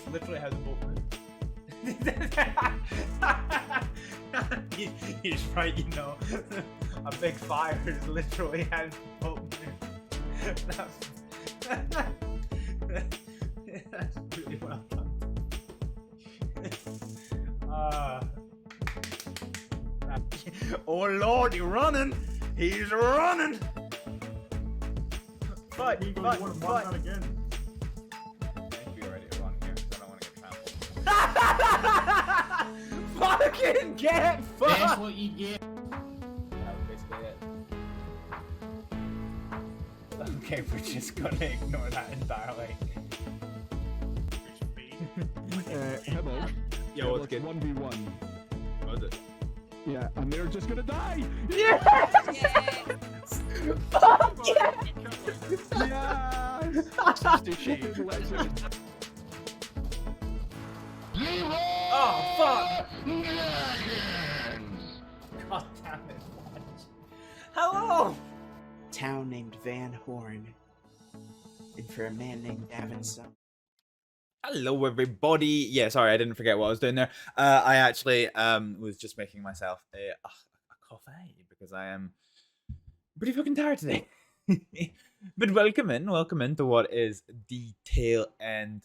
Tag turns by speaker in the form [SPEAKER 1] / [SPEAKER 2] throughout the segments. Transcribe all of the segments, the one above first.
[SPEAKER 1] That's literally how the boat moves. He's right, you know. A big fire is literally how the boat moves. That's really well done. Oh Lord, he's running! He's running! Fight, fight, fight!
[SPEAKER 2] Again.
[SPEAKER 3] I think we already run here, so I don't want to get trampled.
[SPEAKER 1] Fucking get fucked!
[SPEAKER 2] That's what you get.
[SPEAKER 3] That was basically it.
[SPEAKER 1] Okay, we're just gonna ignore that entirely.
[SPEAKER 4] Hello.
[SPEAKER 3] Yo,
[SPEAKER 4] Hello,
[SPEAKER 3] what's
[SPEAKER 4] it's
[SPEAKER 3] good?
[SPEAKER 4] 1v1.
[SPEAKER 3] What was it?
[SPEAKER 4] Yeah, and they're just gonna die!
[SPEAKER 1] Yes!
[SPEAKER 4] Fuck
[SPEAKER 1] yes!
[SPEAKER 4] Yes! Fucking legend.
[SPEAKER 1] Oh, fuck! God damn it. Hello!
[SPEAKER 5] Town named Van Horn. And for a man named Davinson.
[SPEAKER 3] Hello, everybody. Yeah, sorry, I didn't forget what I was doing there. I actually was just making myself a coffee because I am pretty fucking tired today. But welcome in to what is the tail end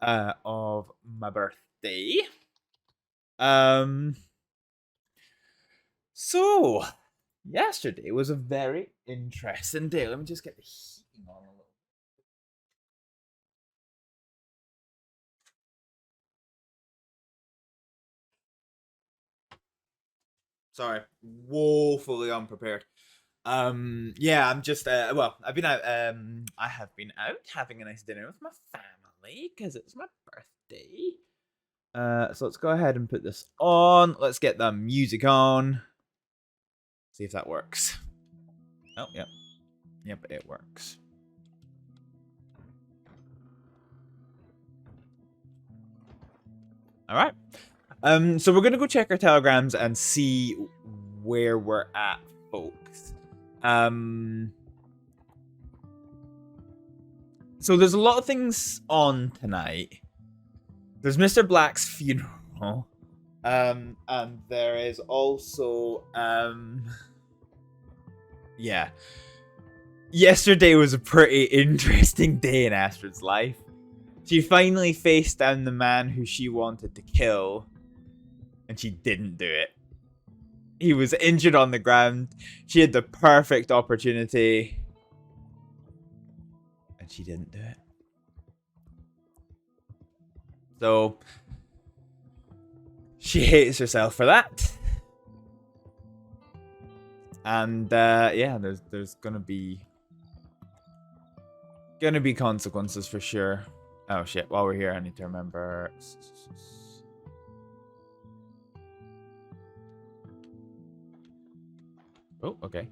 [SPEAKER 3] of my birthday. So yesterday was a very interesting day. Let me just get the heating on a little. Sorry, woefully unprepared. Yeah, I'm just well, I've been out. I have been out having a nice dinner with my family because it's my birthday. So let's go ahead and put this on. Let's get the music on. See if that works. Oh, yep, yep, it works. All right. So we're gonna go check our telegrams and see where we're at, folks. So there's a lot of things on tonight. There's Mr. Black's funeral. And there is also yeah. Yesterday was a pretty interesting day in Astrid's life. She finally faced down the man who she wanted to kill. And she didn't do it. He was injured on the ground. She had the perfect opportunity. And she didn't do it. So she hates herself for that. And yeah, there's gonna be consequences for sure. Oh shit, while we're here I need to remember. Oh, okay.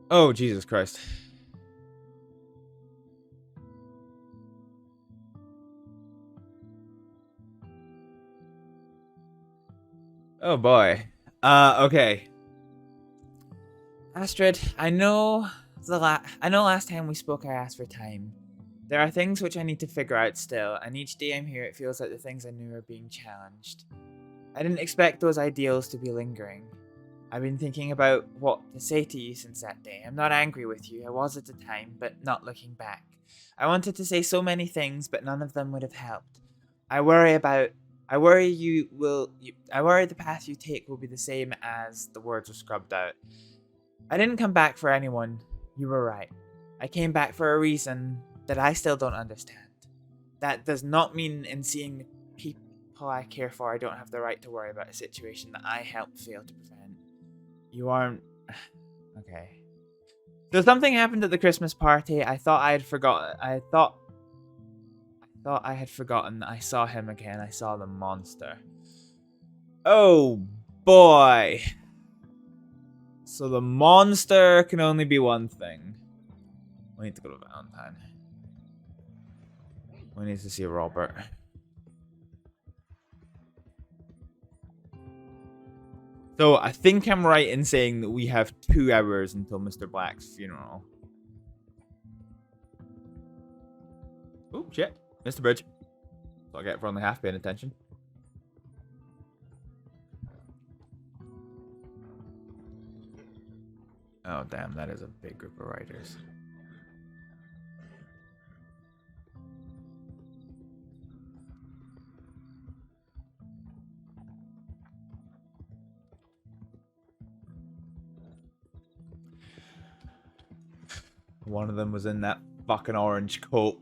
[SPEAKER 3] Oh, Jesus Christ. Oh boy. Okay. Astrid, I know last time we spoke I asked for time. There are things which I need to figure out still, and each day I'm here it feels like the things I knew are being challenged. I didn't expect those ideals to be lingering. I've been thinking about what to say to you since that day. I'm not angry with you, I was at the time, but not looking back. I wanted to say so many things, but none of them would have helped. I worry the path you take will be the same as the words were scrubbed out. I didn't come back for anyone. You were right. I came back for a reason that I still don't understand. That does not mean in seeing the people I care for, I don't have the right to worry about a situation that I helped fail to prevent. You aren't... Okay. So something happened at the Christmas party. I thought I had forgotten that I saw him again. I saw the monster. Oh boy. So the monster can only be one thing. We need to go to Valentine. We need to see Robert. So I think I'm right in saying that we have 2 hours until Mr. Black's funeral. Oh, shit. Mr. Bridge. So I get for only half paying attention. Oh, damn. That is a big group of writers. One of them was in that fucking orange coat.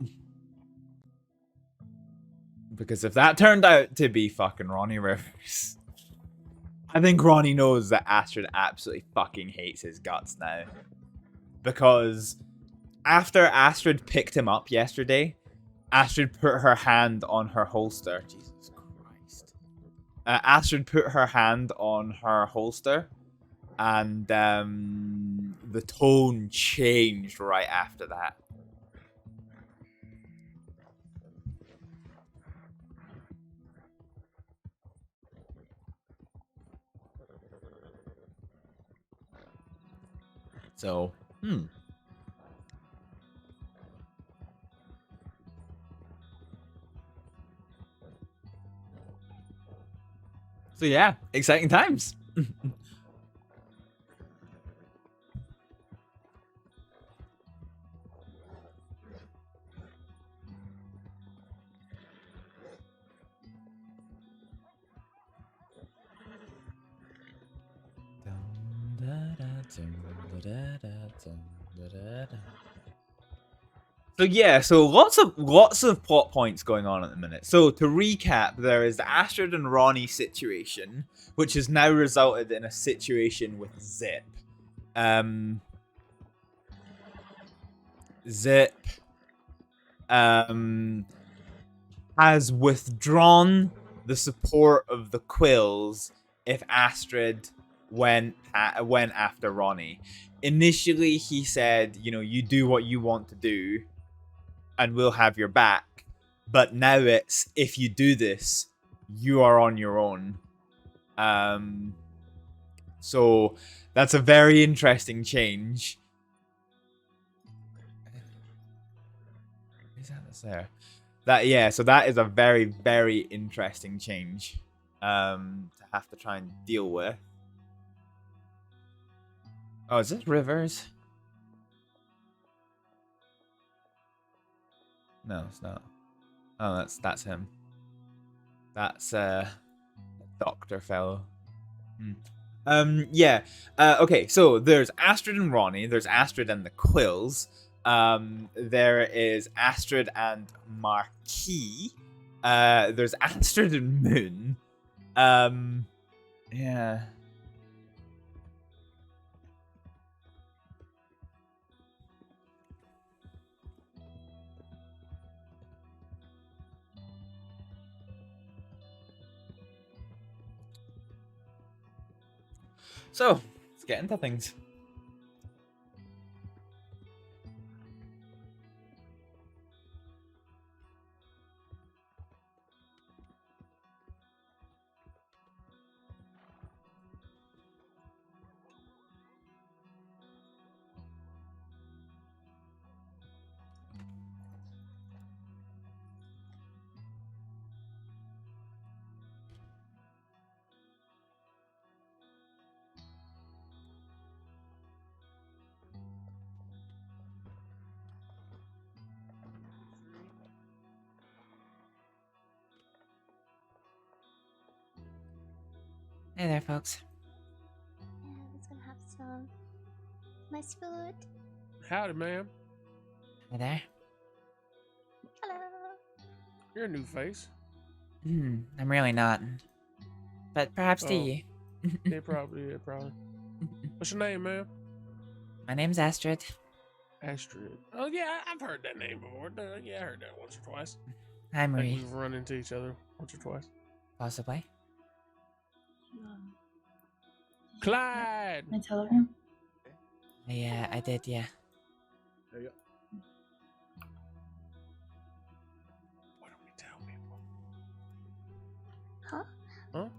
[SPEAKER 3] Because if that turned out to be fucking Ronnie Rivers, I think Ronnie knows that Astrид absolutely fucking hates his guts now. Because after Astrid picked him up yesterday, Astrid put her hand on her holster. Jesus Christ. Astrid put her hand on her holster. And the tone changed right after that. So, So yeah, exciting times. So yeah, so lots of plot points going on at the minute. So to recap, there is the Astrид and Ronnie situation, which has now resulted in a situation with Zip. Zip has withdrawn the support of the Quils if Astrid went after Ronnie. Initially, he said, you know, you do what you want to do, and we'll have your back. But now it's, if you do this, you are on your own. So that's a very interesting change. Is that what's there? So that is a very, very interesting change to have to try and deal with. Oh, is this Rivers? No, it's not. Oh, that's him. That's Doctor fellow. Yeah. Okay, so there's Astrid and Ronnie. There's Astrid and the Quils. There is Astrid and Marquis. There's Astrid and Moon. Yeah. So, let's get into things. Hey there, folks.
[SPEAKER 2] Yeah, let's go have some nice food.
[SPEAKER 6] Howdy, ma'am.
[SPEAKER 3] Hey there.
[SPEAKER 2] Hello.
[SPEAKER 6] You're a new face.
[SPEAKER 3] I'm really not. But perhaps to
[SPEAKER 6] Oh.
[SPEAKER 3] you.
[SPEAKER 6] Yeah, probably. What's your name, ma'am?
[SPEAKER 3] My name's Astrid.
[SPEAKER 6] Astrid. Oh, yeah, I've heard that name before. Yeah, I heard that once or twice.
[SPEAKER 3] Hi,
[SPEAKER 6] I think
[SPEAKER 3] Marie.
[SPEAKER 6] we've run into each other once or twice.
[SPEAKER 3] Possibly.
[SPEAKER 6] Clyde!
[SPEAKER 7] My telegram?
[SPEAKER 3] Yeah, I did, yeah.
[SPEAKER 1] There you go.
[SPEAKER 6] Why don't we tell people?
[SPEAKER 2] Huh?
[SPEAKER 6] Huh?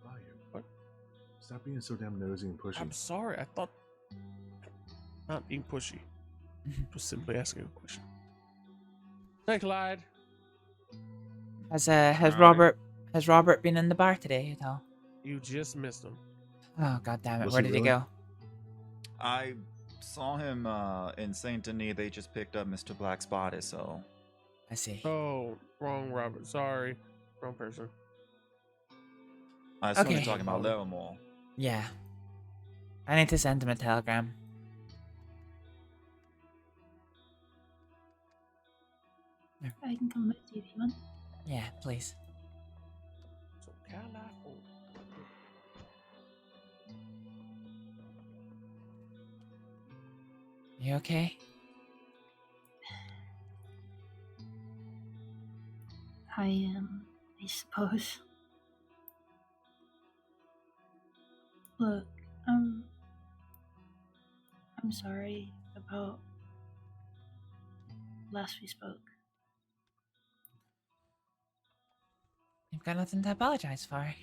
[SPEAKER 1] Fire.
[SPEAKER 6] What?
[SPEAKER 7] Stop being so damn nosy and pushy.
[SPEAKER 6] I'm sorry. I thought not being pushy. Just simply asking a question. Hey, Clyde.
[SPEAKER 3] Has
[SPEAKER 6] Howdy.
[SPEAKER 3] Robert been in the bar today at all?
[SPEAKER 6] You just missed him.
[SPEAKER 3] Oh god damn it!
[SPEAKER 7] Was
[SPEAKER 3] Where
[SPEAKER 7] he
[SPEAKER 3] did he
[SPEAKER 7] really?
[SPEAKER 3] go?
[SPEAKER 8] I saw him in Saint Denis. They just picked up Mr. Black's body, so
[SPEAKER 3] I see.
[SPEAKER 6] Oh, wrong Robert. Sorry. Wrong person.
[SPEAKER 8] I assume
[SPEAKER 3] Okay.
[SPEAKER 8] you're talking about Larimore.
[SPEAKER 3] Yeah. I need to send him a telegram.
[SPEAKER 9] I can come with you if you want.
[SPEAKER 3] Yeah, please.
[SPEAKER 6] So, California.
[SPEAKER 3] You okay?
[SPEAKER 9] I am, I suppose. Look, I'm sorry about last we spoke.
[SPEAKER 3] You've got nothing to apologize for.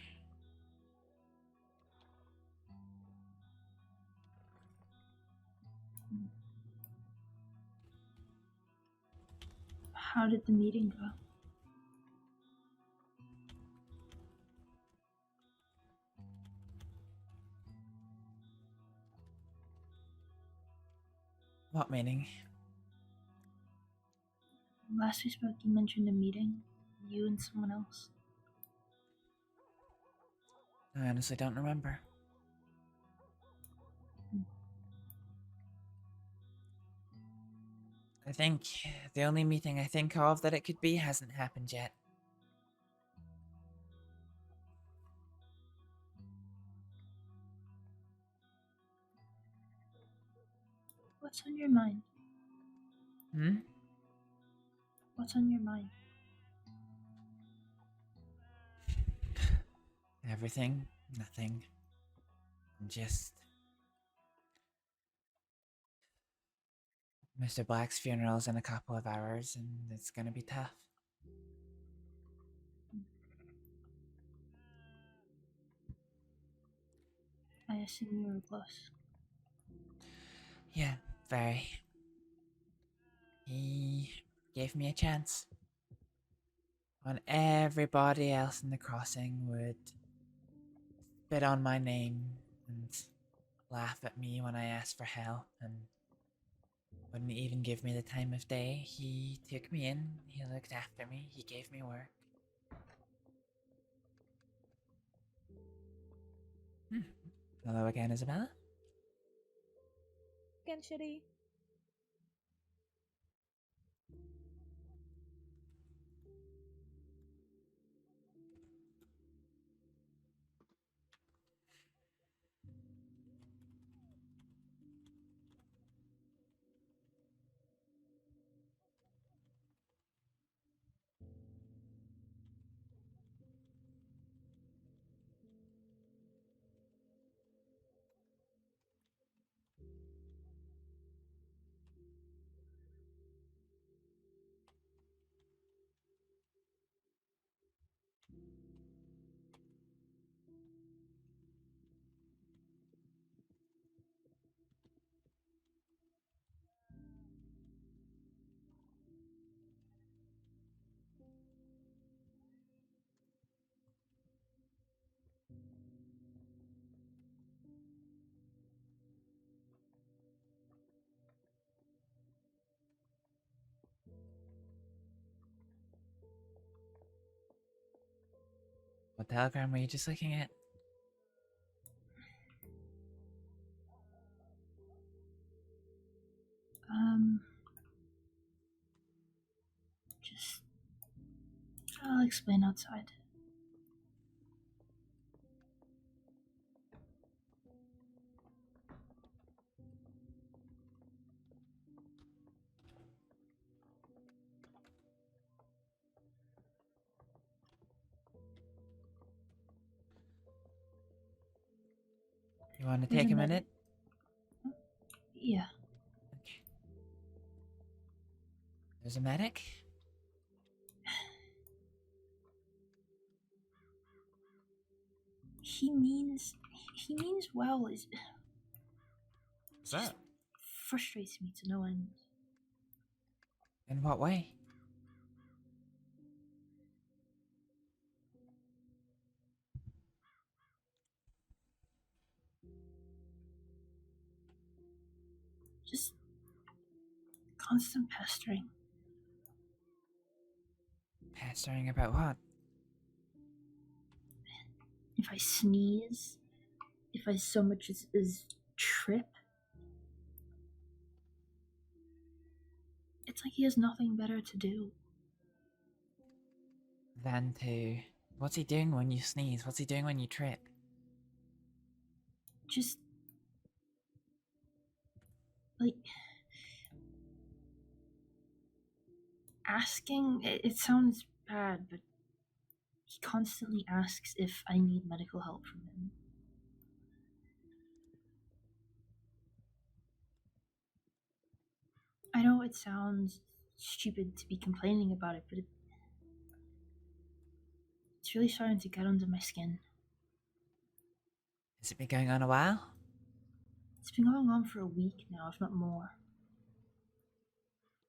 [SPEAKER 9] How did the meeting go?
[SPEAKER 3] What meaning?
[SPEAKER 9] Last we spoke, you mentioned a meeting, you and someone else.
[SPEAKER 3] I honestly don't remember. I think the only meeting I think of that it could be hasn't happened yet.
[SPEAKER 9] What's on your mind?
[SPEAKER 3] Hmm?
[SPEAKER 9] What's on your mind?
[SPEAKER 3] Everything, nothing. Just Mr. Black's funeral's in a couple of hours and it's gonna be tough.
[SPEAKER 9] I assume you were close.
[SPEAKER 3] Yeah, very. He gave me a chance. When everybody else in the crossing would spit on my name and laugh at me when I asked for help and wouldn't even give me the time of day, he took me in, he looked after me, he gave me work. Hello again, Isabella?
[SPEAKER 10] Again, shitty.
[SPEAKER 3] What telegram were you just looking at?
[SPEAKER 9] Just, I'll explain outside.
[SPEAKER 3] You want to
[SPEAKER 9] There's
[SPEAKER 3] take a
[SPEAKER 9] medic.
[SPEAKER 3] minute?
[SPEAKER 9] Yeah.
[SPEAKER 3] Okay. There's a medic?
[SPEAKER 9] He means well. It
[SPEAKER 3] What's that?
[SPEAKER 9] frustrates me to no end.
[SPEAKER 3] In what way?
[SPEAKER 9] Just constant pestering.
[SPEAKER 3] Pestering about what?
[SPEAKER 9] If I sneeze, if I so much as trip, it's like he has nothing better to do.
[SPEAKER 3] Than to... What's he doing when you sneeze? What's he doing when you trip?
[SPEAKER 9] Just like asking. It sounds bad, but he constantly asks if I need medical help from him. I know it sounds stupid to be complaining about it, but it's really starting to get under my skin.
[SPEAKER 3] Has it been going on a while?
[SPEAKER 9] It's been going on for a week now, if not more.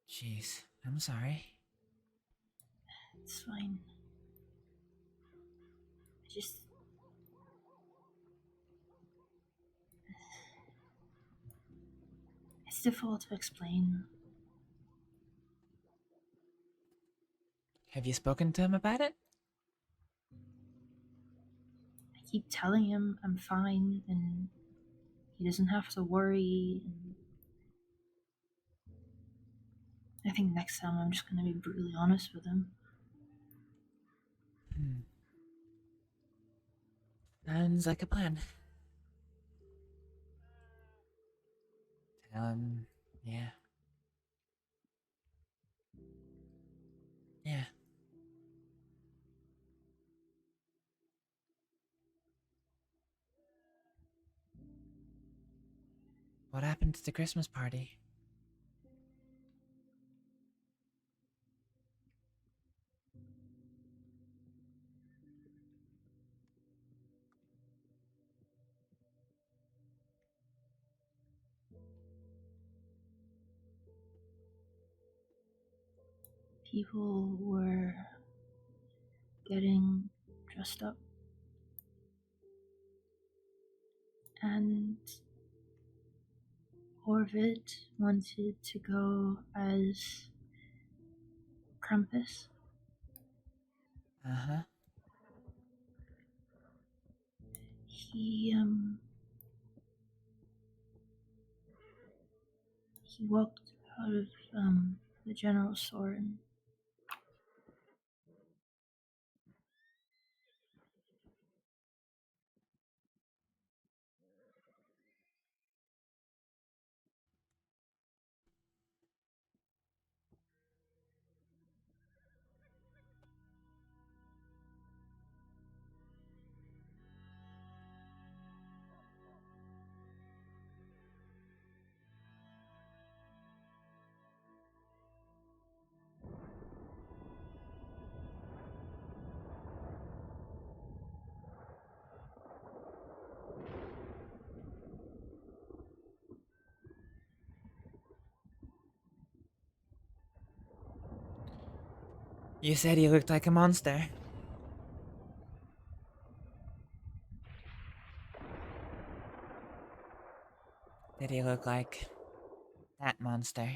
[SPEAKER 3] Jeez, I'm sorry.
[SPEAKER 9] It's fine. It's difficult to explain.
[SPEAKER 3] Have you spoken to him about it?
[SPEAKER 9] I keep telling him I'm fine and he doesn't have to worry. And I think next time I'm just gonna be brutally honest with him.
[SPEAKER 3] Sounds like a plan. Yeah. Yeah. What happened to the Christmas party?
[SPEAKER 9] People were getting dressed up. And Orvid wanted to go as Krampus.
[SPEAKER 3] Uh-huh.
[SPEAKER 9] He walked out of the general store and
[SPEAKER 3] You said he looked like a monster. Did he look like that monster?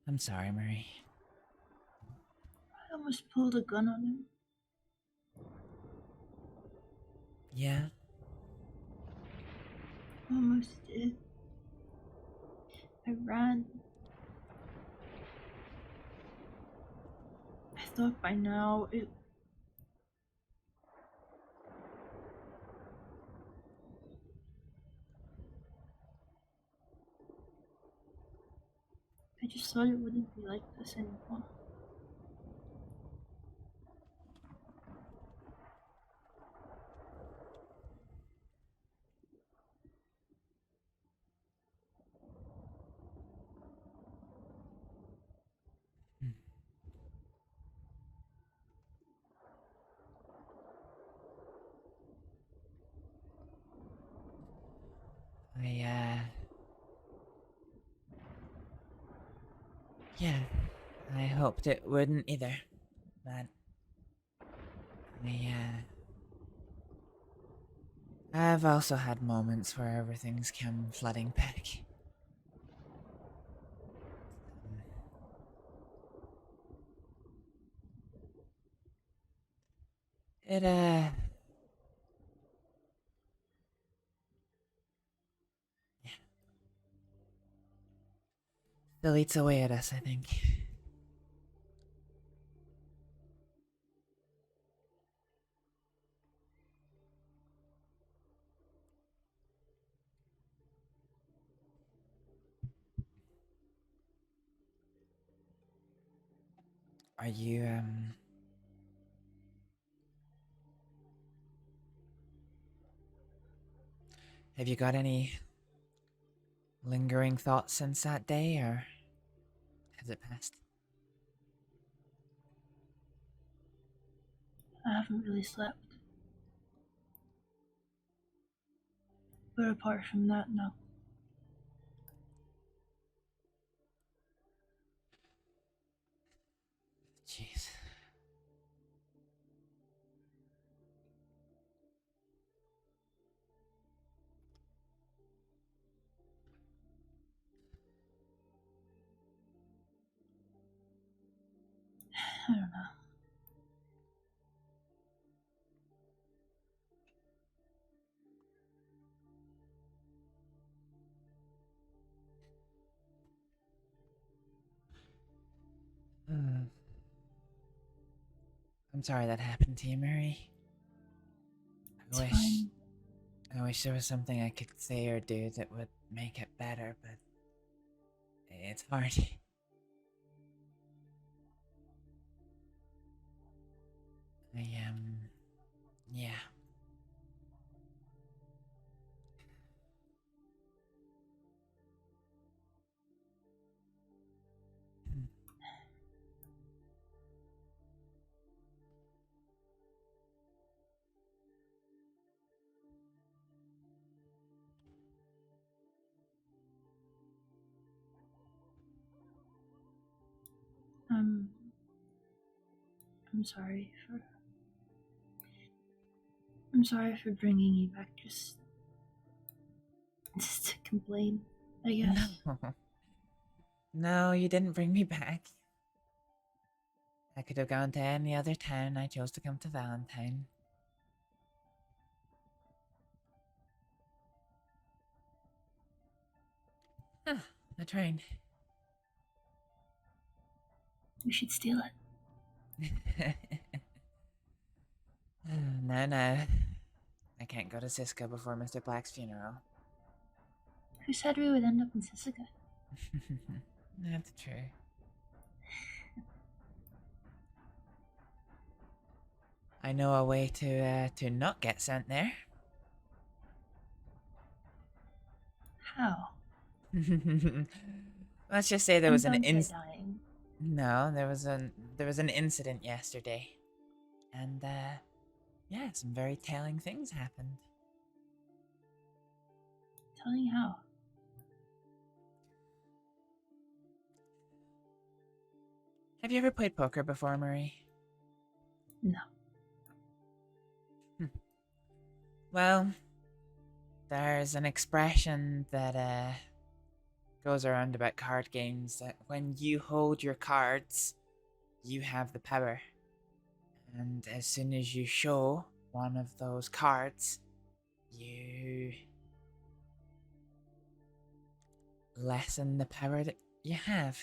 [SPEAKER 3] I'm sorry, Marie.
[SPEAKER 9] I almost pulled a gun on him.
[SPEAKER 3] Yeah?
[SPEAKER 9] Almost did. I ran. I thought by now it... I just thought it wouldn't be like this anymore.
[SPEAKER 3] Yeah, I hoped it wouldn't either, but I've also had moments where everything's come flooding back. It, yeah. Still eats away at us, I think. Are you, have you got any lingering thoughts since that day, or has it passed?
[SPEAKER 9] I haven't really slept. But apart from that, no.
[SPEAKER 3] Jeez.
[SPEAKER 9] I don't know.
[SPEAKER 3] I'm sorry that happened to you, Mary.
[SPEAKER 9] It's fine.
[SPEAKER 3] I wish there was something I could say or do that would make it better, but it's hard. Yeah.
[SPEAKER 9] I'm sorry for bringing you back just to complain, I guess.
[SPEAKER 3] No. No, you didn't bring me back. I could have gone to any other town. I chose to come to Valentine. Ah, the train.
[SPEAKER 9] We should steal it.
[SPEAKER 3] No. I can't go to Cisco before Mr. Black's funeral.
[SPEAKER 9] Who said we would end up in Sisika?
[SPEAKER 3] That's true. I know a way to not get sent there.
[SPEAKER 9] How?
[SPEAKER 3] Let's just say there was an
[SPEAKER 9] dying.
[SPEAKER 3] No, there was an incident yesterday. And yeah, some very telling things happened.
[SPEAKER 9] Telling how?
[SPEAKER 3] Have you ever played poker before, Marie?
[SPEAKER 9] No.
[SPEAKER 3] Well, there's an expression that goes around about card games that when you hold your cards, you have the power. And as soon as you show one of those cards, you lessen the power that you have.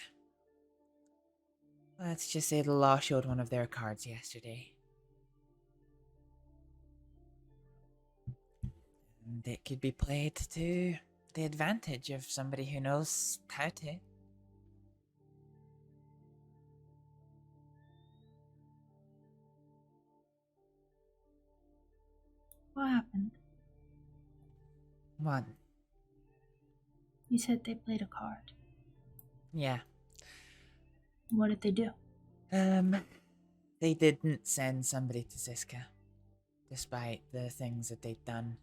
[SPEAKER 3] Let's just say the law showed one of their cards yesterday. And it could be played to the advantage of somebody who knows how to.
[SPEAKER 9] What happened?
[SPEAKER 3] What?
[SPEAKER 9] You said they played a card.
[SPEAKER 3] Yeah.
[SPEAKER 9] What did they do?
[SPEAKER 3] They didn't send somebody to Siska, despite the things that they'd done.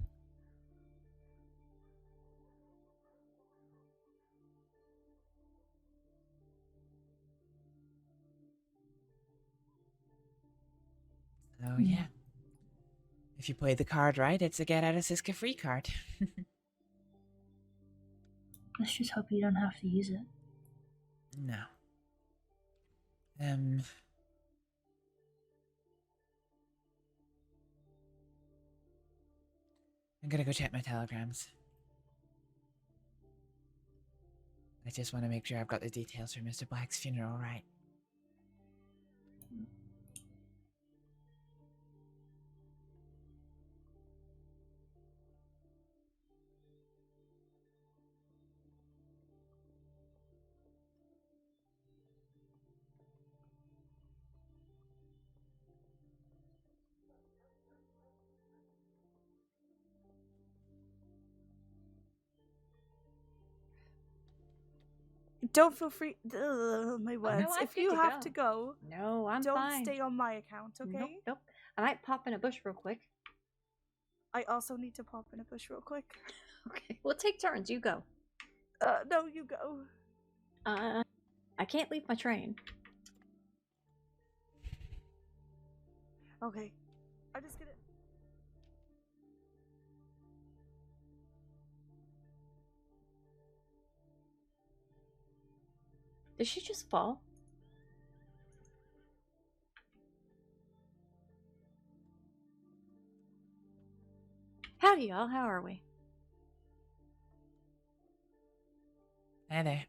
[SPEAKER 3] Oh, yeah. If you play the card right, it's a get out of Siska free card.
[SPEAKER 9] Let's just hope you don't have to use it.
[SPEAKER 3] No. I'm gonna go check my telegrams. I just want to make sure I've got the details for Mr. Black's funeral right.
[SPEAKER 7] Don't feel free. My words.
[SPEAKER 10] I'm
[SPEAKER 7] If
[SPEAKER 10] good
[SPEAKER 7] you
[SPEAKER 10] to
[SPEAKER 7] have
[SPEAKER 10] go.
[SPEAKER 7] to go,
[SPEAKER 10] No, I'm
[SPEAKER 7] don't
[SPEAKER 10] fine.
[SPEAKER 7] stay on my account, okay?
[SPEAKER 10] Nope, nope. I might pop in a bush real quick.
[SPEAKER 7] I also need to pop in a bush real quick.
[SPEAKER 10] Okay, we'll take turns. You go.
[SPEAKER 7] No, you go.
[SPEAKER 10] I can't leave my train.
[SPEAKER 7] Okay. I'm just gonna.
[SPEAKER 10] Did she just fall? Howdy, y'all. How are we?
[SPEAKER 3] Hi there.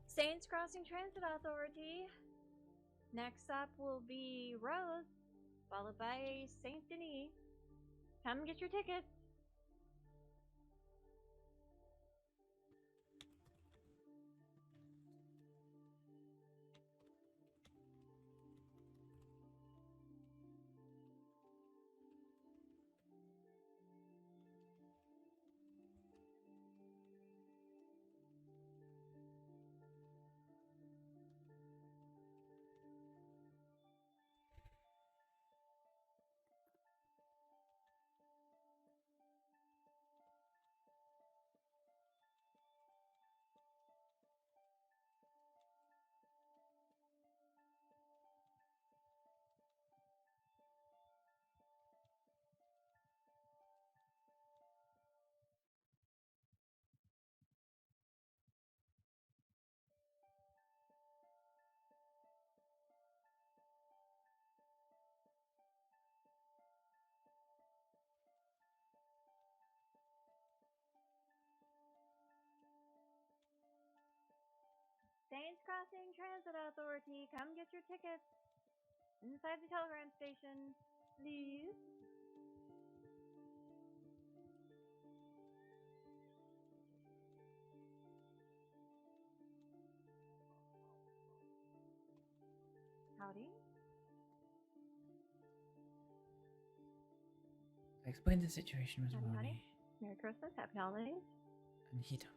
[SPEAKER 10] Saints Crossing Transit Authority. Next up will be Rose, followed by Saint Denis. Come get your tickets. Saints Crossing Transit Authority, come get your tickets. Inside the telegram station, please. Howdy.
[SPEAKER 3] I explained the situation with
[SPEAKER 10] Howdy, howdy.
[SPEAKER 3] Ronnie.
[SPEAKER 10] Merry Christmas, happy holidays.
[SPEAKER 3] And he don't.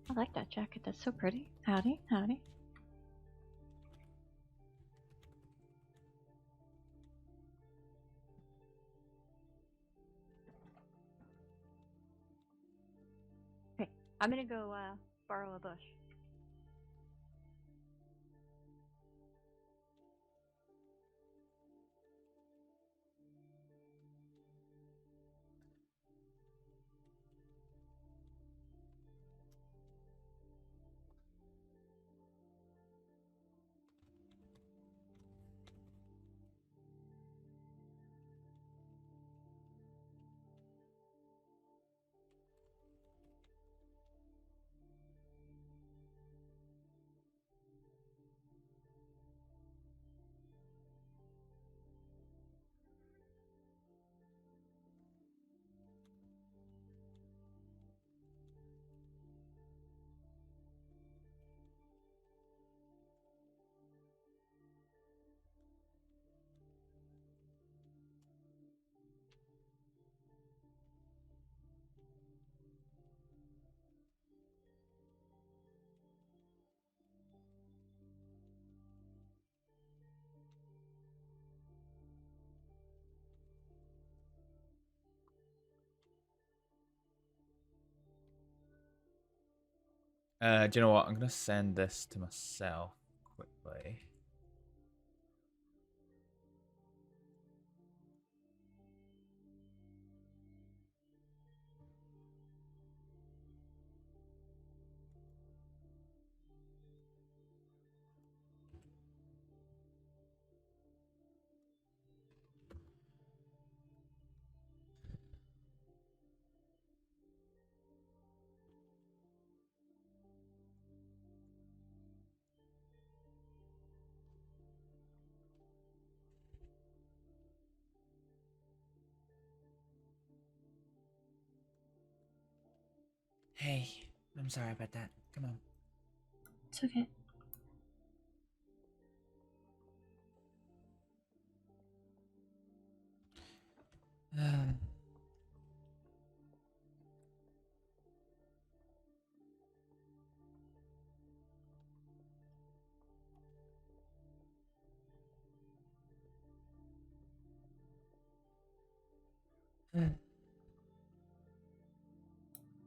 [SPEAKER 10] I like that jacket, that's so pretty. Howdy, howdy. Okay, I'm gonna go borrow a bush.
[SPEAKER 3] Do you know what? I'm gonna send this to myself quickly. Hey, I'm sorry about that. Come on.
[SPEAKER 9] It's okay.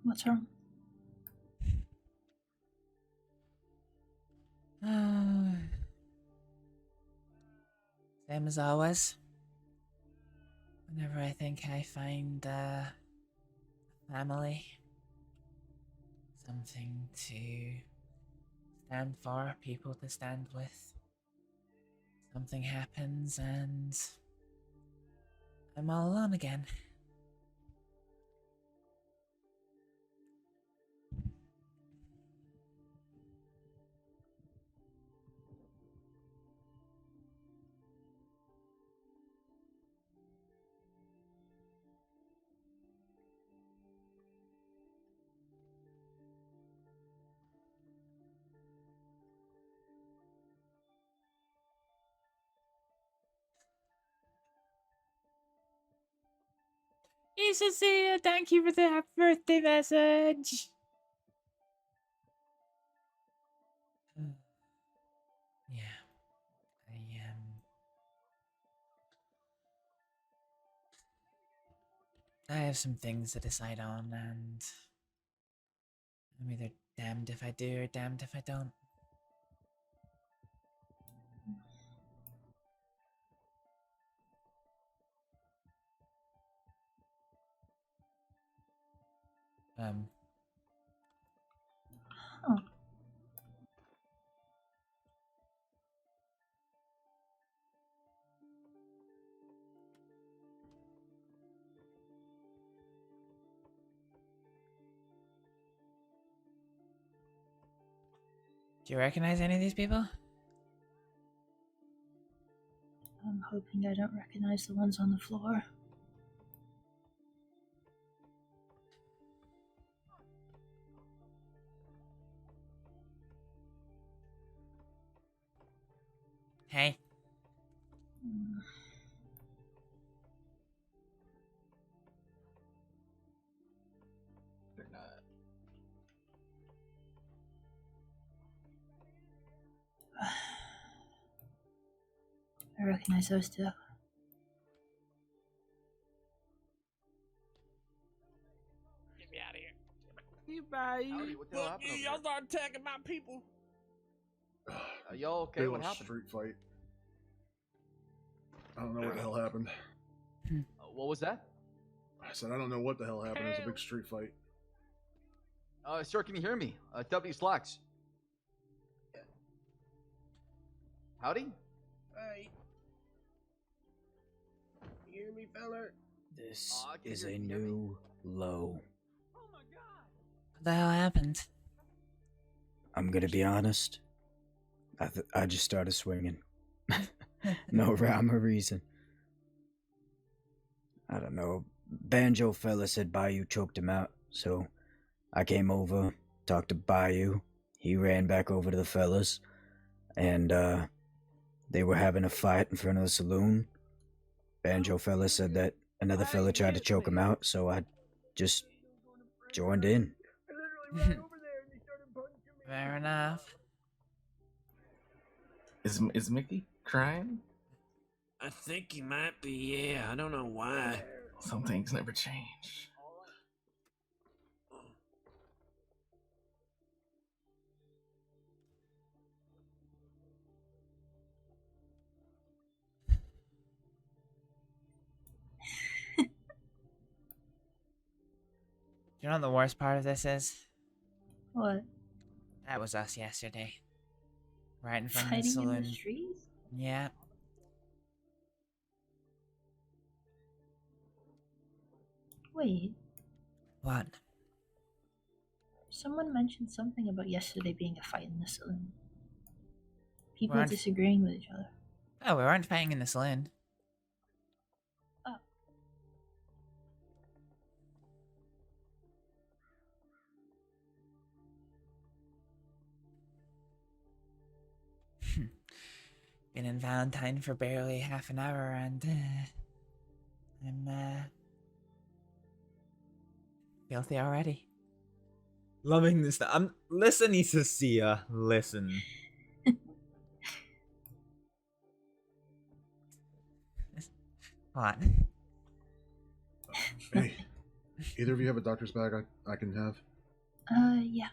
[SPEAKER 9] What's wrong?
[SPEAKER 3] Same as always. Whenever I think I find family, something to stand for, people to stand with, something happens and I'm all alone again. Cecilia, thank you for the happy birthday message. Yeah, I have some things to decide on, and I'm either damned if I do or damned if I don't.
[SPEAKER 9] Oh.
[SPEAKER 3] Do you recognize any of these people?
[SPEAKER 9] I'm hoping I don't recognize the ones on the floor.
[SPEAKER 3] Hey.
[SPEAKER 1] They're not.
[SPEAKER 9] I recognize those two.
[SPEAKER 6] Get me out of here. You bye.
[SPEAKER 11] What the hell happened over
[SPEAKER 6] Y'all start attacking my people.
[SPEAKER 11] Are y'all okay? What happened?
[SPEAKER 4] Street fight. I don't know what the hell happened.
[SPEAKER 11] What was that?
[SPEAKER 4] I said I don't know what the hell happened. It was a big street fight.
[SPEAKER 11] Sir, can you hear me? Pt.6. Howdy?
[SPEAKER 12] Hey. You hear me, feller?
[SPEAKER 5] This is a new low.
[SPEAKER 3] What the hell happened?
[SPEAKER 5] I'm gonna be honest. I just started swinging. No rhyme or reason. I don't know. Banjo fella said Bayou choked him out, so I came over, talked to Bayou. He ran back over to the fellas, and they were having a fight in front of the saloon. Banjo fella said that another fella tried to choke him out, so I just joined in.
[SPEAKER 3] Fair enough.
[SPEAKER 12] Is Mickey crying?
[SPEAKER 13] I think he might be, yeah. I don't know why.
[SPEAKER 12] Some things never change.
[SPEAKER 3] you know what the worst part of this is?
[SPEAKER 9] What?
[SPEAKER 3] That was us yesterday. Right in front of the
[SPEAKER 9] Fighting
[SPEAKER 3] saloon.
[SPEAKER 9] in the streets?
[SPEAKER 3] Yeah.
[SPEAKER 9] Wait,
[SPEAKER 3] What?
[SPEAKER 9] someone mentioned something about yesterday being a fight in the saloon. People
[SPEAKER 3] Weren't-
[SPEAKER 9] disagreeing with each other.
[SPEAKER 3] Oh, we weren't fighting in the saloon.
[SPEAKER 9] Oh.
[SPEAKER 3] Been in Valentine for barely half an hour and I'm filthy already. Loving this. I'm listen, Isasia. Listen. What?
[SPEAKER 4] Hey, either of you have a doctor's bag I can have?
[SPEAKER 9] Yeah.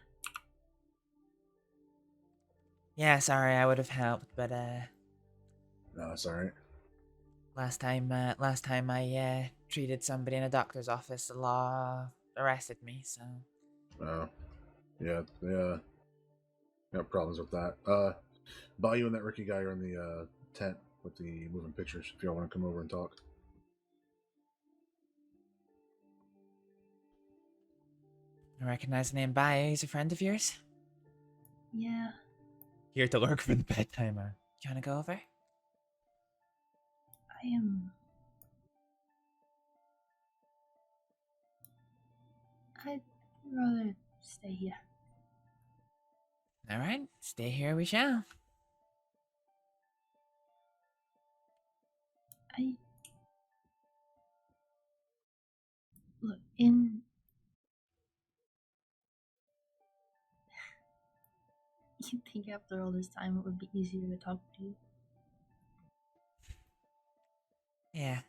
[SPEAKER 3] Yeah, sorry, I would have helped, but
[SPEAKER 4] No, it's alright.
[SPEAKER 3] last time I treated somebody in a doctor's office, the law arrested me, so
[SPEAKER 4] Oh. Yeah, got problems with that. Bayou and that Ricky guy are in the tent with the moving pictures if y'all want to come over and talk.
[SPEAKER 3] I recognize the name Bayou. He's a friend of yours?
[SPEAKER 9] Yeah.
[SPEAKER 3] Here to lurk for the bedtime. Do you wanna go over?
[SPEAKER 9] I am. I'd rather stay here.
[SPEAKER 3] Alright, stay here we shall.
[SPEAKER 9] Look, in. You'd think after all this time it would be easier to talk to you.
[SPEAKER 3] Yeah.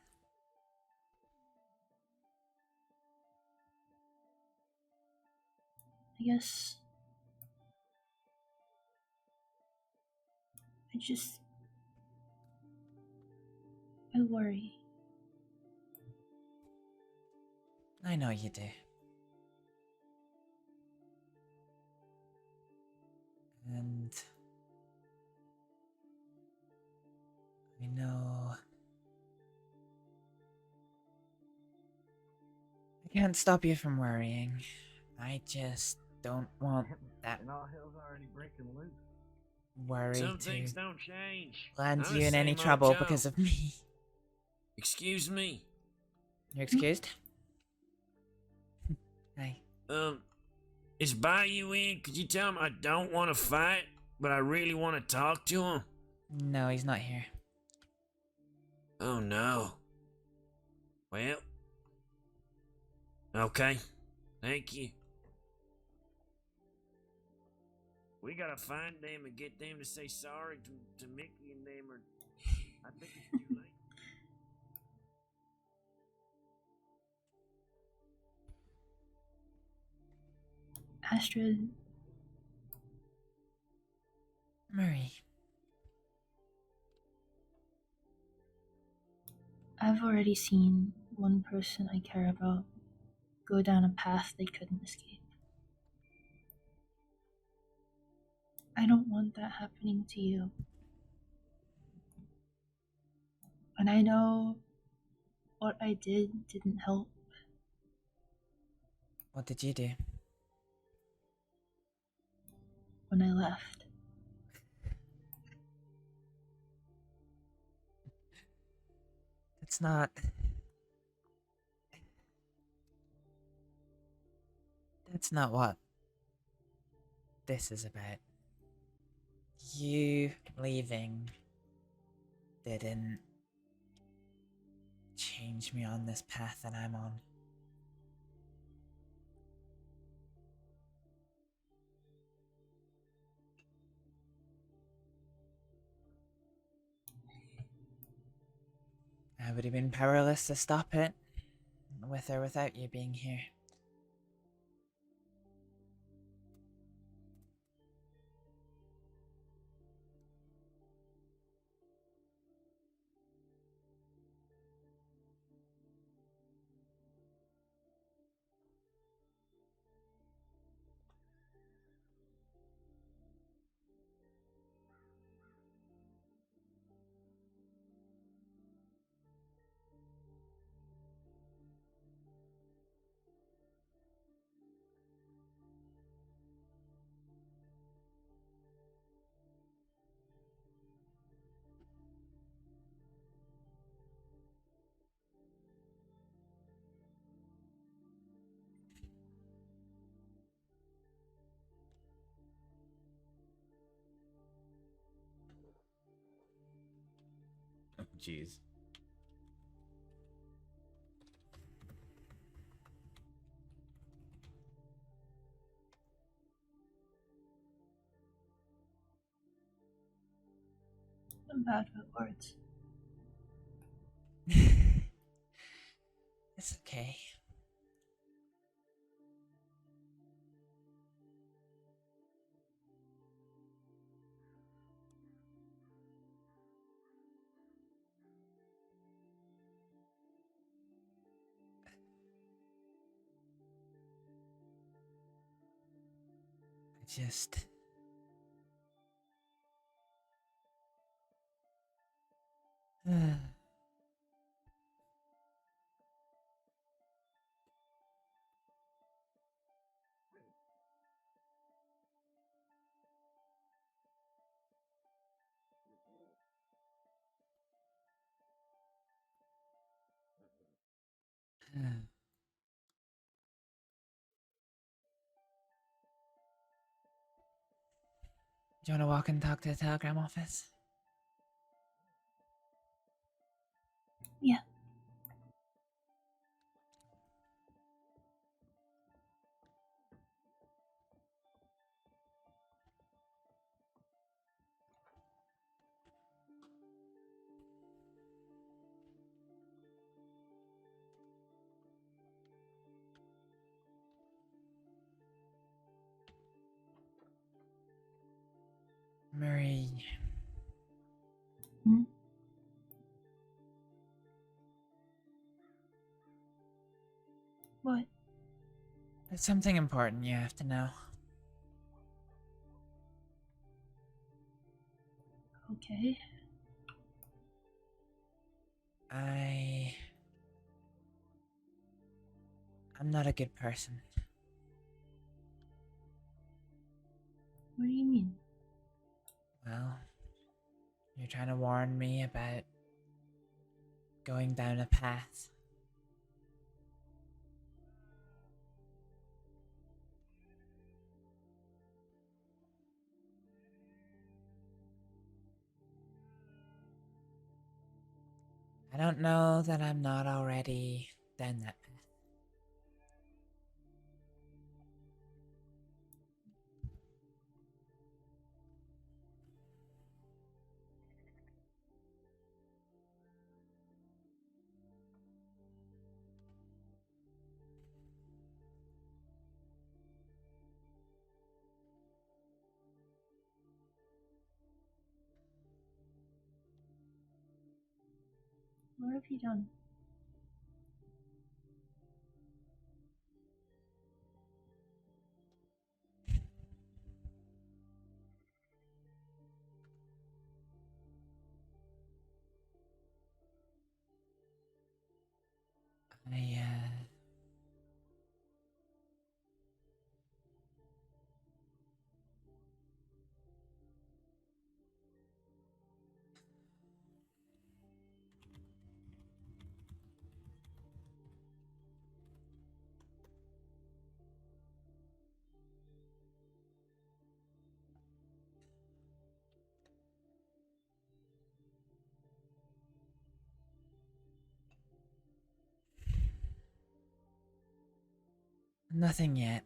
[SPEAKER 9] I guess. I worry.
[SPEAKER 3] I know you do. And I know I can't stop you from worrying. I just don't want that
[SPEAKER 12] And all hell's already breaking loose.
[SPEAKER 3] worry
[SPEAKER 13] Some
[SPEAKER 3] to
[SPEAKER 13] things don't change.
[SPEAKER 3] land
[SPEAKER 13] I'm
[SPEAKER 3] you
[SPEAKER 13] the
[SPEAKER 3] in any
[SPEAKER 13] same old
[SPEAKER 3] trouble
[SPEAKER 13] Joe.
[SPEAKER 3] because of me.
[SPEAKER 13] Excuse me.
[SPEAKER 3] You're excused? Hi.
[SPEAKER 13] Is Bayou in? Could you tell him I don't want to fight, but I really want to talk to him?
[SPEAKER 3] No, he's not here.
[SPEAKER 13] Oh no. Well. Okay. Thank you. We gotta find them and get them to say sorry to Mickey and them, or I think it's too late.
[SPEAKER 9] Astrид,
[SPEAKER 3] Murray.
[SPEAKER 9] I've already seen one person I care about go down a path they couldn't escape. I don't want that happening to you. And I know what I did didn't help.
[SPEAKER 3] What did you do?
[SPEAKER 9] When I left.
[SPEAKER 3] It's not. That's not what this is about. You leaving didn't change me on this path that I'm on. I would have been powerless to stop it, with or without you being here. Jeez.
[SPEAKER 9] I'm bad with words.
[SPEAKER 3] It's okay. I just... Do you want to walk and talk to the telegram office?
[SPEAKER 9] Yeah.
[SPEAKER 3] Marie.
[SPEAKER 9] Hmm? What?
[SPEAKER 3] There's something important you have to know.
[SPEAKER 9] Okay.
[SPEAKER 3] I'm not a good person.
[SPEAKER 9] What do you mean?
[SPEAKER 3] Well, you're trying to warn me about going down a path. I don't know that I'm not already down that path.
[SPEAKER 9] What have you done?
[SPEAKER 3] Nothing yet.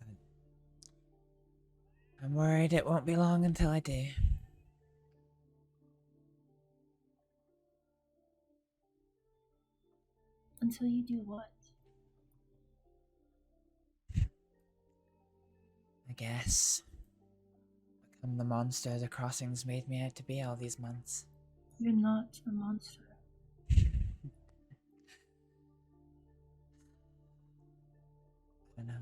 [SPEAKER 3] But I'm worried it won't be long until I do.
[SPEAKER 9] Until you do what?
[SPEAKER 3] I guess. Become the monster the crossings made me out to be all these months.
[SPEAKER 9] You're not a monster.
[SPEAKER 3] I don't know.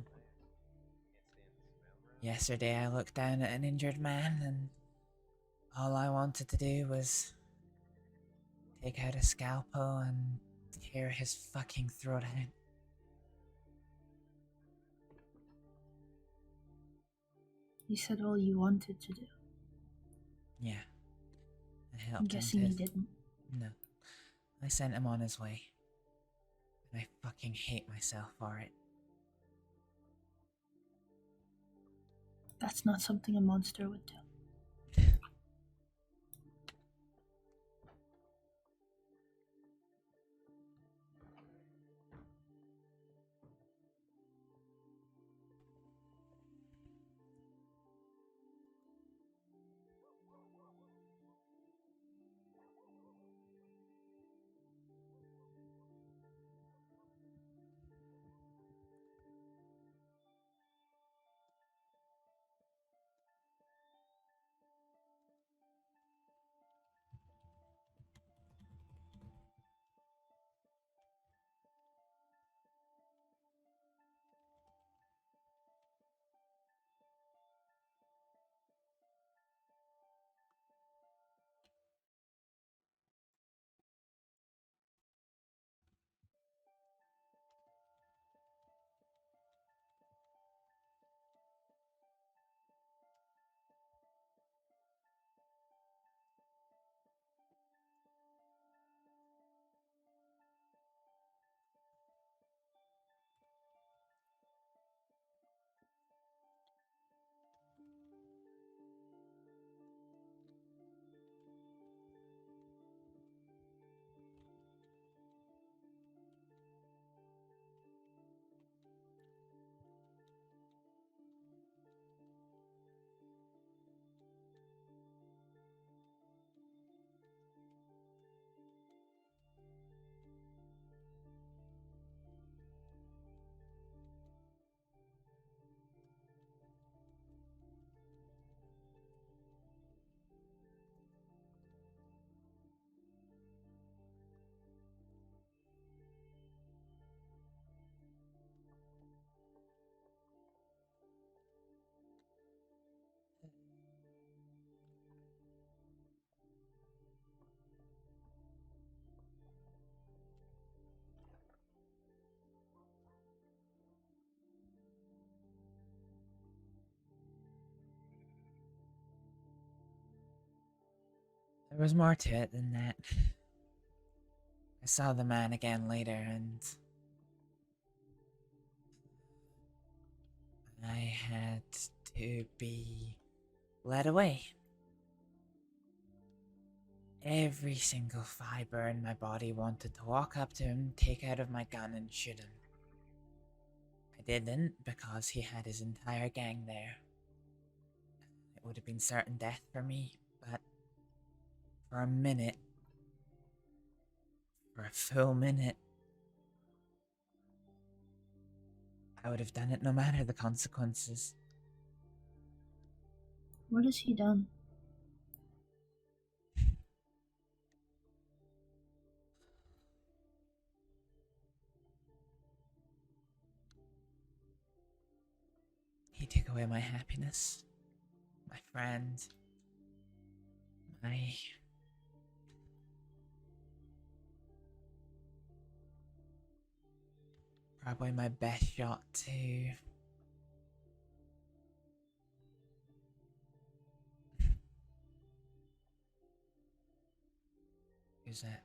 [SPEAKER 3] Yesterday I looked down at an injured man and all I wanted to do was take out a scalpel and tear his fucking throat out.
[SPEAKER 9] You said all you wanted to do.
[SPEAKER 3] Yeah. I helped
[SPEAKER 9] I'm guessing
[SPEAKER 3] him
[SPEAKER 9] you didn't.
[SPEAKER 3] No. I sent him on his way. And I fucking hate myself for it.
[SPEAKER 9] That's not something a monster would do.
[SPEAKER 3] There was more to it than that. I saw the man again later, and I had to be led away. Every single fiber in my body wanted to walk up to him, take out of my gun, and shoot him. I didn't because he had his entire gang there. It would have been certain death for me, but for a minute, for a full minute, I would have done it no matter the consequences.
[SPEAKER 9] What has he done?
[SPEAKER 3] He took away my happiness, my friend, my... probably my best shot to... Who's that?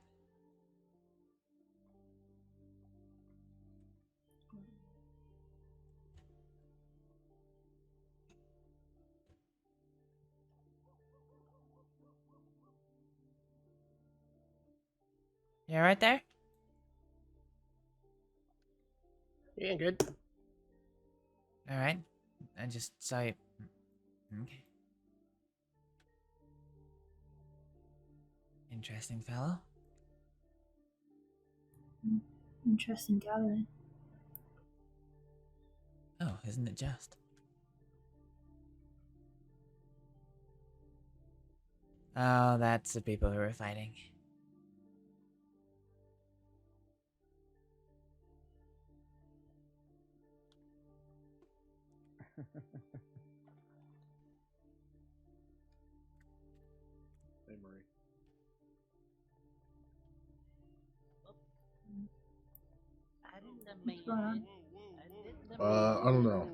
[SPEAKER 3] You alright there?
[SPEAKER 14] Yeah, good.
[SPEAKER 3] Alright. I just saw you. Okay. Interesting fellow.
[SPEAKER 9] Interesting gathering.
[SPEAKER 3] Oh, isn't it just? Oh, that's the people who are fighting.
[SPEAKER 4] Hey, Marie.
[SPEAKER 9] What's going on?
[SPEAKER 4] I don't know.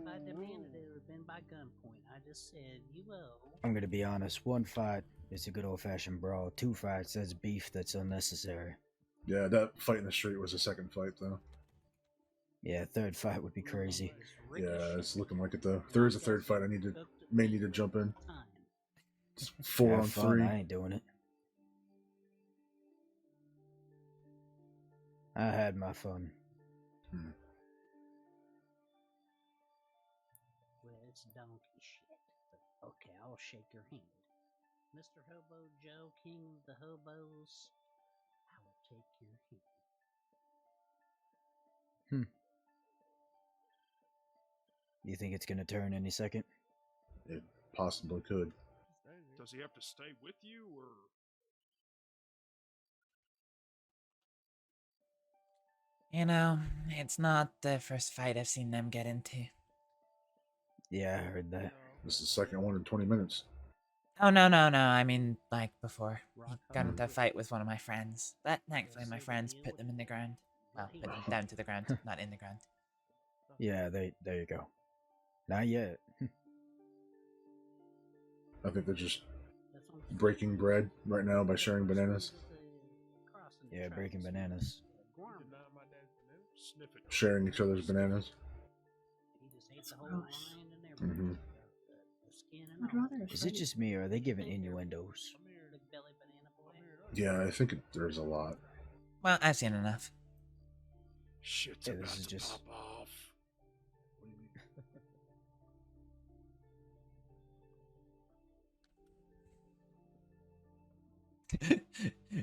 [SPEAKER 5] I'm gonna be honest, one fight is a good old-fashioned brawl. 2 fights, that's beef that's unnecessary.
[SPEAKER 4] Yeah, that fight in the street was the second fight, though.
[SPEAKER 5] Yeah, 3rd fight would be crazy.
[SPEAKER 4] Yeah, it's looking like it, though. If there is a 3rd fight, may need to jump in. It's 4
[SPEAKER 5] Have
[SPEAKER 4] on
[SPEAKER 5] fun,
[SPEAKER 4] 3.
[SPEAKER 5] I ain't doing it. I had my fun.
[SPEAKER 15] Well, it's donkey shit. But okay, I'll shake your hand. Mr. Hobo Joe, King of the Hobos, I will take your hand.
[SPEAKER 5] You think it's gonna turn any second?
[SPEAKER 4] It possibly could.
[SPEAKER 16] Does he have to stay with you, or?
[SPEAKER 3] You know, it's not the first fight I've seen them get into.
[SPEAKER 5] Yeah, I heard that.
[SPEAKER 4] This is the second one in 20 minutes.
[SPEAKER 3] Oh, no. I mean, like, before. He got into a fight with one of my friends. But thankfully, my friends put them in the ground. Well, put them down to the ground, not in the ground.
[SPEAKER 5] Yeah, there you go. Not yet.
[SPEAKER 4] I think they're just breaking bread right now by sharing bananas.
[SPEAKER 5] Yeah, breaking bananas.
[SPEAKER 4] Sharing each other's bananas.
[SPEAKER 9] Gross.
[SPEAKER 4] Mm-hmm.
[SPEAKER 9] I'd rather a
[SPEAKER 5] Is it
[SPEAKER 9] fight.
[SPEAKER 5] just me, or are they giving innuendos?
[SPEAKER 4] Yeah, I think there's a lot.
[SPEAKER 3] Well, I've seen enough.
[SPEAKER 16] Shit's
[SPEAKER 5] Yeah,
[SPEAKER 16] about
[SPEAKER 5] this is
[SPEAKER 16] to
[SPEAKER 5] just...
[SPEAKER 16] pop off.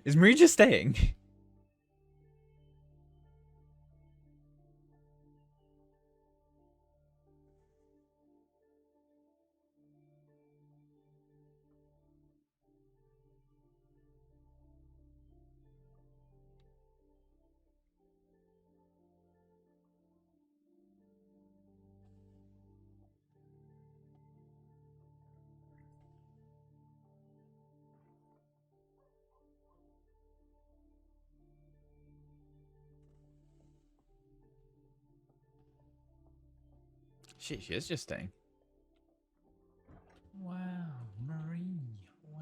[SPEAKER 3] Is Marie just staying? She is just staying. Wow, Marie. Wow.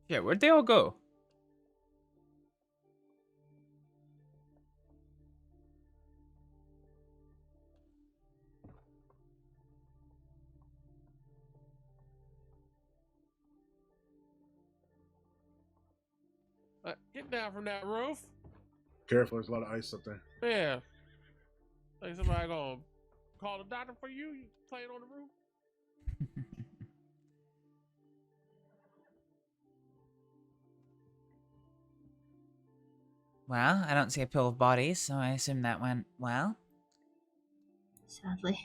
[SPEAKER 3] Yeah, where'd they all go?
[SPEAKER 6] Get down from that roof.
[SPEAKER 4] Careful, there's a lot of ice up there.
[SPEAKER 6] Yeah. Think somebody gonna call the doctor for you? You playing on the roof?
[SPEAKER 3] Well, I don't see a pool of bodies, so I assume that went well.
[SPEAKER 9] Sadly.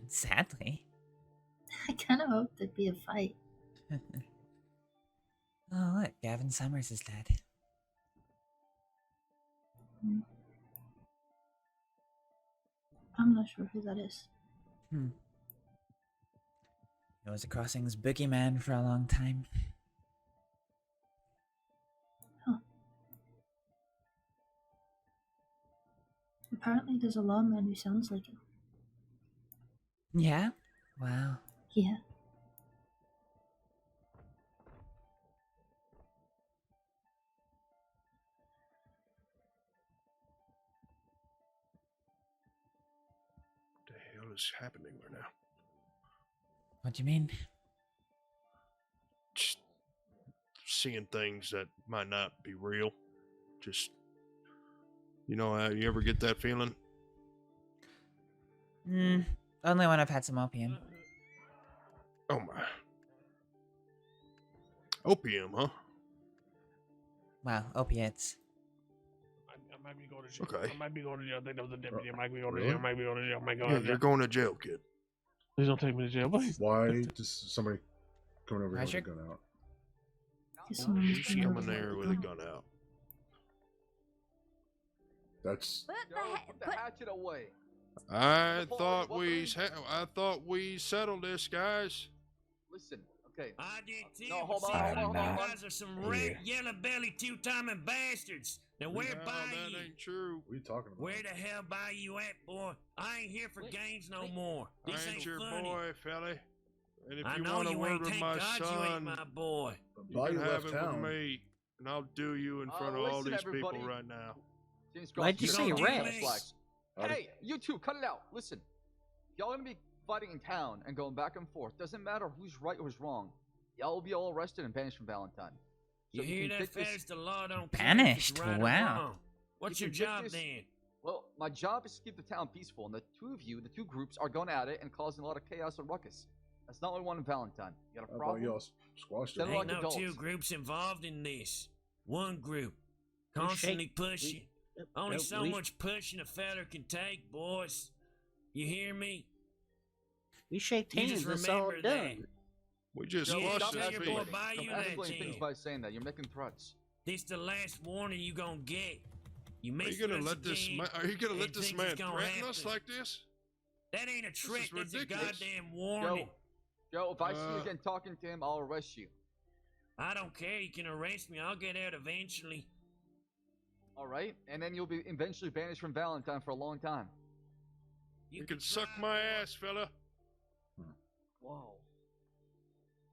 [SPEAKER 3] Sadly.
[SPEAKER 9] I kind of hoped there'd be a fight.
[SPEAKER 3] Oh, look, Gavin Summers is dead.
[SPEAKER 9] I'm not sure who that is.
[SPEAKER 3] He was a Crossings boogeyman for a long time.
[SPEAKER 9] Apparently there's a lawman who sounds like him.
[SPEAKER 3] Yeah? Wow.
[SPEAKER 9] Yeah.
[SPEAKER 16] What the hell is happening right now?
[SPEAKER 3] What do you mean?
[SPEAKER 16] Just seeing things that might not be real. Just, you know, you ever get that feeling?
[SPEAKER 3] Only when I've had some opium.
[SPEAKER 16] Oh my. Opium, huh?
[SPEAKER 3] Well, opiates.
[SPEAKER 6] I might be going to jail.
[SPEAKER 16] Okay.
[SPEAKER 6] I might be going to jail. I think that was the deputy. I might be going to jail. I might be going to jail. I might go
[SPEAKER 16] Yeah,
[SPEAKER 6] to jail.
[SPEAKER 16] you're going to jail, kid.
[SPEAKER 6] Please don't take me to jail, please.
[SPEAKER 4] Why does somebody coming over here with a gun out?
[SPEAKER 16] Who's coming there with a gun out?
[SPEAKER 4] That's.
[SPEAKER 11] Put the hatchet away.
[SPEAKER 16] I thought we settled this, guys.
[SPEAKER 11] Listen, okay.
[SPEAKER 13] I did too.
[SPEAKER 11] No, hold on,
[SPEAKER 13] but
[SPEAKER 11] hold on, hold on.
[SPEAKER 13] You guys are some red, yellow-bellied, two-timing bastards. Now where
[SPEAKER 16] No,
[SPEAKER 13] by
[SPEAKER 16] that
[SPEAKER 13] you?
[SPEAKER 16] ain't true.
[SPEAKER 4] What are you talking about?
[SPEAKER 13] Where the hell by you at, boy? I ain't here for games no more. This
[SPEAKER 16] I ain't your
[SPEAKER 13] funny.
[SPEAKER 16] boy, Felly. And if
[SPEAKER 13] I
[SPEAKER 16] you
[SPEAKER 13] know
[SPEAKER 16] want a
[SPEAKER 13] you
[SPEAKER 16] word
[SPEAKER 13] ain't.
[SPEAKER 16] with
[SPEAKER 13] Thank
[SPEAKER 16] my
[SPEAKER 13] God you ain't
[SPEAKER 16] son,
[SPEAKER 13] my boy.
[SPEAKER 16] you can have
[SPEAKER 4] left
[SPEAKER 16] it
[SPEAKER 4] town.
[SPEAKER 16] with me, and I'll do you in front of all
[SPEAKER 11] listen,
[SPEAKER 16] these
[SPEAKER 11] everybody.
[SPEAKER 16] people right now.
[SPEAKER 5] Why'd you say red?
[SPEAKER 11] Hey, you two, cut it out. Listen, y'all gonna be fighting in town and going back and forth. Doesn't matter who's right or who's wrong. Y'all will be all arrested and banished from Valentine.
[SPEAKER 13] You
[SPEAKER 11] So
[SPEAKER 13] hear
[SPEAKER 11] can
[SPEAKER 13] that,
[SPEAKER 11] take this-
[SPEAKER 13] Fez? The law don't care if it's
[SPEAKER 3] Banished?
[SPEAKER 13] right or
[SPEAKER 3] Wow.
[SPEAKER 13] wrong. What's
[SPEAKER 11] You
[SPEAKER 13] your
[SPEAKER 11] can take
[SPEAKER 13] job
[SPEAKER 11] this-
[SPEAKER 13] then?
[SPEAKER 11] Well, my job is to keep the town peaceful, and the two of you, the two groups, are going at it and causing a lot of chaos and ruckus. That's not what we want in Valentine. You got a
[SPEAKER 4] How
[SPEAKER 11] problem?
[SPEAKER 4] about y'all squashed it?
[SPEAKER 11] Settle
[SPEAKER 13] Ain't
[SPEAKER 11] like
[SPEAKER 13] no
[SPEAKER 11] adults.
[SPEAKER 13] two groups involved in this. One group. Constantly pushing. Only so much pushing a feller can take, boys. You hear me?
[SPEAKER 14] We shake
[SPEAKER 13] You
[SPEAKER 14] hands.
[SPEAKER 13] just
[SPEAKER 14] That's all
[SPEAKER 13] remember that.
[SPEAKER 14] done.
[SPEAKER 16] We just
[SPEAKER 11] Joe,
[SPEAKER 16] squashed
[SPEAKER 11] stop
[SPEAKER 16] this
[SPEAKER 13] your
[SPEAKER 16] beef.
[SPEAKER 13] boy
[SPEAKER 11] escalating.
[SPEAKER 13] buy
[SPEAKER 11] Stop
[SPEAKER 13] you that
[SPEAKER 11] escalating things
[SPEAKER 13] then.
[SPEAKER 11] by saying that. You're making threats.
[SPEAKER 13] This the last warning you gonna get. You
[SPEAKER 16] Are
[SPEAKER 13] miss
[SPEAKER 16] you gonna
[SPEAKER 13] us
[SPEAKER 16] let this
[SPEAKER 13] again,
[SPEAKER 16] man? Are you gonna
[SPEAKER 13] and
[SPEAKER 16] let this
[SPEAKER 13] things
[SPEAKER 16] man
[SPEAKER 13] is gonna
[SPEAKER 16] threaten us
[SPEAKER 13] happen.
[SPEAKER 16] like this?
[SPEAKER 13] That ain't a trick.
[SPEAKER 16] is
[SPEAKER 13] That's a
[SPEAKER 16] ridiculous.
[SPEAKER 13] goddamn warning.
[SPEAKER 11] Joe, if I see you again talking to him, I'll arrest you.
[SPEAKER 13] I don't care. You can arrest me. I'll get out eventually.
[SPEAKER 11] All right, and then you'll be eventually banished from Valentine for a long time.
[SPEAKER 16] You can suck my ass, fella.
[SPEAKER 11] Whoa.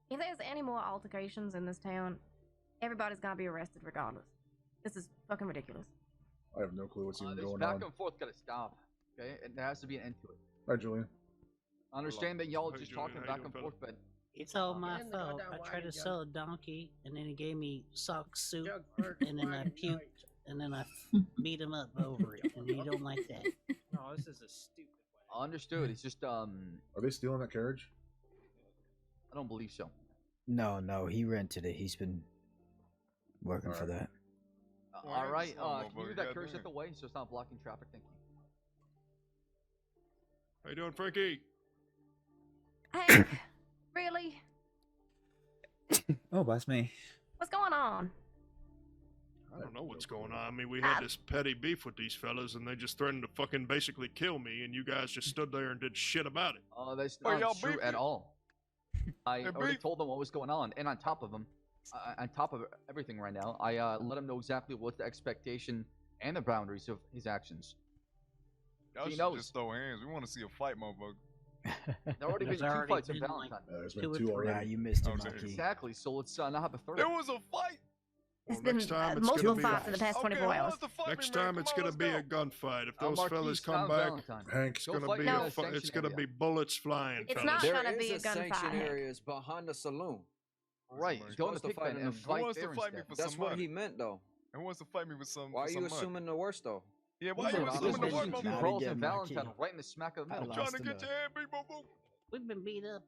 [SPEAKER 10] If there's any more altercations in this town, everybody's gonna be arrested regardless. This is fucking ridiculous.
[SPEAKER 4] I have no clue what's even
[SPEAKER 11] This
[SPEAKER 4] going
[SPEAKER 11] back
[SPEAKER 4] on.
[SPEAKER 11] and forth gotta stop. Okay, and there has to be an end to it.
[SPEAKER 4] Hi, Julian.
[SPEAKER 11] I understand that y'all
[SPEAKER 16] Hey,
[SPEAKER 11] just
[SPEAKER 16] Julian,
[SPEAKER 11] talking
[SPEAKER 16] how you
[SPEAKER 11] back
[SPEAKER 16] doing,
[SPEAKER 11] and
[SPEAKER 16] fella?
[SPEAKER 11] forth, but
[SPEAKER 14] It's all my
[SPEAKER 15] And they go
[SPEAKER 14] fault.
[SPEAKER 15] down
[SPEAKER 14] I
[SPEAKER 15] wide
[SPEAKER 14] tried to
[SPEAKER 15] and
[SPEAKER 14] sell a donkey, and then he gave me sock soup,
[SPEAKER 15] Jug hurt
[SPEAKER 14] and then I
[SPEAKER 15] Friday
[SPEAKER 14] puked,
[SPEAKER 15] night.
[SPEAKER 14] and then I beat him up over it, and he don't like that.
[SPEAKER 1] No, this is a stupid way.
[SPEAKER 11] understood. It's just
[SPEAKER 4] Are they stealing that carriage?
[SPEAKER 11] I don't believe so.
[SPEAKER 5] No, he rented it. He's been working for that.
[SPEAKER 11] All right,
[SPEAKER 17] Oh,
[SPEAKER 11] can you move that curse out the way so it's not blocking traffic? Thank you.
[SPEAKER 16] How you doing, Frankie?
[SPEAKER 10] Hey, really?
[SPEAKER 3] Oh, bless me.
[SPEAKER 10] What's going on?
[SPEAKER 16] I don't know what's going on. I mean, we had this petty beef with these fellas, and they just threatened to fucking basically kill me, and you guys just stood there and did shit about it.
[SPEAKER 11] That's
[SPEAKER 17] Oh,
[SPEAKER 11] not
[SPEAKER 17] y'all
[SPEAKER 11] true
[SPEAKER 17] beefing?
[SPEAKER 11] at all. I
[SPEAKER 17] They're
[SPEAKER 11] already
[SPEAKER 17] beef-
[SPEAKER 11] told them what was going on, and on top of them, on top of everything right now, I let him know exactly what the expectation and the boundaries of his actions.
[SPEAKER 17] Y'all
[SPEAKER 11] He
[SPEAKER 17] should
[SPEAKER 11] knows.
[SPEAKER 17] just throw hands. We want to see a fight, motherfucker.
[SPEAKER 11] There already been
[SPEAKER 15] There's
[SPEAKER 11] two
[SPEAKER 15] already
[SPEAKER 11] fights in
[SPEAKER 15] been,
[SPEAKER 11] Valentine.
[SPEAKER 4] There's
[SPEAKER 15] two
[SPEAKER 4] been
[SPEAKER 15] or
[SPEAKER 4] two
[SPEAKER 15] three.
[SPEAKER 4] already.
[SPEAKER 5] Nah, you missed it,
[SPEAKER 16] Okay.
[SPEAKER 5] Monkey.
[SPEAKER 11] Exactly, so let's not have a third.
[SPEAKER 16] There was a fight.
[SPEAKER 17] It's
[SPEAKER 16] Well,
[SPEAKER 17] been
[SPEAKER 16] next time it's
[SPEAKER 17] multiple
[SPEAKER 16] gonna be
[SPEAKER 17] fights in the past 24
[SPEAKER 16] okay, who
[SPEAKER 17] hours.
[SPEAKER 16] wants to fight Next me, man? time Come it's on, gonna let's be go. a gunfight. If those
[SPEAKER 11] Marquise,
[SPEAKER 16] fellas come
[SPEAKER 11] not
[SPEAKER 16] back,
[SPEAKER 11] Valentine.
[SPEAKER 16] Hank's
[SPEAKER 11] Go
[SPEAKER 16] gonna
[SPEAKER 11] fight
[SPEAKER 16] be
[SPEAKER 11] in
[SPEAKER 16] a
[SPEAKER 11] the
[SPEAKER 16] fu- it's
[SPEAKER 11] sanctioned
[SPEAKER 16] gonna
[SPEAKER 11] area.
[SPEAKER 16] be bullets flying.
[SPEAKER 17] It's
[SPEAKER 16] fellas.
[SPEAKER 17] not
[SPEAKER 18] There
[SPEAKER 17] gonna be a
[SPEAKER 18] is a
[SPEAKER 17] gunfight.
[SPEAKER 18] sanction
[SPEAKER 17] Hank.
[SPEAKER 18] areas behind the saloon.
[SPEAKER 11] Right,
[SPEAKER 18] You're
[SPEAKER 11] go to
[SPEAKER 18] supposed to
[SPEAKER 11] Pig
[SPEAKER 18] fight
[SPEAKER 11] Pen
[SPEAKER 18] in
[SPEAKER 11] and
[SPEAKER 18] the-
[SPEAKER 11] fight
[SPEAKER 16] wants to
[SPEAKER 11] there
[SPEAKER 16] fight me
[SPEAKER 11] instead.
[SPEAKER 16] for
[SPEAKER 18] That's
[SPEAKER 16] some
[SPEAKER 18] what
[SPEAKER 16] money.
[SPEAKER 18] he meant, though.
[SPEAKER 16] Who wants to fight me for some?
[SPEAKER 18] Why are
[SPEAKER 16] for
[SPEAKER 18] you
[SPEAKER 16] some money?
[SPEAKER 18] assuming the worst, though?
[SPEAKER 16] Yeah, why
[SPEAKER 11] There's
[SPEAKER 16] you
[SPEAKER 11] been
[SPEAKER 16] assuming the
[SPEAKER 11] two
[SPEAKER 16] worst, my
[SPEAKER 11] brawls
[SPEAKER 5] again,
[SPEAKER 11] in
[SPEAKER 5] Marquis.
[SPEAKER 11] Valentine, right in the smack of the middle.
[SPEAKER 16] Trying to get
[SPEAKER 5] enough.
[SPEAKER 16] your head beat, boo boo.
[SPEAKER 15] We've been beat up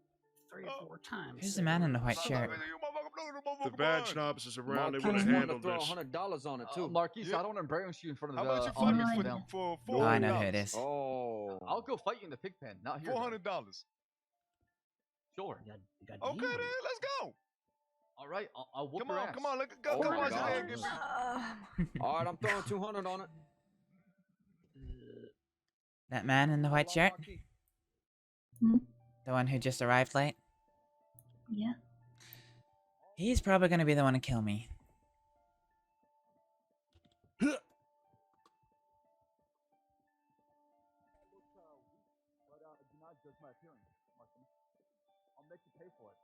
[SPEAKER 15] 3 or 4 times.
[SPEAKER 3] Who's the man in the white shirt?
[SPEAKER 16] The badge knobs is around. They would have
[SPEAKER 18] Marquise wanted to
[SPEAKER 16] handled
[SPEAKER 18] throw
[SPEAKER 16] this.
[SPEAKER 18] $100 on it, too.
[SPEAKER 11] Marquise, I don't want to embarrass you in front of
[SPEAKER 16] How
[SPEAKER 11] the
[SPEAKER 16] about you fight me
[SPEAKER 11] audience
[SPEAKER 16] for,
[SPEAKER 11] now.
[SPEAKER 16] for
[SPEAKER 3] Oh, I
[SPEAKER 16] $400?
[SPEAKER 3] know who it is.
[SPEAKER 18] Oh.
[SPEAKER 11] I'll go fight you in the Pig Pen, not here.
[SPEAKER 16] $400.
[SPEAKER 11] Sure.
[SPEAKER 15] You got
[SPEAKER 16] Okay, then let's go.
[SPEAKER 11] All right, I'll whoop
[SPEAKER 16] Come
[SPEAKER 11] your
[SPEAKER 16] on,
[SPEAKER 11] ass.
[SPEAKER 16] come on, go
[SPEAKER 18] Oh my
[SPEAKER 16] watch your
[SPEAKER 18] God.
[SPEAKER 16] head get beat.
[SPEAKER 18] All right, I'm throwing 200 on it.
[SPEAKER 3] That man in the white shirt?
[SPEAKER 9] Hmm?
[SPEAKER 3] The one who just arrived late?
[SPEAKER 9] Yeah.
[SPEAKER 3] He's probably gonna be the one to kill me.
[SPEAKER 11] But do not judge my appearance, Marquis. I'll make you pay for it.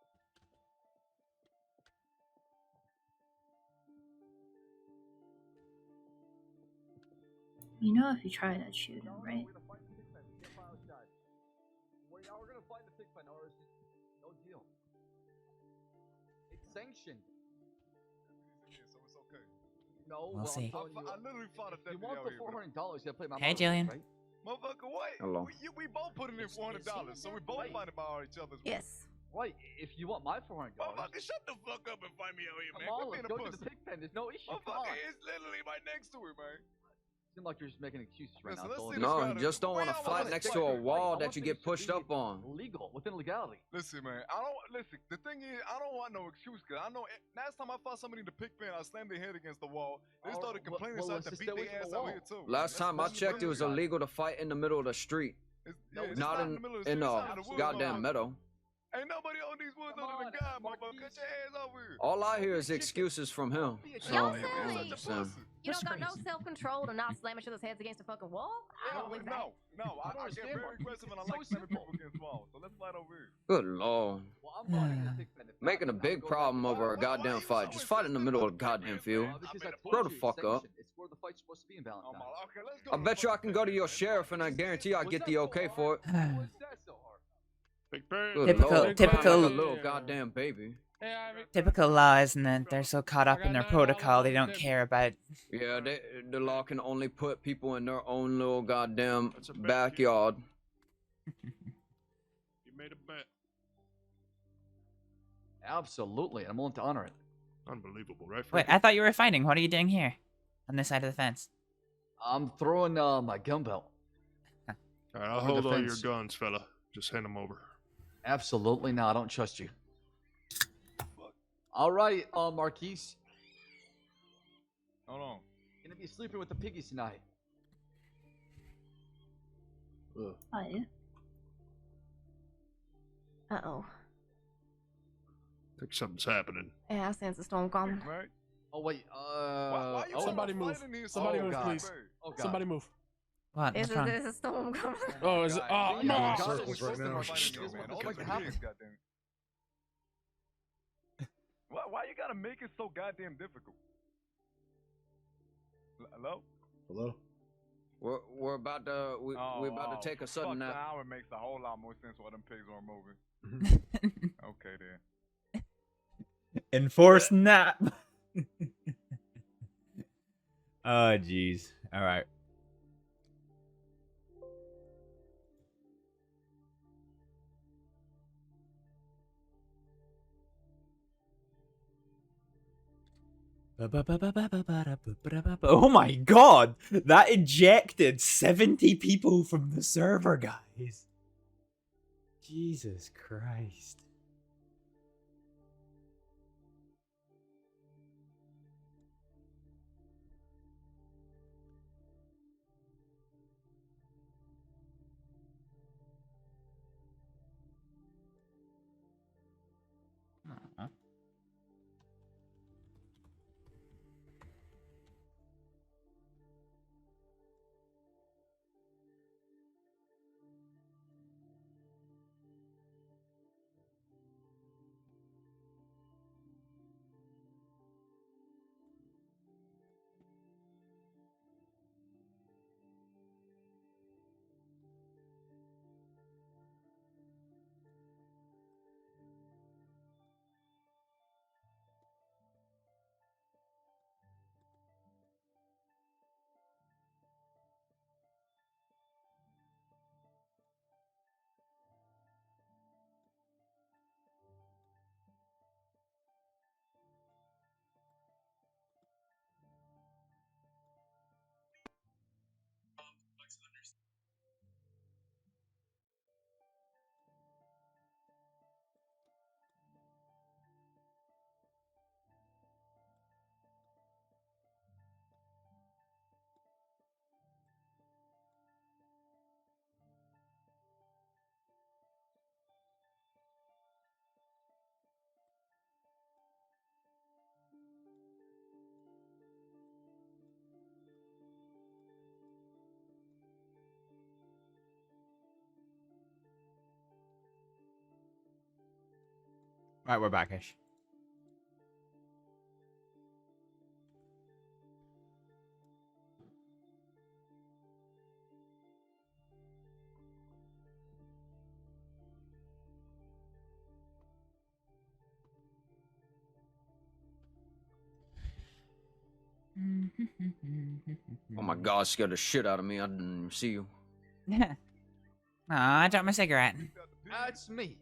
[SPEAKER 9] You know if you try that, shoot him, right?
[SPEAKER 11] We're gonna fight in the Pig Pen. Get fire outside. We're gonna fight in the Pig Pen, or it's just no deal. It's sanctioned.
[SPEAKER 16] Yeah, so it's okay.
[SPEAKER 11] No,
[SPEAKER 3] We'll see.
[SPEAKER 16] I literally fought a
[SPEAKER 11] You
[SPEAKER 16] deputy
[SPEAKER 11] want
[SPEAKER 16] out
[SPEAKER 11] the
[SPEAKER 16] here, bro.
[SPEAKER 11] $400? You gotta play my
[SPEAKER 3] Hey,
[SPEAKER 11] mother,
[SPEAKER 3] Jillian.
[SPEAKER 11] right?
[SPEAKER 16] Motherfucker, what?
[SPEAKER 18] Hello.
[SPEAKER 16] We both putting in $400, so we both fighting about each other's.
[SPEAKER 17] Yes.
[SPEAKER 11] Right. If you want my $400,
[SPEAKER 16] Motherfucker, shut the fuck up and fight me out here,
[SPEAKER 11] come
[SPEAKER 16] man.
[SPEAKER 11] on,
[SPEAKER 16] Quit
[SPEAKER 11] let's
[SPEAKER 16] being
[SPEAKER 11] go
[SPEAKER 16] a
[SPEAKER 11] to the
[SPEAKER 16] pussy.
[SPEAKER 11] Pig Pen. There's no issue. Come on.
[SPEAKER 16] Motherfucker, it's literally right next to it, man.
[SPEAKER 11] Seem like you're just making excuses right
[SPEAKER 16] Listen,
[SPEAKER 11] now.
[SPEAKER 16] let's
[SPEAKER 11] Dole.
[SPEAKER 16] see
[SPEAKER 18] No,
[SPEAKER 16] this
[SPEAKER 18] you just don't want to
[SPEAKER 16] I
[SPEAKER 18] fight
[SPEAKER 16] wanna
[SPEAKER 18] next
[SPEAKER 16] fight
[SPEAKER 18] to a
[SPEAKER 16] her.
[SPEAKER 18] wall
[SPEAKER 11] I
[SPEAKER 18] that
[SPEAKER 11] want
[SPEAKER 18] you
[SPEAKER 11] things
[SPEAKER 18] get pushed
[SPEAKER 11] to be
[SPEAKER 18] up on.
[SPEAKER 11] Legal, within legality.
[SPEAKER 16] Listen, man, I don't listen. The thing is, I don't want no excuse. Cause I know last time I fought somebody in the Pig Pen, I slammed their head against the wall. They
[SPEAKER 11] All
[SPEAKER 16] started
[SPEAKER 11] right,
[SPEAKER 16] complaining,
[SPEAKER 11] well,
[SPEAKER 16] so I
[SPEAKER 11] let's
[SPEAKER 16] had to
[SPEAKER 11] just
[SPEAKER 16] beat
[SPEAKER 11] stay away
[SPEAKER 16] their
[SPEAKER 11] from
[SPEAKER 16] ass
[SPEAKER 11] the
[SPEAKER 16] out
[SPEAKER 11] wall.
[SPEAKER 16] here too.
[SPEAKER 18] Last time I checked, it was illegal to fight in the middle of the street,
[SPEAKER 11] No,
[SPEAKER 16] it's
[SPEAKER 18] not
[SPEAKER 16] in
[SPEAKER 18] in
[SPEAKER 16] the middle of the
[SPEAKER 18] in
[SPEAKER 16] street,
[SPEAKER 18] the
[SPEAKER 16] it's out in the woods,
[SPEAKER 18] goddamn
[SPEAKER 16] motherfucker.
[SPEAKER 18] meadow.
[SPEAKER 16] Ain't nobody on these woods
[SPEAKER 11] Come
[SPEAKER 16] other than
[SPEAKER 11] on,
[SPEAKER 16] God,
[SPEAKER 11] Marquise.
[SPEAKER 16] motherfucker. Cut your ass over here.
[SPEAKER 18] All I hear is excuses from him. So,
[SPEAKER 17] Y'all
[SPEAKER 16] You're
[SPEAKER 17] silly.
[SPEAKER 16] such a pussy.
[SPEAKER 17] You don't got no
[SPEAKER 9] crazy.
[SPEAKER 17] self-control to not slam each other's heads against a fucking wall? I don't believe that.
[SPEAKER 16] No, I get
[SPEAKER 11] understand,
[SPEAKER 16] very
[SPEAKER 11] Marquis.
[SPEAKER 16] aggressive and I
[SPEAKER 11] It's so
[SPEAKER 16] like slamming
[SPEAKER 11] simple.
[SPEAKER 16] people against walls. So let's fight over here.
[SPEAKER 18] Good lord.
[SPEAKER 11] Well, I'm going to the Pig Pen. If not,
[SPEAKER 18] Making a
[SPEAKER 11] I'll
[SPEAKER 18] big
[SPEAKER 11] go
[SPEAKER 18] problem
[SPEAKER 11] back to
[SPEAKER 18] over a
[SPEAKER 11] the
[SPEAKER 16] Why
[SPEAKER 18] goddamn
[SPEAKER 16] you
[SPEAKER 18] fight.
[SPEAKER 16] so
[SPEAKER 18] Just fight in the middle of the goddamn field.
[SPEAKER 11] because I
[SPEAKER 18] Grow
[SPEAKER 11] told
[SPEAKER 18] the
[SPEAKER 11] you,
[SPEAKER 18] fuck
[SPEAKER 11] it's
[SPEAKER 18] up.
[SPEAKER 11] sanctioned. It's where the fight's supposed to be in Valentine.
[SPEAKER 16] Okay, let's go
[SPEAKER 18] I
[SPEAKER 16] to
[SPEAKER 18] bet
[SPEAKER 16] the
[SPEAKER 18] you I
[SPEAKER 16] fucking
[SPEAKER 18] can go to
[SPEAKER 16] Pig
[SPEAKER 18] your
[SPEAKER 16] Pen.
[SPEAKER 18] sheriff and I guarantee I get the okay for it.
[SPEAKER 11] What's that so hard?
[SPEAKER 16] Big Bird.
[SPEAKER 18] Good
[SPEAKER 3] Typical-
[SPEAKER 18] lord, crying
[SPEAKER 3] typical-
[SPEAKER 18] like a little goddamn baby.
[SPEAKER 3] Typical law, isn't it? They're so caught up in their protocol, they don't care about.
[SPEAKER 18] Yeah, the law can only put people in their own little goddamn
[SPEAKER 16] That's a bet, kid.
[SPEAKER 18] backyard.
[SPEAKER 16] You made a bet.
[SPEAKER 11] Absolutely, I'm willing to honor it.
[SPEAKER 16] Unbelievable, right?
[SPEAKER 3] Wait,
[SPEAKER 16] Frankie?
[SPEAKER 3] I thought you were fighting. What are you doing here? On this side of the fence.
[SPEAKER 11] I'm throwing my gun belt.
[SPEAKER 16] All right, I'll
[SPEAKER 11] over
[SPEAKER 16] hold
[SPEAKER 11] the
[SPEAKER 16] all your
[SPEAKER 11] fence.
[SPEAKER 16] guns, fella. Just hand them over.
[SPEAKER 11] Absolutely not. I don't trust you. All right, Marquise.
[SPEAKER 16] Hold on.
[SPEAKER 11] Gonna be sleeping with the piggies tonight.
[SPEAKER 4] Ugh.
[SPEAKER 9] Oh, yeah.
[SPEAKER 17] Uh-oh.
[SPEAKER 16] I think something's happening.
[SPEAKER 17] Yeah, I sense a storm coming.
[SPEAKER 16] Right?
[SPEAKER 11] Oh wait,
[SPEAKER 16] Why you
[SPEAKER 6] Somebody
[SPEAKER 16] wanna
[SPEAKER 6] move.
[SPEAKER 16] fight in here?
[SPEAKER 6] Somebody
[SPEAKER 16] Oh,
[SPEAKER 6] move,
[SPEAKER 16] God.
[SPEAKER 6] please.
[SPEAKER 11] Oh, God.
[SPEAKER 6] Somebody move.
[SPEAKER 3] What?
[SPEAKER 17] There's
[SPEAKER 3] What's wrong?
[SPEAKER 17] a storm coming.
[SPEAKER 6] Oh, is it? Oh,
[SPEAKER 11] Yeah,
[SPEAKER 6] no.
[SPEAKER 11] God,
[SPEAKER 4] circles
[SPEAKER 11] we're
[SPEAKER 4] right
[SPEAKER 11] supposed to
[SPEAKER 4] now.
[SPEAKER 11] fight in here, man.
[SPEAKER 16] All
[SPEAKER 11] What's
[SPEAKER 16] the
[SPEAKER 11] about to happen?
[SPEAKER 16] kids, goddamn. Why you gotta make it so goddamn difficult? Hello?
[SPEAKER 4] Hello?
[SPEAKER 18] We're about to we're about to take a sudden
[SPEAKER 16] fuck,
[SPEAKER 18] nap.
[SPEAKER 16] Now it makes a whole lot more sense why them pigs aren't moving. Okay then.
[SPEAKER 3] Enforce nap. Oh, jeez. All right. Oh my god! That ejected 70 people from the server, guys. Jesus Christ. Right, we're back-ish.
[SPEAKER 18] Oh my god, scared the shit out of me. I didn't even see you.
[SPEAKER 3] Aw, I dropped my cigarette.
[SPEAKER 11] That's me.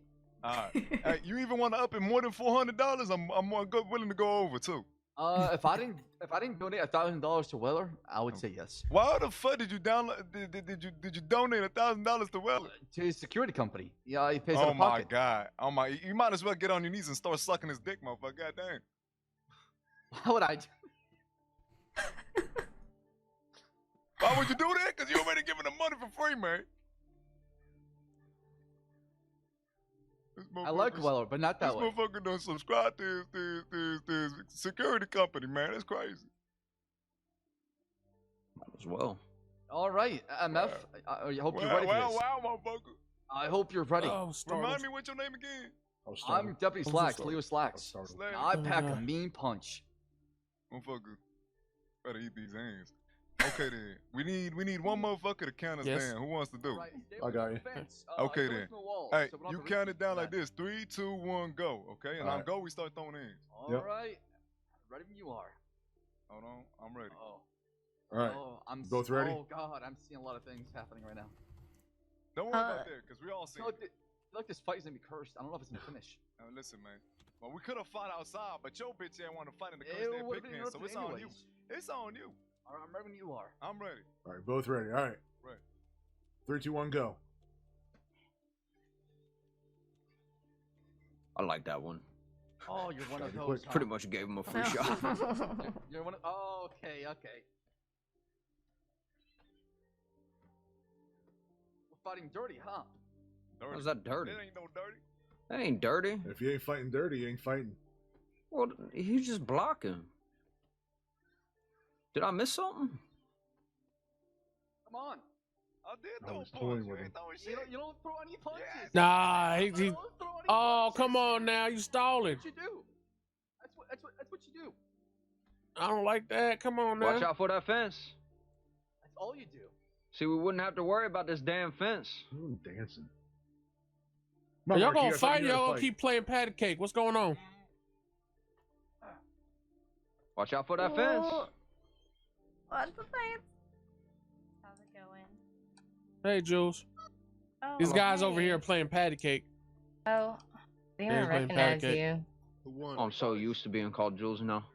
[SPEAKER 19] Hey, you even want to up it more than $400? I'm more willing to go over too.
[SPEAKER 11] If I didn't donate $1,000 to Weller, I would say yes.
[SPEAKER 19] Why the fuck did you download? Did you donate $1,000 to Weller?
[SPEAKER 11] To his security company. Yeah, he pays out
[SPEAKER 19] Oh
[SPEAKER 11] of
[SPEAKER 19] my
[SPEAKER 11] pocket.
[SPEAKER 19] god! Oh my! You might as well get on your knees and start sucking his dick, motherfucker. God damn.
[SPEAKER 11] Why would I do?
[SPEAKER 19] Why would you do that? Because you already giving him money for free, man.
[SPEAKER 11] I like Weller, but not that way.
[SPEAKER 19] This motherfucker don't subscribe to his security company, man. That's crazy.
[SPEAKER 18] As well.
[SPEAKER 11] All right, MF. I hope you're ready for this.
[SPEAKER 19] Wow, motherfucker.
[SPEAKER 11] I hope you're ready.
[SPEAKER 19] Remind me what's your name again?
[SPEAKER 11] I'm Deputy Slacks, Leo Slacks. I pack a mean punch.
[SPEAKER 19] Motherfucker, better eat these hands. Okay then, we need one motherfucker to count us down. Who wants to do it?
[SPEAKER 4] I got you.
[SPEAKER 19] Okay then. Hey, you count it down like this: 3, 2, 1, go. Okay, and on go we start throwing hands.
[SPEAKER 11] All right, ready when you are.
[SPEAKER 19] Hold on, I'm ready.
[SPEAKER 11] Oh.
[SPEAKER 4] All right.
[SPEAKER 11] Oh,
[SPEAKER 4] Both ready?
[SPEAKER 11] Oh God, I'm seeing a lot of things happening right now.
[SPEAKER 19] Don't worry about that, cause we all see.
[SPEAKER 11] I feel like this fight is gonna be cursed. I don't know if it's gonna finish.
[SPEAKER 19] Now listen, man. Well, we could have fought outside, but your bitch ain't want to fight in the cursed that big man, so it's on you. It's on you.
[SPEAKER 11] All right, I'm ready when you are.
[SPEAKER 19] I'm ready.
[SPEAKER 4] All right, both ready. All right.
[SPEAKER 19] Right.
[SPEAKER 4] 3, 2, 1, go.
[SPEAKER 18] I like that one.
[SPEAKER 11] Oh, you're one of those.
[SPEAKER 18] Pretty much gave him a free shot.
[SPEAKER 11] You're one of. Oh, okay. We're fighting dirty, huh?
[SPEAKER 18] How's that dirty?
[SPEAKER 19] It ain't no dirty.
[SPEAKER 18] That ain't dirty.
[SPEAKER 4] If you ain't fighting dirty, you ain't fighting.
[SPEAKER 18] Well, he's just blocking. Did I miss something?
[SPEAKER 11] Come on.
[SPEAKER 19] I did
[SPEAKER 4] I
[SPEAKER 19] throw
[SPEAKER 4] was
[SPEAKER 19] a
[SPEAKER 4] toying
[SPEAKER 19] punch.
[SPEAKER 4] with
[SPEAKER 19] You
[SPEAKER 4] him.
[SPEAKER 19] ain't throwing
[SPEAKER 11] You
[SPEAKER 19] shit.
[SPEAKER 11] don't throw any punches.
[SPEAKER 6] Nah, he oh, come on now, you stalling.
[SPEAKER 11] That's what you do. That's what you do.
[SPEAKER 6] I don't like that. Come on now.
[SPEAKER 18] Watch out for that fence.
[SPEAKER 11] That's all you do.
[SPEAKER 18] See, we wouldn't have to worry about this damn fence.
[SPEAKER 4] Ooh, dancing.
[SPEAKER 6] Are y'all
[SPEAKER 4] Marky,
[SPEAKER 6] gonna
[SPEAKER 4] I thought
[SPEAKER 6] fight?
[SPEAKER 4] you were
[SPEAKER 6] Y'all
[SPEAKER 4] gonna
[SPEAKER 6] gonna keep playing patty cake? What's going on?
[SPEAKER 18] Watch out for that fence.
[SPEAKER 10] What's the fence? How's it going?
[SPEAKER 6] Hey, Jules.
[SPEAKER 10] Oh,
[SPEAKER 6] These guys
[SPEAKER 10] hey.
[SPEAKER 6] over here playing patty cake.
[SPEAKER 10] Oh, they
[SPEAKER 6] Yeah,
[SPEAKER 10] don't
[SPEAKER 6] playing
[SPEAKER 10] recognize
[SPEAKER 6] patty
[SPEAKER 10] you.
[SPEAKER 18] I'm so used to being called Jules now.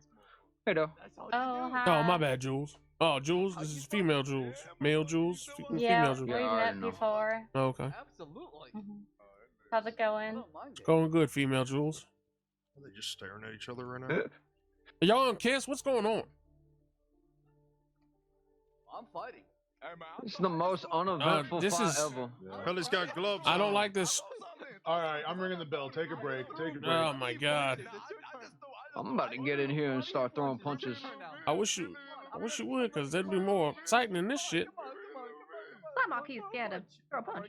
[SPEAKER 18] Hey, though.
[SPEAKER 10] Oh, hi.
[SPEAKER 6] Oh, my bad, Jules. Oh, Jules, this is female Jules. Male Jules,
[SPEAKER 10] Yeah,
[SPEAKER 6] female Jules.
[SPEAKER 10] we've met before.
[SPEAKER 6] Oh, okay.
[SPEAKER 11] Absolutely.
[SPEAKER 10] How's it going?
[SPEAKER 6] Going good, female Jules.
[SPEAKER 16] Are they just staring at each other right now?
[SPEAKER 6] Are y'all on Kiss? What's going on?
[SPEAKER 11] I'm fighting.
[SPEAKER 18] It's the most uneventful
[SPEAKER 6] this
[SPEAKER 18] fight
[SPEAKER 6] is-
[SPEAKER 18] ever.
[SPEAKER 16] Pelly's got gloves
[SPEAKER 6] I don't
[SPEAKER 16] on.
[SPEAKER 6] like this.
[SPEAKER 4] All right, I'm ringing the bell. Take a break. Take a break.
[SPEAKER 6] Oh my god.
[SPEAKER 18] I'm about to get in here and start throwing punches.
[SPEAKER 6] I wish you would, cause that'd be more exciting than this shit.
[SPEAKER 10] That Marquis scared to throw a punch.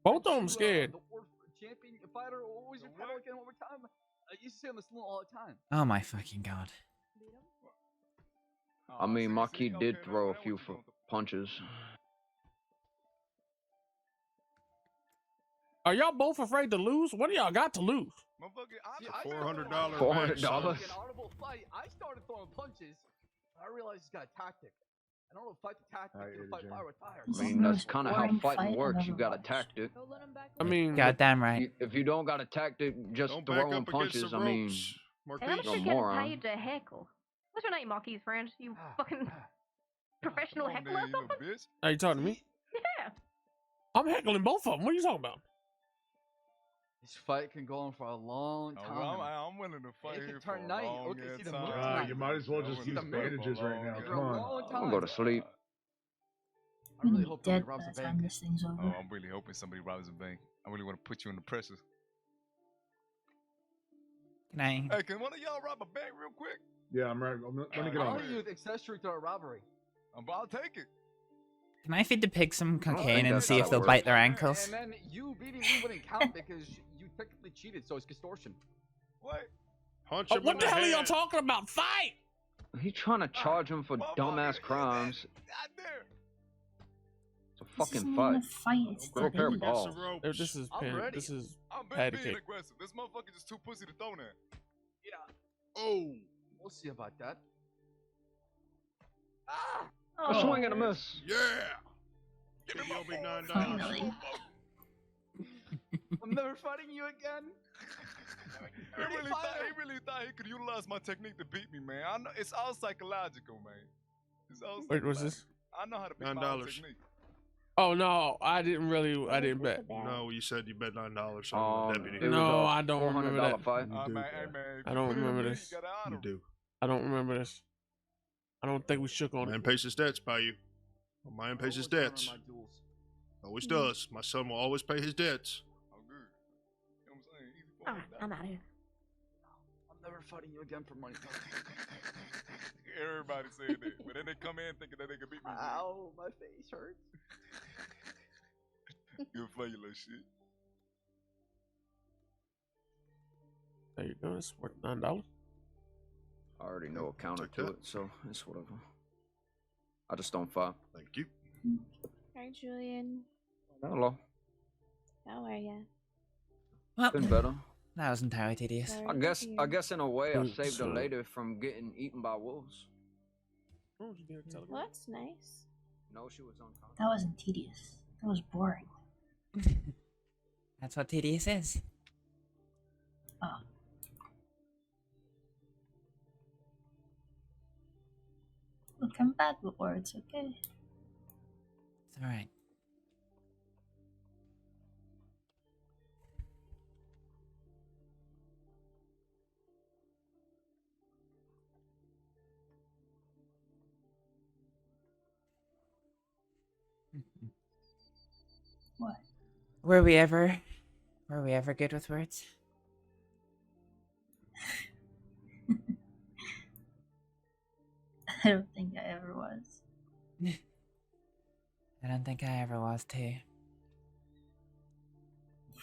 [SPEAKER 6] Both of them scared.
[SPEAKER 11] The worst champion fighter, always your title again over time. I used to say on the saloon all the time.
[SPEAKER 3] Oh my fucking god.
[SPEAKER 18] I mean, Marquis did throw a few punches.
[SPEAKER 6] Are y'all both afraid to lose? What do y'all got to lose?
[SPEAKER 16] $400.
[SPEAKER 18] $400.
[SPEAKER 11] An honorable fight. I started throwing punches. I realized it's got a tactic. I don't know, fight the tactic. Fight fire with fire.
[SPEAKER 18] I mean, that's kind of how fighting works. You got a tactic.
[SPEAKER 6] I mean,
[SPEAKER 3] goddamn right.
[SPEAKER 18] If you don't got a tactic, just
[SPEAKER 16] Don't back
[SPEAKER 18] throwing
[SPEAKER 16] up against
[SPEAKER 18] punches.
[SPEAKER 16] the
[SPEAKER 18] I mean,
[SPEAKER 16] ropes,
[SPEAKER 10] And I'm
[SPEAKER 16] Marquise.
[SPEAKER 10] sure
[SPEAKER 18] You're a
[SPEAKER 10] getting
[SPEAKER 18] moron.
[SPEAKER 10] paid to heckle. What's your name, Marquis friend? You fucking professional
[SPEAKER 19] Come on,
[SPEAKER 10] heckler or
[SPEAKER 19] then, you
[SPEAKER 10] something?
[SPEAKER 19] little bitch.
[SPEAKER 6] are you talking to me?
[SPEAKER 10] Yeah.
[SPEAKER 6] I'm heckling both of them. What are you talking about?
[SPEAKER 11] This fight can go on for a long time.
[SPEAKER 19] I'm willing to fight
[SPEAKER 11] It
[SPEAKER 19] here
[SPEAKER 11] can
[SPEAKER 19] for
[SPEAKER 11] turn
[SPEAKER 19] a
[SPEAKER 11] night.
[SPEAKER 19] long
[SPEAKER 11] Look,
[SPEAKER 19] ass
[SPEAKER 11] see the
[SPEAKER 19] time.
[SPEAKER 11] moon tonight.
[SPEAKER 4] You might as well just use bandages right now. Come on.
[SPEAKER 18] I'm gonna go to sleep.
[SPEAKER 11] I really
[SPEAKER 9] Be
[SPEAKER 11] hope nobody
[SPEAKER 9] dead by
[SPEAKER 11] robs a
[SPEAKER 9] the time
[SPEAKER 11] bank.
[SPEAKER 9] this thing's over.
[SPEAKER 19] Oh, I'm really hoping somebody robs a bank. I really want to put you in the pressure.
[SPEAKER 3] Can I?
[SPEAKER 19] Hey, can one of y'all rob a bank real quick?
[SPEAKER 4] Yeah, I'm right. Let me get on
[SPEAKER 11] Are
[SPEAKER 4] it.
[SPEAKER 11] you the accessory to a robbery?
[SPEAKER 19] I'll take it.
[SPEAKER 3] Can I feed the pigs some cocaine and
[SPEAKER 18] that's
[SPEAKER 3] see
[SPEAKER 18] how
[SPEAKER 3] if
[SPEAKER 18] that
[SPEAKER 3] they'll
[SPEAKER 18] works.
[SPEAKER 3] bite their ankles?
[SPEAKER 11] And then you beating me wouldn't count because you technically cheated, so it's extortion.
[SPEAKER 19] What?
[SPEAKER 16] Punch
[SPEAKER 6] Oh,
[SPEAKER 16] him
[SPEAKER 6] what
[SPEAKER 16] in
[SPEAKER 6] the hell are y'all
[SPEAKER 16] head.
[SPEAKER 6] talking about? Fight!
[SPEAKER 18] He trying to charge him for dumbass crimes. It's a
[SPEAKER 9] This
[SPEAKER 18] fucking
[SPEAKER 9] isn't
[SPEAKER 18] fight.
[SPEAKER 9] even a fight. It's
[SPEAKER 18] Grow a pair of
[SPEAKER 9] debate.
[SPEAKER 18] balls.
[SPEAKER 6] This is
[SPEAKER 19] I'm ready.
[SPEAKER 6] This is
[SPEAKER 19] I'm
[SPEAKER 6] patty
[SPEAKER 19] being
[SPEAKER 6] cake.
[SPEAKER 19] aggressive. This motherfucker just too pussy to throw now.
[SPEAKER 11] Yeah,
[SPEAKER 19] Oh.
[SPEAKER 11] we'll see about that.
[SPEAKER 18] A swing and a miss.
[SPEAKER 19] Yeah.
[SPEAKER 16] Give me your big $9.
[SPEAKER 9] Finally.
[SPEAKER 11] I'm never fighting you again.
[SPEAKER 19] He really thought he could utilize my technique to beat me, man. I know it's all psychological, man. It's all
[SPEAKER 6] Wait, what's this?
[SPEAKER 19] psychological. I know how to beat my own
[SPEAKER 16] $9.
[SPEAKER 19] technique.
[SPEAKER 6] Oh no, I didn't bet.
[SPEAKER 16] No, you said you bet $9
[SPEAKER 18] Oh,
[SPEAKER 16] on the deputy.
[SPEAKER 6] No, I don't remember that.
[SPEAKER 18] fight.
[SPEAKER 16] You do,
[SPEAKER 19] Man,
[SPEAKER 16] bro.
[SPEAKER 19] hey, man, if
[SPEAKER 6] I
[SPEAKER 19] you
[SPEAKER 6] don't
[SPEAKER 19] put it in
[SPEAKER 6] remember
[SPEAKER 19] me,
[SPEAKER 6] this.
[SPEAKER 19] You gotta honor
[SPEAKER 16] You
[SPEAKER 19] him.
[SPEAKER 16] do.
[SPEAKER 6] I don't remember this. I don't think we shook on
[SPEAKER 16] Man
[SPEAKER 6] it.
[SPEAKER 16] pays his debts, by you. Well, man pays his debts. Always does. My son will always pay his debts.
[SPEAKER 19] Oh, good. You know what I'm saying? Easy for
[SPEAKER 17] Alright, I'm out of here.
[SPEAKER 11] I'm never fighting you again for money.
[SPEAKER 19] Everybody said that, but then they come in thinking that they can beat me.
[SPEAKER 11] Ow, my face hurts.
[SPEAKER 19] Good for you, little shit.
[SPEAKER 6] There you go. It's worth $9.
[SPEAKER 18] I already know a counter
[SPEAKER 16] Take
[SPEAKER 18] to
[SPEAKER 16] that.
[SPEAKER 18] it, so it's whatever. I just don't fight.
[SPEAKER 16] Thank you.
[SPEAKER 2] Hi, Julian.
[SPEAKER 18] Hello.
[SPEAKER 2] How are ya?
[SPEAKER 3] Well,
[SPEAKER 18] Been better.
[SPEAKER 3] that was entirely tedious.
[SPEAKER 2] Sorry
[SPEAKER 18] I
[SPEAKER 2] to
[SPEAKER 18] guess
[SPEAKER 2] hear.
[SPEAKER 18] in a way I
[SPEAKER 6] Oops,
[SPEAKER 18] saved a
[SPEAKER 6] so-
[SPEAKER 18] lady from getting eaten by wolves.
[SPEAKER 6] Oh, did you get a telegram?
[SPEAKER 2] Well, that's nice.
[SPEAKER 18] No, she was unconscious.
[SPEAKER 9] That wasn't tedious. That was boring.
[SPEAKER 3] That's what tedious is.
[SPEAKER 9] Oh. Look, I'm bad with words, okay?
[SPEAKER 3] It's alright.
[SPEAKER 9] What?
[SPEAKER 3] Were we ever good with words?
[SPEAKER 9] I don't think I ever was.
[SPEAKER 3] I don't think I ever was too.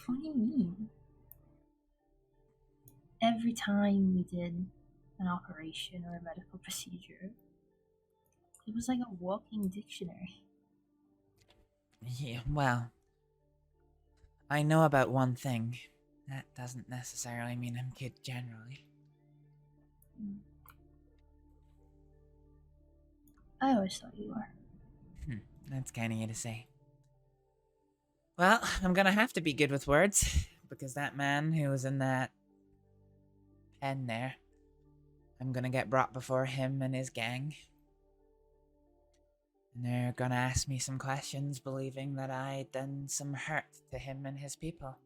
[SPEAKER 9] What do you mean? Every time we did an operation or a medical procedure, it was like a walking dictionary.
[SPEAKER 3] Yeah, well, I know about one thing. That doesn't necessarily mean I'm good generally.
[SPEAKER 9] I always thought you were.
[SPEAKER 3] That's kind of you to say. Well, I'm gonna have to be good with words, because that man who was in that pen there, I'm gonna get brought before him and his gang. And they're gonna ask me some questions, believing that I done some hurt to him and his people.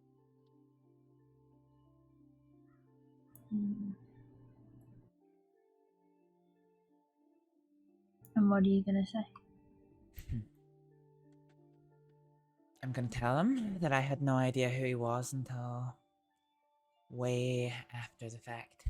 [SPEAKER 9] And what are you gonna say?
[SPEAKER 3] I'm gonna tell him that I had no idea who he was until way after the fact.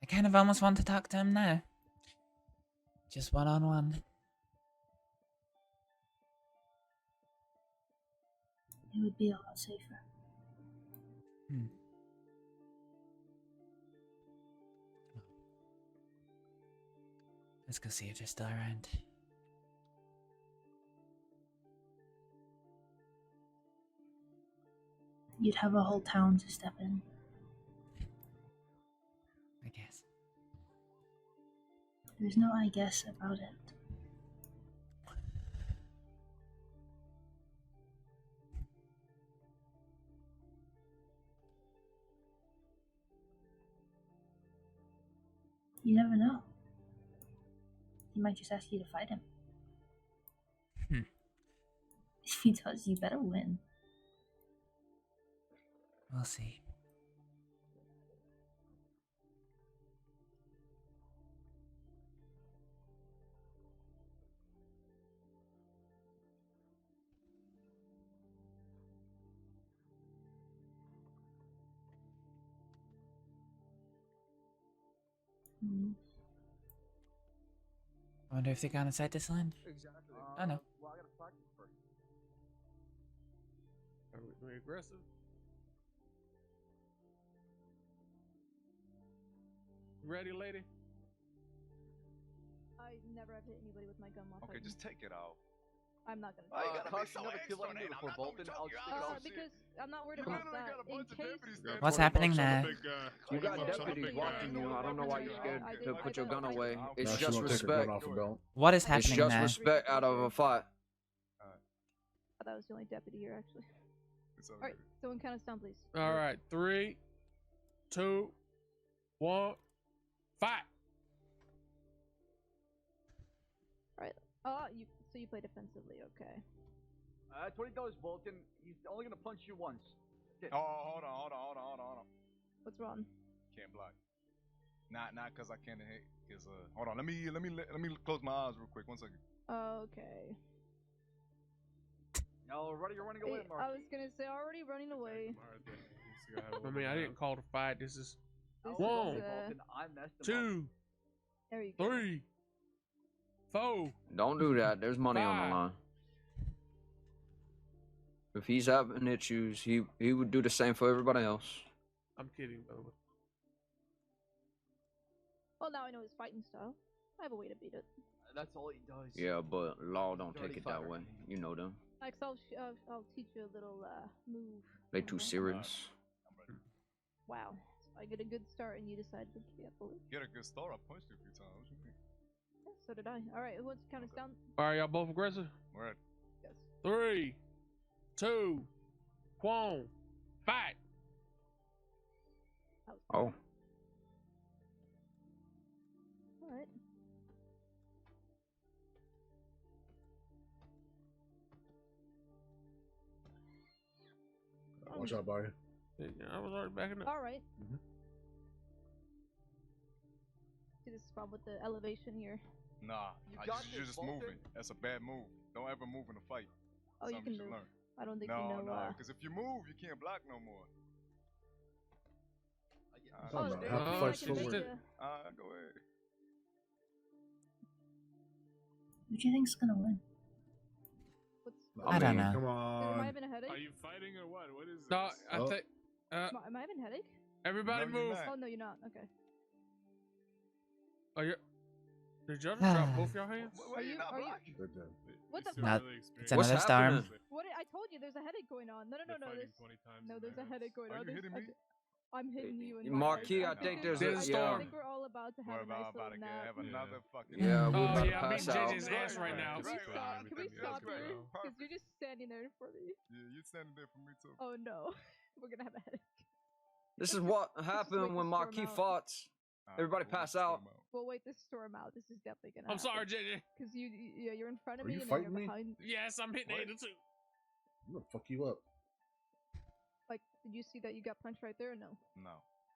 [SPEAKER 3] I kind of almost want to talk to him now. Just one-on-one.
[SPEAKER 9] It would be a lot safer.
[SPEAKER 3] Let's go see if they're still around.
[SPEAKER 9] You'd have a whole town to step in.
[SPEAKER 3] I guess.
[SPEAKER 9] There's no I guess about it. You never know. He might just ask you to fight him. If he does, you better win.
[SPEAKER 3] We'll see. I wonder if they got inside this land.
[SPEAKER 11] Exactly.
[SPEAKER 3] I know.
[SPEAKER 11] Well, I gotta practice first.
[SPEAKER 6] Are we aggressive? Ready, lady?
[SPEAKER 7] I never have hit anybody with my gun while
[SPEAKER 19] Okay,
[SPEAKER 7] fighting.
[SPEAKER 19] just take it out.
[SPEAKER 7] I'm not gonna.
[SPEAKER 11] Oh, you gotta be so never kill anyone before Bolton. I'll just stick it out.
[SPEAKER 7] Because I'm not worried
[SPEAKER 19] You
[SPEAKER 7] about
[SPEAKER 19] literally
[SPEAKER 7] that.
[SPEAKER 19] got a bunch of deputies standing
[SPEAKER 3] What's
[SPEAKER 19] there.
[SPEAKER 3] happening now?
[SPEAKER 18] You got deputies watching you. I don't know why you're scared to put your gun away. It's
[SPEAKER 4] Now she
[SPEAKER 18] just
[SPEAKER 4] won't take her
[SPEAKER 18] respect.
[SPEAKER 4] gun off her belt.
[SPEAKER 3] What is
[SPEAKER 18] It's
[SPEAKER 3] happening
[SPEAKER 18] just
[SPEAKER 3] now?
[SPEAKER 18] respect out of a fight.
[SPEAKER 7] That was the only deputy here, actually.
[SPEAKER 19] It's
[SPEAKER 7] All right, someone count us down, please.
[SPEAKER 6] All right, 3, 2, 1, fight.
[SPEAKER 7] All right. So you play defensively, okay?
[SPEAKER 11] $20, Bolton. He's only gonna punch you once. That's it.
[SPEAKER 19] Oh, hold on.
[SPEAKER 7] What's wrong?
[SPEAKER 19] Can't block. Not because I can't hit. Cause hold on. Let me close my eyes real quick. 1 second.
[SPEAKER 7] Okay.
[SPEAKER 11] Already you're running away, Mark.
[SPEAKER 7] I was gonna say already running away.
[SPEAKER 6] I mean, I didn't call to fight. This is
[SPEAKER 7] This is,
[SPEAKER 6] 1,
[SPEAKER 11] I messed him
[SPEAKER 6] 2,
[SPEAKER 7] There you go.
[SPEAKER 6] 3, 4.
[SPEAKER 18] Don't do that. There's money on the
[SPEAKER 6] Five.
[SPEAKER 18] line. If he's having issues, he would do the same for everybody else.
[SPEAKER 6] I'm kidding, by the way.
[SPEAKER 7] Well, now I know his fighting style. I have a way to beat it.
[SPEAKER 11] That's all he does.
[SPEAKER 18] Yeah, but law don't
[SPEAKER 11] Dirty
[SPEAKER 18] take it that
[SPEAKER 11] fighter.
[SPEAKER 18] way. You know them.
[SPEAKER 7] Next, I'll teach you a little move.
[SPEAKER 18] They too serious.
[SPEAKER 7] Wow. So I get a good start and you decide to gamble it.
[SPEAKER 19] Get a good start. I punched you a few times. What you mean?
[SPEAKER 7] Yeah, so did I. All right, let's count us down.
[SPEAKER 6] All right, y'all both aggressive?
[SPEAKER 19] Right.
[SPEAKER 7] Yes.
[SPEAKER 6] 3, 2, 1, fight.
[SPEAKER 18] Oh.
[SPEAKER 7] All right.
[SPEAKER 4] Watch out, Barry.
[SPEAKER 6] Yeah, I was already backing up.
[SPEAKER 7] All right. See this problem with the elevation here.
[SPEAKER 19] Nah,
[SPEAKER 11] got
[SPEAKER 19] you're
[SPEAKER 11] this,
[SPEAKER 19] just
[SPEAKER 11] Bolton.
[SPEAKER 19] moving. That's a bad move. Don't ever move in a fight.
[SPEAKER 7] Oh, you
[SPEAKER 19] Something
[SPEAKER 7] can
[SPEAKER 19] should
[SPEAKER 7] move.
[SPEAKER 19] learn.
[SPEAKER 7] I don't think
[SPEAKER 19] No,
[SPEAKER 7] you know.
[SPEAKER 19] no, because if you move, you can't block no more.
[SPEAKER 7] Oh,
[SPEAKER 4] Talking
[SPEAKER 7] there
[SPEAKER 4] about
[SPEAKER 7] you
[SPEAKER 4] half
[SPEAKER 7] go.
[SPEAKER 4] fight's
[SPEAKER 7] I can make
[SPEAKER 4] footwork.
[SPEAKER 7] you-
[SPEAKER 19] Go ahead.
[SPEAKER 9] Who do you think's gonna win?
[SPEAKER 3] I don't know.
[SPEAKER 4] Come
[SPEAKER 7] Am I
[SPEAKER 4] on.
[SPEAKER 7] having a headache?
[SPEAKER 16] Are you fighting or what? What is this?
[SPEAKER 6] No, I
[SPEAKER 4] Oh.
[SPEAKER 6] think.
[SPEAKER 7] Am I having a headache?
[SPEAKER 6] Everybody
[SPEAKER 19] No, you're
[SPEAKER 6] move.
[SPEAKER 19] not.
[SPEAKER 7] Oh no, you're not. Okay.
[SPEAKER 6] Are you? Did y'all just drop both your hands?
[SPEAKER 7] Are you?
[SPEAKER 4] They're dead.
[SPEAKER 7] What the
[SPEAKER 3] Not-
[SPEAKER 7] fuck?
[SPEAKER 3] it's another storm.
[SPEAKER 7] What? I told you there's a headache going on. No. No, there's a headache going on.
[SPEAKER 19] Are you hitting me?
[SPEAKER 7] I'm hitting you. And
[SPEAKER 18] Marquis, I think there's a
[SPEAKER 7] I
[SPEAKER 18] yeah.
[SPEAKER 7] think we're all about to have a nice little nap.
[SPEAKER 19] Have another fucking.
[SPEAKER 18] Yeah, we
[SPEAKER 6] Oh
[SPEAKER 18] about to
[SPEAKER 6] yeah, I'm
[SPEAKER 18] pass
[SPEAKER 6] beating
[SPEAKER 18] out.
[SPEAKER 6] JJ's ass right now.
[SPEAKER 7] Can we stop
[SPEAKER 19] That's
[SPEAKER 7] here?
[SPEAKER 19] great.
[SPEAKER 7] Because you're just standing there for me.
[SPEAKER 19] Yeah, you're standing there for me too.
[SPEAKER 7] Oh no, we're gonna have a headache.
[SPEAKER 18] This is what
[SPEAKER 7] wait
[SPEAKER 18] happened when
[SPEAKER 7] this storm
[SPEAKER 18] Marquis
[SPEAKER 7] out.
[SPEAKER 18] fought. Everybody pass out.
[SPEAKER 7] We'll wait this storm out. This is definitely gonna.
[SPEAKER 6] I'm sorry, JJ.
[SPEAKER 7] Because you're in front of
[SPEAKER 4] Are
[SPEAKER 7] me
[SPEAKER 4] you
[SPEAKER 7] and then you're
[SPEAKER 4] fighting me?
[SPEAKER 7] behind.
[SPEAKER 6] Yes, I'm hitting 8 2.
[SPEAKER 4] I'm gonna fuck you up.
[SPEAKER 7] Like, did you see that you got punched right there? Or no.
[SPEAKER 19] No.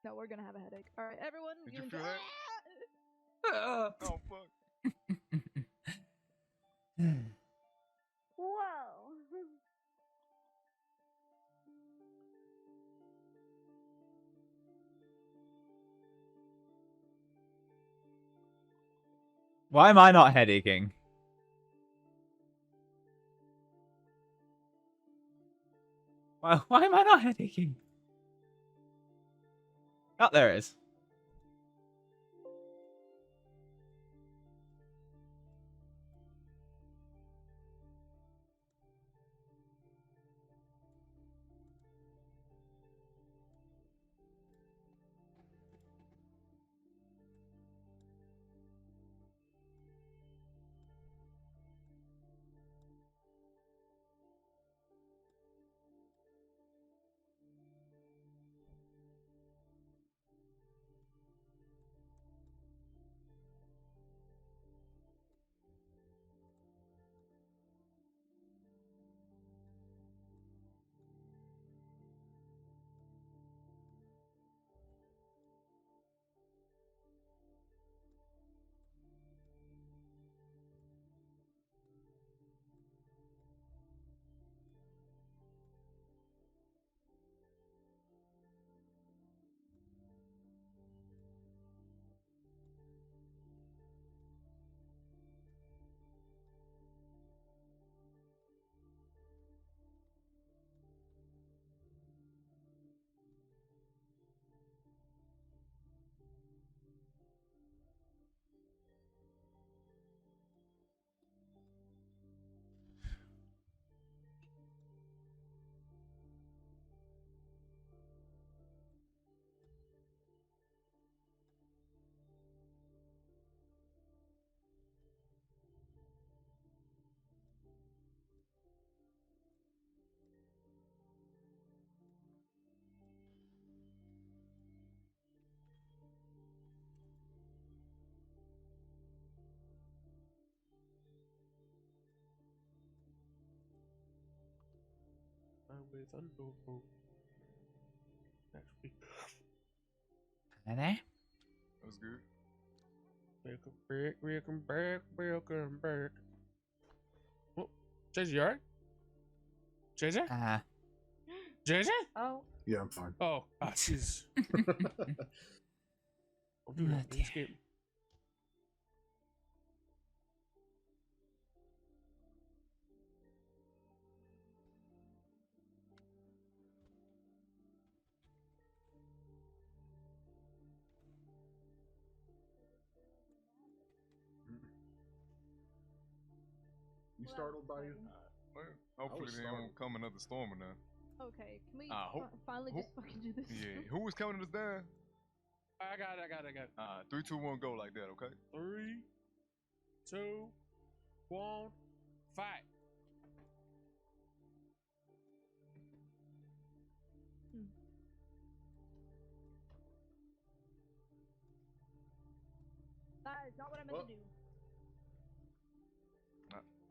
[SPEAKER 7] No, we're gonna have a headache. All right, everyone.
[SPEAKER 19] Did you
[SPEAKER 7] enjoy-
[SPEAKER 19] feel that? Oh fuck.
[SPEAKER 2] Whoa.
[SPEAKER 3] Why am I not headaching? Why am I not headaching? Oh, there it is.
[SPEAKER 6] with Underworld. Next week.
[SPEAKER 3] Hi there.
[SPEAKER 19] That was good.
[SPEAKER 6] Welcome back, welcome back, welcome back. Oh, JJ, you alright? JJ? JJ?
[SPEAKER 10] Oh.
[SPEAKER 4] Yeah, I'm fine.
[SPEAKER 6] Oh, jeez. Don't do that. You escape me.
[SPEAKER 4] You startled by you?
[SPEAKER 19] Well, hopefully they won't come another storm or nothing.
[SPEAKER 7] Okay, can we
[SPEAKER 19] who-
[SPEAKER 7] finally just fucking do this?
[SPEAKER 19] Yeah, who was counting us down?
[SPEAKER 6] I got it.
[SPEAKER 19] 3, 2, 1, go like that, okay?
[SPEAKER 6] 3, 2, 1, fight.
[SPEAKER 7] That is not what I meant to do.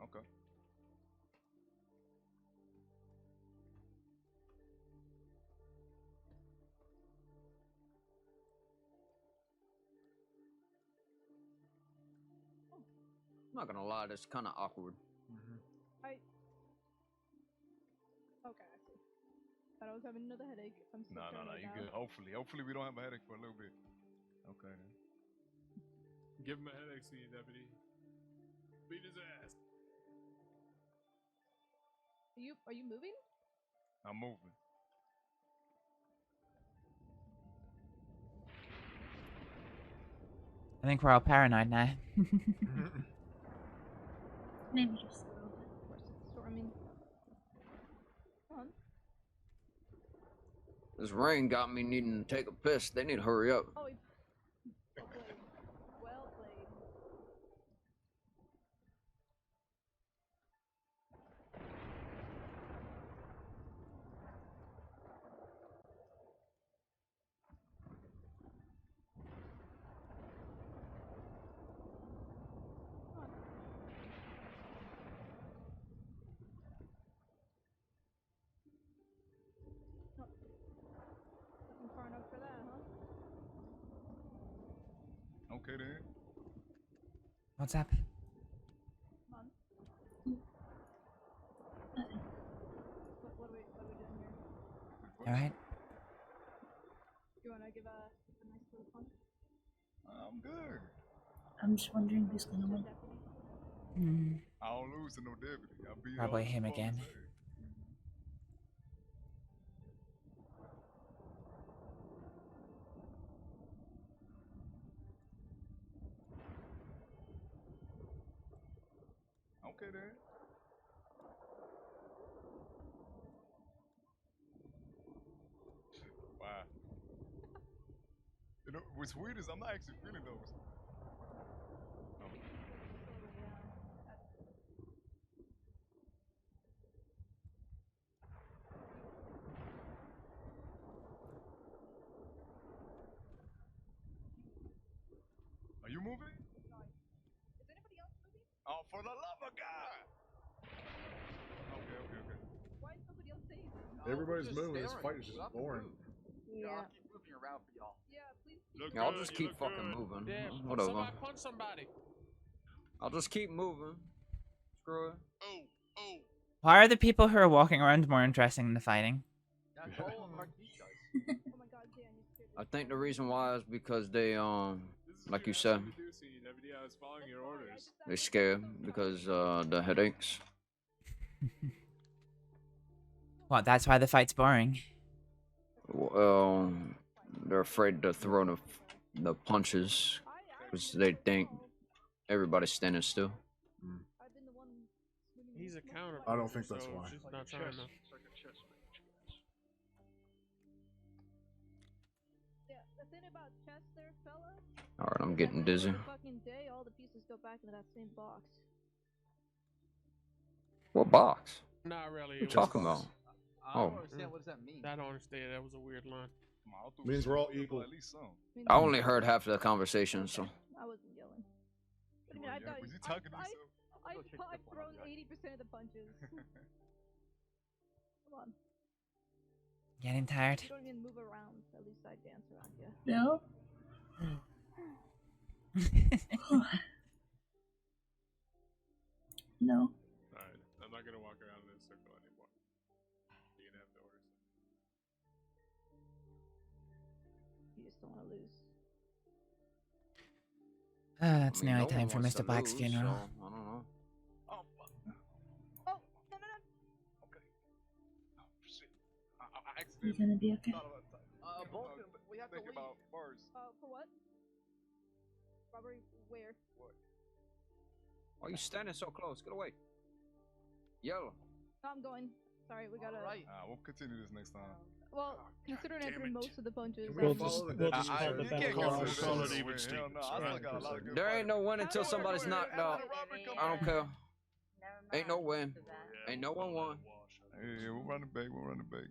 [SPEAKER 19] Okay.
[SPEAKER 18] I'm not gonna lie, that's kind of awkward.
[SPEAKER 7] Okay, I see. Thought I was having another headache. I'm so
[SPEAKER 19] No,
[SPEAKER 7] sorry
[SPEAKER 19] you
[SPEAKER 7] now.
[SPEAKER 19] good. Hopefully we don't have a headache for a little bit. Okay then.
[SPEAKER 16] Give him a headache, senior deputy. Beat his ass.
[SPEAKER 7] Are you moving?
[SPEAKER 19] I'm moving.
[SPEAKER 3] I think we're all paranoid now.
[SPEAKER 9] Maybe just a little bit.
[SPEAKER 7] Of course, it's storming. Come on.
[SPEAKER 18] This rain got me needing to take a piss. They need to hurry up.
[SPEAKER 7] Oh, well played. Well played. Nothing far enough for that, huh?
[SPEAKER 19] Okay then.
[SPEAKER 3] What's up?
[SPEAKER 7] Come on. What are we doing here?
[SPEAKER 3] Alright.
[SPEAKER 7] You wanna give a nice little punch?
[SPEAKER 19] I'm good.
[SPEAKER 9] I'm just wondering who's gonna win.
[SPEAKER 19] I don't lose to no deputy. I beat
[SPEAKER 3] Probably
[SPEAKER 19] all
[SPEAKER 3] him
[SPEAKER 19] the
[SPEAKER 3] again.
[SPEAKER 19] police. Okay then. Wow. You know, what's weird is I'm not actually feeling those. Are you moving?
[SPEAKER 7] Is anybody else moving?
[SPEAKER 19] Oh, for the love of God! Okay.
[SPEAKER 7] Why is nobody else saying anything?
[SPEAKER 4] Everybody's moving. This fight is just boring.
[SPEAKER 11] Yeah. I'll keep moving around for y'all.
[SPEAKER 7] Yeah, please.
[SPEAKER 18] Yeah, I'll just keep fucking moving.
[SPEAKER 6] Yeah,
[SPEAKER 18] Whatever.
[SPEAKER 6] somebody punch somebody.
[SPEAKER 18] I'll just keep moving. Screw it.
[SPEAKER 3] Why are the people who are walking around more interesting than the fighting?
[SPEAKER 11] That's all Marquis does.
[SPEAKER 7] Oh my god, Dan, you scared me.
[SPEAKER 18] I think the reason why is because they like you said,
[SPEAKER 16] Deputy, I was following your orders.
[SPEAKER 18] they're scared because the headaches.
[SPEAKER 3] What, that's why the fight's boring?
[SPEAKER 18] Well, they're afraid to throw the punches because they think everybody's standing still.
[SPEAKER 6] He's a counter.
[SPEAKER 4] I don't think that's
[SPEAKER 6] so
[SPEAKER 4] why.
[SPEAKER 6] she's not trying to.
[SPEAKER 7] Yeah, the thing about chess there, fella.
[SPEAKER 18] All right, I'm getting dizzy.
[SPEAKER 7] Fucking day, all the pieces go back into that same box.
[SPEAKER 18] What box?
[SPEAKER 6] Not really.
[SPEAKER 18] What you talking about?
[SPEAKER 11] I don't understand. What does that mean?
[SPEAKER 6] I don't understand. That was a weird line.
[SPEAKER 4] Means we're all equal.
[SPEAKER 19] At least some.
[SPEAKER 18] I only heard half of the conversation, so.
[SPEAKER 7] I wasn't yelling. I mean,
[SPEAKER 19] Was you talking to yourself?
[SPEAKER 7] I've thrown 80% of the punches. Come on.
[SPEAKER 3] Getting tired?
[SPEAKER 7] You don't even move around, so at least I dance around you.
[SPEAKER 9] No. No.
[SPEAKER 16] Alright, I'm not gonna walk around in a circle anymore. You're gonna have to order something.
[SPEAKER 7] You just don't want to lose.
[SPEAKER 3] It's nearly time for Mr. Black's funeral.
[SPEAKER 18] So, I don't know.
[SPEAKER 11] Oh, fuck. Oh, no. Okay. Oh, shit. I
[SPEAKER 9] You're gonna be okay.
[SPEAKER 11] Bolton, we have to leave.
[SPEAKER 19] About first.
[SPEAKER 7] For what? Robbery, where?
[SPEAKER 19] What?
[SPEAKER 18] Why are you standing so close? Get away. Yellow.
[SPEAKER 7] No, I'm going. Sorry, we gotta.
[SPEAKER 11] Right.
[SPEAKER 19] We'll continue this next time.
[SPEAKER 7] Well, considering I threw most of the punches.
[SPEAKER 4] We'll just
[SPEAKER 16] You can't go
[SPEAKER 19] Hell
[SPEAKER 16] for solid even
[SPEAKER 19] no,
[SPEAKER 16] Stevens.
[SPEAKER 19] I still got a lot of good
[SPEAKER 18] There ain't no win until
[SPEAKER 19] Hey,
[SPEAKER 18] somebody's
[SPEAKER 19] wait,
[SPEAKER 18] knocked
[SPEAKER 19] hey,
[SPEAKER 18] out.
[SPEAKER 19] Robert, come
[SPEAKER 18] I don't
[SPEAKER 19] on.
[SPEAKER 18] care. Ain't no win. Ain't no one won.
[SPEAKER 19] Yeah, we'll run it back.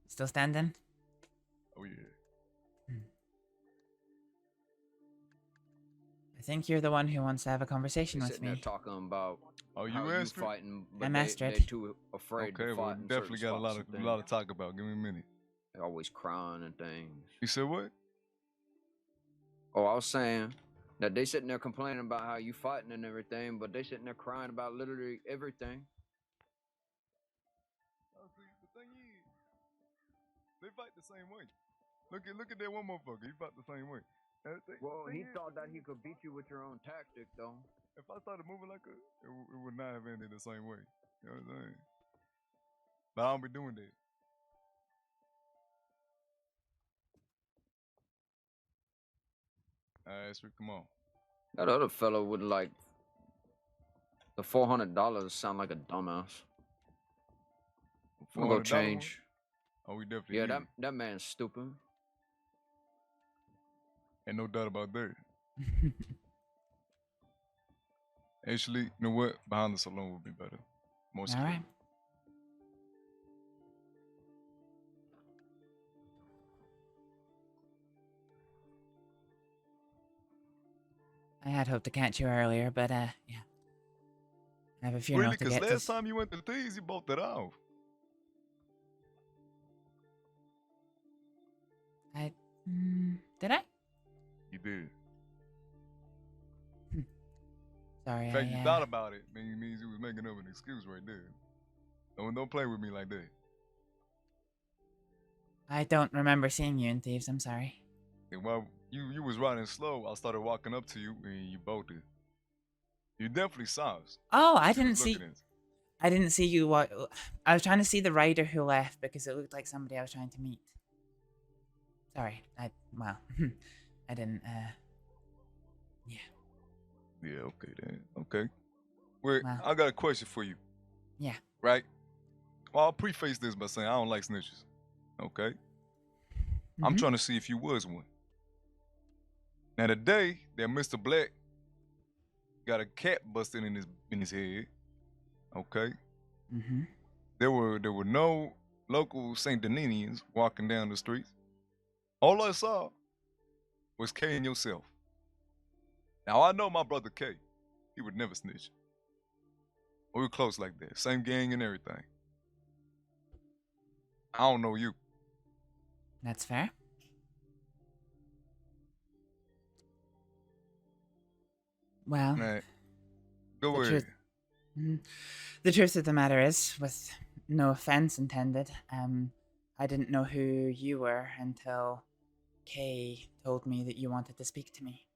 [SPEAKER 3] Still standing?
[SPEAKER 19] Oh, yeah.
[SPEAKER 3] I think you're the one who wants to have a conversation
[SPEAKER 18] They
[SPEAKER 3] with
[SPEAKER 18] sitting there
[SPEAKER 3] me.
[SPEAKER 18] talking about
[SPEAKER 19] Oh, you
[SPEAKER 18] how you
[SPEAKER 19] Astrid?
[SPEAKER 18] fighting, but
[SPEAKER 3] I'm
[SPEAKER 18] they
[SPEAKER 3] Astrid.
[SPEAKER 18] too afraid
[SPEAKER 19] Okay,
[SPEAKER 18] to
[SPEAKER 19] well,
[SPEAKER 18] fight.
[SPEAKER 19] we
[SPEAKER 18] in
[SPEAKER 19] definitely
[SPEAKER 18] certain
[SPEAKER 19] got a lot
[SPEAKER 18] spots
[SPEAKER 19] of
[SPEAKER 18] and
[SPEAKER 19] lot
[SPEAKER 18] things.
[SPEAKER 19] to talk about. Give me a minute.
[SPEAKER 18] They always crying and things.
[SPEAKER 19] You said what?
[SPEAKER 18] Oh, I was saying that they sitting there complaining about how you fighting and everything, but they sitting there crying about literally everything.
[SPEAKER 19] Oh, see, the thing is, they fight the same way. Look at that one motherfucker. He fought the same way.
[SPEAKER 18] Well, he thought that he could beat you with your own tactic, though.
[SPEAKER 19] If I started moving like it would not have ended the same way. You know what I'm saying? But I don't be doing that. Astrid, come on.
[SPEAKER 18] That other fellow would like the $400 sound like a dumbass. I'm gonna go
[SPEAKER 19] $400
[SPEAKER 18] change.
[SPEAKER 19] one? Oh, we definitely
[SPEAKER 18] Yeah,
[SPEAKER 19] need
[SPEAKER 18] that man's stupid.
[SPEAKER 19] Ain't no doubt about that. Actually, you know what? Behind the salon would be better. More
[SPEAKER 3] All
[SPEAKER 19] secure.
[SPEAKER 3] right. I had hoped to catch you earlier, but yeah. I have a funeral
[SPEAKER 19] Really?
[SPEAKER 3] to
[SPEAKER 19] Because
[SPEAKER 3] get
[SPEAKER 19] last
[SPEAKER 3] to.
[SPEAKER 19] time you went to these, you bought that off.
[SPEAKER 3] Did I?
[SPEAKER 19] You did.
[SPEAKER 3] Sorry,
[SPEAKER 19] In fact, you
[SPEAKER 3] I,
[SPEAKER 19] thought about it. Means you was making up an excuse right there. Don't play with me like that.
[SPEAKER 3] I don't remember seeing you in Thieves. I'm sorry.
[SPEAKER 19] And while you was riding slow, I started walking up to you and you bolted. You definitely saw us.
[SPEAKER 3] Oh, I
[SPEAKER 19] You
[SPEAKER 3] didn't
[SPEAKER 19] was
[SPEAKER 3] see.
[SPEAKER 19] looking at us.
[SPEAKER 3] I didn't see you. I was trying to see the rider who left because it looked like somebody I was trying to meet. Sorry. Well, I didn't.
[SPEAKER 19] Yeah, okay then. Okay. Wait,
[SPEAKER 3] Well.
[SPEAKER 19] I got a question for you.
[SPEAKER 3] Yeah.
[SPEAKER 19] Right? Well, I'll preface this by saying I don't like snitches. Okay? I'm
[SPEAKER 3] Mhm.
[SPEAKER 19] trying to see if you was one. Now the day that Mr. Black got a cat busted in his head, okay?
[SPEAKER 3] Mhm.
[SPEAKER 19] There were no local Saint Deninians walking down the streets. All I saw was K and yourself. Now I know my brother K. He would never snitch. We were close like that. Same gang and everything. I don't know you.
[SPEAKER 3] That's fair. Well,
[SPEAKER 19] Man, go
[SPEAKER 3] the
[SPEAKER 19] ahead.
[SPEAKER 3] truth- the truth of the matter is, with no offense intended, I didn't know who you were until Kay told me that you wanted to speak to me.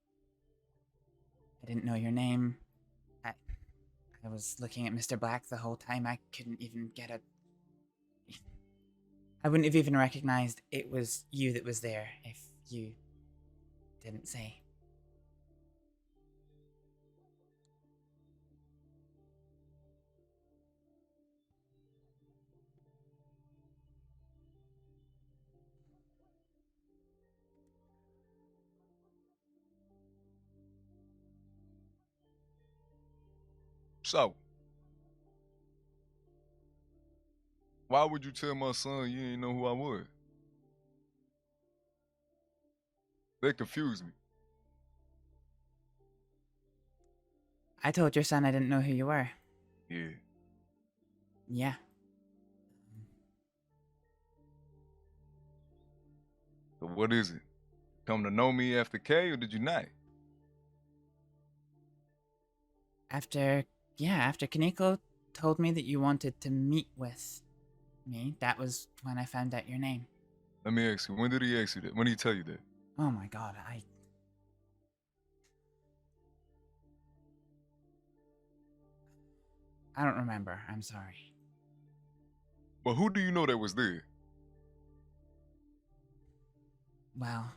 [SPEAKER 3] I didn't know your name. I was looking at Mr. Black the whole time. I couldn't even get a... I wouldn't have even recognized it was you that was there if you didn't say.
[SPEAKER 19] So, why would you tell my son you didn't know who I was? That confused me.
[SPEAKER 3] I told your son I didn't know who you were.
[SPEAKER 19] Yeah.
[SPEAKER 3] Yeah.
[SPEAKER 19] So what is it? Come to know me after K, or did you not?
[SPEAKER 3] After Kaneko told me that you wanted to meet with me, that was when I found out your name.
[SPEAKER 19] Let me ask you, when did he ask you that? When did he tell you that?
[SPEAKER 3] Oh my god, I don't remember. I'm sorry.
[SPEAKER 19] But who do you know that was there?
[SPEAKER 3] Well,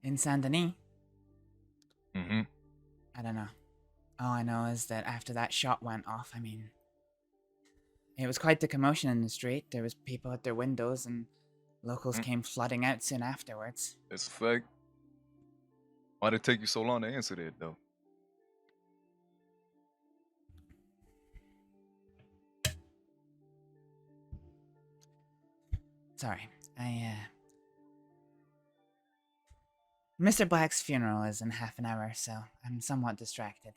[SPEAKER 3] in Saint Denis,
[SPEAKER 19] Mm-hmm.
[SPEAKER 3] I don't know. All I know is that after that shot went off, I mean, it was quite the commotion in the street. There was people at their windows, and locals came flooding out soon afterwards.
[SPEAKER 19] That's a fact. Why did it take you so long to answer that, though?
[SPEAKER 3] Sorry, Mr. Black's funeral is in half an hour, so I'm somewhat distracted.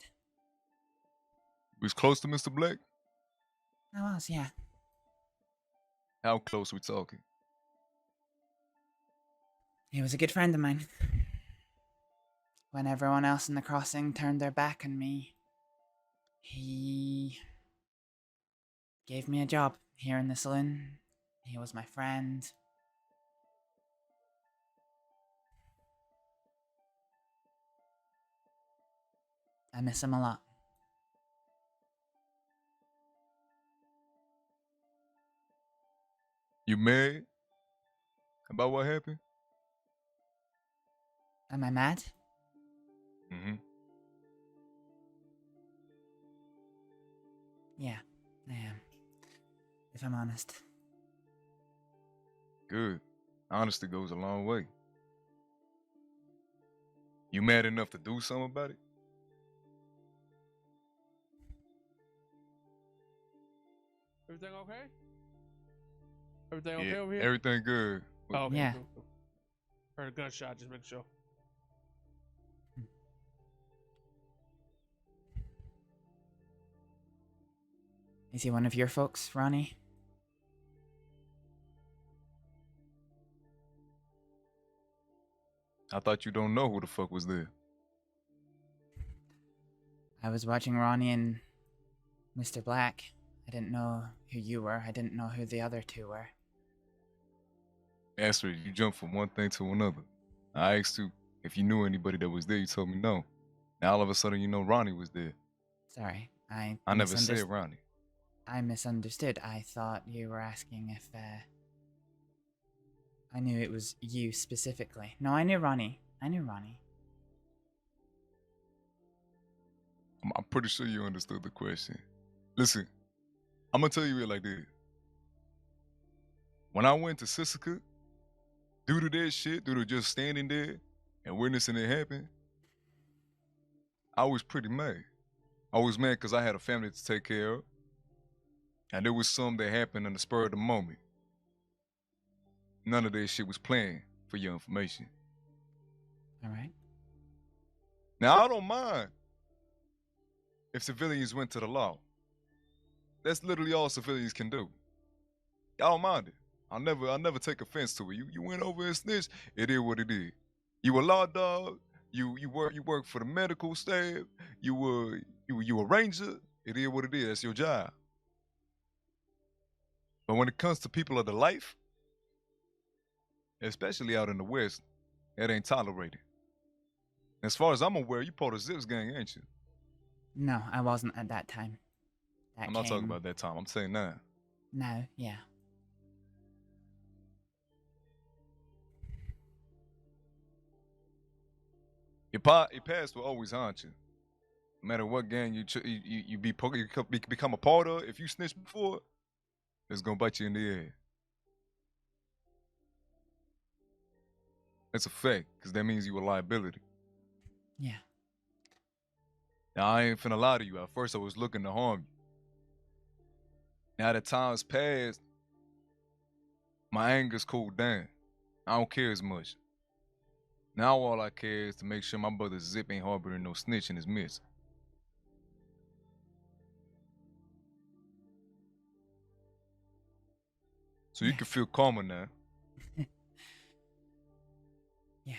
[SPEAKER 19] You was close to Mr. Black?
[SPEAKER 3] I was, yeah.
[SPEAKER 19] How close we talking?
[SPEAKER 3] He was a good friend of mine. When everyone else in the crossing turned their back on me, he gave me a job here in the saloon. He was my friend. I miss him a lot.
[SPEAKER 19] You mad about what happened?
[SPEAKER 3] Am I mad?
[SPEAKER 19] Mm-hmm.
[SPEAKER 3] Yeah, I am. If I'm honest.
[SPEAKER 19] Good. Honesty goes a long way. You mad enough to do something about it?
[SPEAKER 6] Everything okay? Everything okay over here?
[SPEAKER 19] Everything good.
[SPEAKER 6] Oh, okay,
[SPEAKER 3] Yeah.
[SPEAKER 6] cool. Heard a gunshot, just make sure.
[SPEAKER 3] Is he one of your folks, Ronnie?
[SPEAKER 19] I thought you don't know who the fuck was there.
[SPEAKER 3] I was watching Ronnie and Mr. Black. I didn't know who you were. I didn't know who the other two were.
[SPEAKER 19] Astrid, you jumped from one thing to another. I asked you if you knew anybody that was there. You told me no. Now all of a sudden you know Ronnie was there.
[SPEAKER 3] Sorry,
[SPEAKER 19] I never said Ronnie.
[SPEAKER 3] I misunderstood. I thought you were asking if, I knew it was you specifically. No, I knew Ronnie. I knew Ronnie.
[SPEAKER 19] I'm pretty sure you understood the question. Listen, I'm gonna tell you it like this. When I went to Sisika, due to that shit, due to just standing there and witnessing it happen, I was pretty mad. I was mad because I had a family to take care of. And there was some that happened in the spur of the moment. None of that shit was planned, for your information.
[SPEAKER 3] Alright.
[SPEAKER 19] Now, I don't mind if civilians went to the law. That's literally all civilians can do. I don't mind it. I'll never take offense to it. You went over and snitched, it is what it is. You a law dog, you work for the medical staff, you a ranger, it is what it is, that's your job. But when it comes to people of the life, especially out in the West, that ain't tolerated. As far as I'm aware, you part of Zip's gang, ain't you?
[SPEAKER 3] No, I wasn't at that time.
[SPEAKER 19] I'm not talking about that time. I'm saying now.
[SPEAKER 3] No, yeah.
[SPEAKER 19] Your past will always haunt you. No matter what gang you become a part of, if you snitched before, it's gonna bite you in the head. That's a fact, because that means you a liability.
[SPEAKER 3] Yeah.
[SPEAKER 19] Now, I ain't finna lie to you. At first, I was looking to harm you. Now that time's passed, my anger's cooled down. I don't care as much. Now all I care is to make sure my brother Zip ain't harboring no snitch in his midst. So you can feel calmer now.
[SPEAKER 3] Yeah.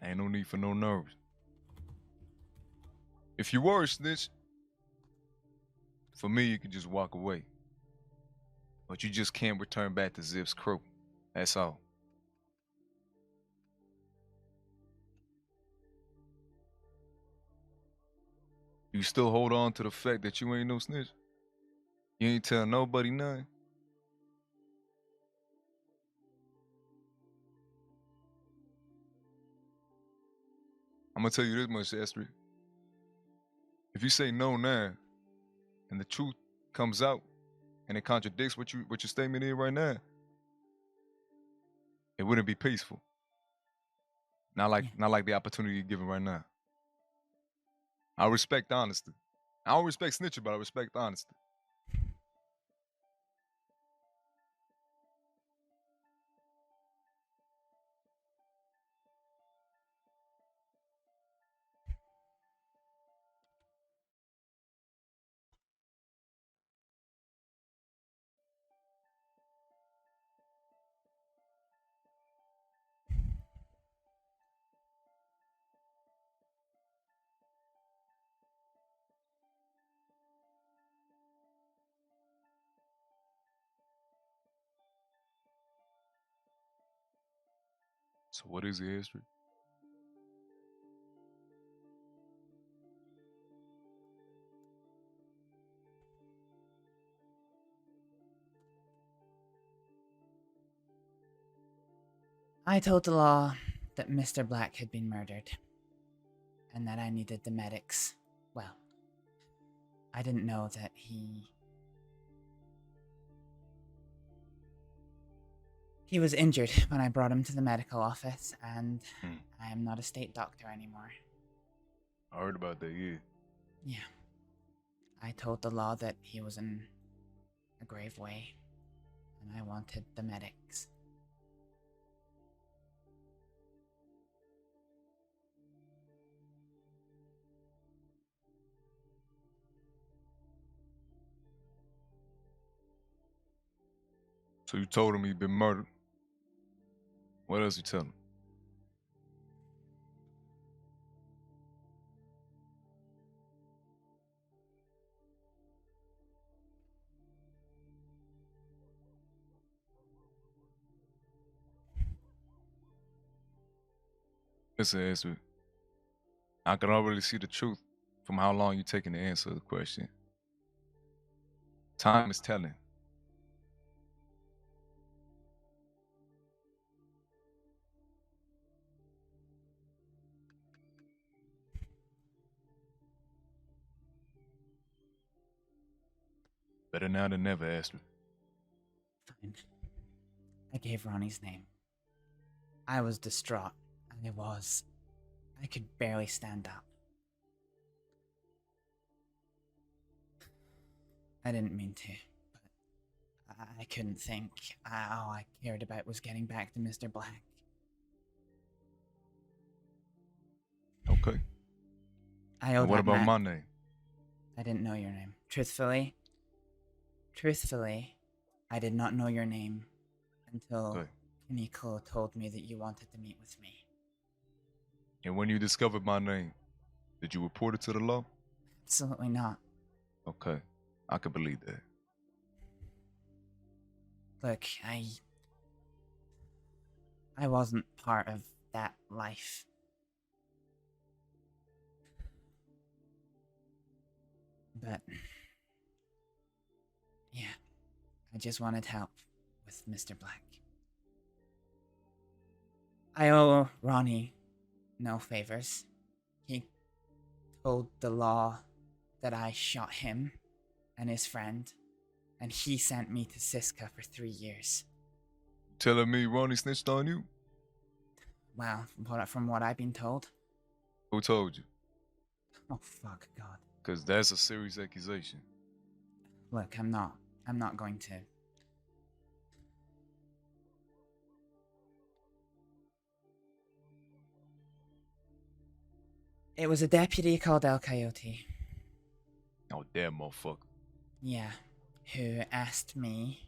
[SPEAKER 19] Ain't no need for no nerves. If you were a snitch, for me, you could just walk away. But you just can't return back to Zip's crew. That's all. You still hold on to the fact that you ain't no snitch? You ain't tell nobody nothing? I'm gonna tell you this much, Astrið. If you say no now, and the truth comes out, and it contradicts what your statement is right now, it wouldn't be peaceful. Not like the opportunity you're given right now. I respect honesty. I don't respect snitching, but I respect honesty. So what is the history?
[SPEAKER 3] I told the law that Mr. Black had been murdered, and that I needed the medics. Well, I didn't know that he was injured when I brought him to the medical office, and I am not a state doctor anymore.
[SPEAKER 19] I heard about that, yeah.
[SPEAKER 3] Yeah. I told the law that he was in a grave way, and I wanted the medics.
[SPEAKER 19] So you told him he'd been murdered. What else you tell him? Listen, Astrið. I can already see the truth from how long you're taking to answer the question. Time is telling. Better now than never, Astrið.
[SPEAKER 3] Fine. I gave Ronnie's name. I was distraught. I could barely stand up. I didn't mean to, but I couldn't think. All I cared about was getting back to Mr. Black.
[SPEAKER 19] Okay.
[SPEAKER 3] I owe
[SPEAKER 19] And what
[SPEAKER 3] that
[SPEAKER 19] about
[SPEAKER 3] man.
[SPEAKER 19] my name?
[SPEAKER 3] I didn't know your name. Truthfully, I did not know your name until Kaneko told me that you wanted to meet with me.
[SPEAKER 19] And when you discovered my name, did you report it to the law?
[SPEAKER 3] Absolutely not.
[SPEAKER 19] Okay. I can believe that.
[SPEAKER 3] Look, I wasn't part of that life. But yeah, I just wanted help with Mr. Black. I owe Ronnie no favors. He told the law that I shot him and his friend, and he sent me to Siska for 3 years.
[SPEAKER 19] Telling me Ronnie snitched on you?
[SPEAKER 3] Well, from what I've been told.
[SPEAKER 19] Who told you?
[SPEAKER 3] Oh, fuck, God.
[SPEAKER 19] Because that's a serious accusation.
[SPEAKER 3] Look, I'm not going to. It was a deputy called El Coyote.
[SPEAKER 19] Oh, damn motherfucker.
[SPEAKER 3] Yeah, who asked me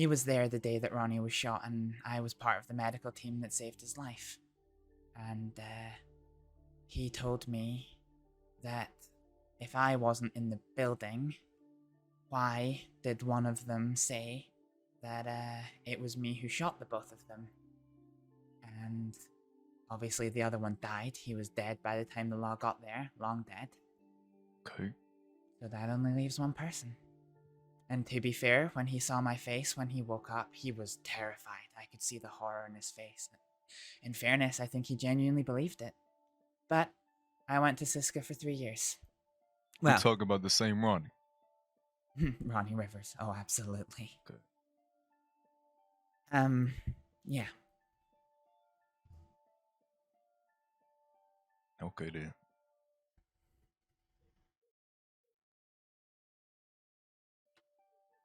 [SPEAKER 3] He was there the day that Ronnie was shot, and I was part of the medical team that saved his life. And he told me that if I wasn't in the building, why did one of them say that it was me who shot the both of them? And obviously the other one died. He was dead by the time the law got there, long dead.
[SPEAKER 19] Okay.
[SPEAKER 3] So that only leaves one person. And to be fair, when he saw my face when he woke up, he was terrified. I could see the horror in his face. In fairness, I think he genuinely believed it. But I went to Siska for 3 years.
[SPEAKER 19] We're talking about the same Ronnie.
[SPEAKER 3] Ronnie Rivers. Oh, absolutely.
[SPEAKER 19] Okay.
[SPEAKER 3] Yeah.
[SPEAKER 19] Okay then.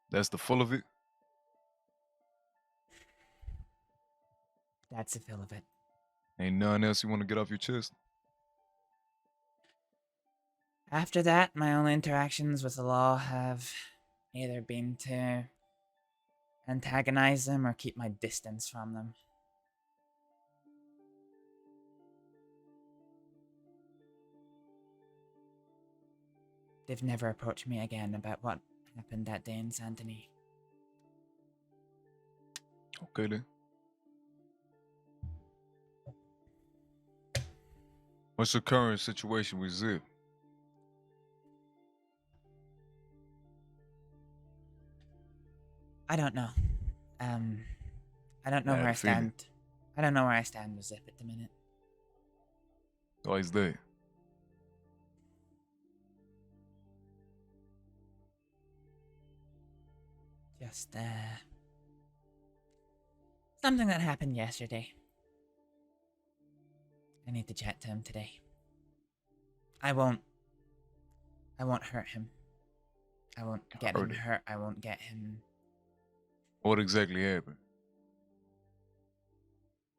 [SPEAKER 19] That's the full of it?
[SPEAKER 3] That's the feel of it.
[SPEAKER 19] Ain't nothing else you want to get off your chest?
[SPEAKER 3] After that, my only interactions with the law have either been to antagonize them or keep my distance from them. They've never approached me again about what happened that day in Saint Denis.
[SPEAKER 19] Okay then. What's the current situation with Zip?
[SPEAKER 3] I don't know. I don't know
[SPEAKER 19] I had
[SPEAKER 3] where
[SPEAKER 19] a
[SPEAKER 3] I stand.
[SPEAKER 19] feeling.
[SPEAKER 3] I don't know where I stand with Zip at the minute.
[SPEAKER 19] Oh, he's there.
[SPEAKER 3] Just, something that happened yesterday. I need to chat to him today. I won't hurt him. I won't get him hurt. I won't get him...
[SPEAKER 19] What exactly happened?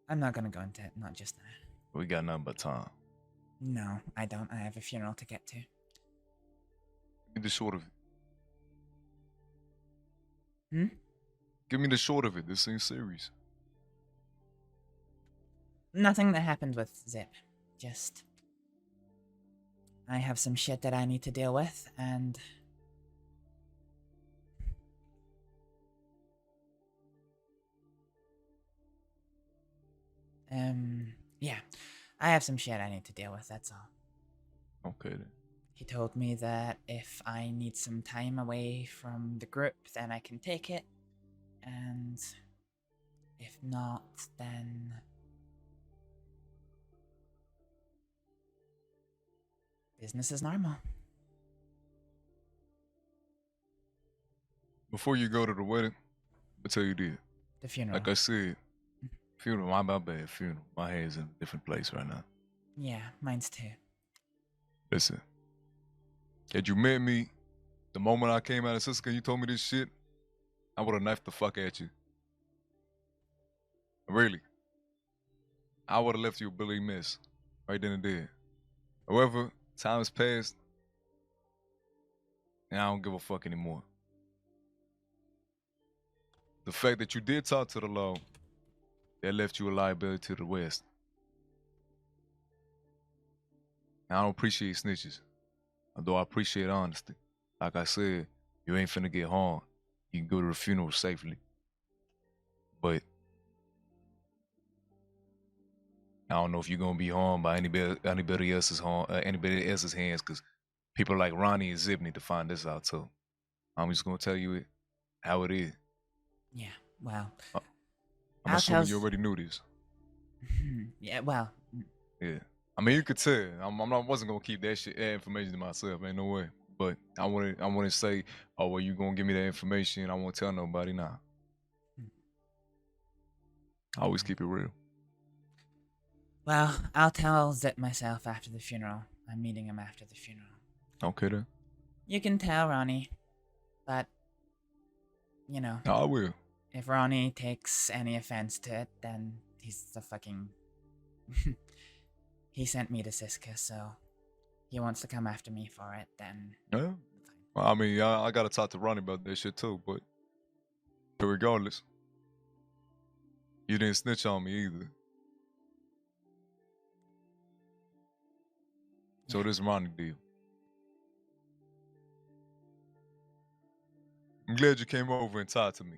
[SPEAKER 3] I'm not gonna go into it, not just now.
[SPEAKER 19] We got nothing but time.
[SPEAKER 3] No, I don't. I have a funeral to get to.
[SPEAKER 19] Give me the short of it. Give me the short of it. This seems serious.
[SPEAKER 3] Nothing that happened with Zip. Just... I have some shit that I need to deal with, and... yeah. I have some shit I need to deal with, that's all.
[SPEAKER 19] Okay then.
[SPEAKER 3] He told me that if I need some time away from the group, then I can take it. And if not, then... business as normal.
[SPEAKER 19] Before you go to the wedding, I'll tell you this.
[SPEAKER 3] The funeral.
[SPEAKER 19] Like I said, funeral, my bad, funeral. My head's in a different place right now.
[SPEAKER 3] Yeah, mine's too.
[SPEAKER 19] Listen, had you met me the moment I came out of Siska and you told me this shit, I would have knifed the fuck at you. Really. I would have left you a Billy mess right then and there. However, time has passed, and I don't give a fuck anymore. The fact that you did talk to the law, that left you a liability to the West. I don't appreciate snitches, although I appreciate honesty. Like I said, you ain't finna get harmed. You can go to the funeral safely. But I don't know if you're gonna be harmed by anybody else's hands, because people like Ronnie and Zip need to find this out too. I'm just gonna tell you it how it is.
[SPEAKER 3] Yeah, well...
[SPEAKER 19] I'm assuming you already knew this.
[SPEAKER 3] Yeah, well...
[SPEAKER 19] Yeah. I mean, you could tell. I wasn't gonna keep that information to myself. Ain't no way. But I want to say, oh well, you gonna give me that information? I won't tell nobody now. I always keep it real.
[SPEAKER 3] Well, I'll tell Zip myself after the funeral. I'm meeting him after the funeral.
[SPEAKER 19] Okay then.
[SPEAKER 3] You can tell Ronnie, but you know.
[SPEAKER 19] I will.
[SPEAKER 3] If Ronnie takes any offense to it, then he's the fucking... He sent me to Siska, so he wants to come after me for it, then...
[SPEAKER 19] Yeah. Well, I mean, I gotta talk to Ronnie about that shit too, but But regardless, you didn't snitch on me either. So this Ronnie deal. I'm glad you came over and talked to me.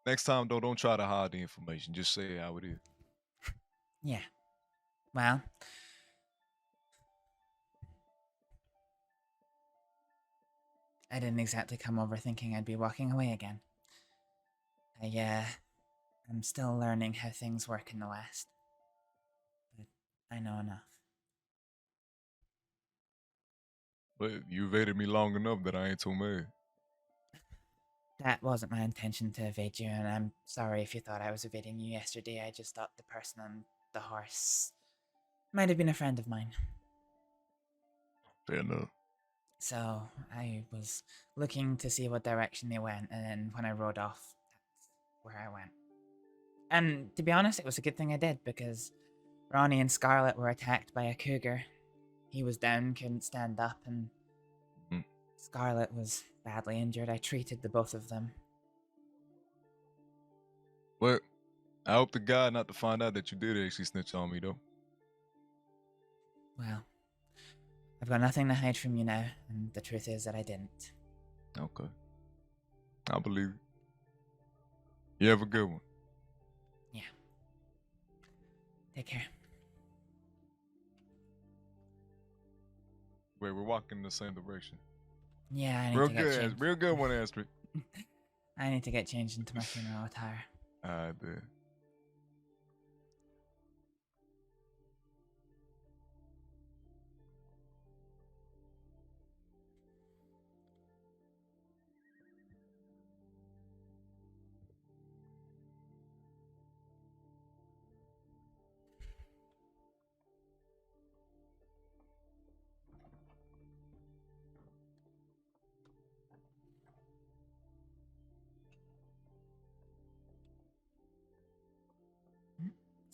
[SPEAKER 19] Next time, though, don't try to hide the information. Just say it how it is.
[SPEAKER 3] Yeah. Well, I didn't exactly come over thinking I'd be walking away again. I'm still learning how things work in the West. But I know enough.
[SPEAKER 19] But you evaded me long enough that I ain't too mad.
[SPEAKER 3] That wasn't my intention to evade you, and I'm sorry if you thought I was evading you yesterday. I just thought the person on the horse might have been a friend of mine.
[SPEAKER 19] Fair enough.
[SPEAKER 3] So I was looking to see what direction they went, and then when I rode off, that's where I went. And to be honest, it was a good thing I did, because Ronnie and Scarlet were attacked by a cougar. He was down, couldn't stand up, and Scarlet was badly injured. I treated the both of them.
[SPEAKER 19] Well, I hope to God not to find out that you did actually snitch on me, though.
[SPEAKER 3] Well, I've got nothing to hide from you now, and the truth is that I didn't.
[SPEAKER 19] Okay. I believe it. You have a good one.
[SPEAKER 3] Yeah. Take care.
[SPEAKER 19] Wait, we're walking in the same direction.
[SPEAKER 3] Yeah, I need
[SPEAKER 19] real
[SPEAKER 3] to get
[SPEAKER 19] good,
[SPEAKER 3] changed.
[SPEAKER 19] real good one, Astrид.
[SPEAKER 3] I need to get changed into my funeral attire.
[SPEAKER 19] I did.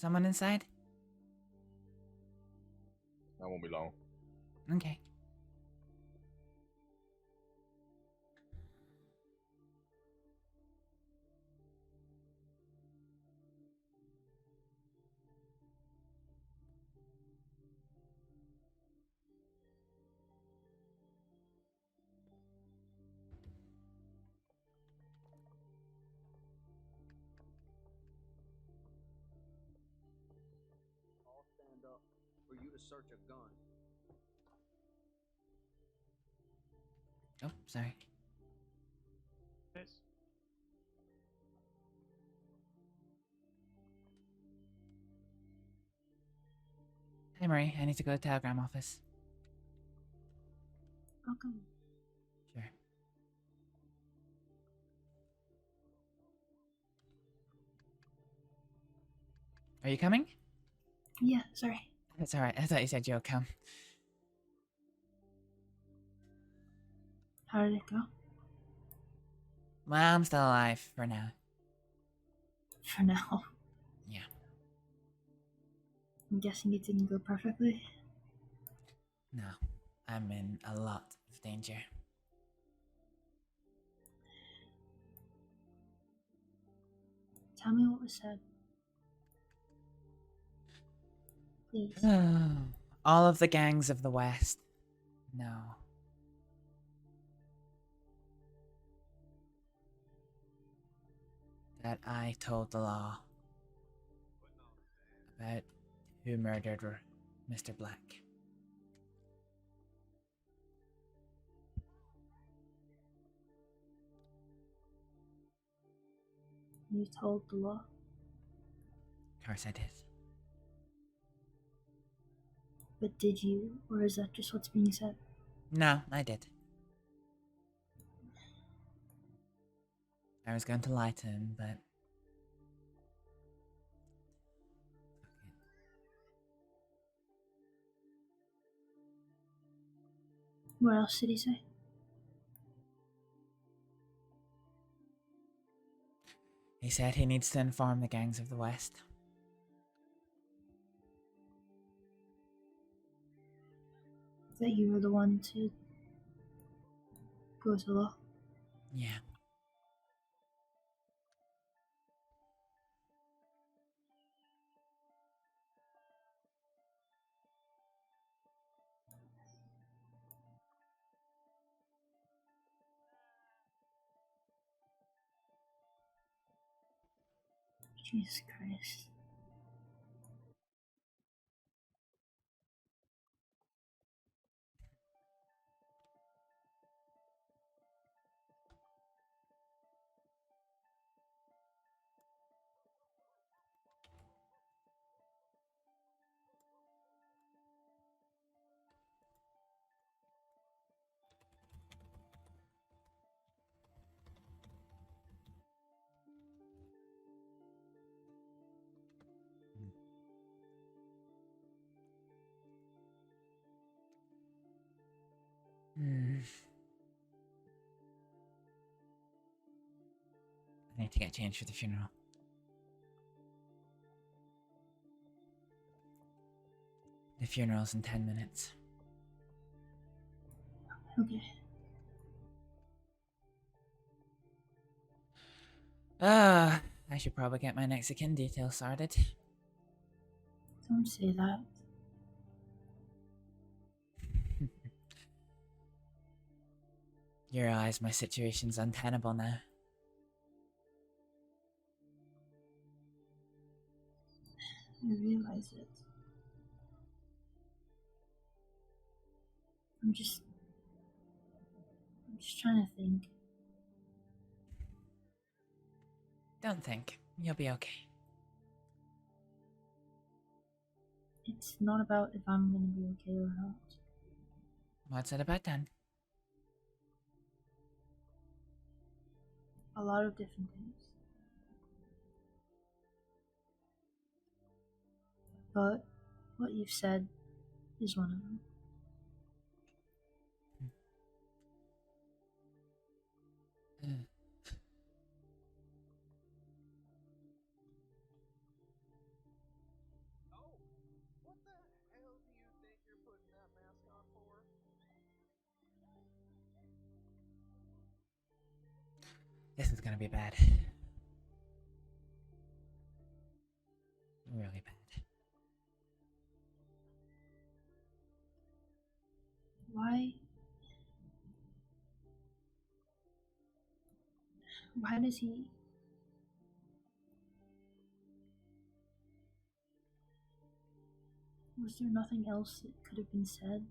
[SPEAKER 3] Someone inside?
[SPEAKER 19] That won't be long.
[SPEAKER 3] Okay.
[SPEAKER 5] I'll stand up for you to search a gun.
[SPEAKER 3] Oh, sorry. Hey, Marie, I need to go to the telegram office.
[SPEAKER 9] Welcome.
[SPEAKER 3] Sure. Are you coming?
[SPEAKER 9] Yeah, sorry.
[SPEAKER 3] That's alright. I thought you said you'll come.
[SPEAKER 9] How did it go?
[SPEAKER 3] Well, I'm still alive for now.
[SPEAKER 9] For now.
[SPEAKER 3] Yeah.
[SPEAKER 9] I'm guessing it didn't go perfectly.
[SPEAKER 3] No, I'm in a lot of danger.
[SPEAKER 9] Tell me what was said. Please.
[SPEAKER 3] All of the gangs of the West. No. That I told the law about who murdered Mr. Black.
[SPEAKER 9] You told the law?
[SPEAKER 3] Of course I did.
[SPEAKER 9] But did you? Or is that just what's being said?
[SPEAKER 3] No, I did. I was going to lie to him, but...
[SPEAKER 9] What else did he say?
[SPEAKER 3] He said he needs to inform the gangs of the West.
[SPEAKER 9] That you were the one to go to law?
[SPEAKER 3] Yeah.
[SPEAKER 9] Jesus Christ.
[SPEAKER 3] I need to get changed for the funeral. The funeral's in 10 minutes.
[SPEAKER 9] Okay.
[SPEAKER 3] I should probably get my next of kin details started.
[SPEAKER 9] Don't say that.
[SPEAKER 3] You realize my situation's untenable now.
[SPEAKER 9] I realize it. I'm just trying to think.
[SPEAKER 3] Don't think. You'll be okay.
[SPEAKER 9] It's not about if I'm gonna be okay or not.
[SPEAKER 3] What's it about then?
[SPEAKER 9] A lot of different things. But what you've said is one of them.
[SPEAKER 3] This is gonna be bad. Really bad.
[SPEAKER 9] Why does he... Was there nothing else that could have been said?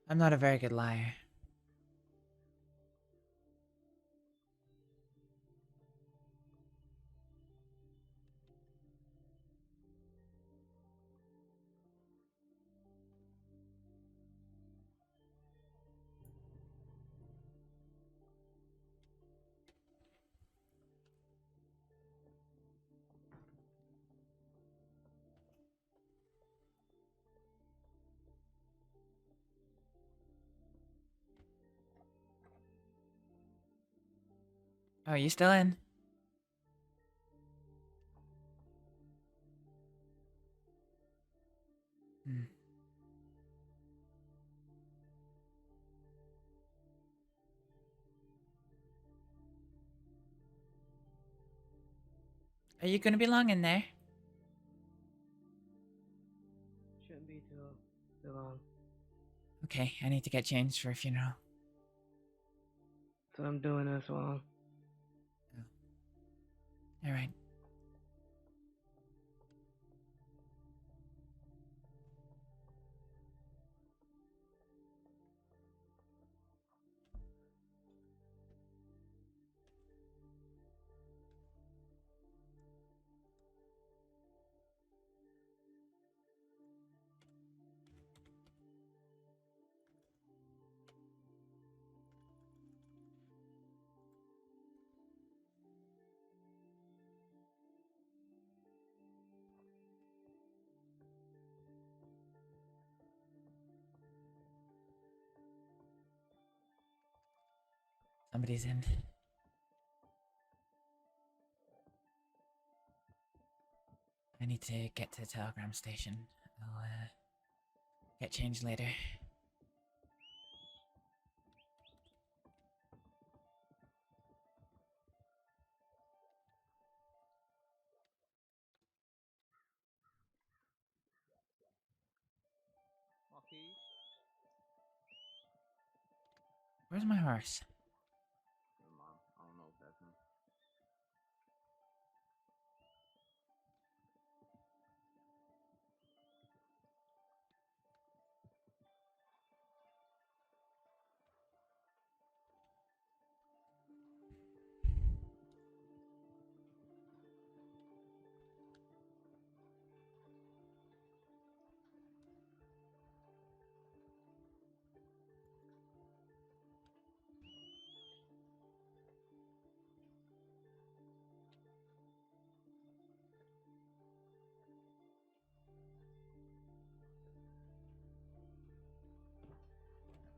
[SPEAKER 3] I'm not a very good liar. Oh, you still in? Are you gonna be long in there?
[SPEAKER 20] Shouldn't be too long.
[SPEAKER 3] Okay, I need to get changed for a funeral.
[SPEAKER 20] So I'm doing as well.
[SPEAKER 3] Alright. Somebody's in. I need to get to the telegram station. I'll, get changed later.
[SPEAKER 18] Marquis?
[SPEAKER 3] Where's my horse?
[SPEAKER 18] Never mind. I don't know if that's him.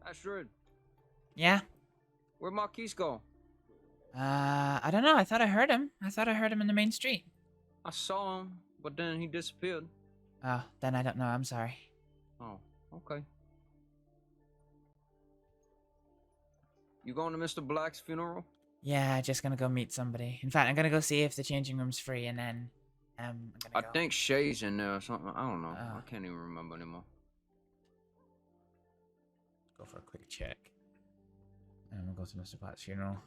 [SPEAKER 18] Astrид,
[SPEAKER 3] Yeah?
[SPEAKER 18] where'd Marquis go?
[SPEAKER 3] I don't know. I thought I heard him. I thought I heard him in the main street.
[SPEAKER 18] I saw him, but then he disappeared.
[SPEAKER 3] Oh, then I don't know. I'm sorry.
[SPEAKER 18] Oh, okay. You going to Mr. Black's funeral?
[SPEAKER 3] Yeah, just gonna go meet somebody. In fact, I'm gonna go see if the changing room's free, and then I'm
[SPEAKER 18] I
[SPEAKER 3] gonna go.
[SPEAKER 18] think Shay's in there or something. I don't know.
[SPEAKER 3] Oh.
[SPEAKER 18] I can't even remember anymore.
[SPEAKER 3] Go for a quick check. And we'll go to Mr. Black's funeral.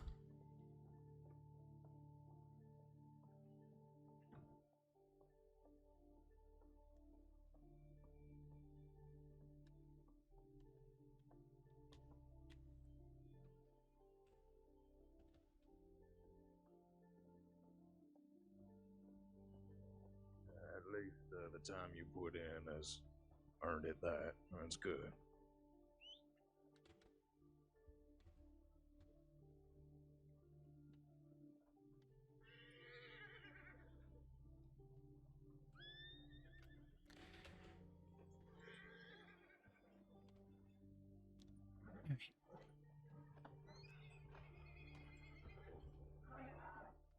[SPEAKER 16] At least the time you put in has earned it that. That's good.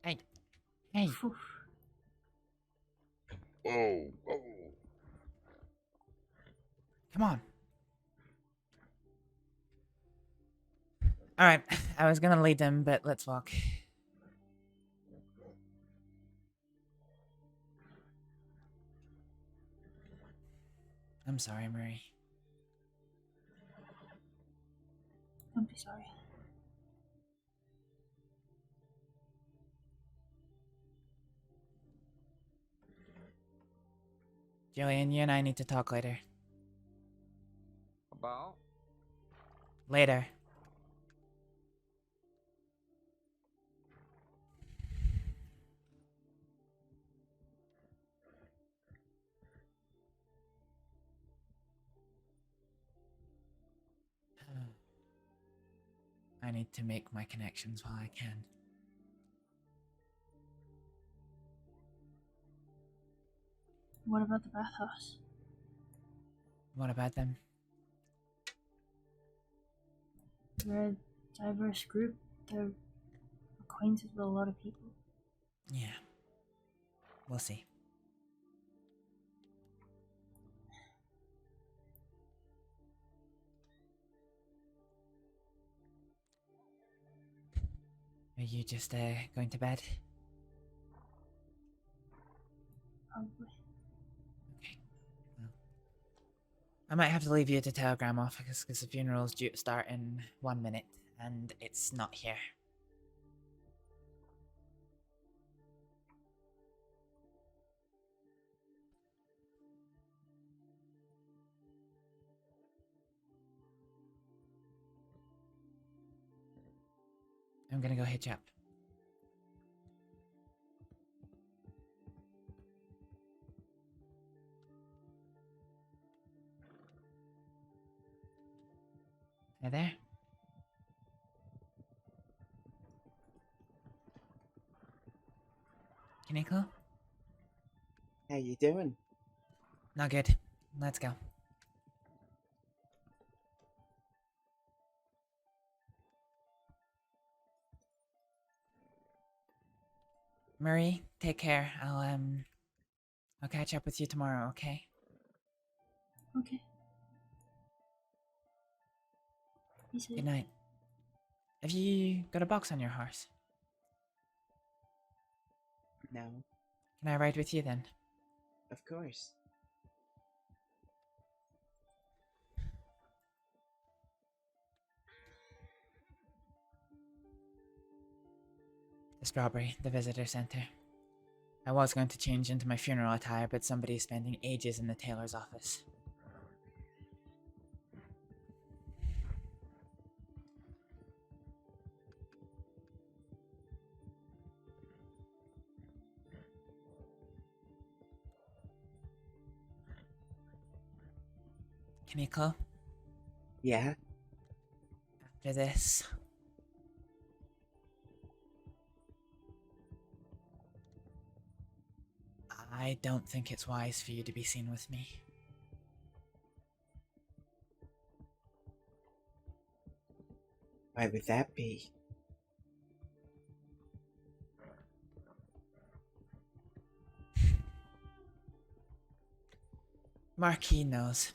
[SPEAKER 3] Hey. Hey.
[SPEAKER 16] Oh, oh.
[SPEAKER 3] Come on. Alright, I was gonna lead them, but let's walk. I'm sorry, Murray.
[SPEAKER 9] Don't be sorry.
[SPEAKER 3] Jillian, you and I need to talk later.
[SPEAKER 18] About?
[SPEAKER 3] Later. I need to make my connections while I can.
[SPEAKER 9] What about the bathhouse?
[SPEAKER 3] What about them?
[SPEAKER 9] They're a diverse group. They're acquainted with a lot of people.
[SPEAKER 3] Yeah. We'll see. Are you just going to bed?
[SPEAKER 9] Probably.
[SPEAKER 3] Okay. Well, I might have to leave you to tell Grandma because the funeral's due to start in 1 minute and it's not here. I'm gonna go hitch up. Hey there? Kineko?
[SPEAKER 21] How you doing?
[SPEAKER 3] Not good. Let's go. Murray, take care. I'll catch up with you tomorrow, okay?
[SPEAKER 9] Okay. Be safe.
[SPEAKER 3] Good night. Have you got a box on your horse?
[SPEAKER 21] No,
[SPEAKER 3] Can I ride with you then?
[SPEAKER 21] of course.
[SPEAKER 3] The Strawberry, the visitor center. I was going to change into my funeral attire, but somebody's spending ages in the tailor's office. Kimiko?
[SPEAKER 21] Yeah?
[SPEAKER 3] After this, I don't think it's wise for you to be seen with me.
[SPEAKER 21] Why would that be?
[SPEAKER 3] Marquis knows.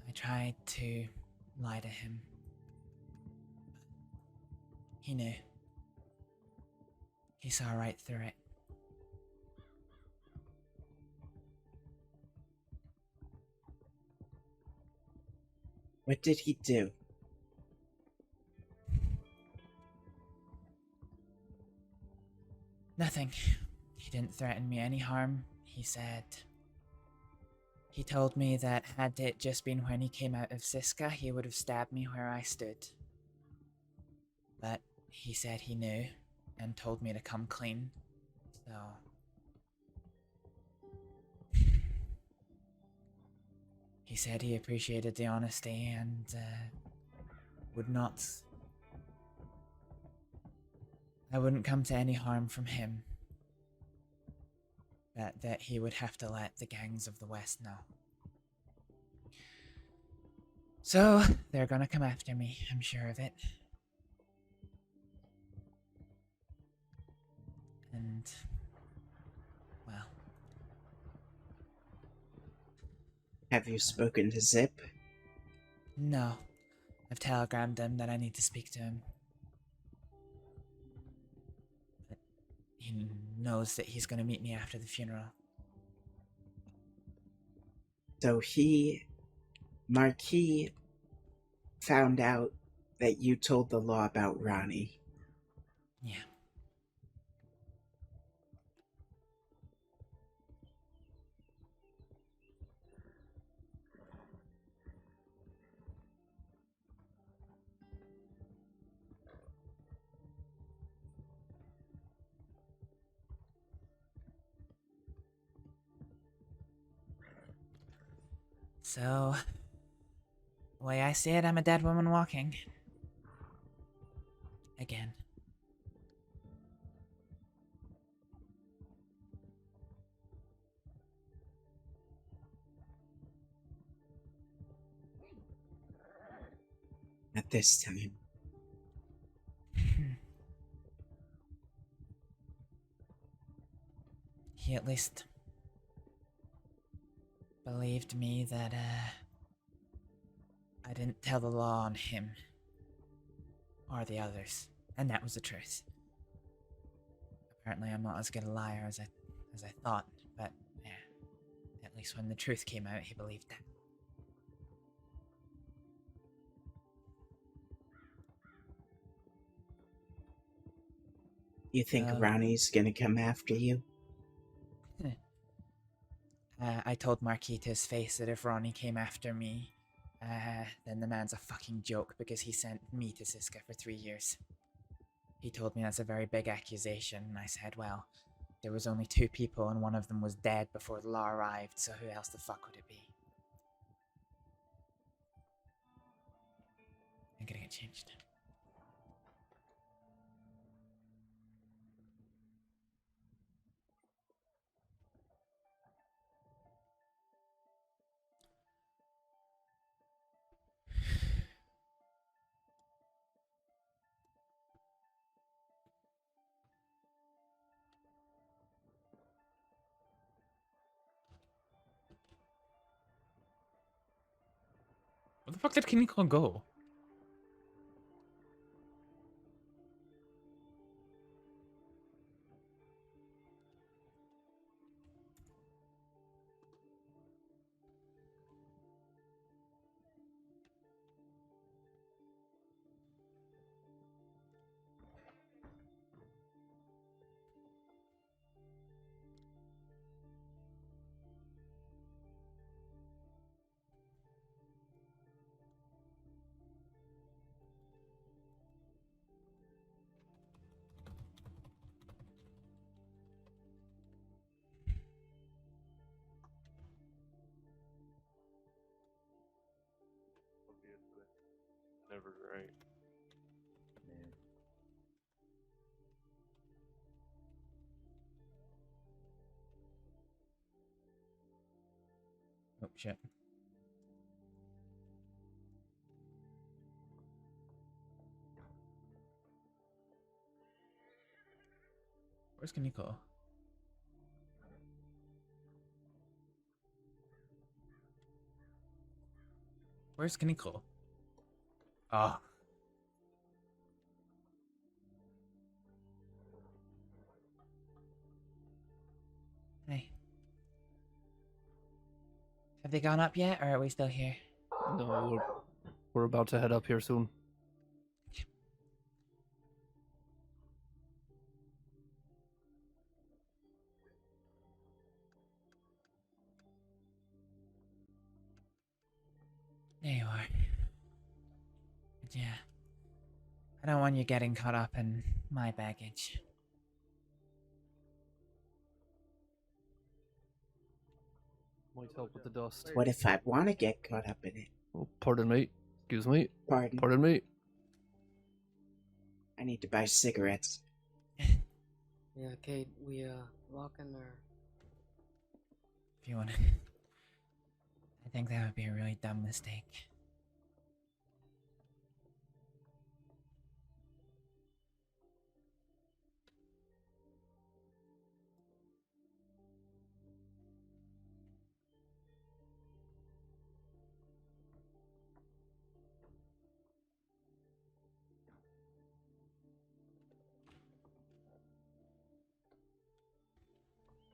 [SPEAKER 3] I tried to lie to him. He knew. He saw right through it.
[SPEAKER 21] What did he do?
[SPEAKER 3] Nothing. He didn't threaten me any harm. He said... He told me that had it just been when he came out of Siska, he would have stabbed me where I stood. But he said he knew, and told me to come clean, so... He said he appreciated the honesty and, would not... I wouldn't come to any harm from him. That he would have to let the gangs of the West know. So, they're gonna come after me, I'm sure of it. And, well...
[SPEAKER 21] Have you spoken to Zip?
[SPEAKER 3] No. I've telegrammed him that I need to speak to him. But he knows that he's gonna meet me after the funeral.
[SPEAKER 21] So Marquis found out that you told the law about Ronnie.
[SPEAKER 3] Yeah. So, the way I see it, I'm a dead woman walking. Again.
[SPEAKER 21] At this time.
[SPEAKER 3] He at least believed me that, I didn't tell the law on him. Or the others. And that was the truth. Apparently I'm not as good a liar as I thought, but yeah. At least when the truth came out, he believed that.
[SPEAKER 21] You think Ronnie's gonna come after you?
[SPEAKER 3] I told Marquis to his face that if Ronnie came after me, then the man's a fucking joke because he sent me to Siska for 3 years. He told me that's a very big accusation, and I said, well, there was only 2 people and one of them was dead before the law arrived, so who else the fuck would it be? I'm gonna get changed.
[SPEAKER 8] Where the fuck did Kimiko go?
[SPEAKER 6] Never right.
[SPEAKER 3] Oh shit. Where's Kaneko? Where's Kaneko? Ah. Hey. Have they gone up yet, or are we still here?
[SPEAKER 20] No, we're about to head up here soon.
[SPEAKER 3] There you are. But yeah. I don't want you getting caught up in my baggage.
[SPEAKER 20] Might help with the dust.
[SPEAKER 21] What if I want to get caught up in it?
[SPEAKER 20] Oh, pardon me. Excuse me.
[SPEAKER 21] Pardon?
[SPEAKER 20] Pardon me.
[SPEAKER 21] I need to buy cigarettes.
[SPEAKER 20] Yeah, Kate, we walking or?
[SPEAKER 3] If you want to. I think that would be a really dumb mistake.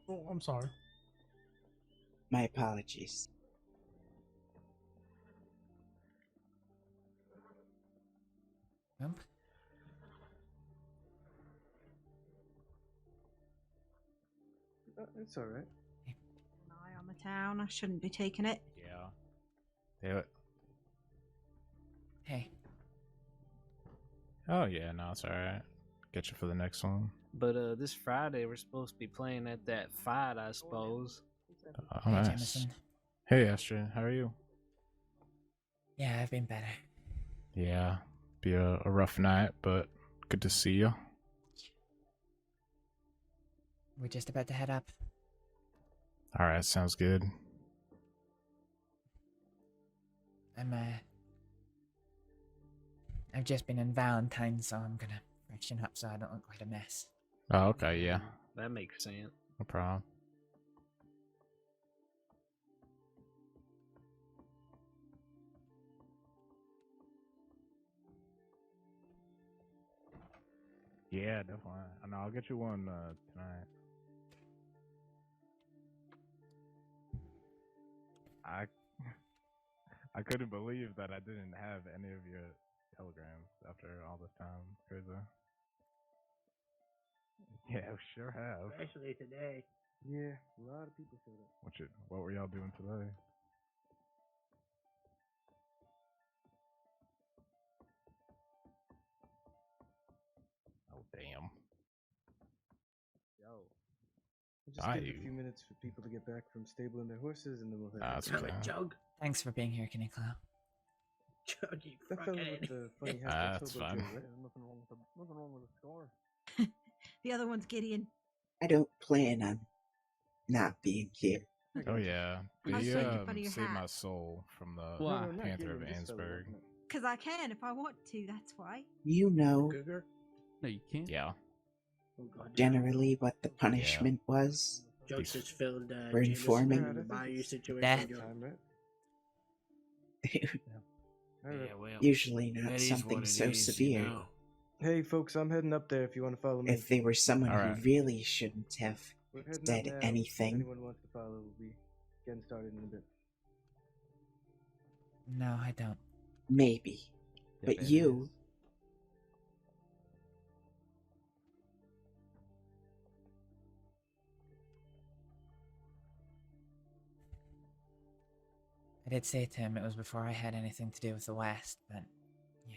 [SPEAKER 12] Oh, I'm sorry.
[SPEAKER 21] My apologies.
[SPEAKER 3] Yep.
[SPEAKER 20] It's alright.
[SPEAKER 22] An eye on the town. I shouldn't be taking it.
[SPEAKER 8] Yeah. Do it.
[SPEAKER 3] Hey.
[SPEAKER 8] Oh yeah, no, it's alright. Get you for the next one.
[SPEAKER 20] But this Friday we're supposed to be playing at that fight, I suppose.
[SPEAKER 8] Oh,
[SPEAKER 3] Hey,
[SPEAKER 8] nice.
[SPEAKER 3] Jameson.
[SPEAKER 8] Hey, Astrид, how are you?
[SPEAKER 3] Yeah, I've been better.
[SPEAKER 8] Yeah, be a rough night, but good to see you.
[SPEAKER 3] We're just about to head up.
[SPEAKER 8] All right, sounds good.
[SPEAKER 3] I've just been in Valentine's, so I'm gonna freshen up so I don't look like a mess.
[SPEAKER 8] Oh, okay, yeah,
[SPEAKER 20] That makes sense.
[SPEAKER 8] no problem. Yeah, definitely. I know. I'll get you one tonight. I couldn't believe that I didn't have any of your telegrams after all this time. Crazy. Yeah, sure have.
[SPEAKER 20] Especially today. Yeah, a lot of people showed up.
[SPEAKER 8] What were y'all doing today?
[SPEAKER 19] Oh, damn.
[SPEAKER 20] Yo. Just
[SPEAKER 8] Aye.
[SPEAKER 20] give it a few minutes for people to get back from stabling their horses, and then we'll head.
[SPEAKER 8] That's okay.
[SPEAKER 20] Jug.
[SPEAKER 3] Thanks for being here, Kaneko.
[SPEAKER 20] Jug, you that fellow with the funny hat.
[SPEAKER 8] That's fine.
[SPEAKER 20] Right? Nothing wrong with the scar.
[SPEAKER 22] The other one's Gideon.
[SPEAKER 21] I don't plan on not being here.
[SPEAKER 8] Oh yeah,
[SPEAKER 22] I
[SPEAKER 8] he
[SPEAKER 22] saw you put your
[SPEAKER 8] saved
[SPEAKER 22] hat.
[SPEAKER 8] my soul from the
[SPEAKER 20] Why?
[SPEAKER 8] Panther of Ansberg.
[SPEAKER 22] Because I can if I want to, that's why.
[SPEAKER 21] You know
[SPEAKER 20] No, you can't.
[SPEAKER 8] Yeah.
[SPEAKER 21] generally what the punishment was
[SPEAKER 20] Jokes just filled
[SPEAKER 21] for informing.
[SPEAKER 20] in the bayou situation.
[SPEAKER 3] Death.
[SPEAKER 13] Yeah, well,
[SPEAKER 21] Usually
[SPEAKER 13] that
[SPEAKER 21] not
[SPEAKER 13] is
[SPEAKER 21] something
[SPEAKER 13] what it
[SPEAKER 21] so
[SPEAKER 13] is,
[SPEAKER 21] severe.
[SPEAKER 13] You know?
[SPEAKER 20] Hey, folks, I'm heading up there if you want to follow me.
[SPEAKER 21] If they were someone
[SPEAKER 8] Alright.
[SPEAKER 21] who really shouldn't have
[SPEAKER 20] We're heading up
[SPEAKER 21] said
[SPEAKER 20] now. If
[SPEAKER 21] anything,
[SPEAKER 20] anyone wants to follow, we'll be getting started in a bit.
[SPEAKER 3] No, I don't.
[SPEAKER 21] maybe. But
[SPEAKER 20] it
[SPEAKER 21] you,
[SPEAKER 3] I did say to him it was before I had anything to do with the West, but yeah.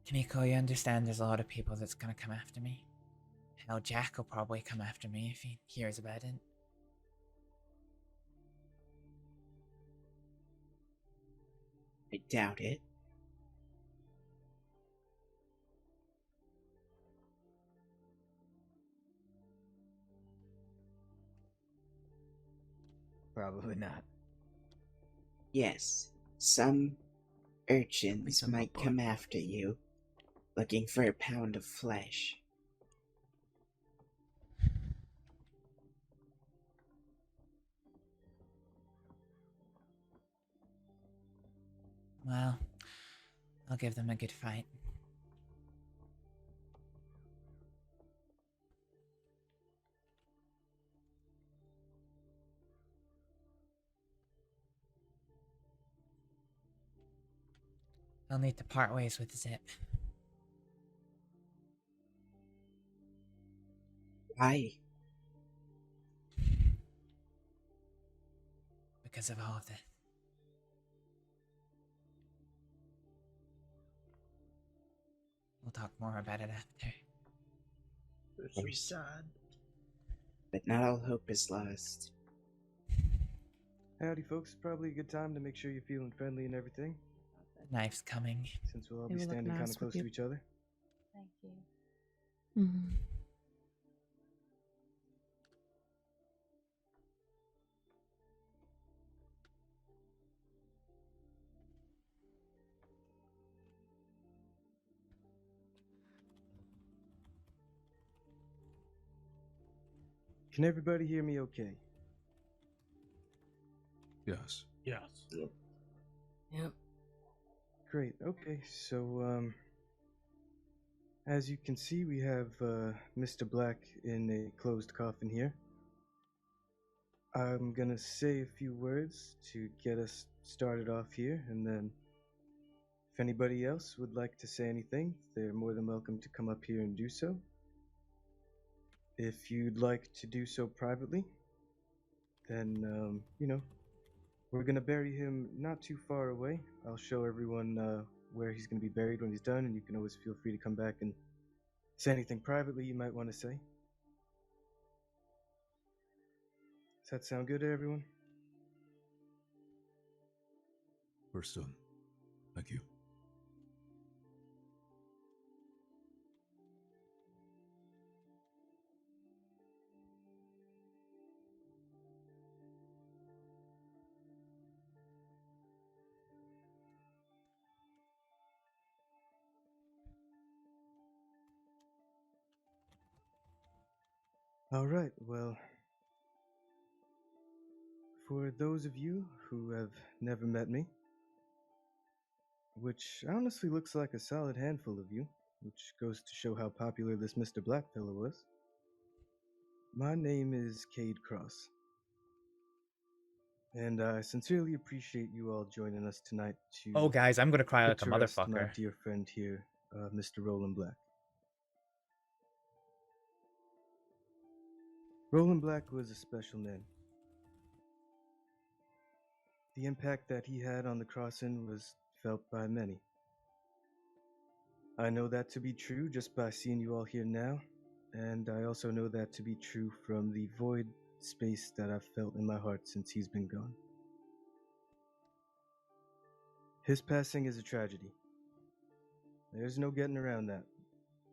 [SPEAKER 3] Kimiko, you understand there's a lot of people that's gonna come after me. Hell, Jack will probably come after me if he hears about it.
[SPEAKER 21] I doubt it.
[SPEAKER 5] Probably not.
[SPEAKER 21] Yes, some urchins might come after you, looking for a pound of flesh.
[SPEAKER 3] Well, I'll give them a good fight. I'll need to part ways with Zip.
[SPEAKER 21] Why?
[SPEAKER 3] Because of all of this. We'll talk more about it after.
[SPEAKER 21] Of course. But not all hope is lost.
[SPEAKER 12] Howdy, folks. Probably a good time to make sure you're feeling friendly and everything.
[SPEAKER 3] Knife's coming.
[SPEAKER 12] Since we'll all
[SPEAKER 22] They
[SPEAKER 12] be
[SPEAKER 22] will look
[SPEAKER 12] standing kind
[SPEAKER 22] nice
[SPEAKER 12] of close
[SPEAKER 22] with
[SPEAKER 12] to
[SPEAKER 22] you.
[SPEAKER 12] each other.
[SPEAKER 7] Thank you.
[SPEAKER 22] Mm-hmm.
[SPEAKER 12] Can everybody hear me okay?
[SPEAKER 4] Yes.
[SPEAKER 6] Yes.
[SPEAKER 20] Yep.
[SPEAKER 12] Great. Okay, so as you can see, we have Mr. Black in a closed coffin here. I'm gonna say a few words to get us started off here, and then if anybody else would like to say anything, they're more than welcome to come up here and do so. If you'd like to do so privately, then, we're gonna bury him not too far away. I'll show everyone where he's gonna be buried when he's done, and you can always feel free to come back and say anything privately you might want to say. Does that sound good to everyone?
[SPEAKER 4] First done. Thank you.
[SPEAKER 12] All right, well, for those of you who have never met me, which honestly looks like a solid handful of you, which goes to show how popular this Mr. Black fellow was, my name is Cade Cross. And I sincerely appreciate you all joining us tonight to...
[SPEAKER 3] Oh, guys, I'm gonna cry like a
[SPEAKER 12] put to rest my
[SPEAKER 3] motherfucker.
[SPEAKER 12] dear friend here, Mr. Roland Black. Roland Black was a special man. The impact that he had on the crossing was felt by many. I know that to be true just by seeing you all here now, and I also know that to be true from the void space that I've felt in my heart since he's been gone. His passing is a tragedy. There's no getting around that.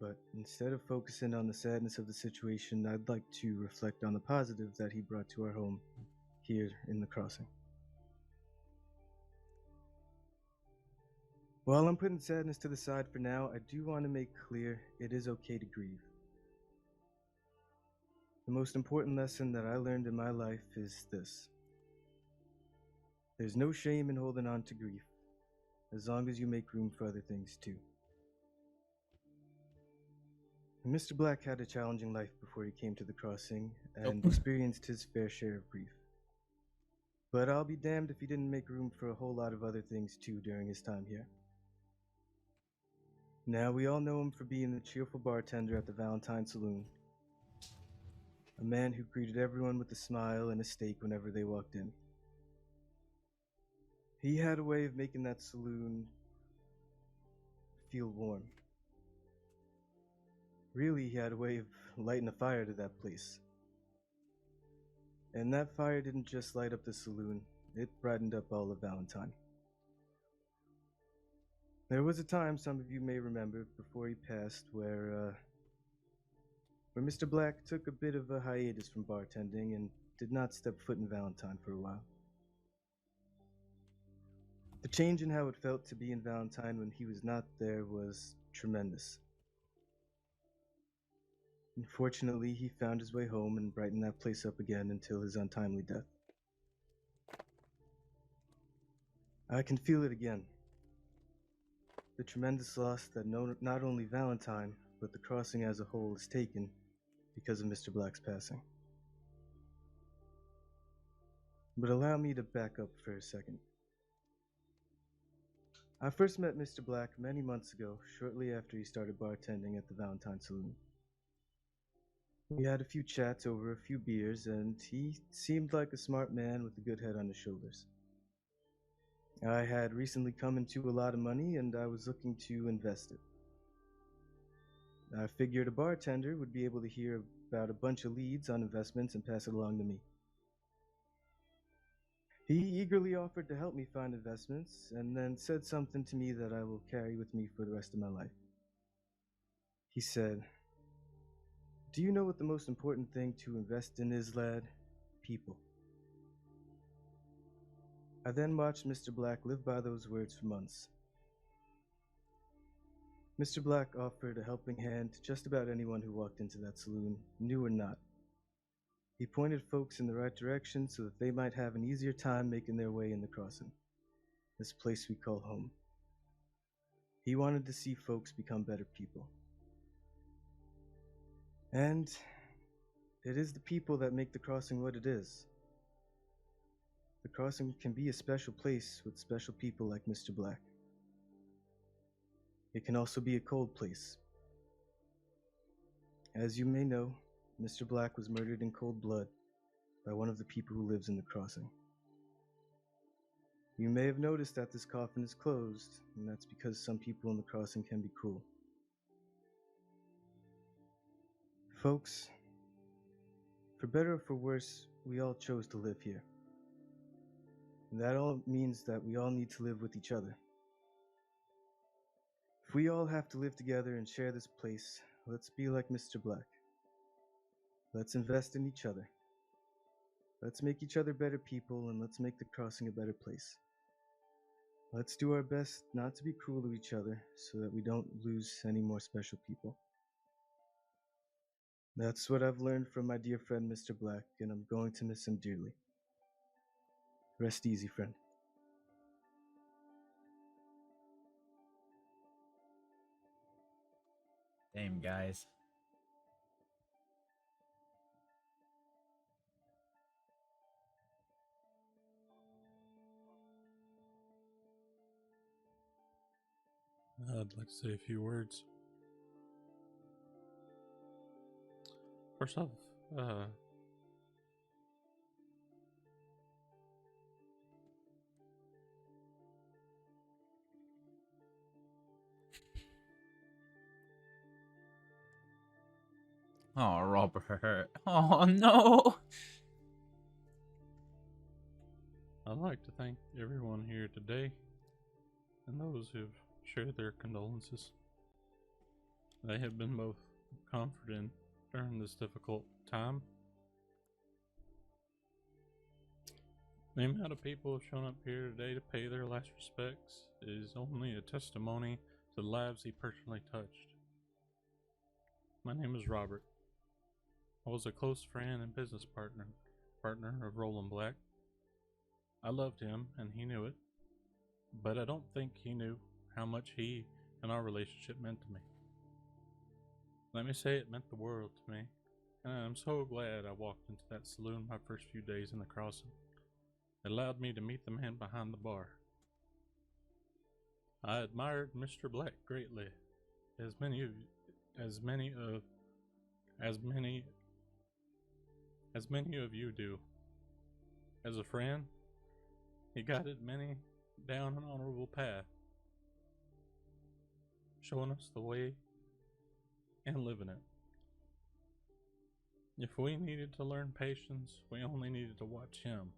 [SPEAKER 12] But instead of focusing on the sadness of the situation, I'd like to reflect on the positive that he brought to our home here in the crossing. While I'm putting sadness to the side for now, I do want to make clear it is okay to grieve. The most important lesson that I learned in my life is this. There's no shame in holding on to grief, as long as you make room for other things too. Mr. Black had a challenging life before he came to the crossing and experienced his fair share of grief. But I'll be damned if he didn't make room for a whole lot of other things too during his time here. Now, we all know him for being the cheerful bartender at the Valentine Saloon. A man who greeted everyone with a smile and a steak whenever they walked in. He had a way of making that saloon feel warm. Really, he had a way of lighting a fire to that place. And that fire didn't just light up the saloon, it brightened up all of Valentine. There was a time, some of you may remember, before he passed, where Mr. Black took a bit of a hiatus from bartending and did not step foot in Valentine for a while. The change in how it felt to be in Valentine when he was not there was tremendous. Unfortunately, he found his way home and brightened that place up again until his untimely death. I can feel it again. The tremendous loss that not only Valentine, but the crossing as a whole is taken because of Mr. Black's passing. But allow me to back up for a second. I first met Mr. Black many months ago, shortly after he started bartending at the Valentine Saloon. We had a few chats over a few beers, and he seemed like a smart man with a good head on his shoulders. I had recently come into a lot of money, and I was looking to invest it. I figured a bartender would be able to hear about a bunch of leads on investments and pass it along to me. He eagerly offered to help me find investments, and then said something to me that I will carry with me for the rest of my life. He said, "Do you know what the most important thing to invest in is, lad? People." I then watched Mr. Black live by those words for months. Mr. Black offered a helping hand to just about anyone who walked into that saloon, new or not. He pointed folks in the right direction so that they might have an easier time making their way in the crossing, this place we call home. He wanted to see folks become better people. And it is the people that make the crossing what it is. The crossing can be a special place with special people like Mr. Black. It can also be a cold place. As you may know, Mr. Black was murdered in cold blood by one of the people who lives in the crossing. You may have noticed that this coffin is closed, and that's because some people in the crossing can be cruel. Folks, for better or for worse, we all chose to live here. And that all means that we all need to live with each other. If we all have to live together and share this place, let's be like Mr. Black. Let's invest in each other. Let's make each other better people, and let's make the crossing a better place. Let's do our best not to be cruel to each other so that we don't lose any more special people. That's what I've learned from my dear friend Mr. Black, and I'm going to miss him dearly. Rest easy, friend.
[SPEAKER 3] Damn, guys.
[SPEAKER 6] I'd like to say a few words. First off,
[SPEAKER 3] Oh, Robert. Oh, no.
[SPEAKER 6] I'd like to thank everyone here today and those who've shared their condolences. They have been both comforting during this difficult time. The amount of people who have shown up here today to pay their last respects is only a testimony to the lives he personally touched. My name is Robert. I was a close friend and business partner of Roland Black. I loved him and he knew it, but I don't think he knew how much he and our relationship meant to me. Let me say it meant the world to me, and I'm so glad I walked into that saloon my first few days in the crossing. It allowed me to meet the man behind the bar. I admired Mr. Black greatly, as many of you do. As a friend, he guided many down an honorable path, showing us the way and live in it. If we needed to learn patience, we only needed to watch him.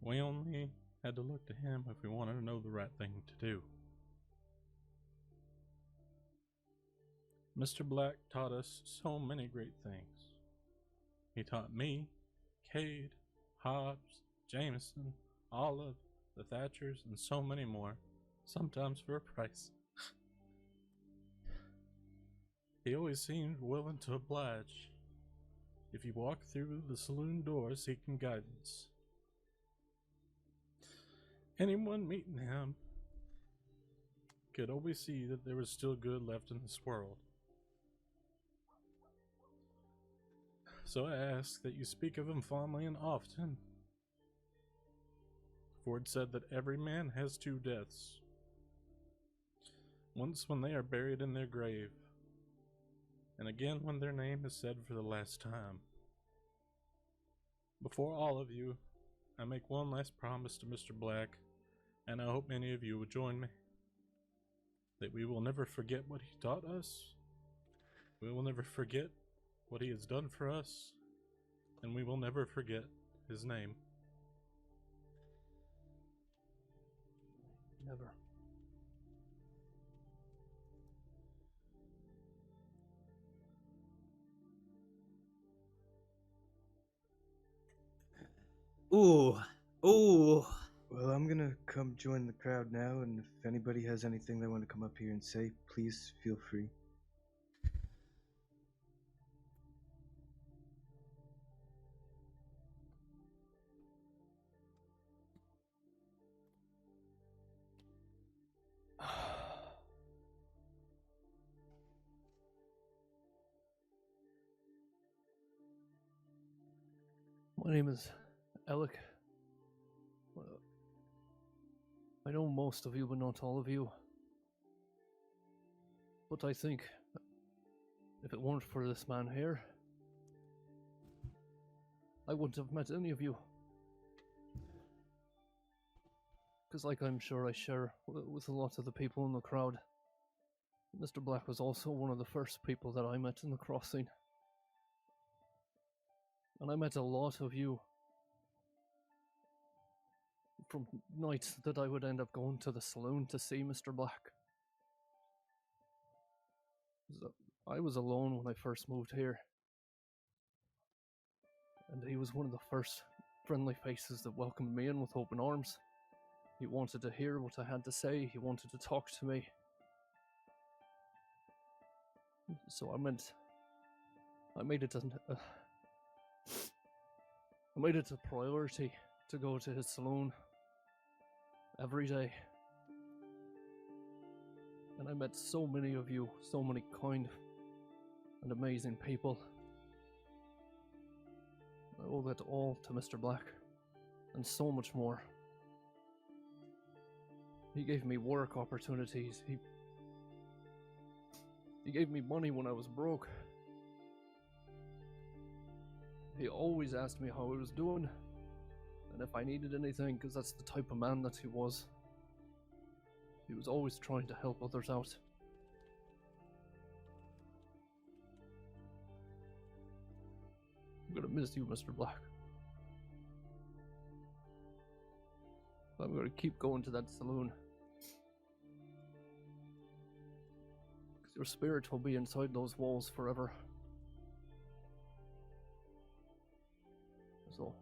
[SPEAKER 6] We only had to look to him if we wanted to know the right thing to do. Mr. Black taught us so many great things. He taught me, Cade, Hobbs, Jameson, Olive, the Thatchers, and so many more, sometimes for a price. He always seemed willing to oblige. If you walk through the saloon door seeking guidance, anyone meeting him could always see that there was still good left in this world. So I ask that you speak of him fondly and often. For it said that every man has two deaths. Once when they are buried in their grave, and again when their name is said for the last time. Before all of you, I make one last promise to Mr. Black, and I hope many of you will join me, that we will never forget what he taught us, we will never forget what he has done for us, and we will never forget his name.
[SPEAKER 1] Never.
[SPEAKER 3] Ooh. Ooh.
[SPEAKER 12] Well, I'm gonna come join the crowd now, and if anybody has anything they want to come up here and say, please feel free.
[SPEAKER 1] My name is Alec. Well, I know most of you, but not all of you. But I think if it weren't for this man here, I wouldn't have met any of you. Because like I'm sure I share with a lot of the people in the crowd, Mr. Black was also one of the first people that I met in the crossing. And I met a lot of you from nights that I would end up going to the saloon to see Mr. Black. So I was alone when I first moved here. And he was one of the first friendly faces that welcomed me in with open arms. He wanted to hear what I had to say, he wanted to talk to me. So I made it a priority to go to his saloon every day. And I met so many of you, so many kind and amazing people. I owe that all to Mr. Black, and so much more. He gave me work opportunities, he gave me money when I was broke. He always asked me how I was doing, and if I needed anything, because that's the type of man that he was. He was always trying to help others out. I'm gonna miss you, Mr. Black. I'm gonna keep going to that saloon. Because your spirit will be inside those walls forever. So.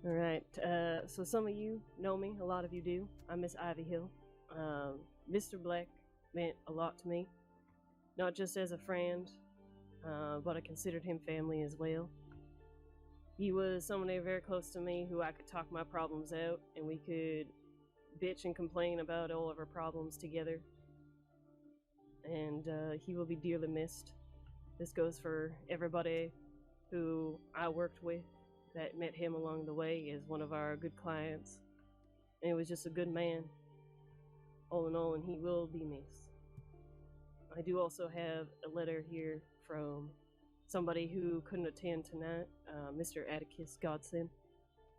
[SPEAKER 14] Alright, so some of you know me, a lot of you do. I'm Miss Ivy Hill. Mr. Black meant a lot to me, not just as a friend, but I considered him family as well. He was somebody very close to me who I could talk my problems out, and we could bitch and complain about all of our problems together. And he will be dearly missed. This goes for everybody who I worked with that met him along the way as one of our good clients. And he was just a good man, all in all, and he will be missed. I do also have a letter here from somebody who couldn't attend tonight, Mr. Atticus Godson,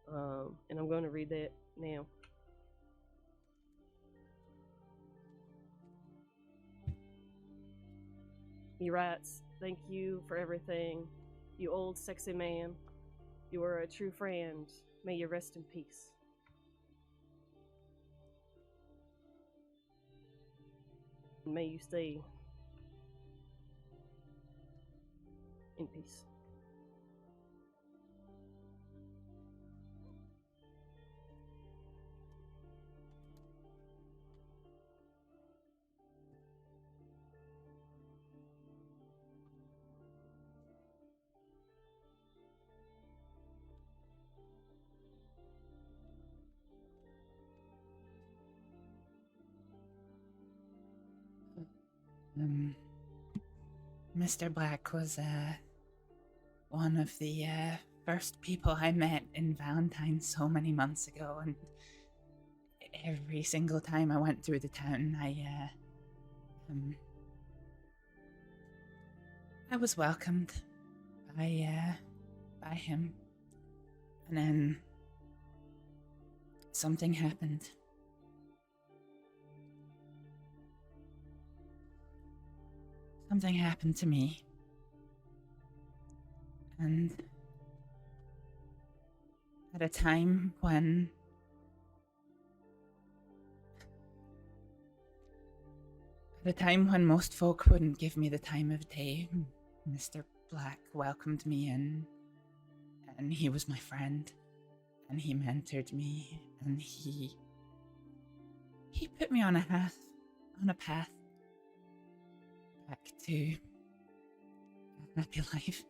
[SPEAKER 14] and I'm going to read that now. He writes, "Thank you for everything, you old sexy man. You are a true friend. May you rest in peace." And may you stay in peace.
[SPEAKER 3] Mr. Black was, one of the, first people I met in Valentine so many months ago, and every single time I went through the town, I was welcomed by him. And then something happened. Something happened to me. And at a time when most folk wouldn't give me the time of day, Mr. Black welcomed me in, and he was my friend, and he mentored me, and he put me on a path back to a happy life.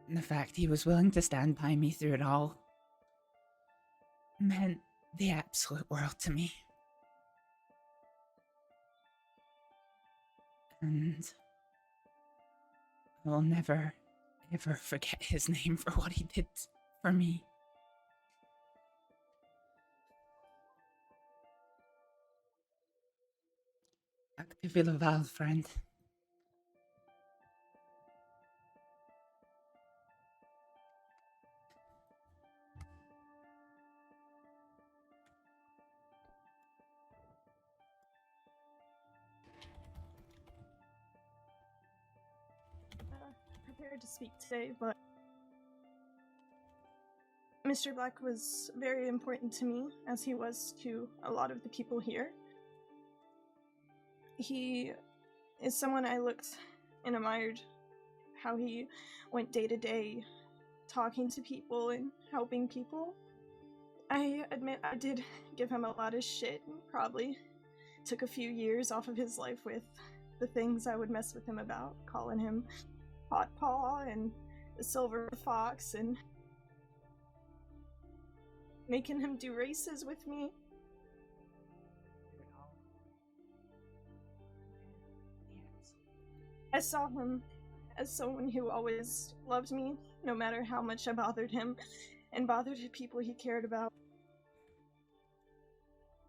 [SPEAKER 3] And the fact he was willing to stand by me through it all meant the absolute world to me. And I will never, ever forget his name for what he did for me. Actively valid friend.
[SPEAKER 15] Prepared to speak today, but Mr. Black was very important to me, as he was to a lot of the people here. He is someone I looked and admired, how he went day to day talking to people and helping people. I admit I did give him a lot of shit, and probably took a few years off of his life with the things I would mess with him about, calling him Hot Paw and the Silver Fox, and making him do races with me. I saw him as someone who always loved me, no matter how much I bothered him, and bothered the people he cared about.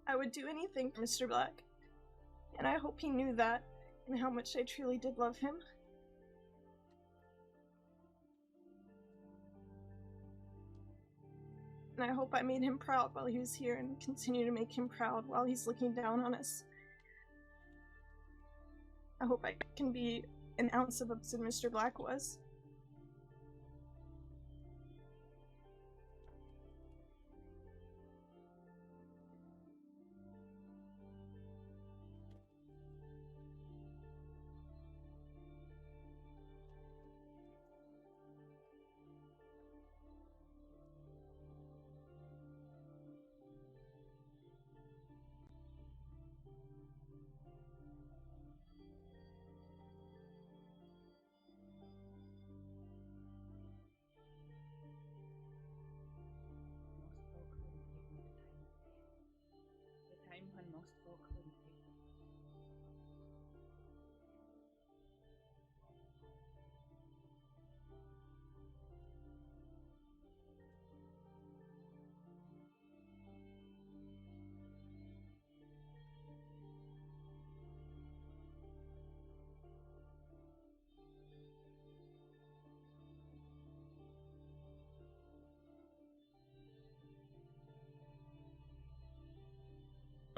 [SPEAKER 15] I would do anything for Mr. Black, and I hope he knew that, and how much I truly did love him. And I hope I made him proud while he was here, and continue to make him proud while he's looking down on us. I hope I can be an ounce of upset Mr. Black was.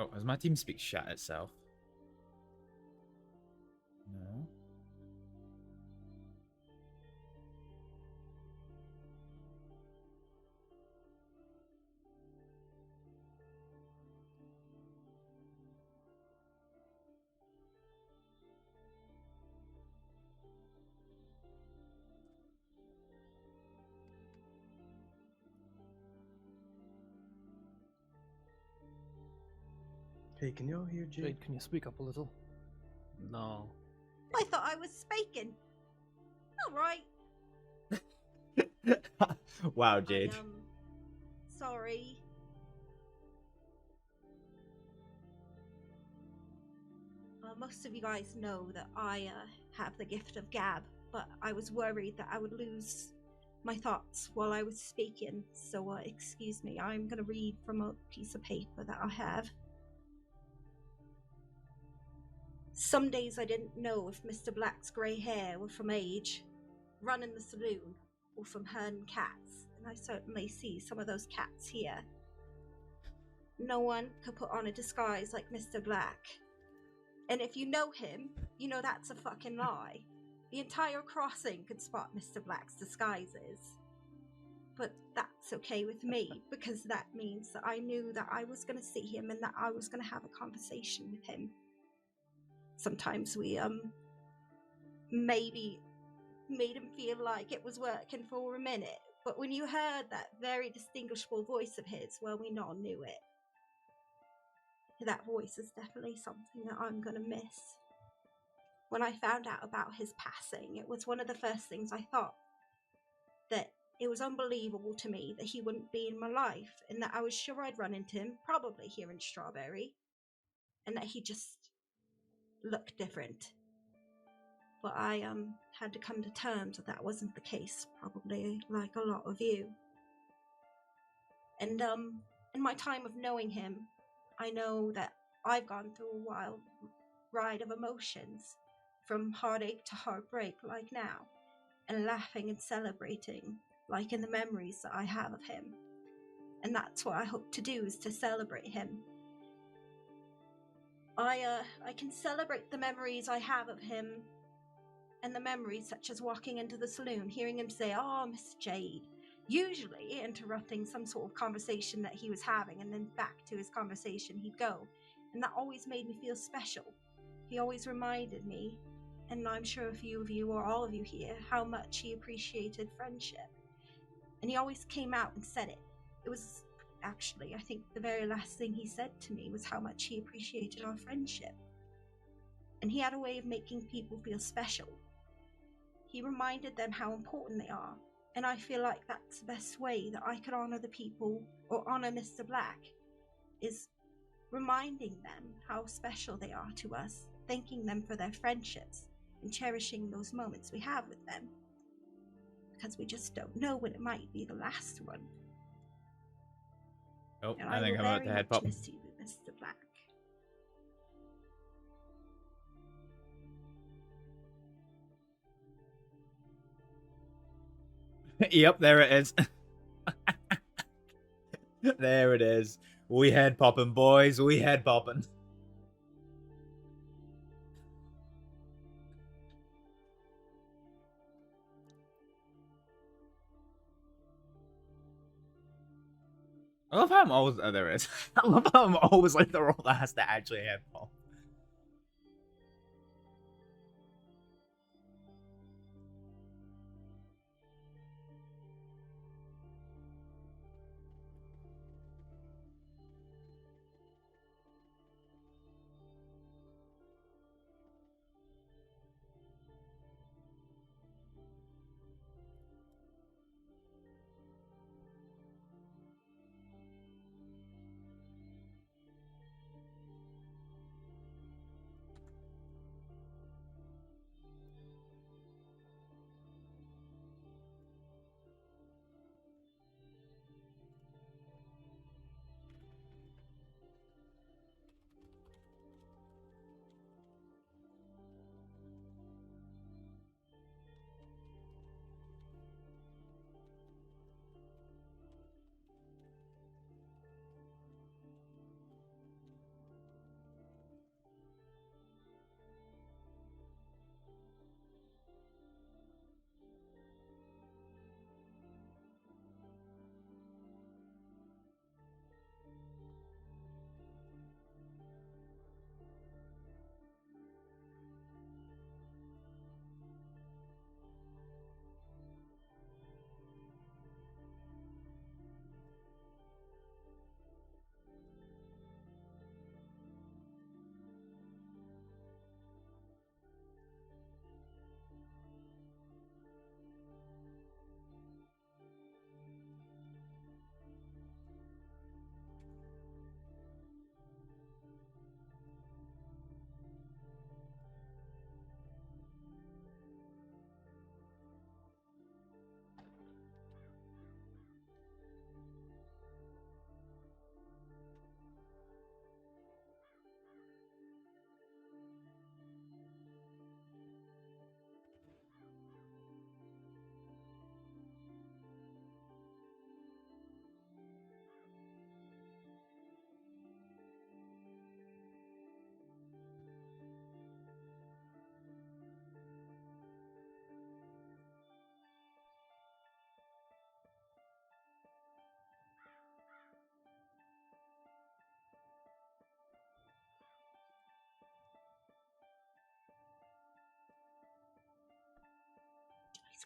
[SPEAKER 3] Oh, has my team speak shat itself? No.
[SPEAKER 12] Hey, can y'all hear Jade?
[SPEAKER 1] Jade, can you speak up a little?
[SPEAKER 20] No.
[SPEAKER 22] I thought I was speaking. All right.
[SPEAKER 3] Wow, Jade.
[SPEAKER 22] Sorry. Most of you guys know that I have the gift of gab, but I was worried that I would lose my thoughts while I was speaking, so excuse me. I'm gonna read from a piece of paper that I have. Some days I didn't know if Mr. Black's grey hair were from age, running the saloon, or from herding cats, and I certainly see some of those cats here. No one could put on a disguise like Mr. Black. And if you know him, you know that's a fucking lie. The entire crossing could spot Mr. Black's disguises. But that's okay with me, because that means that I knew that I was going to see him and that I was going to have a conversation with him. Sometimes we, maybe made him feel like it was working for a minute, but when you heard that very distinguishable voice of his, well, we all knew it. That voice is definitely something that I'm gonna miss. When I found out about his passing, it was one of the first things I thought. That it was unbelievable to me that he wouldn't be in my life, and that I was sure I'd run into him, probably here in Strawberry, and that he just looked different. But I had to come to terms that wasn't the case, probably like a lot of you. And in my time of knowing him, I know that I've gone through a wild ride of emotions, from heartache to heartbreak like now, and laughing and celebrating like in the memories that I have of him. And that's what I hope to do, is to celebrate him. I can celebrate the memories I have of him, and the memories such as walking into the saloon, hearing him say, "Oh, Miss Jade," usually interrupting some sort of conversation that he was having, and then back to his conversation he'd go. And that always made me feel special. He always reminded me, and I'm sure a few of you or all of you here, how much he appreciated friendship. And he always came out and said it. It was actually, I think the very last thing he said to me was how much he appreciated our friendship. And he had a way of making people feel special. He reminded them how important they are. And I feel like that's the best way that I could honor the people, or honor Mr. Black, is reminding them how special they are to us, thanking them for their friendships, and cherishing those moments we have with them. Because we just don't know when it might be the last one.
[SPEAKER 3] Oh,
[SPEAKER 22] And
[SPEAKER 3] I think
[SPEAKER 22] will
[SPEAKER 3] I'm about to
[SPEAKER 22] very
[SPEAKER 3] head
[SPEAKER 22] much
[SPEAKER 3] pop.
[SPEAKER 22] miss you, Mr. Black.
[SPEAKER 3] Yep, there it is. There it is. We head popping, boys. We head popping. I love how I'm always... Oh, there it is. I love how I'm always like the role that has to actually head pop.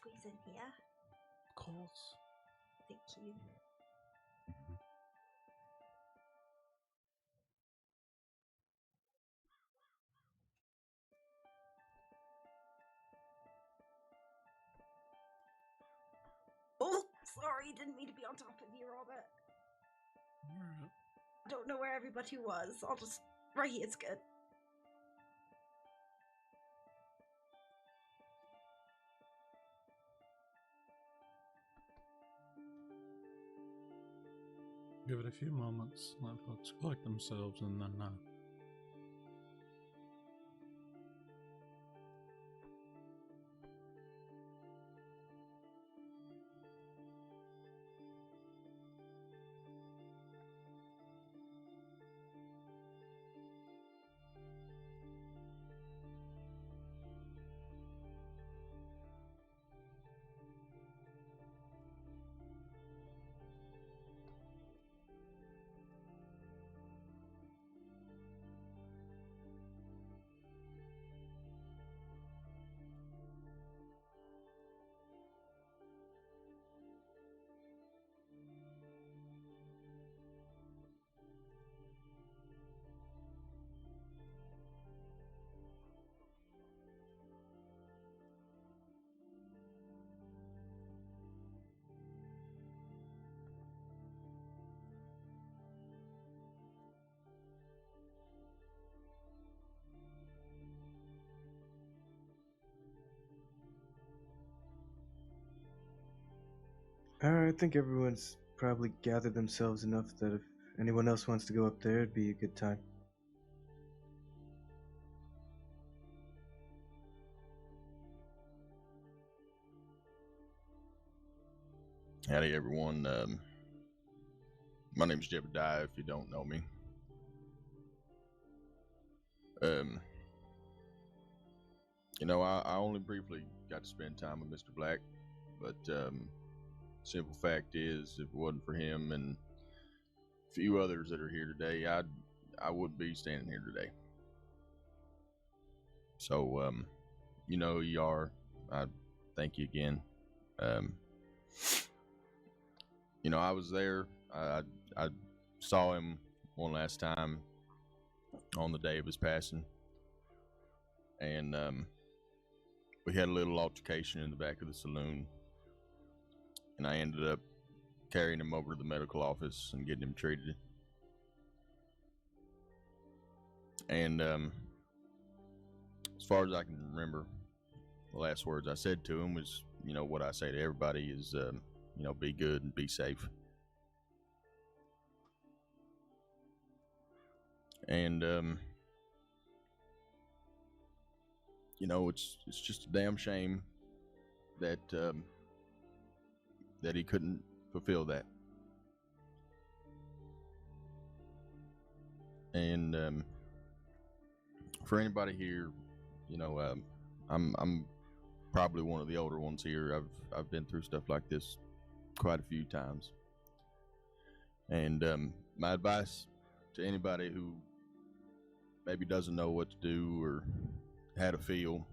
[SPEAKER 22] squeeze in here?
[SPEAKER 6] Of course.
[SPEAKER 22] Thank you. Oh, sorry, didn't mean to be on top of you, Robert.
[SPEAKER 6] Alright.
[SPEAKER 22] I don't know where everybody was. I'll just... Right here's good.
[SPEAKER 6] Give it a few moments, let folks collect themselves, and then
[SPEAKER 12] I think everyone's probably gathered themselves enough that if anyone else wants to go up there, it'd be a good time.
[SPEAKER 2] Howdy, everyone. My name's Jebediah, if you don't know me. You know, I only briefly got to spend time with Mr. Black, but simple fact is, if it wasn't for him and a few others that are here today, I wouldn't be standing here today. So, you know who you are. I thank you again. You know, I was there. I saw him one last time on the day of his passing, and we had a little altercation in the back of the saloon, and I ended up carrying him over to the medical office and getting him treated. And as far as I can remember, the last words I said to him was, you know, what I say to everybody is, you know, be good and be safe. And you know, it's just a damn shame that that he couldn't fulfill that. And for anybody here, you know, I'm probably one of the older ones here. I've been through stuff like this quite a few times. And my advice to anybody who maybe doesn't know what to do or how to feel,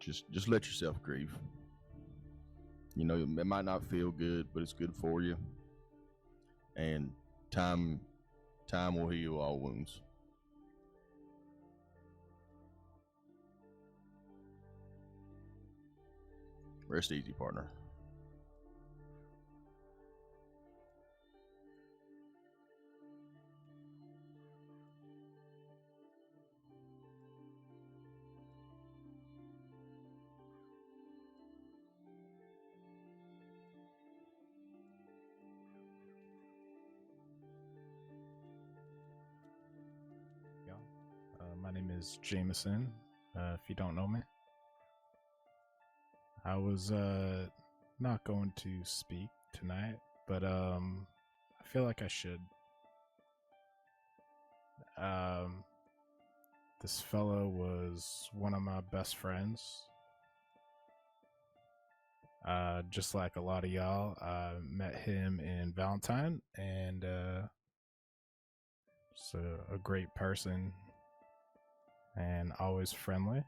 [SPEAKER 2] just let yourself grieve. You know, it might not feel good, but it's good for you. And time will heal all wounds. Rest easy, partner.
[SPEAKER 8] My name is Jameson, if you don't know me. I was not going to speak tonight, but I feel like I should. This fellow was one of my best friends. Just like a lot of y'all, I met him in Valentine, and he's a great person and always friendly.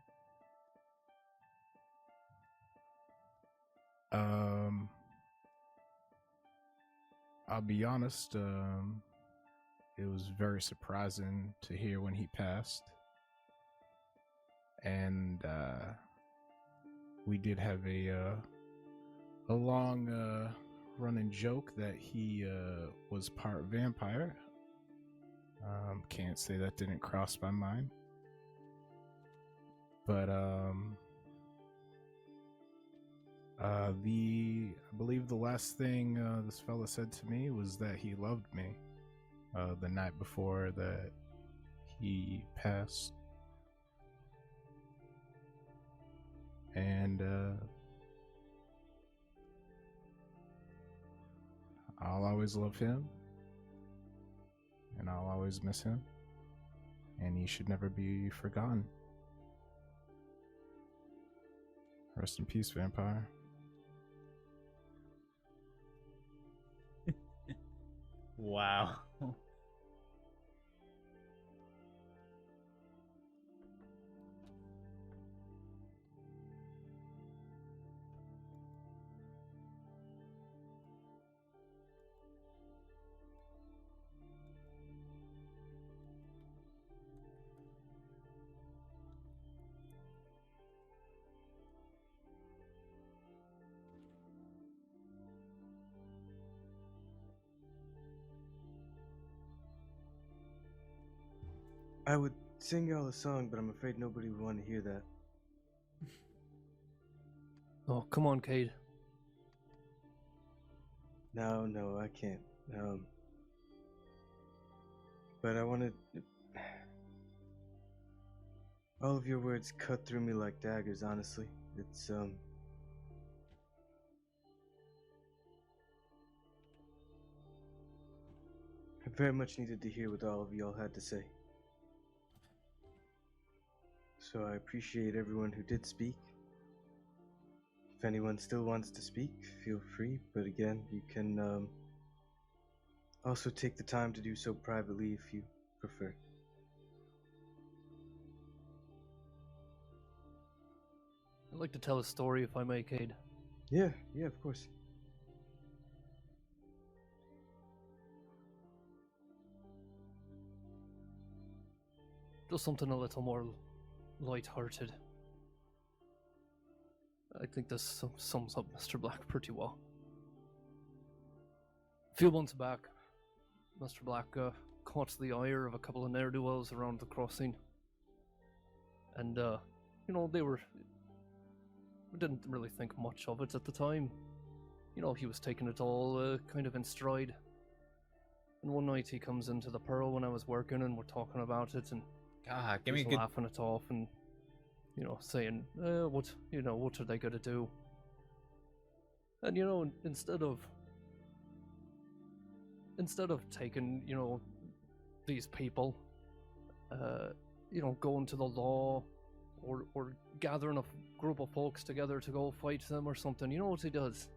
[SPEAKER 8] I'll be honest, it was very surprising to hear when he passed. And we did have a long running joke that he was part vampire. Can't say that didn't cross my mind. But I believe the last thing this fella said to me was that he loved me the night before that he passed. And I'll always love him, and I'll always miss him, and he should never be forgotten. Rest in peace, vampire.
[SPEAKER 20] Wow.
[SPEAKER 12] I would sing y'all a song, but I'm afraid nobody would want to hear that.
[SPEAKER 1] Oh, come on, Cade.
[SPEAKER 12] No, I can't. But I wanted... All of your words cut through me like daggers, honestly. It's, I very much needed to hear what all of y'all had to say. So I appreciate everyone who did speak. If anyone still wants to speak, feel free, but again, you can also take the time to do so privately if you prefer.
[SPEAKER 1] I'd like to tell a story if I may, Cade.
[SPEAKER 12] Yeah, of course.
[SPEAKER 1] Just something a little more light-hearted. I think this sums up Mr. Black pretty well. A few months back, Mr. Black caught the ire of a couple of ne'er-do-wells around the crossing. And, we didn't really think much of it at the time. He was taking it all kind of in stride. And one night he comes into the Pearl when I was working and we're talking about it, and
[SPEAKER 3] God, give me a
[SPEAKER 1] he's
[SPEAKER 3] good...
[SPEAKER 1] laughing it off and, saying, what are they gonna do? And, instead of taking, these people, going to the law or gathering a group of folks together to go fight them or something, you know what he does?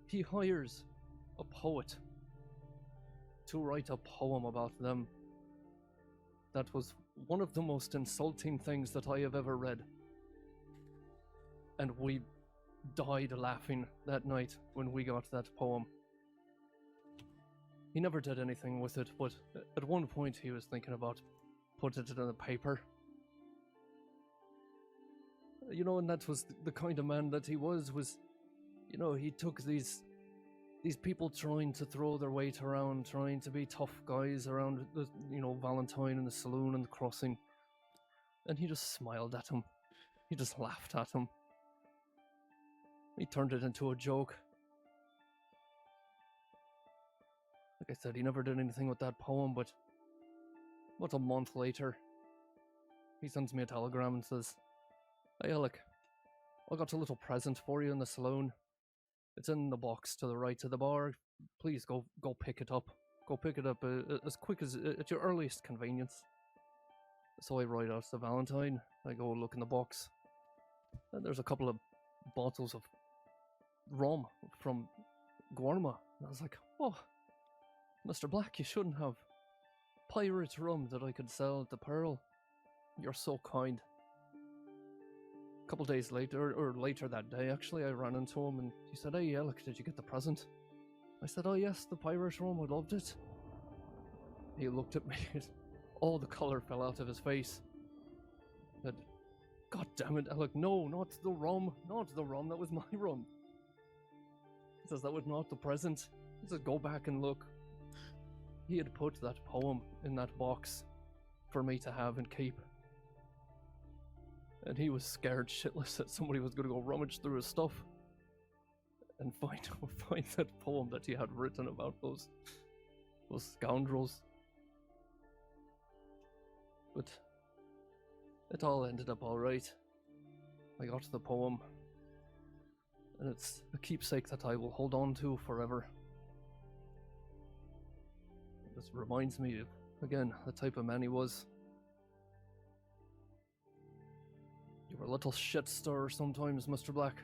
[SPEAKER 1] He hires a poet to write a poem about them. That was one of the most insulting things that I have ever read. And we died laughing that night when we got that poem. He never did anything with it, but at one point he was thinking about putting it in a paper. And that was the kind of man that he was, he took these people trying to throw their weight around, trying to be tough guys around the, Valentine and the saloon and the crossing. And he just smiled at him. He just laughed at him. He turned it into a joke. Like I said, he never did anything with that poem, but about a month later, he sends me a telegram and says, "Hey Alec, I got a little present for you in the saloon. It's in the box to the right of the bar. Please go pick it up. Go pick it up as quick as at your earliest convenience." So I write out the Valentine. I go look in the box, and there's a couple of bottles of rum from Guarma. And I was like, "Oh, Mr. Black, you shouldn't have pirate rum that I could sell at the Pearl. You're so kind." couple days later, or later that day actually, I ran into him and he said, "Hey Alec, did you get the present?" I said, "Oh yes, the pirate room, I loved it." He looked at me, all the colour fell out of his face. Said, "God damn it, Alec, no, not the rum, that was my rum." He says, "That was not the present." He says, "Go back and look." He had put that poem in that box for me to have and keep. And he was scared shitless that somebody was going to go rummage through his stuff and find that poem that he had written about those scoundrels. But it all ended up alright. I got the poem, and it's a keepsake that I will hold on to forever. This reminds me of, again, the type of man he was. You were a little shit stirrer sometimes, Mr. Black,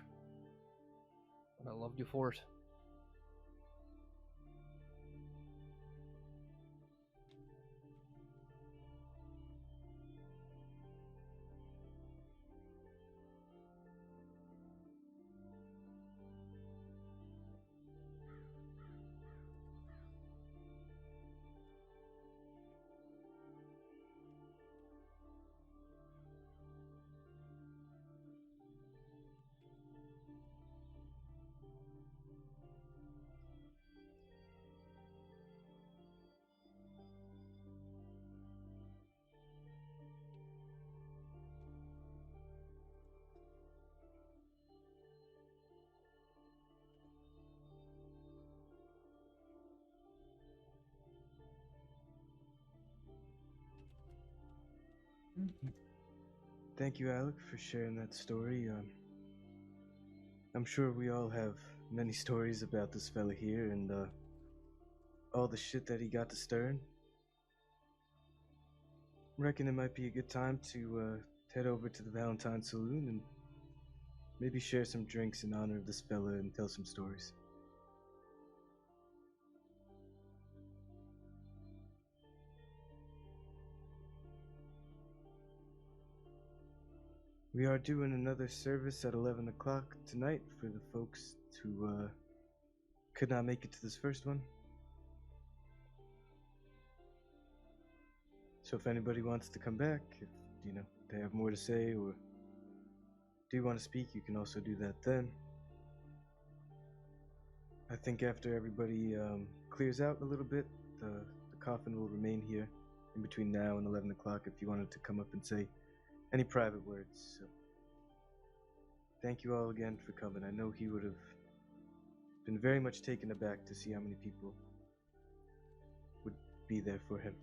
[SPEAKER 1] and I loved you for it.
[SPEAKER 12] Thank you, Alec, for sharing that story. I'm sure we all have many stories about this fella here and all the shit that he got to stirring. Reckon it might be a good time to head over to the Valentine Saloon and maybe share some drinks in honor of this fella and tell some stories. We are doing another service at 11 o'clock tonight for the folks who could not make it to this first one. So if anybody wants to come back, if they have more to say or do want to speak, you can also do that then. I think after everybody clears out a little bit, the coffin will remain here in between now and 11 o'clock if you wanted to come up and say any private words. So thank you all again for coming. I know he would have been very much taken aback to see how many people would be there for him.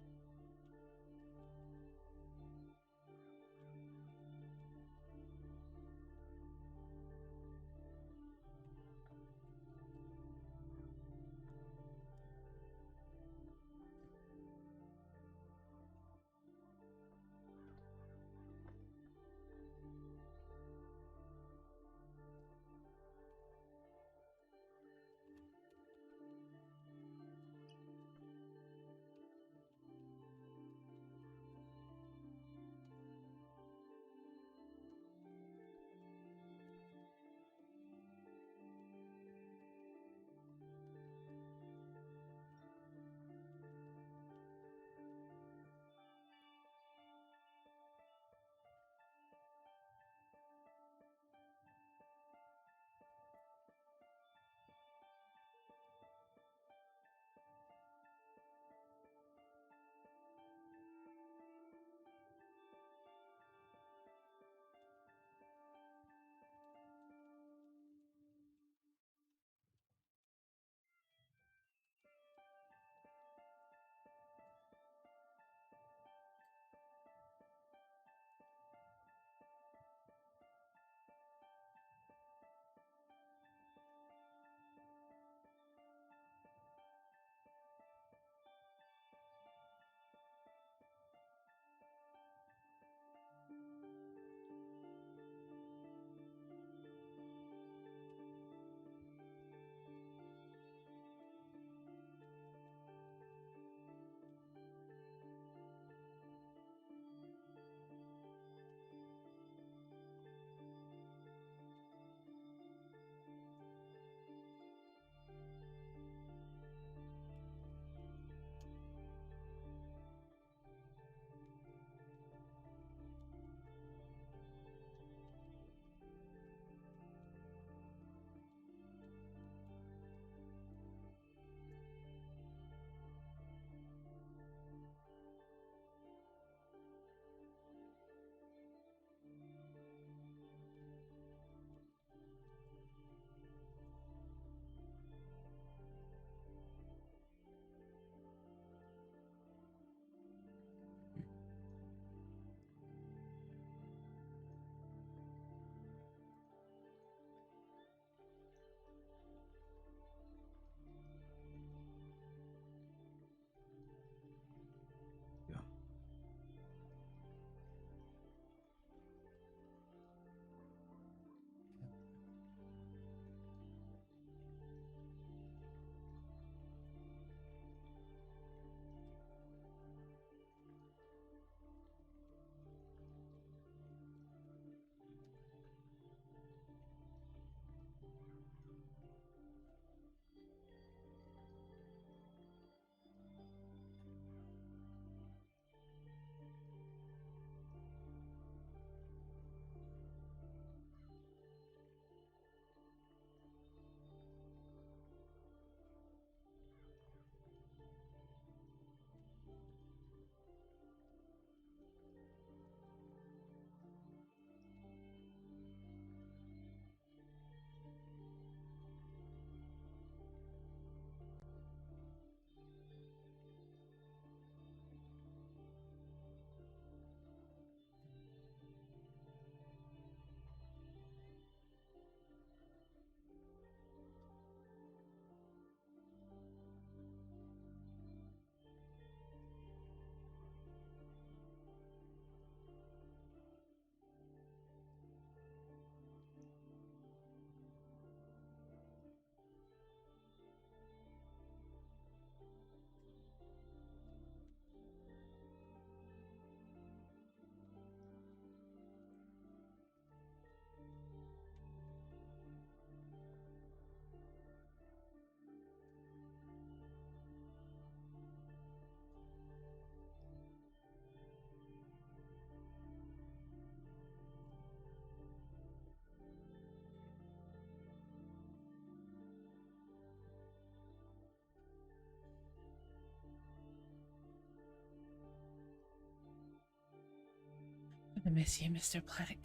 [SPEAKER 3] I miss you, Mr. Black.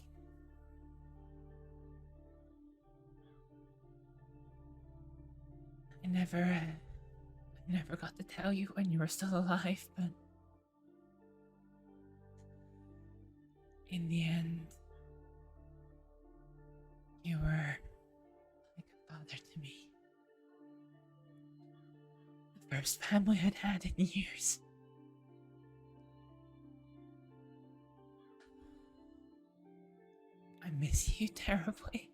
[SPEAKER 3] I never got to tell you when you were still alive, but in the end, you were like a father to me. The first family I'd had in years. I miss you terribly.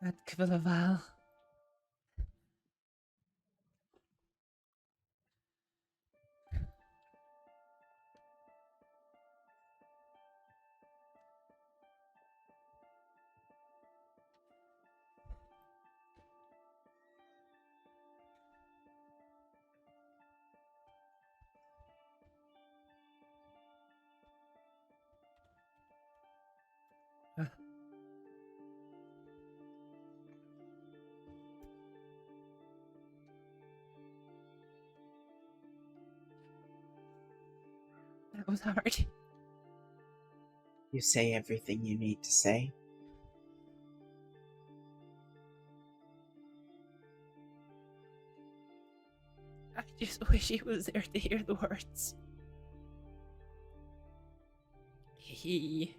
[SPEAKER 3] At Quils. That was hard.
[SPEAKER 21] You say everything you need to say.
[SPEAKER 3] I just wish he was there to hear the words. He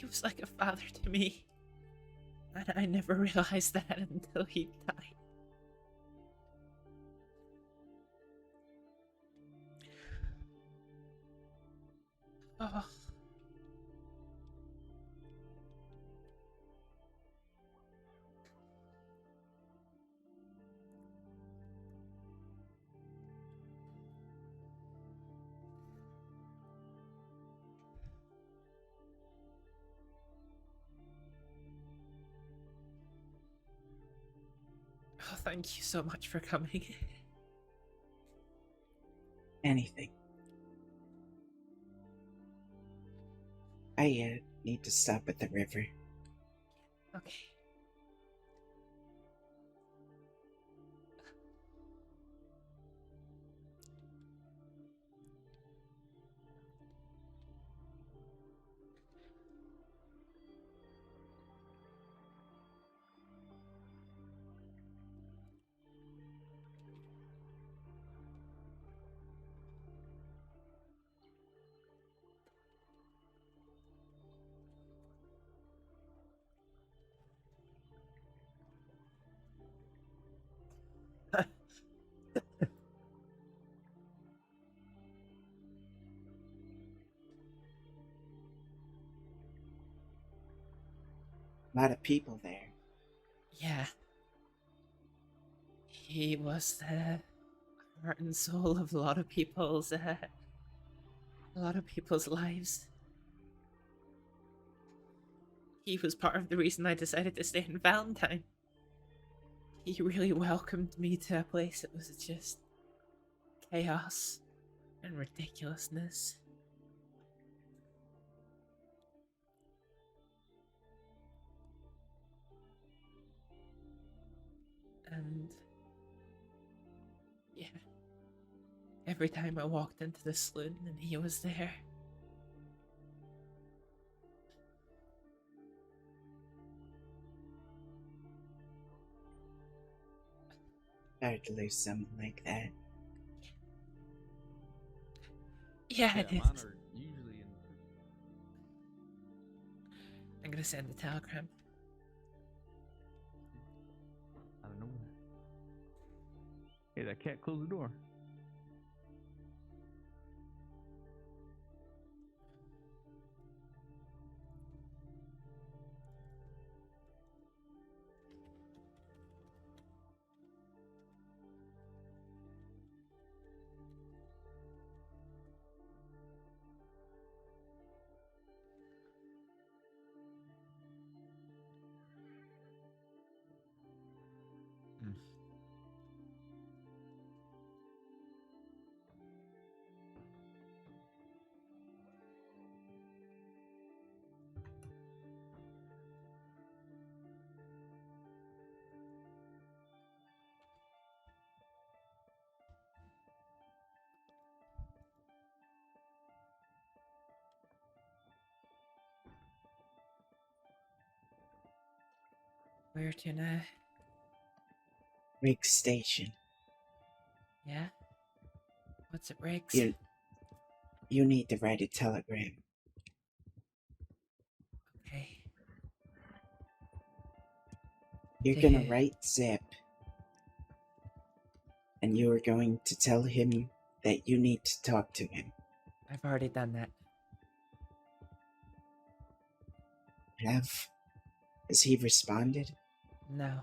[SPEAKER 3] was like a father to me. And I never realized that until he died. Oh. Oh, thank you so much for coming.
[SPEAKER 21] Anything. I need to stop at the river.
[SPEAKER 3] Okay.
[SPEAKER 21] A lot of people there.
[SPEAKER 3] Yeah. He was the heart and soul of a lot of people's lives. He was part of the reason I decided to stay in Valentine. He really welcomed me to a place that was just chaos and ridiculousness. And yeah, every time I walked into the saloon and he was there,
[SPEAKER 21] Hard to lose someone like that.
[SPEAKER 3] yeah, it
[SPEAKER 11] mine
[SPEAKER 3] is.
[SPEAKER 11] are usually in.
[SPEAKER 3] I'm gonna send a telegram.
[SPEAKER 11] I don't know. Hey, that cat, close the door.
[SPEAKER 3] Where to now?
[SPEAKER 21] Riggs Station.
[SPEAKER 3] Yeah? What's at Riggs?
[SPEAKER 21] You need to write a telegram.
[SPEAKER 3] Okay.
[SPEAKER 21] You're gonna write Zip, and you are going to tell him that you need to talk to him.
[SPEAKER 3] I've already done that.
[SPEAKER 21] Has he responded?
[SPEAKER 3] No.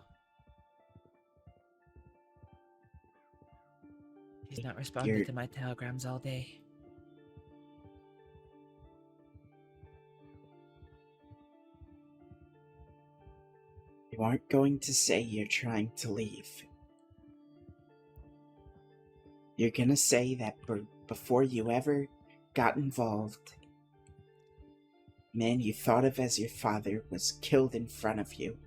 [SPEAKER 3] He's not responded to my telegrams all day.
[SPEAKER 21] You aren't going to say you're trying to leave. You're gonna say that before you ever got involved, man you thought of as your father was killed in front of you.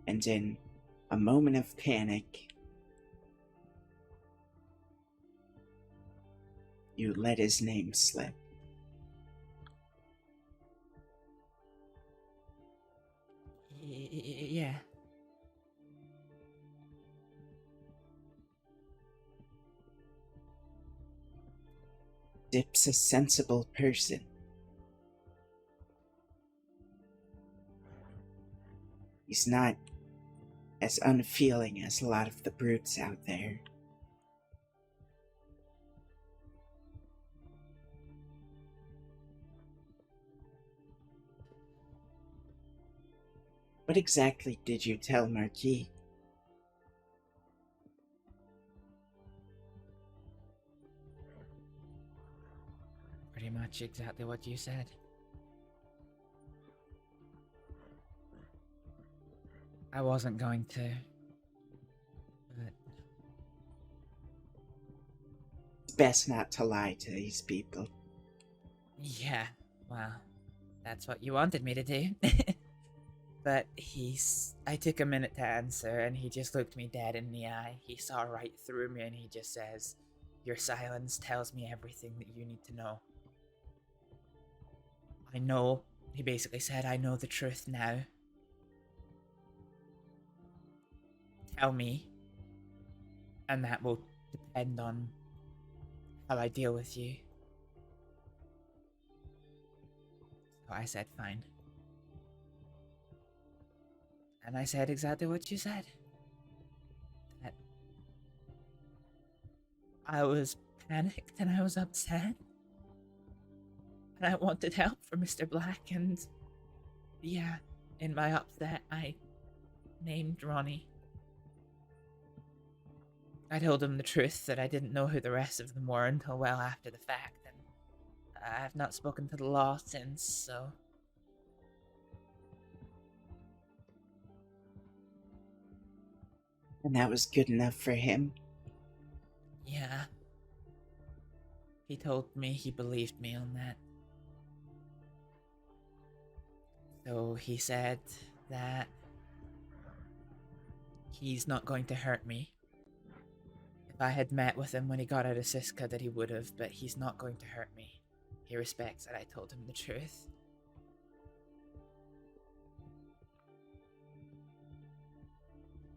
[SPEAKER 21] And in a moment of panic, you let his name slip.
[SPEAKER 3] Yeah.
[SPEAKER 21] Zip's a sensible person. He's not as unfeeling as a lot of the brutes out there. What exactly did you tell Marquis?
[SPEAKER 3] Pretty much exactly what you said. I wasn't going to, but
[SPEAKER 21] It's best not to lie to these people.
[SPEAKER 3] yeah, well, that's what you wanted me to do. But I took a minute to answer, and he just looked me dead in the eye. He saw right through me, and he just says, "Your silence tells me everything that you need to know." I know, he basically said, "I know the truth now. Tell me, and that will depend on how I deal with you." So I said, fine. And I said exactly what you said. That I was panicked and I was upset. And I wanted help for Mr. Black, and yeah, in my upset, I named Ronnie. I told him the truth, that I didn't know who the rest of them were until well after the fact, and I've not spoken to the law since, so...
[SPEAKER 21] And that was good enough for him?
[SPEAKER 3] Yeah. He told me he believed me on that. So he said that he's not going to hurt me. If I had met with him when he got out of Siska, that he would have, but he's not going to hurt me. He respects that I told him the truth.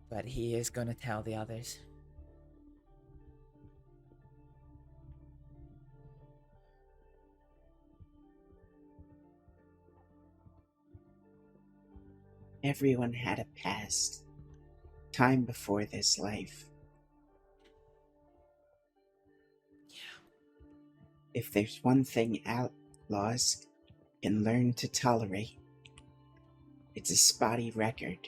[SPEAKER 3] But he is going to tell the others.
[SPEAKER 21] Everyone had a past. Time before this life. If there's one thing outlaws can learn to tolerate, it's a spotty record.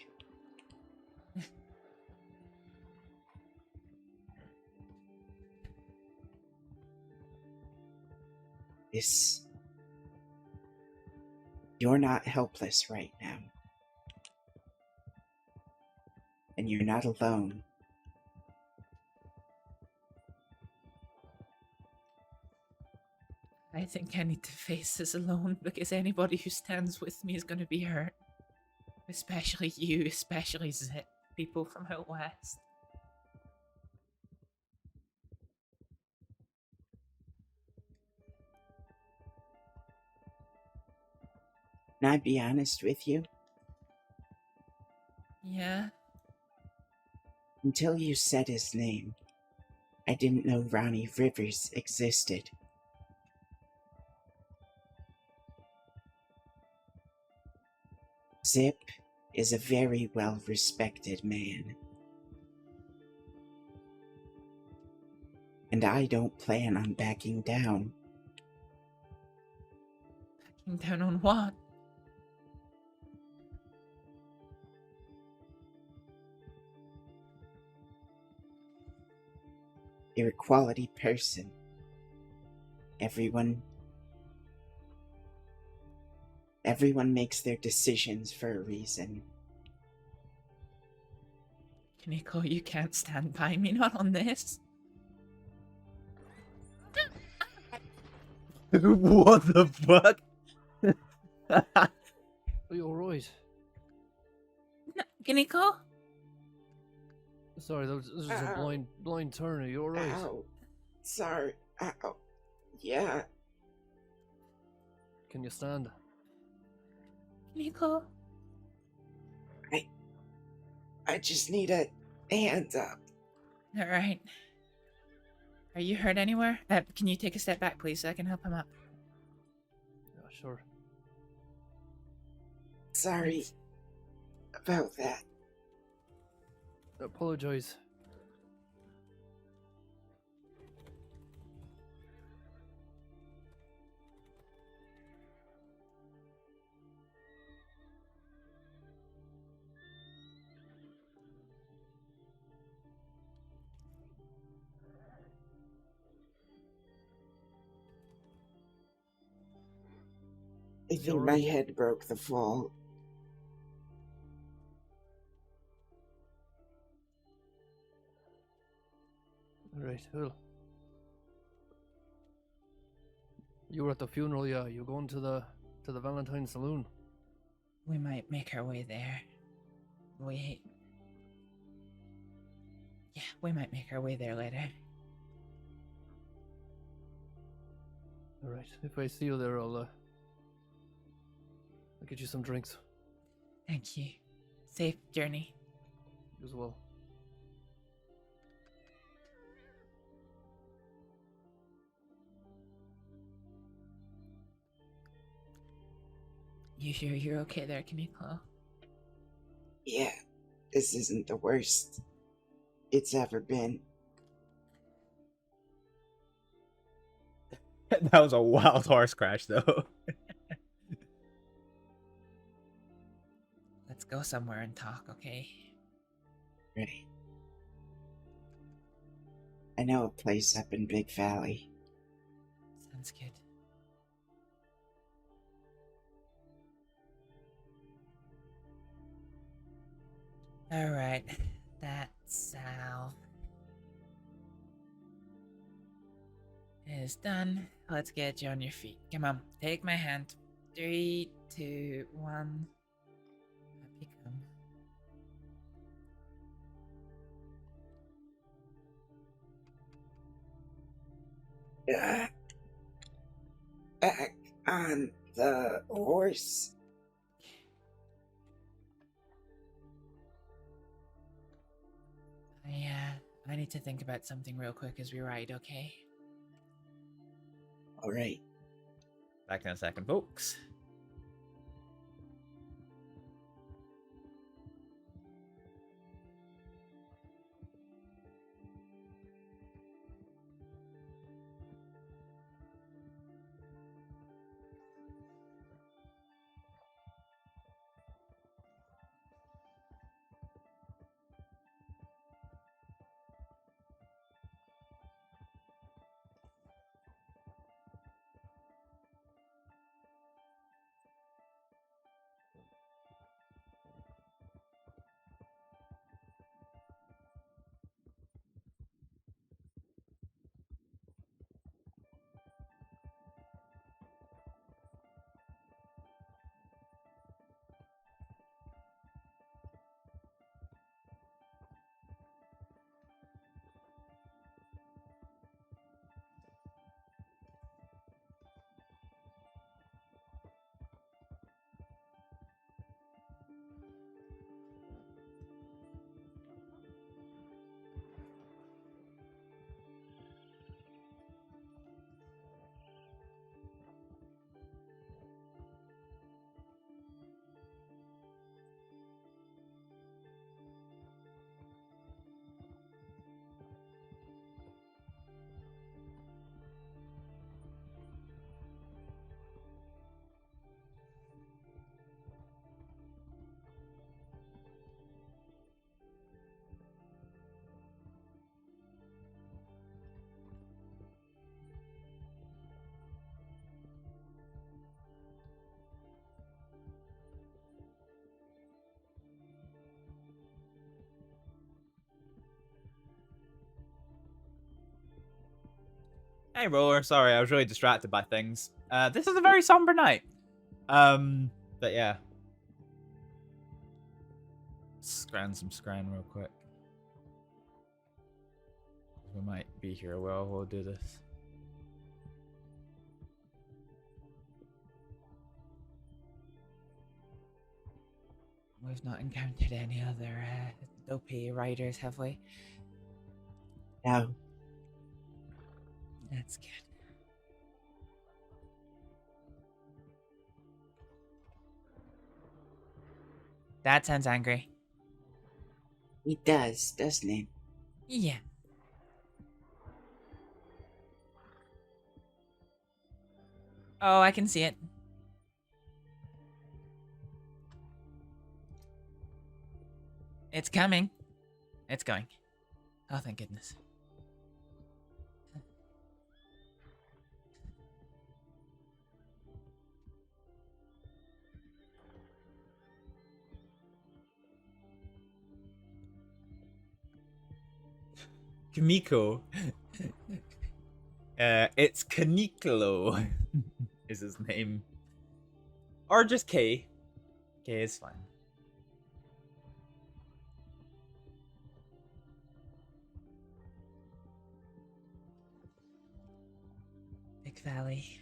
[SPEAKER 21] You're not helpless right now. And you're not alone.
[SPEAKER 3] I think I need to face this alone, because anybody who stands with me is going to be hurt. Especially you, especially Zip, people from out west.
[SPEAKER 21] Can I be honest with you?
[SPEAKER 3] Yeah.
[SPEAKER 21] Until you said his name, I didn't know Ronnie Rivers existed. Zip is a very well-respected man. And I don't plan on backing down.
[SPEAKER 3] Backing down on what?
[SPEAKER 21] You're a quality person. Everyone makes their decisions for a reason.
[SPEAKER 3] Kaneko, you can't stand by me, not on this.
[SPEAKER 10] What the fuck?
[SPEAKER 1] Are you alright?
[SPEAKER 3] No, Kaneko?
[SPEAKER 1] Sorry, this was a blind turn. Are you alright?
[SPEAKER 21] Ow. Sorry. Ow. Yeah.
[SPEAKER 1] Can you stand?
[SPEAKER 3] Kaneko?
[SPEAKER 21] I just need a hand up.
[SPEAKER 3] Alright. Are you hurt anywhere? Can you take a step back, please, so I can help him up?
[SPEAKER 1] Yeah, sure.
[SPEAKER 21] Sorry about that.
[SPEAKER 1] Apologize.
[SPEAKER 21] I think my head broke the fall.
[SPEAKER 1] Alright, well. You were at the funeral, yeah. You going to the Valentine Saloon?
[SPEAKER 3] We might make our way there. Yeah, we might make our way there later.
[SPEAKER 1] Alright, if I see you there, I'll get you some drinks.
[SPEAKER 3] Thank you. Safe journey.
[SPEAKER 1] You as well.
[SPEAKER 3] You sure you're okay there, Kaneko?
[SPEAKER 21] Yeah, this isn't the worst it's ever been.
[SPEAKER 10] That was a wild horse crash, though.
[SPEAKER 3] Let's go somewhere and talk, okay?
[SPEAKER 21] Right. I know a place up in Big Valley.
[SPEAKER 3] Sounds good. Alright, that salve is done. Let's get you on your feet. Come on, take my hand. 3, 2, 1. Up you come.
[SPEAKER 21] Back on the horse.
[SPEAKER 3] I need to think about something real quick as we ride, okay?
[SPEAKER 21] Alright.
[SPEAKER 10] Back in a second, folks.
[SPEAKER 3] Hey, Roller. Sorry, I was really distracted by things. This is a very somber night. But yeah. Scran real quick. We might be here a while. We'll do this. We've not encountered any other dopey riders, have we?
[SPEAKER 21] No.
[SPEAKER 3] That's good. That sounds angry.
[SPEAKER 21] He does, doesn't he?
[SPEAKER 3] Yeah. Oh, I can see it. It's coming. It's going. Oh, thank goodness. Kamiko. It's Kaniklo is his name. Or just K. K is fine. Big Valley.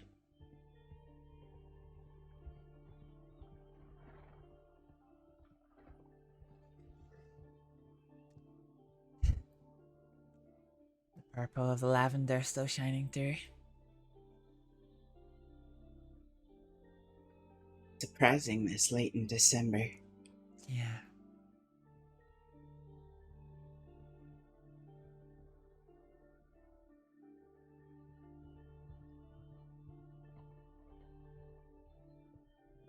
[SPEAKER 3] The purple of the lavender still shining through.
[SPEAKER 21] Surprising this late in December.
[SPEAKER 3] Yeah.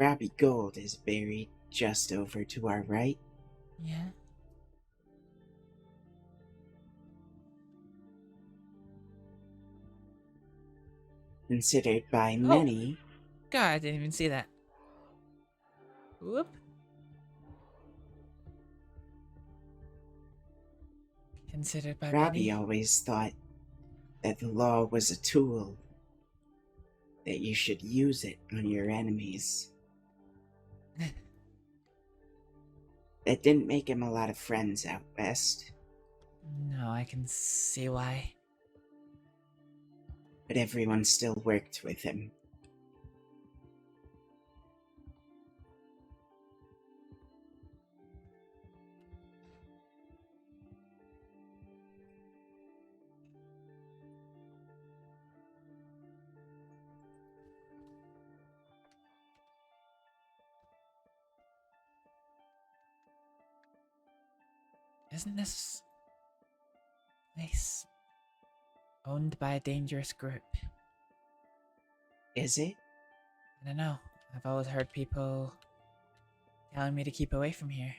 [SPEAKER 21] Robbie Gold is buried just over to our right.
[SPEAKER 3] Yeah.
[SPEAKER 21] Considered by many.
[SPEAKER 3] God, I didn't even see that. Whoop. Considered by
[SPEAKER 21] Robbie
[SPEAKER 3] many.
[SPEAKER 21] always thought that the law was a tool, that you should use it on your enemies. That didn't make him a lot of friends out west.
[SPEAKER 3] No, I can see why.
[SPEAKER 21] But everyone still worked with him.
[SPEAKER 3] Isn't this place owned by a dangerous group?
[SPEAKER 21] Is it?
[SPEAKER 3] I don't know. I've always heard people telling me to keep away from here.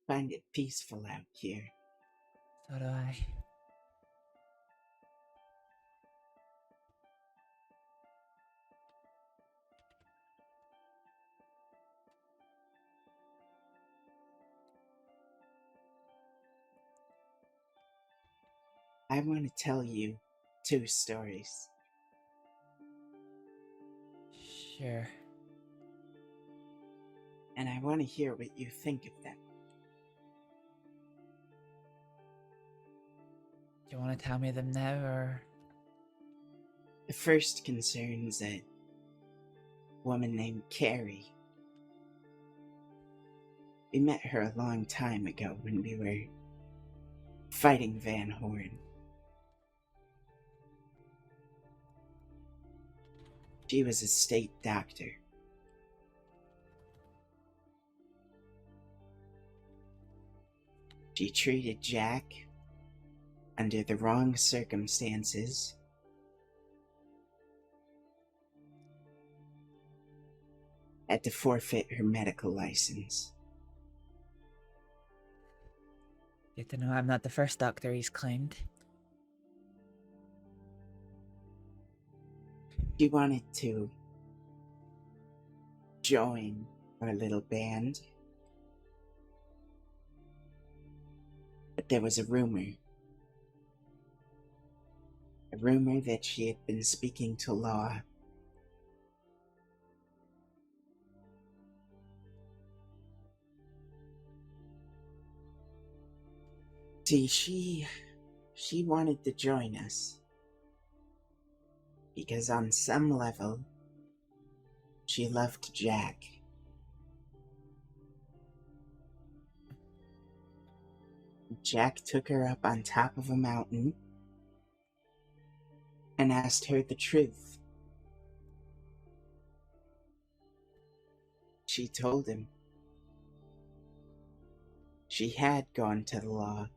[SPEAKER 21] Find it peaceful out here.
[SPEAKER 3] So do I.
[SPEAKER 21] I want to tell you 2 stories.
[SPEAKER 3] Sure.
[SPEAKER 21] And I want to hear what you think of them.
[SPEAKER 3] Do you want to tell me them now, or...?
[SPEAKER 21] The first concerns a woman named Carrie. We met her a long time ago when we were fighting Van Horn. She was a state doctor. She treated Jack under the wrong circumstances. Had to forfeit her medical license.
[SPEAKER 3] Good to know I'm not the first doctor he's claimed.
[SPEAKER 21] She wanted to join our little band. But But there was a rumor. A rumor that she had been speaking to Law. See, she wanted to join us. Because on some level, she loved Jack. Jack took her up on top of a mountain and asked her the truth. She told him she had gone to the Law.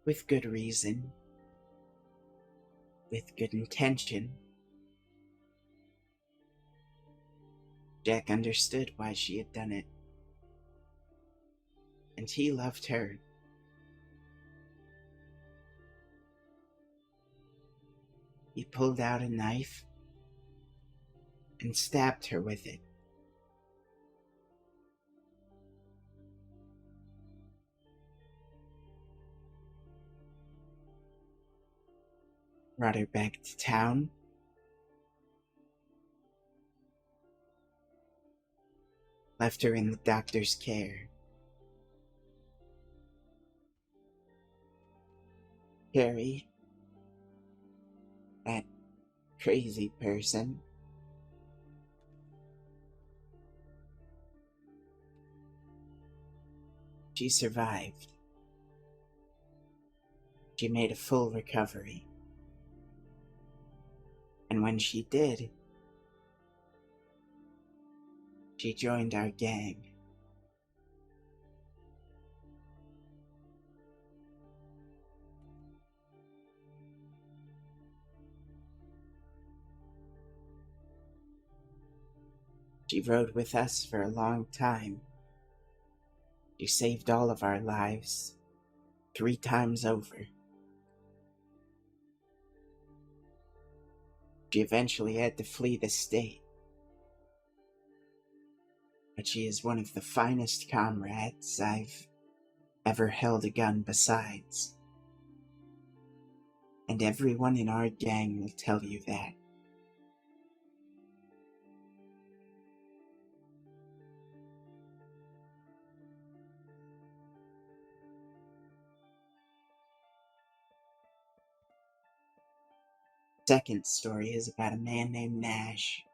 [SPEAKER 21] With good reason. With good intention. Jack understood why she had done it. And he loved her. He pulled out a knife and stabbed her with it. Brought her back to town. Left her in the doctor's care. Carrie, that crazy person, she survived. She made a full recovery. And when she did, she joined our gang. She rode with us for a long time. She saved all of our lives, 3 times over. She eventually had to flee the state. But she is one of the finest comrades I've ever held a gun besides. And everyone in our gang will tell you that. Second story is about a man named Nash.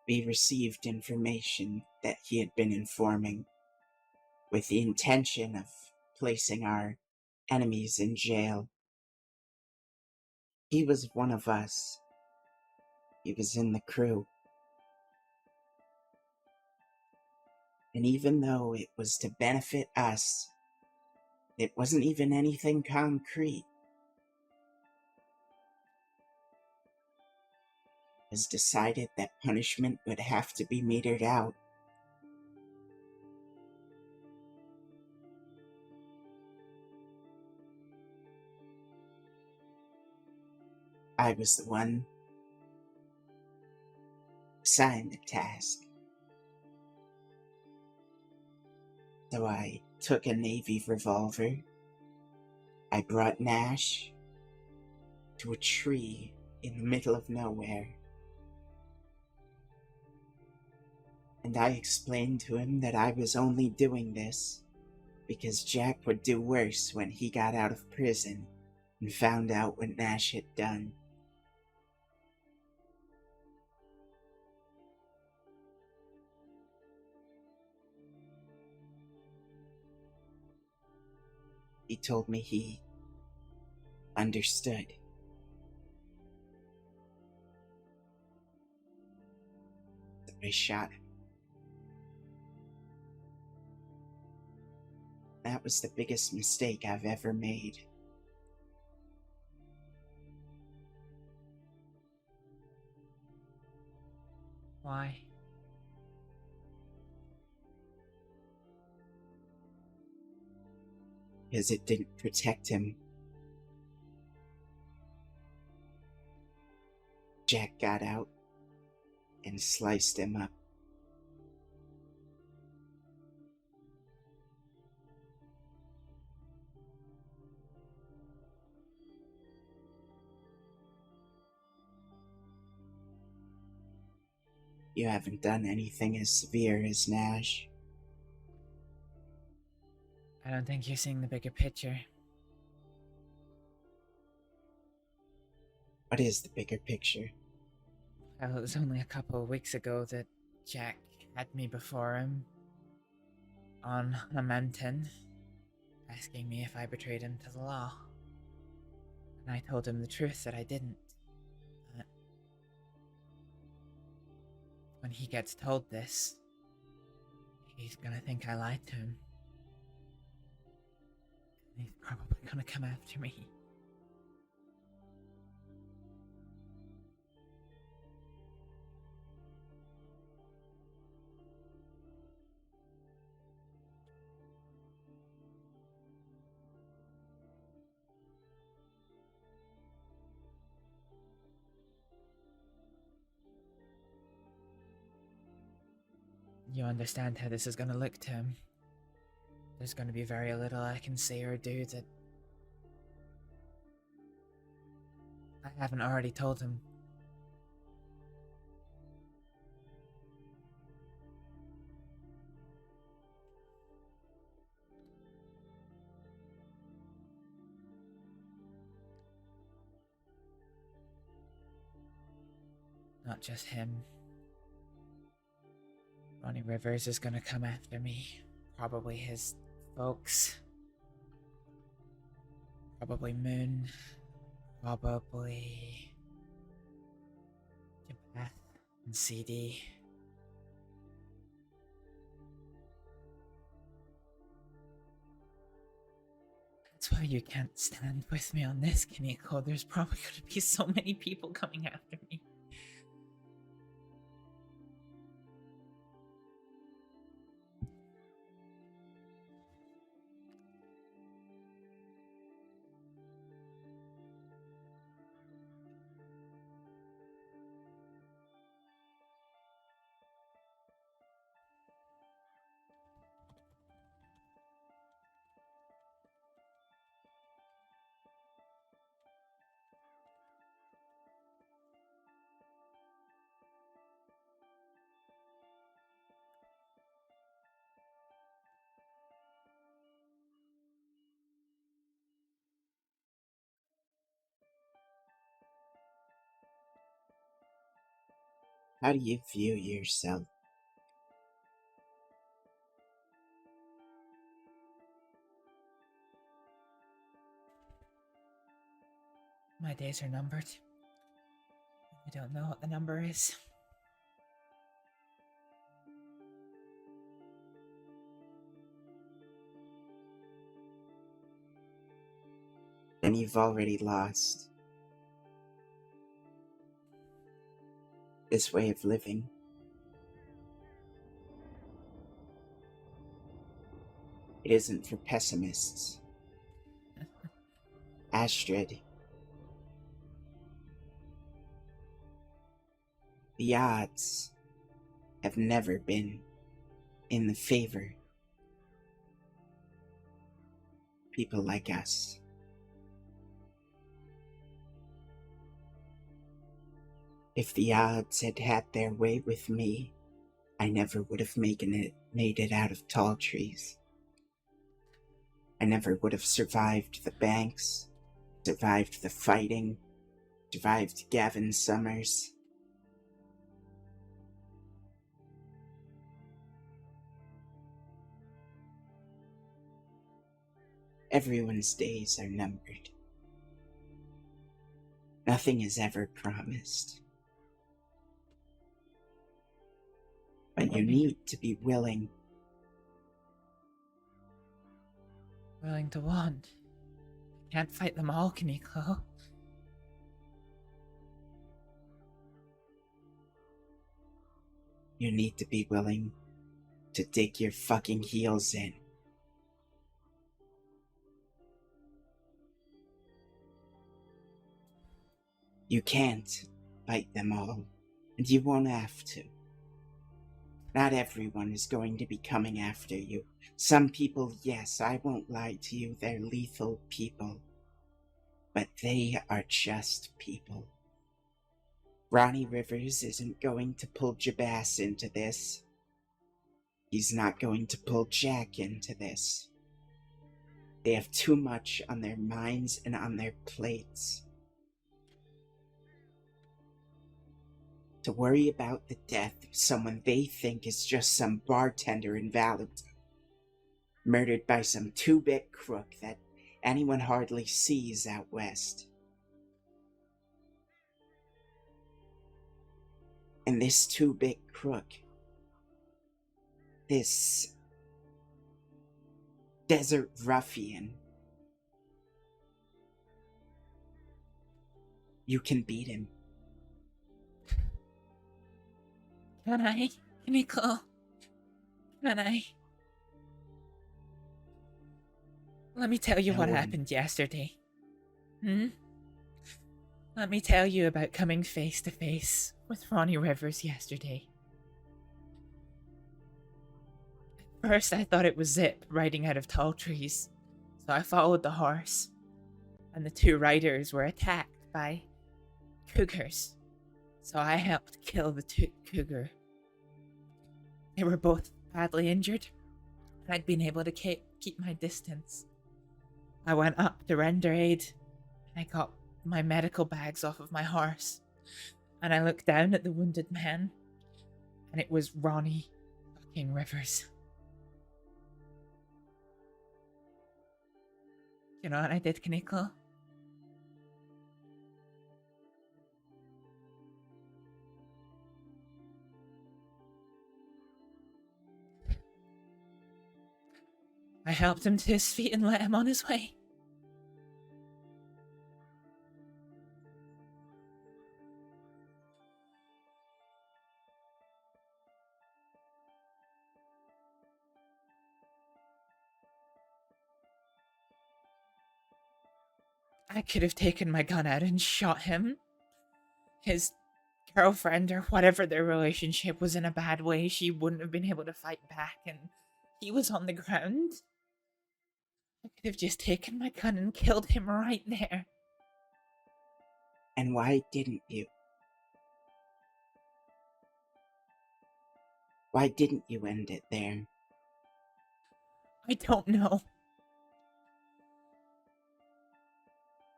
[SPEAKER 21] We received information that he had been informing with the intention of placing our enemies in jail. He was one of us. He was in the crew. And even though it was to benefit us, it wasn't even anything concrete. It was decided that punishment would have to be metered out. I was the one assigned the task. So I took a Navy revolver. I brought Nash to a tree in the middle of nowhere. And I explained to him that I was only doing this because Jack would do worse when he got out of prison and found out what Nash had done. He told me he understood. So I shot him. That was the biggest mistake I've ever made.
[SPEAKER 3] Why?
[SPEAKER 21] Because it didn't protect him. Jack got out and sliced him up. You haven't done anything as severe as Nash.
[SPEAKER 3] I don't think you're seeing the bigger picture.
[SPEAKER 21] What is the bigger picture?
[SPEAKER 3] Well, it was only a couple of weeks ago that Jack had me before him on a mountain, asking me if I betrayed him to the law. And I told him the truth that I didn't. But when he gets told this, he's gonna think I lied to him. And he's probably gonna come after me. You understand how this is gonna look to him. There's gonna be very little I can say or do that I haven't already told him. Not just him. Ronnie Rivers is gonna come after me. Probably his folks. Probably Moon. Probably Beth and CD. That's why you can't stand with me on this, Kaneko. There's probably gonna be so many people coming after me.
[SPEAKER 21] How do you view yourself?
[SPEAKER 3] My days are numbered. I don't know what the number is.
[SPEAKER 21] And you've already lost. This way of living. It isn't for pessimists. Astrид. The odds have never been in the favor. People like us. If the odds had had their way with me, I never would have made it out of tall trees. I never would have survived the banks, survived the fighting, survived Gavin Summers. Everyone's days are numbered. Nothing is ever promised. But you need to be willing.
[SPEAKER 3] Willing to want. Can't fight them all, Kaneko.
[SPEAKER 21] You need to be willing to dig your fucking heels in. You can't bite them all, and you won't have to. Not everyone is going to be coming after you. Some people, yes, I won't lie to you, they're lethal people. But they are just people. Ronnie Rivers isn't going to pull Jabass into this. He's not going to pull Jack into this. They have too much on their minds and on their plates to worry about the death of someone they think is just some bartender in Valentine, murdered by some two-bit crook that anyone hardly sees out west. And this two-bit crook, this desert ruffian, you can beat him.
[SPEAKER 3] Can I, Nicole? Can I? Let me tell you what happened yesterday. Let me tell you about coming face to face with Ronnie Rivers yesterday. At first I thought it was Zip riding out of tall trees, so I followed the horse, and the two riders were attacked by cougars, so I helped kill the cougar. They were both badly injured, and I'd been able to keep my distance. I went up to render aid, and I got my medical bags off of my horse, and I looked down at the wounded man, and it was Ronnie fucking Rivers. You know what I did, Kaneko? I helped him to his feet and let him on his way. I could have taken my gun out and shot him. His girlfriend, or whatever their relationship, was in a bad way. She wouldn't have been able to fight back, and he was on the ground. I could have just taken my gun and killed him right there.
[SPEAKER 21] And why didn't you? Why didn't you end it there?
[SPEAKER 3] I don't know.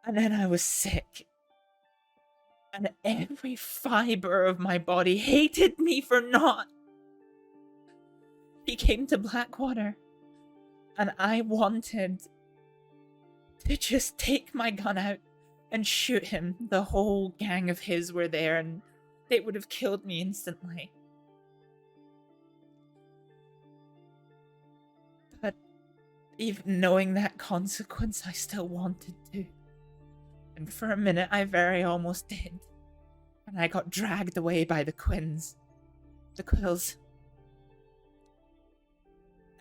[SPEAKER 3] And then I was sick. And every fiber of my body hated me for not. He came to Blackwater, and I wanted to just take my gun out and shoot him. The whole gang of his were there, and they would have killed me instantly. But even knowing that consequence, I still wanted to. And for a minute, I very almost did. And I got dragged away by the Quils.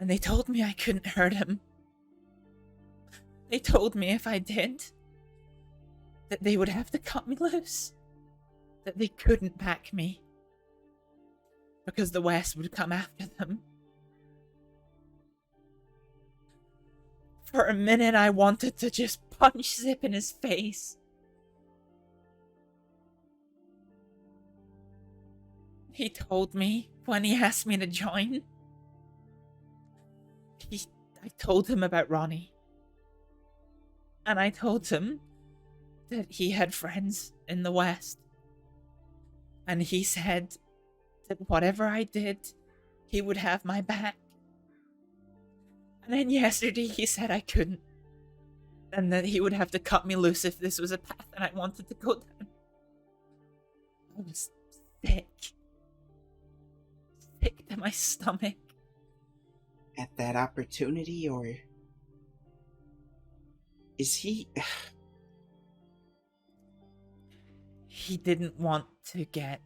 [SPEAKER 3] And they told me I couldn't hurt him. They told me if I did, that they would have to cut me loose. That they couldn't back me. Because the West would come after them. For a minute, I wanted to just punch Zip in his face. He told me when he asked me to join. I told him about Ronnie. And I told him that he had friends in the West. And he said that whatever I did, he would have my back. And then yesterday he said I couldn't. And that he would have to cut me loose if this was a path that I wanted to go down. I was sick. Sick to my stomach.
[SPEAKER 21] At that opportunity, or is he...
[SPEAKER 3] He didn't want to get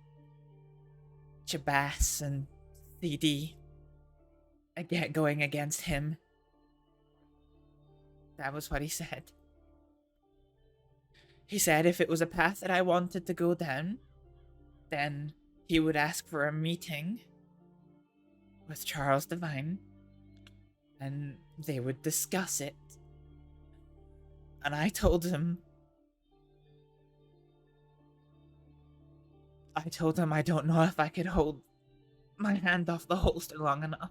[SPEAKER 3] Jabass and CD going against him. That was what he said. He said if it was a path that I wanted to go down, then he would ask for a meeting with Charles Devine, and they would discuss it. And I told him I don't know if I could hold my hand off the holster long enough.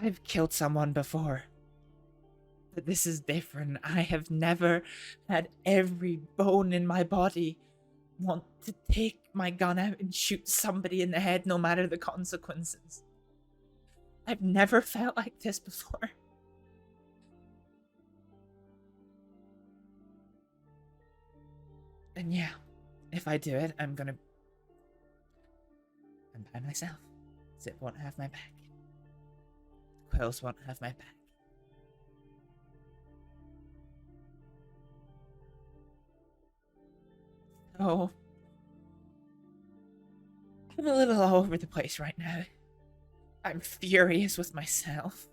[SPEAKER 3] I've killed someone before, but this is different. I have never had every bone in my body want to take my gun out and shoot somebody in the head no matter the consequences. I've never felt like this before. And yeah, if I do it, I'm by myself. Zip won't have my back. Quils won't have my back. So, I'm a little all over the place right now. I'm furious with myself.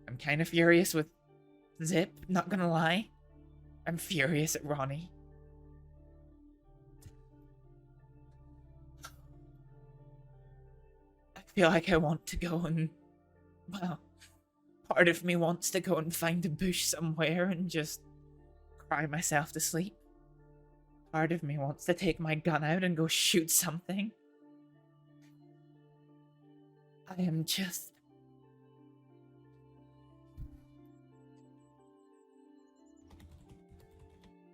[SPEAKER 3] I'm kind of furious with Zip, not gonna lie. I'm furious at Ronnie. I feel like I want to go and, well, part of me wants to go and find a bush somewhere and just cry myself to sleep. Part of me wants to take my gun out and go shoot something. I am just...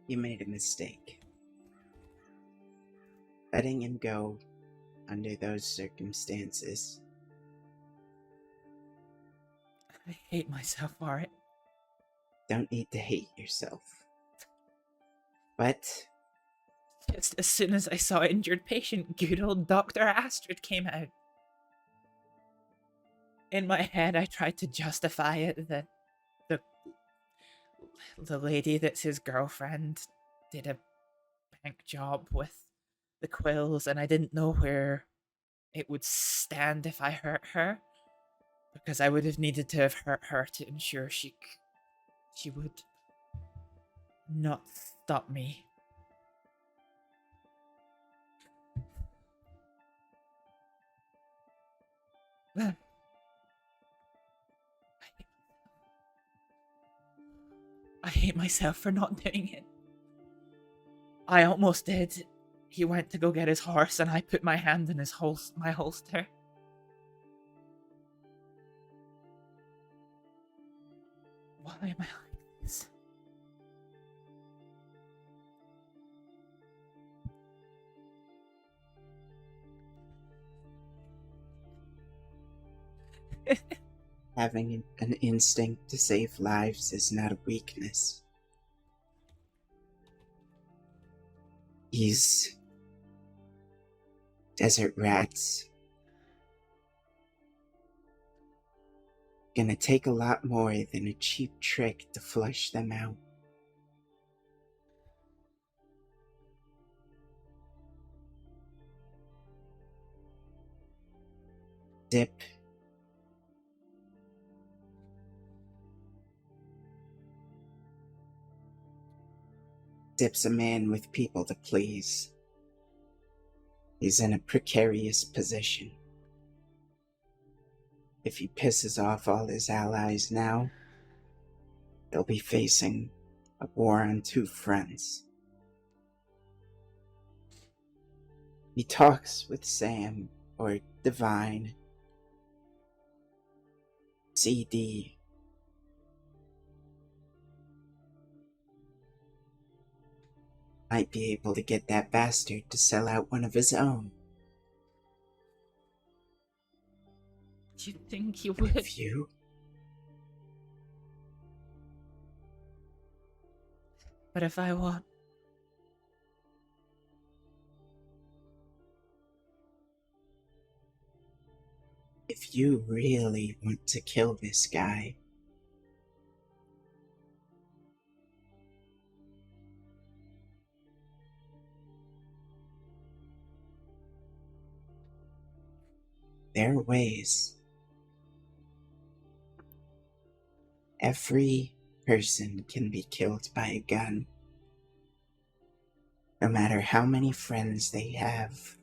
[SPEAKER 21] You made a mistake. Letting him go under those circumstances.
[SPEAKER 3] I hate myself for it.
[SPEAKER 21] Don't need to hate yourself. But
[SPEAKER 3] just as soon as I saw injured patient, good old Dr. Astrид came out. In my head, I tried to justify it that the lady that's his girlfriend did a bank job with the Quils, and I didn't know where it would stand if I hurt her, because I would have needed to have hurt her to ensure she would not stop me. I hate myself for not doing it. I almost did. He went to go get his horse and I put my hand in my holster. Why am I like this?
[SPEAKER 21] having an instinct to save lives is not a weakness. These desert rats gonna take a lot more than a cheap trick to flush them out. Zip. Zip's a man with people to please. He's in a precarious position. If he pisses off all his allies now, they'll be facing a war on two fronts. He talks with Sam or Divine, CD. Might be able to get that bastard to sell out one of his own.
[SPEAKER 3] Do you think he would?
[SPEAKER 21] If you?
[SPEAKER 3] But if I want?
[SPEAKER 21] If you really want to kill this guy, there are ways. Every person can be killed by a gun. No matter how many friends they have,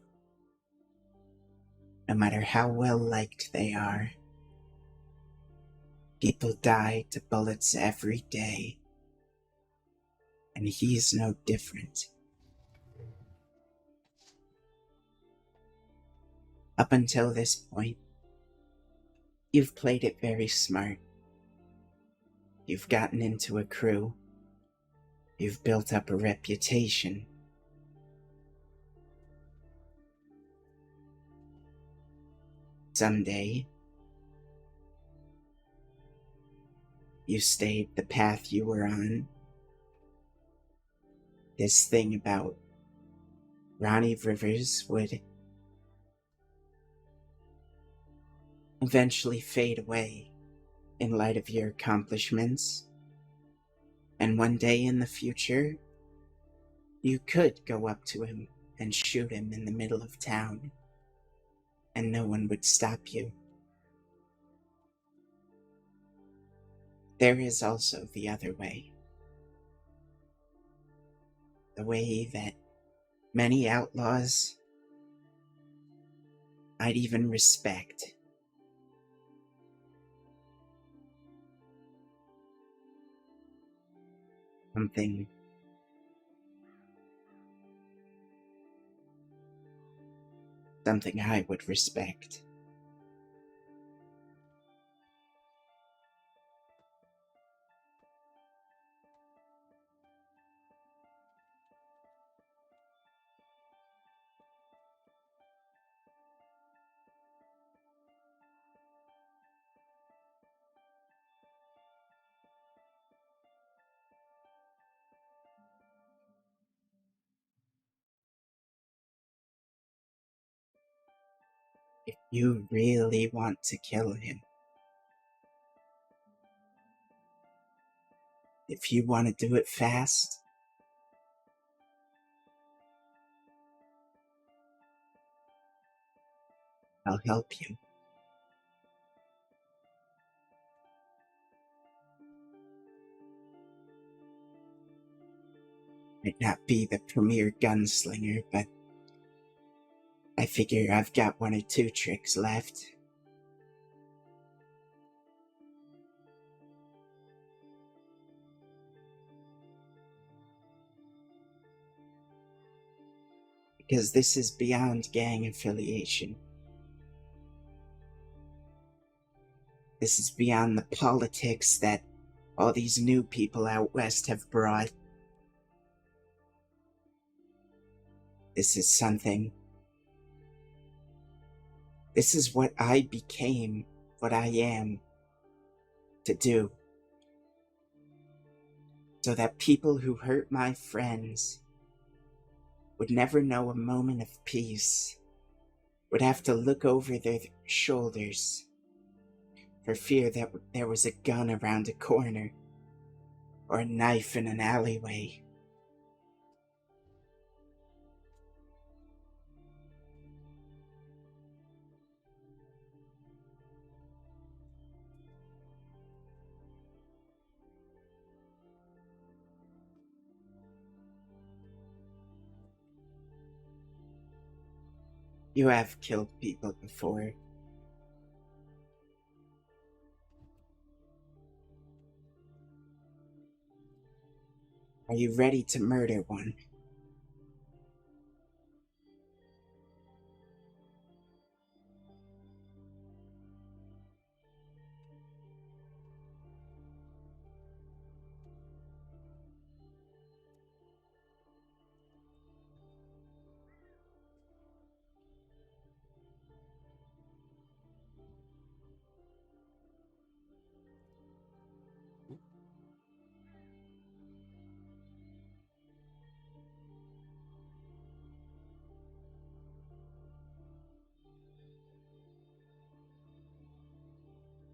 [SPEAKER 21] no matter how well liked they are, people die to bullets every day, and he's no different. Up until this point, you've played it very smart. You've gotten into a crew. You've built up a reputation. Someday, you stayed the path you were on. This thing about Ronnie Rivers would eventually fade away in light of your accomplishments. And one day in the future, you could go up to him and shoot him in the middle of town, and no one would stop you. There is also the other way. The way that many outlaws might even respect. Something I would respect. If you really want to kill him, if you want to do it fast, I'll help you. Might not be the premier gunslinger, but I figure I've got one or two tricks left. Because this is beyond gang affiliation. This is beyond the politics that all these new people out west have brought. This is something. This is what I became, what I am, to do. So that people who hurt my friends would never know a moment of peace, would have to look over their shoulders for fear that there was a gun around a corner or a knife in an alleyway. You have killed people before. Are you ready to murder one?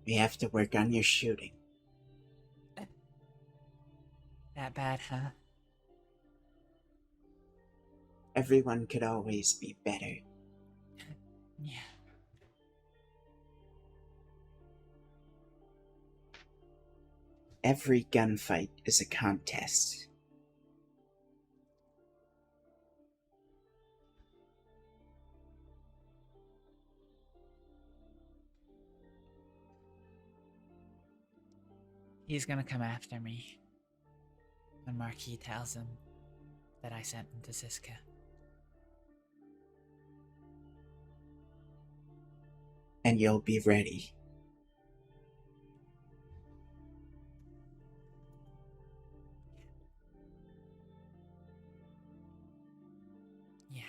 [SPEAKER 21] We have to work on your shooting.
[SPEAKER 3] That bad, huh?
[SPEAKER 21] Everyone could always be better.
[SPEAKER 3] Yeah.
[SPEAKER 21] every gunfight is a contest.
[SPEAKER 3] He's gonna come after me when Marquis tells him that I sent him to Siska.
[SPEAKER 21] And you'll be ready.
[SPEAKER 3] Yeah.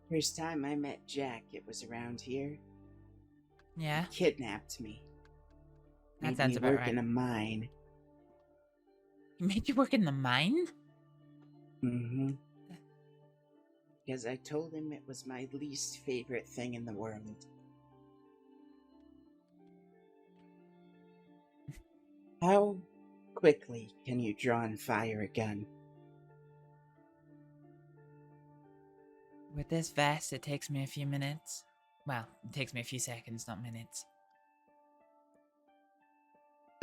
[SPEAKER 21] First time I met Jack, it was around here.
[SPEAKER 3] Yeah?
[SPEAKER 21] He kidnapped me.
[SPEAKER 3] That
[SPEAKER 21] Made
[SPEAKER 3] sounds
[SPEAKER 21] me
[SPEAKER 3] about
[SPEAKER 21] work
[SPEAKER 3] right.
[SPEAKER 21] in a mine.
[SPEAKER 3] He made you work in the mine?
[SPEAKER 21] Mm-hmm. Because I told him it was my least favorite thing in the world. How quickly can you draw and fire a gun?
[SPEAKER 3] With this vest, it takes me a few minutes. Well, it takes me a few seconds, not minutes.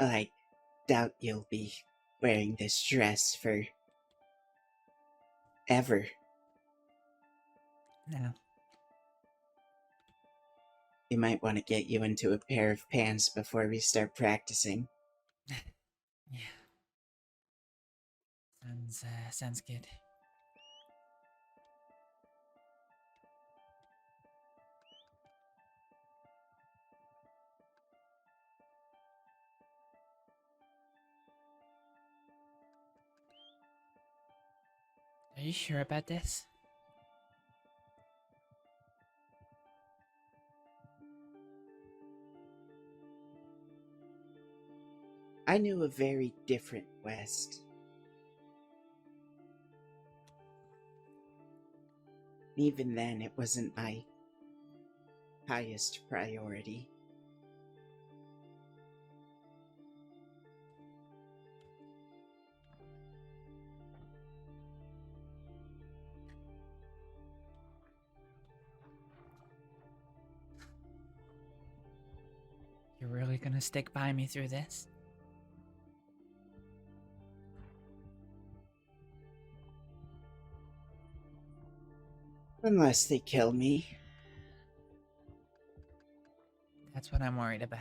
[SPEAKER 21] I doubt you'll be wearing this dress for ever.
[SPEAKER 3] No.
[SPEAKER 21] We might want to get you into a pair of pants before we start practicing.
[SPEAKER 3] Yeah. Sounds good. Are you sure about this?
[SPEAKER 21] I knew a very different West. Even then, it wasn't my highest priority.
[SPEAKER 3] You're really gonna stick by me through this?
[SPEAKER 21] Unless they kill me.
[SPEAKER 3] That's what I'm worried about.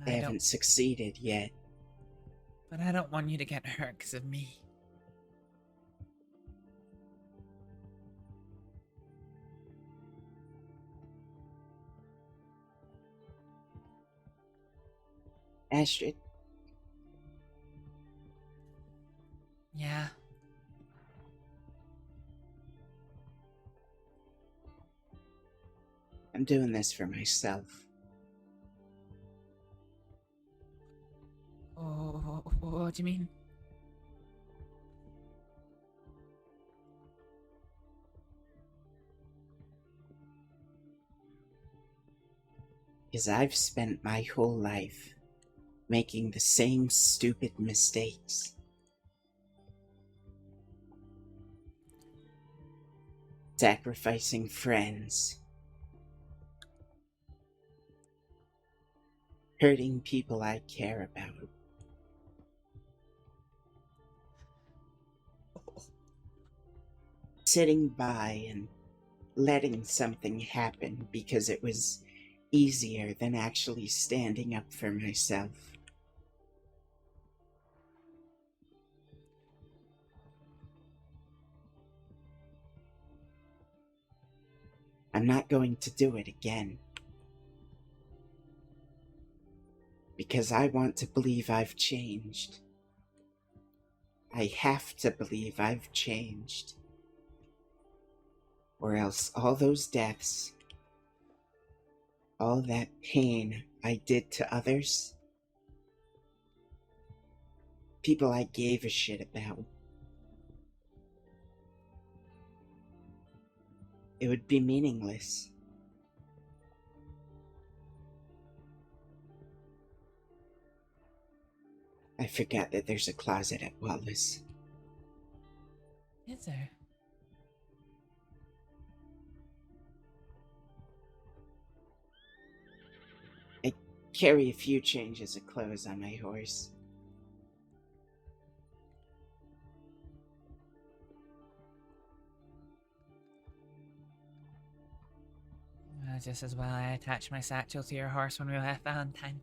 [SPEAKER 21] They haven't succeeded yet.
[SPEAKER 3] But I don't want you to get hurt because of me.
[SPEAKER 21] Astrид,
[SPEAKER 3] Yeah.
[SPEAKER 21] I'm doing this for myself.
[SPEAKER 3] Oh, what do you mean?
[SPEAKER 21] Because I've spent my whole life making the same stupid mistakes. Sacrificing friends. Hurting people I care about. Sitting by and letting something happen because it was easier than actually standing up for myself. I'm not going to do it again. Because I want to believe I've changed. I have to believe I've changed. Or else all those deaths, all that pain I did to others, people I gave a shit about, it would be meaningless. I forgot that there's a closet at Wallace.
[SPEAKER 3] Is there?
[SPEAKER 21] I carry a few changes of clothes on my horse.
[SPEAKER 3] Just as well I attach my satchel to your horse when we left Valentine.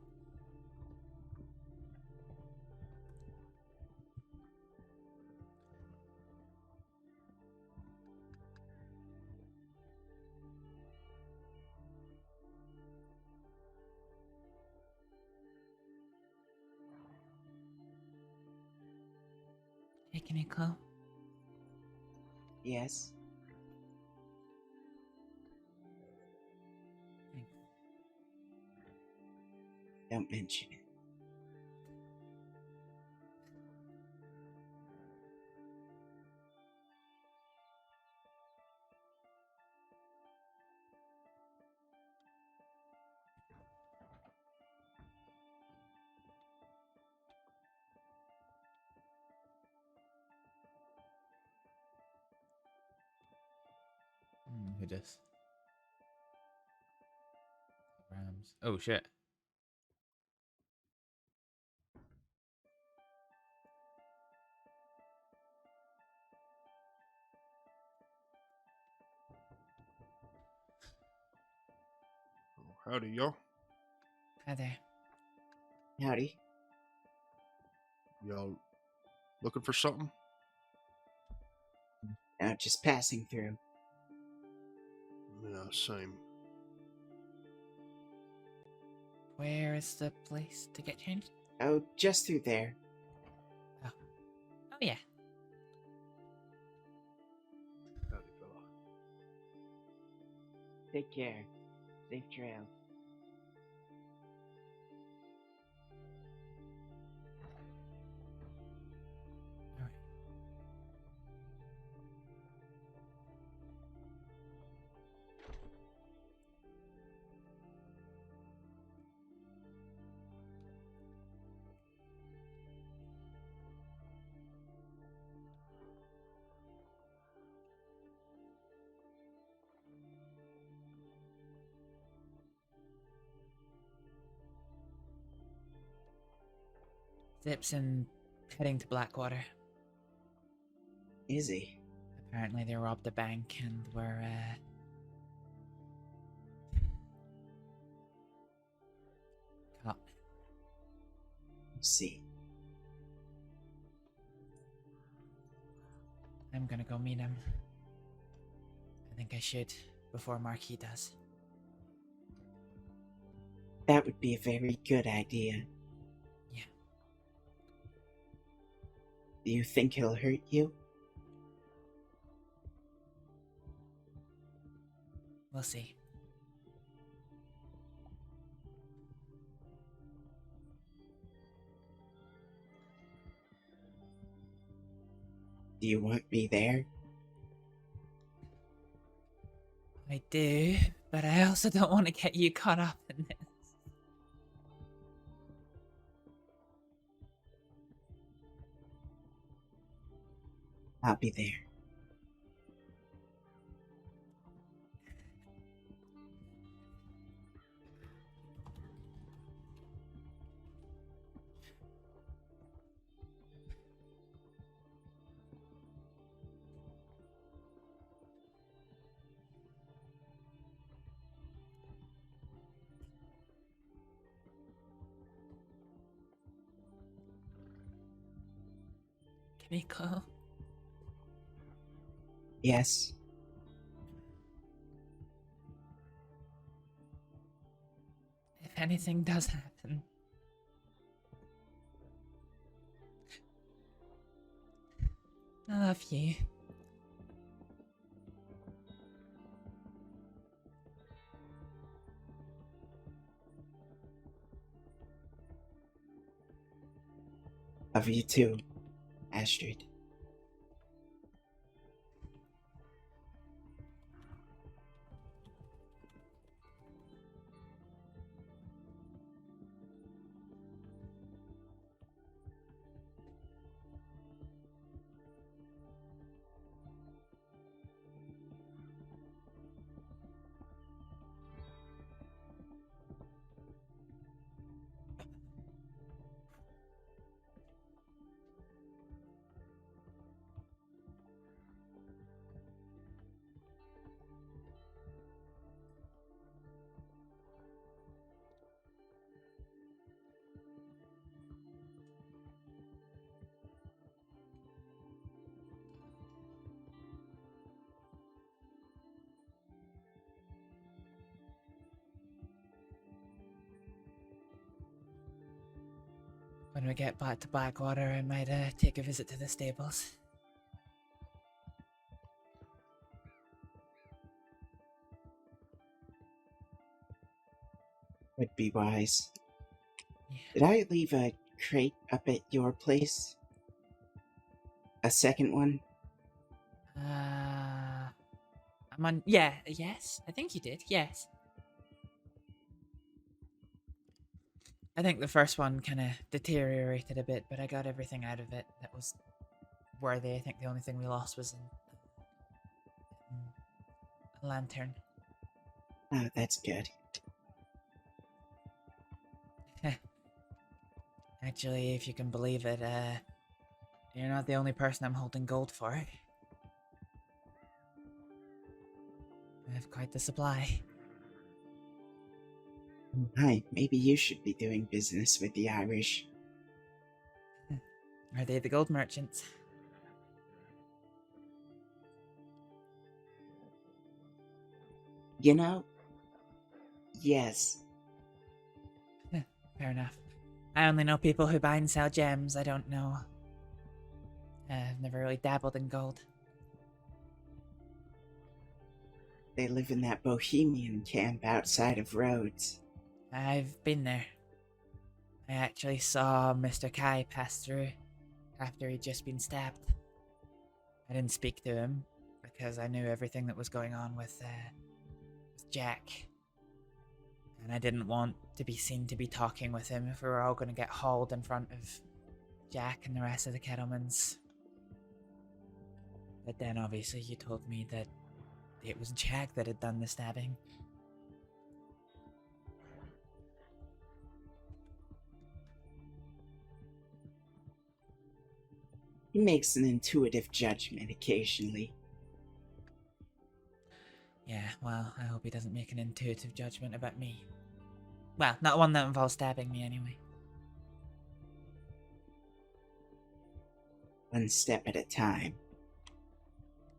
[SPEAKER 3] Hey, Kaneko.
[SPEAKER 21] Yes? Don't mention it.
[SPEAKER 3] Who dis? Rams. Oh shit.
[SPEAKER 8] Howdy, y'all.
[SPEAKER 3] Hi there.
[SPEAKER 21] Howdy.
[SPEAKER 8] Y'all looking for something?
[SPEAKER 21] Just passing through.
[SPEAKER 8] Yeah, same.
[SPEAKER 3] Where is the place to get changed?
[SPEAKER 21] Oh, just through there.
[SPEAKER 3] Oh yeah.
[SPEAKER 8] Howdy, fella.
[SPEAKER 21] Take care. Safe trail.
[SPEAKER 3] Zip's and heading to Blackwater.
[SPEAKER 21] Is he?
[SPEAKER 3] Apparently they robbed a bank and were caught.
[SPEAKER 21] See.
[SPEAKER 3] I'm gonna go meet him. I think I should before Marquis does.
[SPEAKER 21] That would be a very good idea.
[SPEAKER 3] Yeah.
[SPEAKER 21] Do you think he'll hurt you?
[SPEAKER 3] We'll see.
[SPEAKER 21] Do you want me there?
[SPEAKER 3] I do, but I also don't want to get you caught up in this.
[SPEAKER 21] I'll be there.
[SPEAKER 3] Kaneko?
[SPEAKER 21] Yes.
[SPEAKER 3] If anything does happen, I love you.
[SPEAKER 21] Love you too, Astrид.
[SPEAKER 3] when we get back to Blackwater, I might take a visit to the stables.
[SPEAKER 21] Would be wise. Did I leave a crate up at your place? A second one?
[SPEAKER 3] I'm on. Yeah, yes. I think you did, yes. I think the first one kind of deteriorated a bit, but I got everything out of it that was worthy. I think the only thing we lost was a lantern.
[SPEAKER 21] Oh, that's good.
[SPEAKER 3] Actually, if you can believe it, you're not the only person I'm holding gold for. I have quite the supply.
[SPEAKER 21] Hi, maybe you should be doing business with the Irish.
[SPEAKER 3] Are they the gold merchants?
[SPEAKER 21] You know? Yes.
[SPEAKER 3] Fair enough. I only know people who buy and sell gems. I don't know. I've never really dabbled in gold.
[SPEAKER 21] They live in that bohemian camp outside of Rhodes.
[SPEAKER 3] I've been there. I actually saw Mr. Kai pass through after he'd just been stabbed. I didn't speak to him because I knew everything that was going on with Jack. And I didn't want to be seen to be talking with him if we were all going to get hauled in front of Jack and the rest of the Kettlemans. But then obviously you told me that it was Jack that had done the stabbing.
[SPEAKER 21] He makes an intuitive judgment occasionally.
[SPEAKER 3] Yeah, well, I hope he doesn't make an intuitive judgment about me. Well, not one that involves stabbing me anyway.
[SPEAKER 21] One step at a time.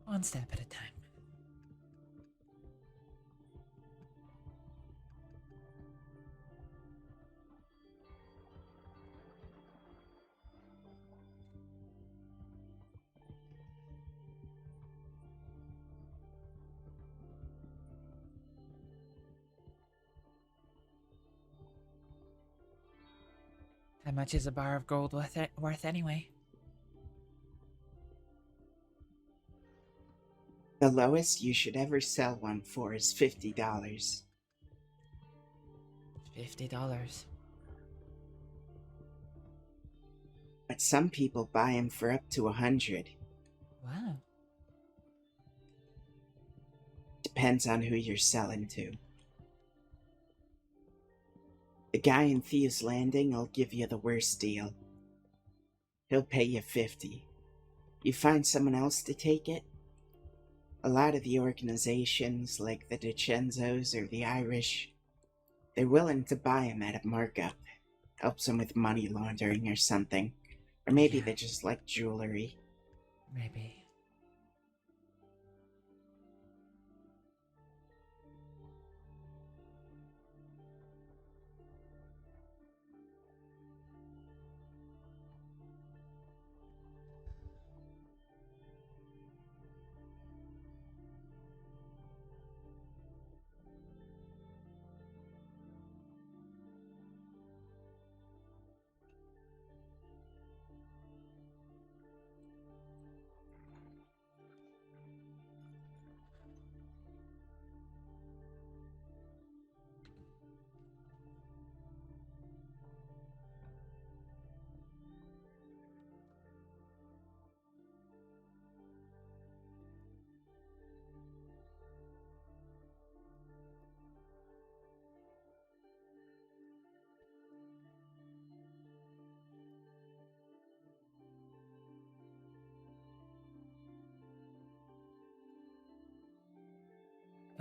[SPEAKER 3] One step at a time. How much is a bar of gold worth anyway?
[SPEAKER 21] The lowest you should ever sell one for is $50.
[SPEAKER 3] $50.
[SPEAKER 21] But some people buy them for up to $100.
[SPEAKER 3] Wow.
[SPEAKER 21] Depends on who you're selling to. The guy in Thieves Landing will give you the worst deal. He'll pay you $50. You find someone else to take it? A lot of the organizations, like the DiCenzos or the Irish, they're willing to buy them at a markup. Helps them with money laundering or something. Or maybe they just like jewelry.
[SPEAKER 3] Maybe.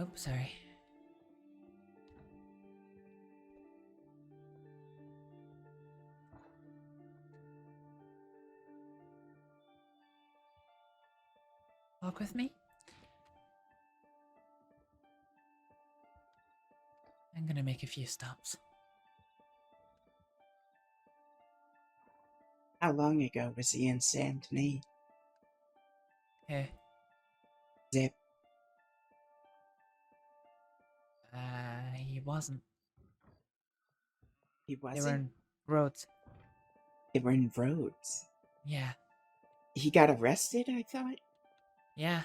[SPEAKER 3] Oh, sorry. Walk with me? I'm gonna make a few stops.
[SPEAKER 21] How long ago was he in Saint Denis?
[SPEAKER 3] Who?
[SPEAKER 21] Zip.
[SPEAKER 3] He wasn't.
[SPEAKER 21] He
[SPEAKER 3] They were
[SPEAKER 21] wasn't?
[SPEAKER 3] in Rhodes.
[SPEAKER 21] They were in Rhodes.
[SPEAKER 3] Yeah.
[SPEAKER 21] He got arrested, I thought?
[SPEAKER 3] Yeah.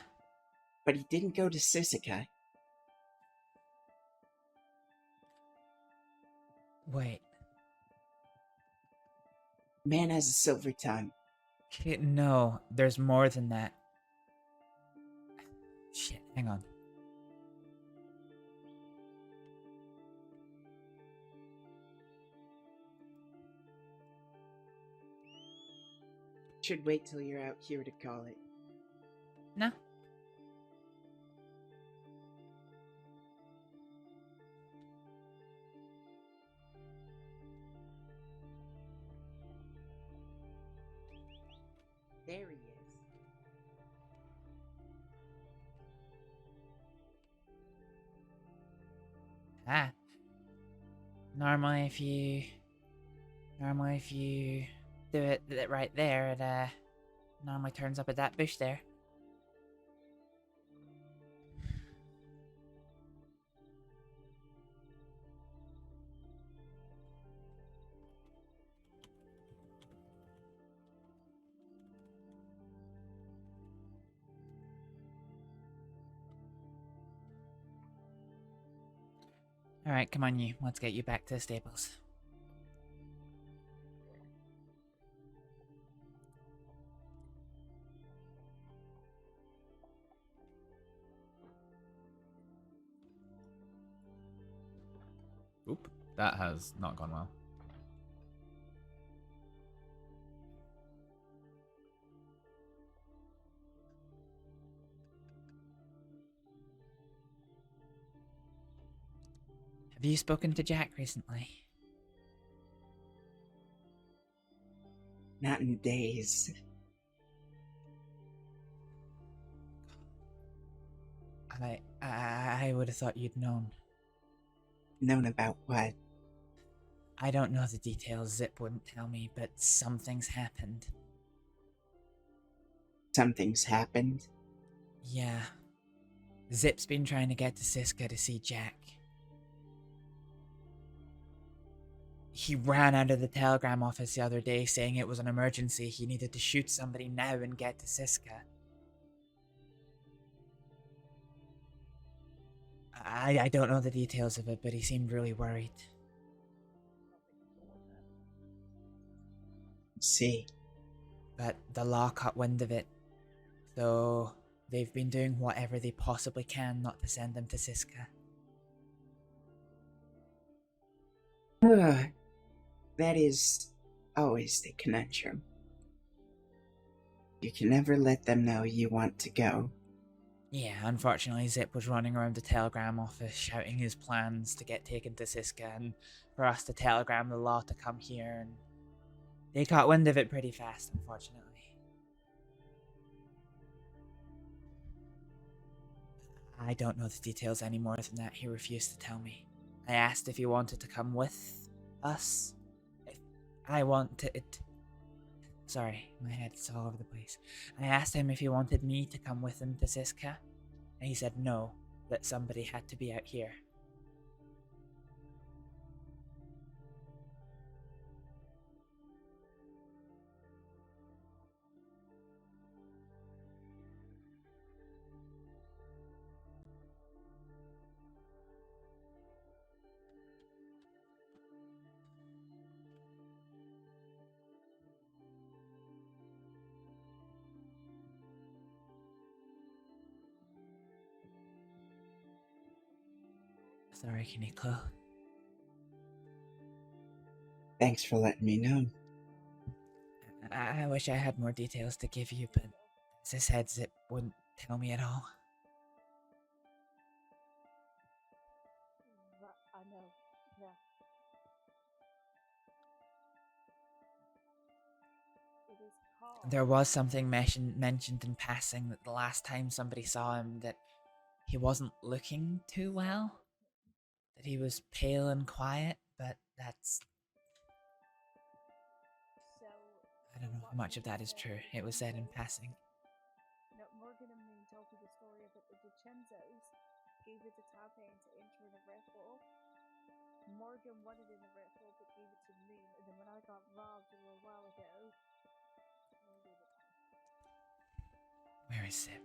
[SPEAKER 21] But he didn't go to Sisika.
[SPEAKER 3] Wait.
[SPEAKER 21] Man has a silver tongue.
[SPEAKER 3] No, there's more than that. Shit, hang on.
[SPEAKER 21] Should wait till you're out here to call it.
[SPEAKER 3] No.
[SPEAKER 21] There he is.
[SPEAKER 3] Ah. Normally if you do it right there, it normally turns up at that bush there. Alright, come on you. Let's get you back to the stables.
[SPEAKER 10] Oop, that has not gone well.
[SPEAKER 3] Have you spoken to Jack recently?
[SPEAKER 21] Not in days.
[SPEAKER 3] I would have thought you'd known.
[SPEAKER 21] Known about what?
[SPEAKER 3] I don't know the details, Zip wouldn't tell me, but something's happened.
[SPEAKER 21] Something's happened?
[SPEAKER 3] Yeah. Zip's been trying to get to Siska to see Jack. He ran out of the telegram office the other day saying it was an emergency. He needed to shoot somebody now and get to Siska. I don't know the details of it, but he seemed really worried.
[SPEAKER 21] See.
[SPEAKER 3] But the law caught wind of it, so they've been doing whatever they possibly can not to send him to Siska.
[SPEAKER 21] That is always the conundrum. You can never let them know you want to go.
[SPEAKER 3] Yeah, unfortunately Zip was running around the telegram office shouting his plans to get taken to Siska and for us to telegram the law to come here, and they caught wind of it pretty fast, unfortunately. I don't know the details any more than that. He refused to tell me. I asked if he wanted to come with us. If I wanted... Sorry, my head's all over the place. I asked him if he wanted me to come with him to Siska, and he said no, that somebody had to be out here. Sorry, Kiniko.
[SPEAKER 21] Thanks for letting me know.
[SPEAKER 3] I wish I had more details to give you, but as I said, Zip wouldn't tell me at all.
[SPEAKER 7] I know. Yeah. It is called.
[SPEAKER 3] There was something mentioned in passing that the last time somebody saw him that he wasn't looking too well. That he was pale and quiet, but that's...
[SPEAKER 7] So,
[SPEAKER 3] I don't know how much of that is true. It was said in passing.
[SPEAKER 16] Now, Morgan and me told you the story about the Vincenzos gave it to Tape to enter in a raffle. Morgan wanted in a raffle but gave it to me, and then when I got robbed a little while ago, I gave it.
[SPEAKER 3] Where is Sip?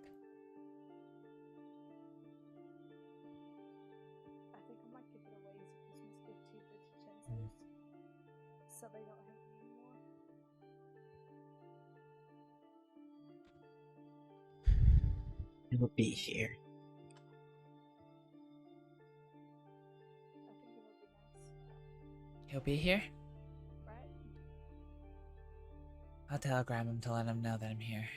[SPEAKER 16] I think I might give it away as a Christmas gift to the Vincenzos, so they don't hate me anymore.
[SPEAKER 21] He'll be here.
[SPEAKER 3] He'll be here?
[SPEAKER 16] Right?
[SPEAKER 3] I'll telegram him to let him know that I'm here.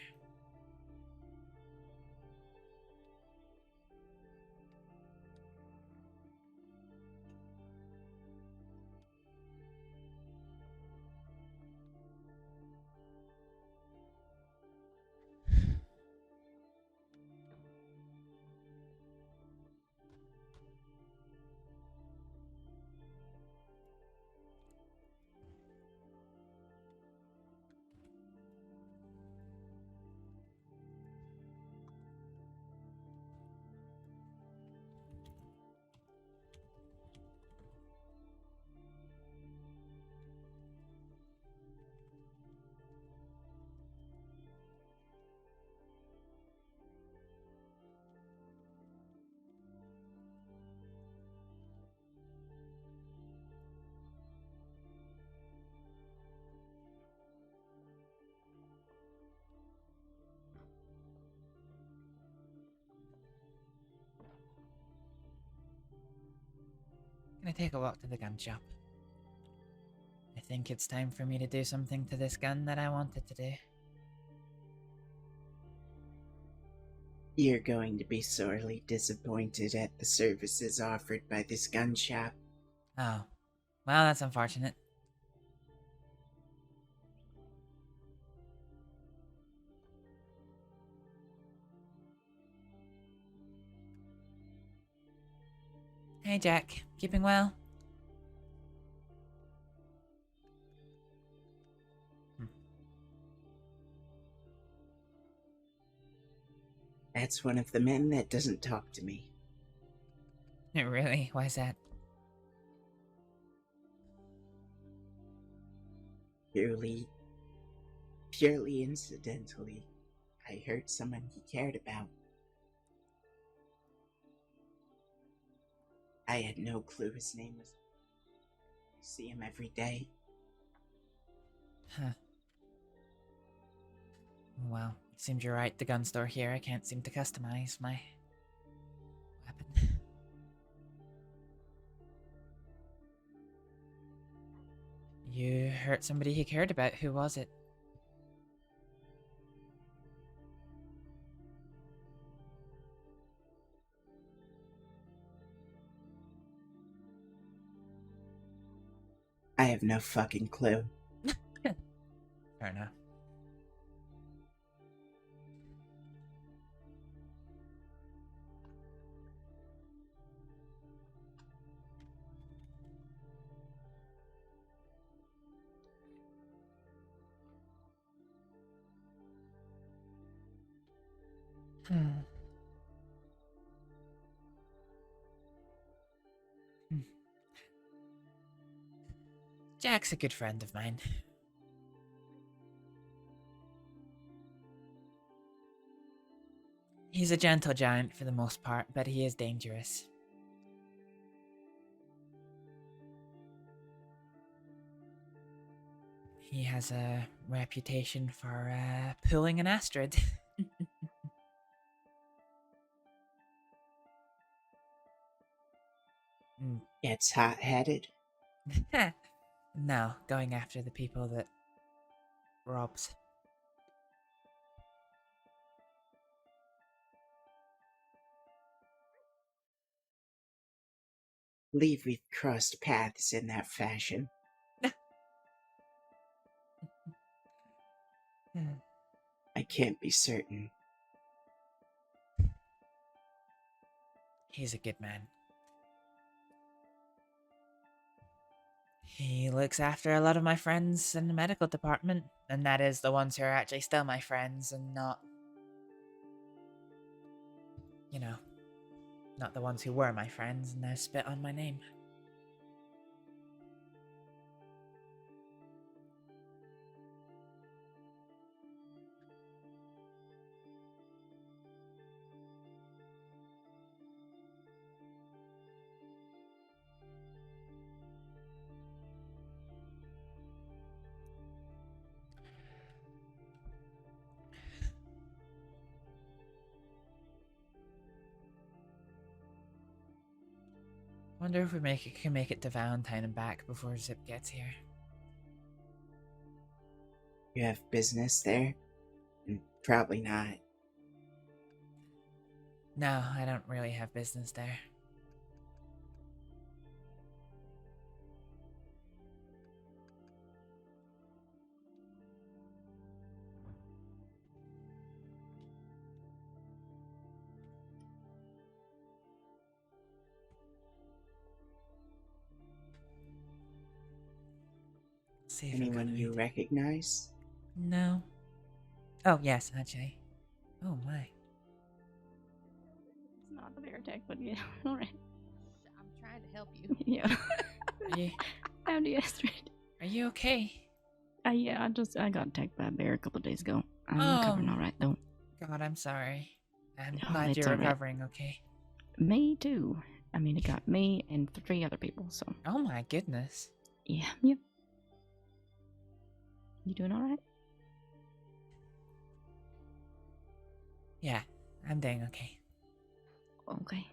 [SPEAKER 3] Gonna take a walk to the gun shop. I think it's time for me to do something to this gun that I wanted to do.
[SPEAKER 21] You're going to be sorely disappointed at the services offered by this gun shop.
[SPEAKER 3] Oh. Well, that's unfortunate. Hey Jack, keeping well?
[SPEAKER 21] That's one of the men that doesn't talk to me.
[SPEAKER 3] Really? Why's that?
[SPEAKER 21] Purely incidentally, I hurt someone he cared about. I had no clue his name was. I see him every day.
[SPEAKER 3] Huh. Well, it seems you're right. The gun store here, I can't seem to customize my weapon. You hurt somebody he cared about. Who was it?
[SPEAKER 21] I have no fucking clue.
[SPEAKER 3] Fair enough. Jack's a good friend of mine. He's a gentle giant for the most part, but he is dangerous. He has a reputation for pulling an Astrид.
[SPEAKER 21] Gets hot-headed.
[SPEAKER 3] No, going after the people that robs.
[SPEAKER 21] Believe we've crossed paths in that fashion. I can't be certain.
[SPEAKER 3] He's a good man. He looks after a lot of my friends in the medical department, and that is the ones who are actually still my friends and not, you know, not the ones who were my friends and now spit on my name. Wonder if we can make it to Valentine and back before Zip gets here.
[SPEAKER 21] You have business there? Probably not.
[SPEAKER 3] No, I don't really have business there. See if
[SPEAKER 21] Anyone you recognize?
[SPEAKER 3] No. Oh, yes, actually. Oh, my.
[SPEAKER 17] It's not a bear attack, but yeah, alright.
[SPEAKER 18] I'm trying to help you.
[SPEAKER 17] Yeah.
[SPEAKER 3] Are you,
[SPEAKER 17] Howdy, Astrид.
[SPEAKER 3] are you okay?
[SPEAKER 17] Yeah, I got attacked by a bear a couple of days ago. I'm recovering alright, though.
[SPEAKER 3] God, I'm sorry. I'm
[SPEAKER 17] Oh,
[SPEAKER 3] glad
[SPEAKER 17] it's
[SPEAKER 3] you're
[SPEAKER 17] alright.
[SPEAKER 3] recovering okay.
[SPEAKER 17] Me too. I mean, it got me and 3 other people, so.
[SPEAKER 3] Oh my goodness.
[SPEAKER 17] Yeah, yep. You doing alright?
[SPEAKER 3] Yeah, I'm doing okay.
[SPEAKER 17] Okay.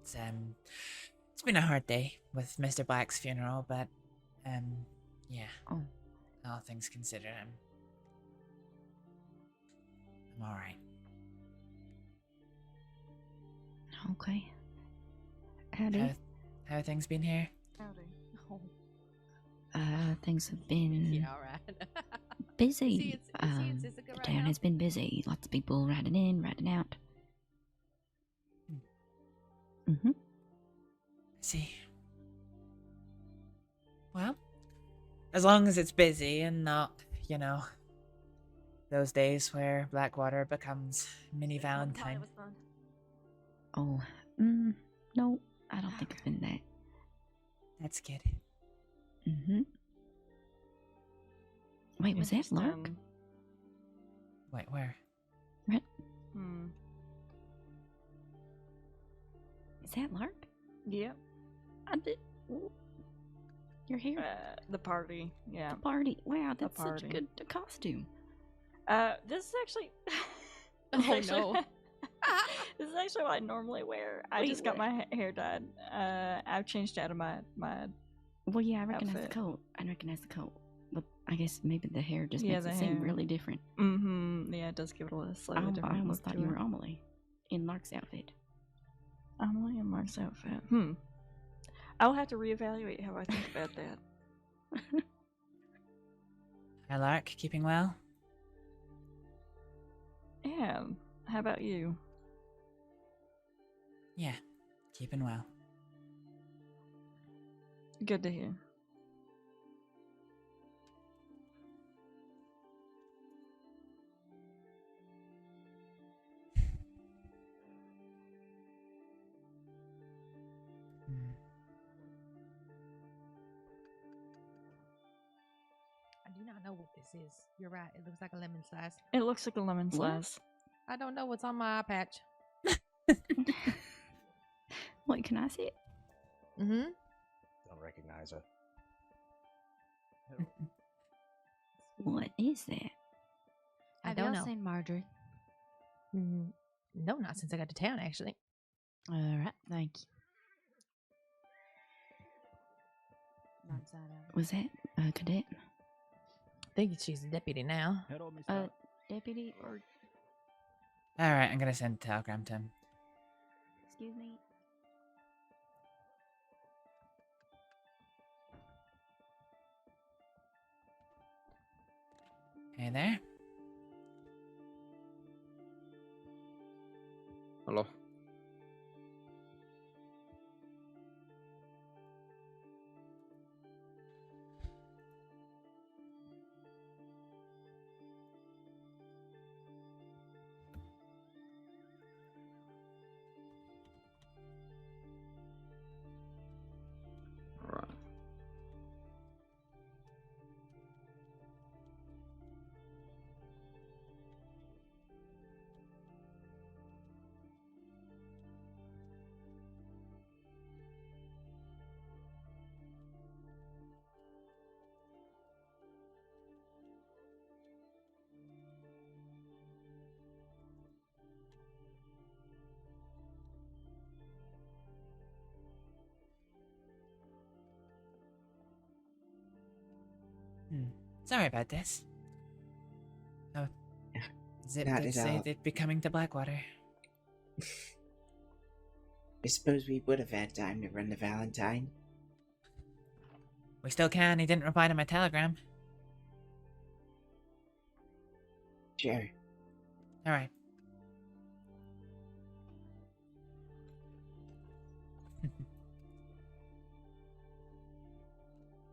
[SPEAKER 3] It's been a hard day with Mr. Black's funeral, but yeah.
[SPEAKER 17] Oh.
[SPEAKER 3] All things considered, I'm all right.
[SPEAKER 17] Okay. Howdy.
[SPEAKER 3] How have things been here?
[SPEAKER 18] Howdy. Oh.
[SPEAKER 17] Things have been
[SPEAKER 18] Yeah, alright.
[SPEAKER 17] busy.
[SPEAKER 18] Is it
[SPEAKER 17] The
[SPEAKER 18] right
[SPEAKER 17] town
[SPEAKER 18] now?
[SPEAKER 17] has been busy. Lots of people riding in, riding out. Mm-hmm.
[SPEAKER 3] See. Well, as long as it's busy and not, you know, those days where Blackwater becomes mini Valentine.
[SPEAKER 17] Oh, no, I don't think it's been that.
[SPEAKER 3] That's good.
[SPEAKER 17] Mm-hmm. Wait, was that Lark?
[SPEAKER 7] Interesting.
[SPEAKER 3] Wait, where?
[SPEAKER 17] Right.
[SPEAKER 7] Hmm.
[SPEAKER 17] Is that Lark?
[SPEAKER 7] Yep.
[SPEAKER 17] I did. You're here.
[SPEAKER 7] The party. Yeah.
[SPEAKER 17] The party. Wow, that's such a
[SPEAKER 7] party.
[SPEAKER 17] good costume.
[SPEAKER 7] This is actually.
[SPEAKER 18] Oh, no.
[SPEAKER 7] This is actually what I normally wear. I
[SPEAKER 17] Wait,
[SPEAKER 7] just got
[SPEAKER 17] what?
[SPEAKER 7] my hair dyed. I've changed out of my
[SPEAKER 17] Well, yeah, I recognize
[SPEAKER 7] outfit.
[SPEAKER 17] the coat. I recognize the coat. But I guess maybe the hair just
[SPEAKER 7] Yeah,
[SPEAKER 17] makes
[SPEAKER 7] the
[SPEAKER 17] it seem
[SPEAKER 7] hair.
[SPEAKER 17] really different.
[SPEAKER 7] Mm-hmm. Yeah, it does give it a slightly different
[SPEAKER 17] I almost
[SPEAKER 7] look
[SPEAKER 17] thought
[SPEAKER 7] to
[SPEAKER 17] you were
[SPEAKER 7] it.
[SPEAKER 17] Amelie in Lark's outfit.
[SPEAKER 7] Amelie in Mark's outfit. I'll have to reevaluate how I think about that.
[SPEAKER 3] Hi, Lark. Keeping well?
[SPEAKER 7] Yeah. How about you?
[SPEAKER 3] Yeah, keeping well.
[SPEAKER 7] Good to hear.
[SPEAKER 18] I do not know what this is. You're right. It looks like a lemon slice.
[SPEAKER 7] It looks like a lemon
[SPEAKER 17] What?
[SPEAKER 7] slice.
[SPEAKER 18] I don't know what's on my eye patch.
[SPEAKER 17] Wait, can I see it?
[SPEAKER 18] Mm-hmm.
[SPEAKER 23] Don't recognize her.
[SPEAKER 17] What is that?
[SPEAKER 18] I
[SPEAKER 24] Have
[SPEAKER 18] don't
[SPEAKER 24] y'all
[SPEAKER 18] know.
[SPEAKER 24] seen Marjorie?
[SPEAKER 18] No, not since I got to town, actually.
[SPEAKER 24] Alright, thank you.
[SPEAKER 17] Was that a cadet?
[SPEAKER 18] I think she's a deputy now.
[SPEAKER 17] Deputy or...
[SPEAKER 3] Alright, I'm gonna send a telegram to him.
[SPEAKER 17] Excuse me?
[SPEAKER 3] Hey there.
[SPEAKER 1] Hello.
[SPEAKER 3] Sorry about this. Oh, Zip
[SPEAKER 21] Not
[SPEAKER 3] did
[SPEAKER 21] at
[SPEAKER 3] say
[SPEAKER 21] all.
[SPEAKER 3] they'd be coming to Blackwater.
[SPEAKER 21] I suppose we would have had time to run the Valentine.
[SPEAKER 3] We still can. He didn't reply to my telegram.
[SPEAKER 21] Sure.
[SPEAKER 3] All right.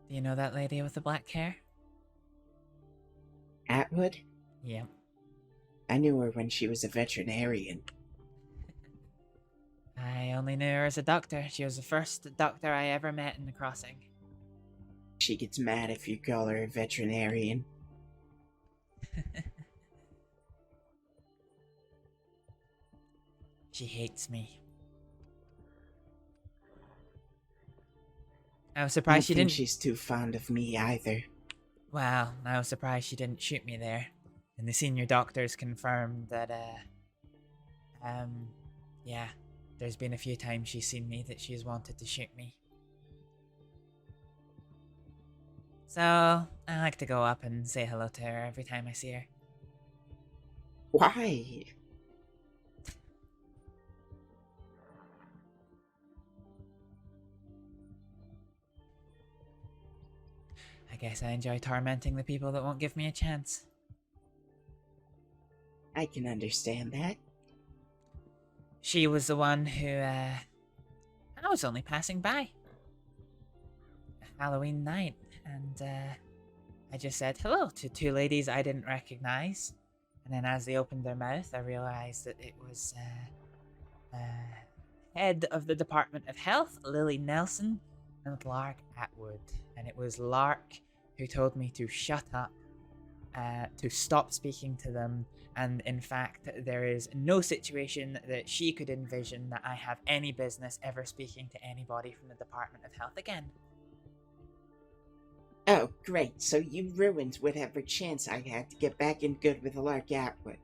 [SPEAKER 3] Do you know that lady with the black hair?
[SPEAKER 21] Atwood?
[SPEAKER 3] Yep.
[SPEAKER 21] I knew her when she was a veterinarian.
[SPEAKER 3] I only knew her as a doctor. She was the first doctor I ever met in the crossing.
[SPEAKER 21] She gets mad if you call her a veterinarian.
[SPEAKER 3] She hates me. I was surprised she
[SPEAKER 21] I don't
[SPEAKER 3] didn't.
[SPEAKER 21] think she's too fond of me either.
[SPEAKER 3] Well, I was surprised she didn't shoot me there. And the senior doctors confirmed that, yeah, there's been a few times she's seen me that she's wanted to shoot me. So, I like to go up and say hello to her every time I see her.
[SPEAKER 21] Why?
[SPEAKER 3] I guess I enjoy tormenting the people that won't give me a chance.
[SPEAKER 21] I can understand that.
[SPEAKER 3] She was the one who, I was only passing by. Halloween night, and, I just said hello to two ladies I didn't recognize. And then as they opened their mouth, I realized that it was, head of the Department of Health, Lily Nelson, and Lark Atwood. And it was Lark who told me to shut up, to stop speaking to them, and in fact, there is no situation that she could envision that I have any business ever speaking to anybody from the Department of Health again.
[SPEAKER 21] Oh, great. So you ruined whatever chance I had to get back in good with Lark Atwood.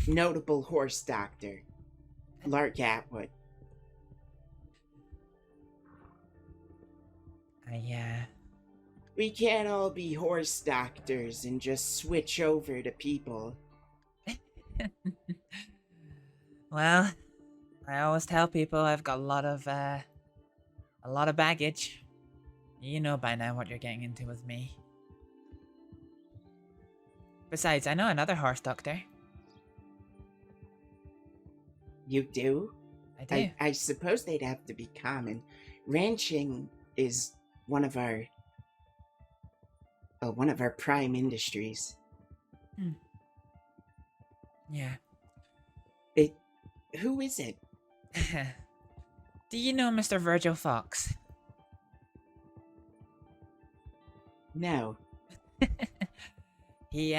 [SPEAKER 21] Notable horse doctor, Lark Atwood. We can't all be horse doctors and just switch over to people.
[SPEAKER 3] Well, I always tell people I've got a lot of baggage. You know by now what you're getting into with me. Besides, I know another horse doctor.
[SPEAKER 21] You do?
[SPEAKER 3] I do.
[SPEAKER 21] I suppose they'd have to be common. Ranching is one of our prime industries.
[SPEAKER 3] Yeah.
[SPEAKER 21] Who is it?
[SPEAKER 3] Do you know Mr. Virgil Fox?
[SPEAKER 21] No.
[SPEAKER 3] He,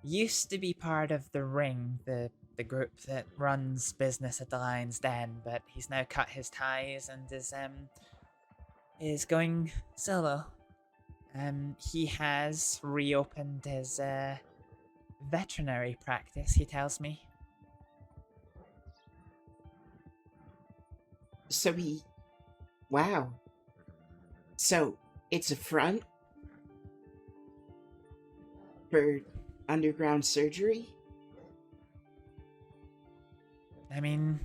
[SPEAKER 3] used to be part of the Ring, the group that runs business at the Lion's Den, but he's now cut his ties and is going solo. He has reopened his, veterinary practice, he tells me.
[SPEAKER 21] So wow. So, it's a front? For underground surgery?
[SPEAKER 3] I mean,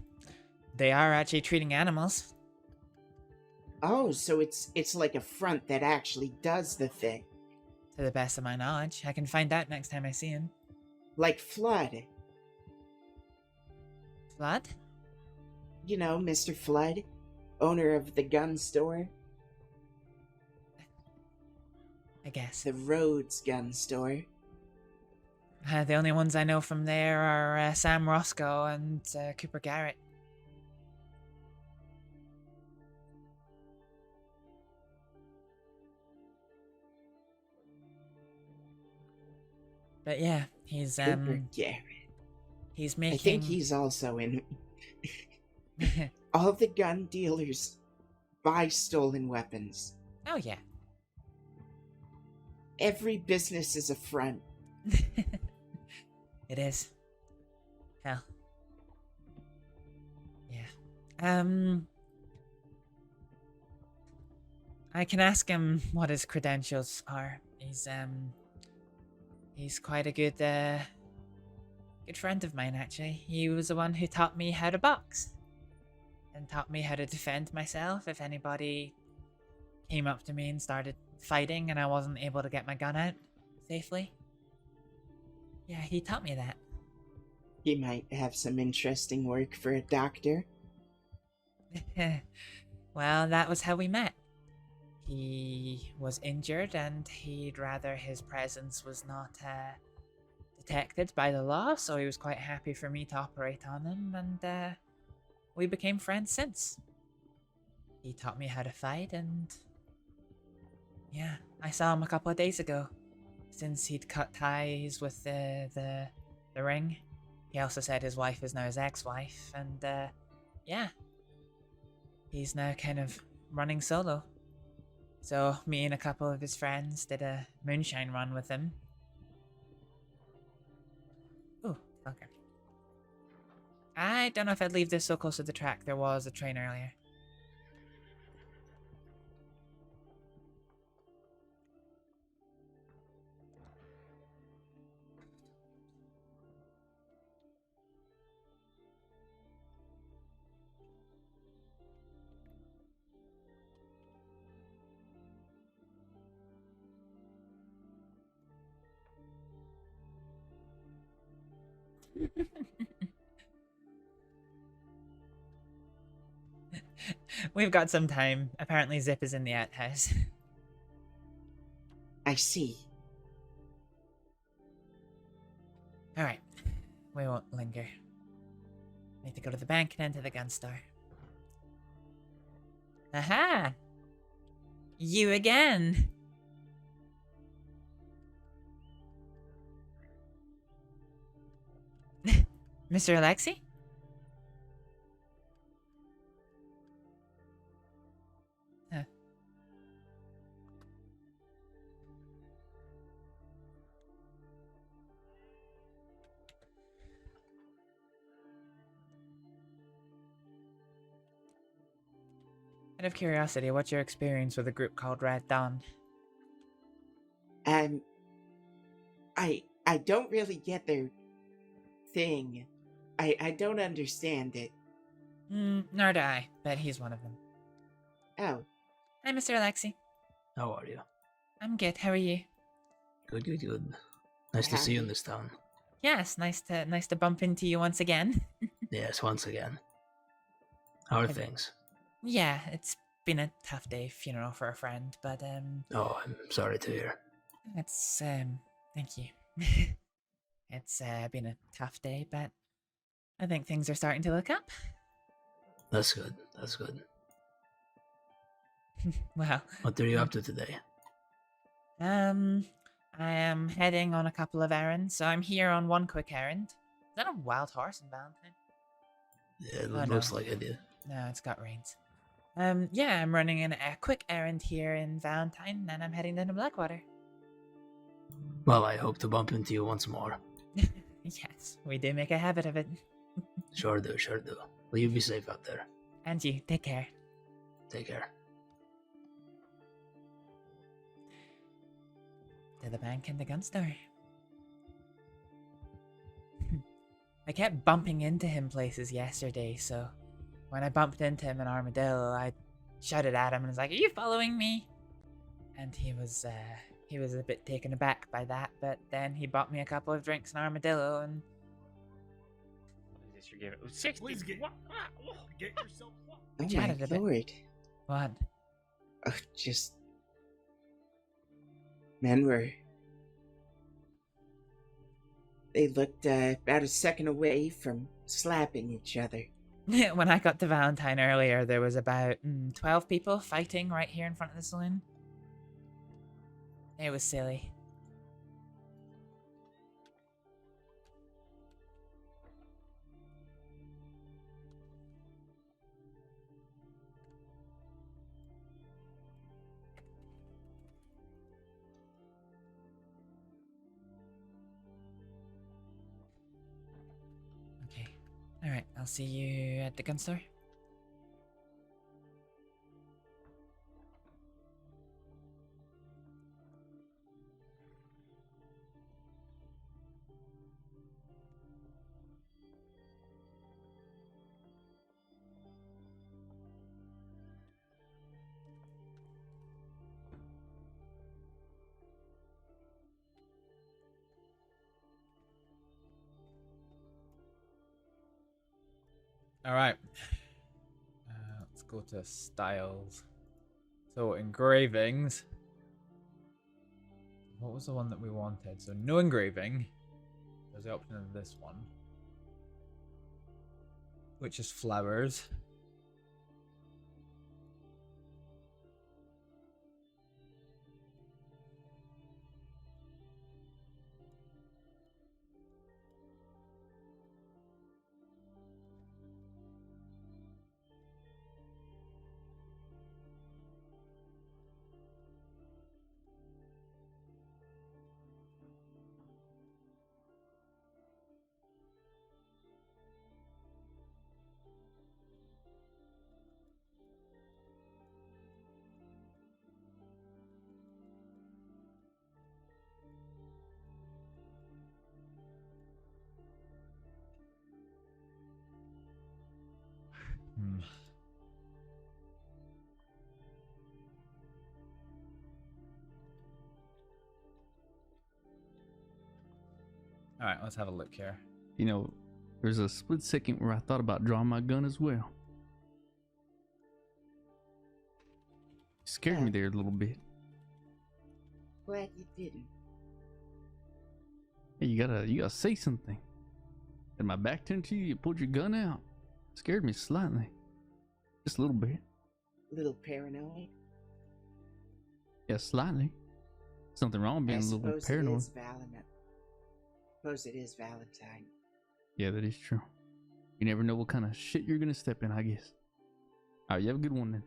[SPEAKER 3] they are actually treating animals.
[SPEAKER 21] Oh, so it's like a front that actually does the thing.
[SPEAKER 3] To the best of my knowledge. I can find out next time I see him.
[SPEAKER 21] Like Flood.
[SPEAKER 3] Flood?
[SPEAKER 21] You know, Mr. Flood, owner of the gun store.
[SPEAKER 3] I guess.
[SPEAKER 21] The Rhodes gun store.
[SPEAKER 3] The only ones I know from there are Sam Roscoe and Cooper Garrett. But yeah, he's
[SPEAKER 21] Cooper Garrett.
[SPEAKER 3] He's making.
[SPEAKER 21] I think he's also in. All the gun dealers buy stolen weapons.
[SPEAKER 3] Oh yeah.
[SPEAKER 21] Every business is a front.
[SPEAKER 3] It is. Hell. Yeah. I can ask him what his credentials are. He's quite a good friend of mine, actually. He was the one who taught me how to box. And taught me how to defend myself if anybody came up to me and started fighting and I wasn't able to get my gun out safely. Yeah, he taught me that.
[SPEAKER 21] He might have some interesting work for a doctor.
[SPEAKER 3] Well, that was how we met. He was injured and he'd rather his presence was not detected by the law, so he was quite happy for me to operate on him, and we became friends since. He taught me how to fight, and yeah, I saw him a couple of days ago. Since he'd cut ties with the ring, he also said his wife is now his ex-wife, and yeah, he's now kind of running solo. So me and a couple of his friends did a moonshine run with him. Ooh, okay. I don't know if I'd leave this so close to the track. There was a train earlier. We've got some time. Apparently Zip is in the outhouse.
[SPEAKER 21] I see.
[SPEAKER 3] Alright. We won't linger. Need to go to the bank and enter the gun store. Aha! You again! Mr. Alexi? Huh. Out of curiosity, what's your experience with a group called Red Dawn?
[SPEAKER 21] I don't really get their thing. I don't understand it.
[SPEAKER 3] Nor do I, but he's one of them.
[SPEAKER 21] Oh.
[SPEAKER 3] Hi, Mr. Alexi.
[SPEAKER 5] How are you?
[SPEAKER 3] I'm good, how are you?
[SPEAKER 5] Good, good, good. Nice to see you in this town.
[SPEAKER 3] Yes, nice to bump into you once again.
[SPEAKER 5] Yes, once again. How are things?
[SPEAKER 3] Yeah, it's been a tough day, funeral for a friend, but
[SPEAKER 5] Oh, I'm sorry to hear.
[SPEAKER 3] It's thank you. It's been a tough day, but I think things are starting to look up.
[SPEAKER 5] That's good, that's good.
[SPEAKER 3] Well,
[SPEAKER 5] what are you up to today?
[SPEAKER 3] I am heading on a couple of errands, so I'm here on one quick errand. Is that a wild horse in Valentine?
[SPEAKER 5] Yeah, it looks like it, yeah.
[SPEAKER 3] No, it's got reins. Yeah, I'm running a quick errand here in Valentine, and I'm heading down to Blackwater.
[SPEAKER 5] Well, I hope to bump into you once more.
[SPEAKER 3] Yes, we do make a habit of it.
[SPEAKER 5] Sure do, sure do. Will you be safe out there?
[SPEAKER 3] And you, take care.
[SPEAKER 5] Take care.
[SPEAKER 3] To the bank and the gun store. I kept bumping into him places yesterday, so when I bumped into him in Armadillo, I shouted at him and was like, "Are you following me?" And he was a bit taken aback by that, but then he bought me a couple of drinks in Armadillo and...
[SPEAKER 9] Please get yourself up.
[SPEAKER 21] Oh
[SPEAKER 3] chatted
[SPEAKER 21] my
[SPEAKER 3] a bit.
[SPEAKER 21] lord.
[SPEAKER 3] What?
[SPEAKER 21] Oh, just... Men were... They looked about a second away from slapping each other.
[SPEAKER 3] When I got to Valentine earlier, there was about 12 people fighting right here in front of the saloon. It was silly. Okay. Alright, I'll see you at the gun store. All right. Let's go to styles. So engravings. What was the one that we wanted? So no engraving. There's the option of this one, which is flowers. All right, let's have a look here.
[SPEAKER 4] You know, there's a split second where I thought about drawing my gun as well. Scared me there a little bit.
[SPEAKER 21] Glad you didn't.
[SPEAKER 4] Hey, you gotta say something. Had my back turned to you, you pulled your gun out. Scared me slightly. Just a little bit.
[SPEAKER 21] A little paranoid.
[SPEAKER 4] Yeah, slightly. Something wrong being a little paranoid.
[SPEAKER 21] Suppose it is Valentine.
[SPEAKER 4] Yeah, that is true. You never know what kind of shit you're gonna step in, I guess. Alright, you have a good one then.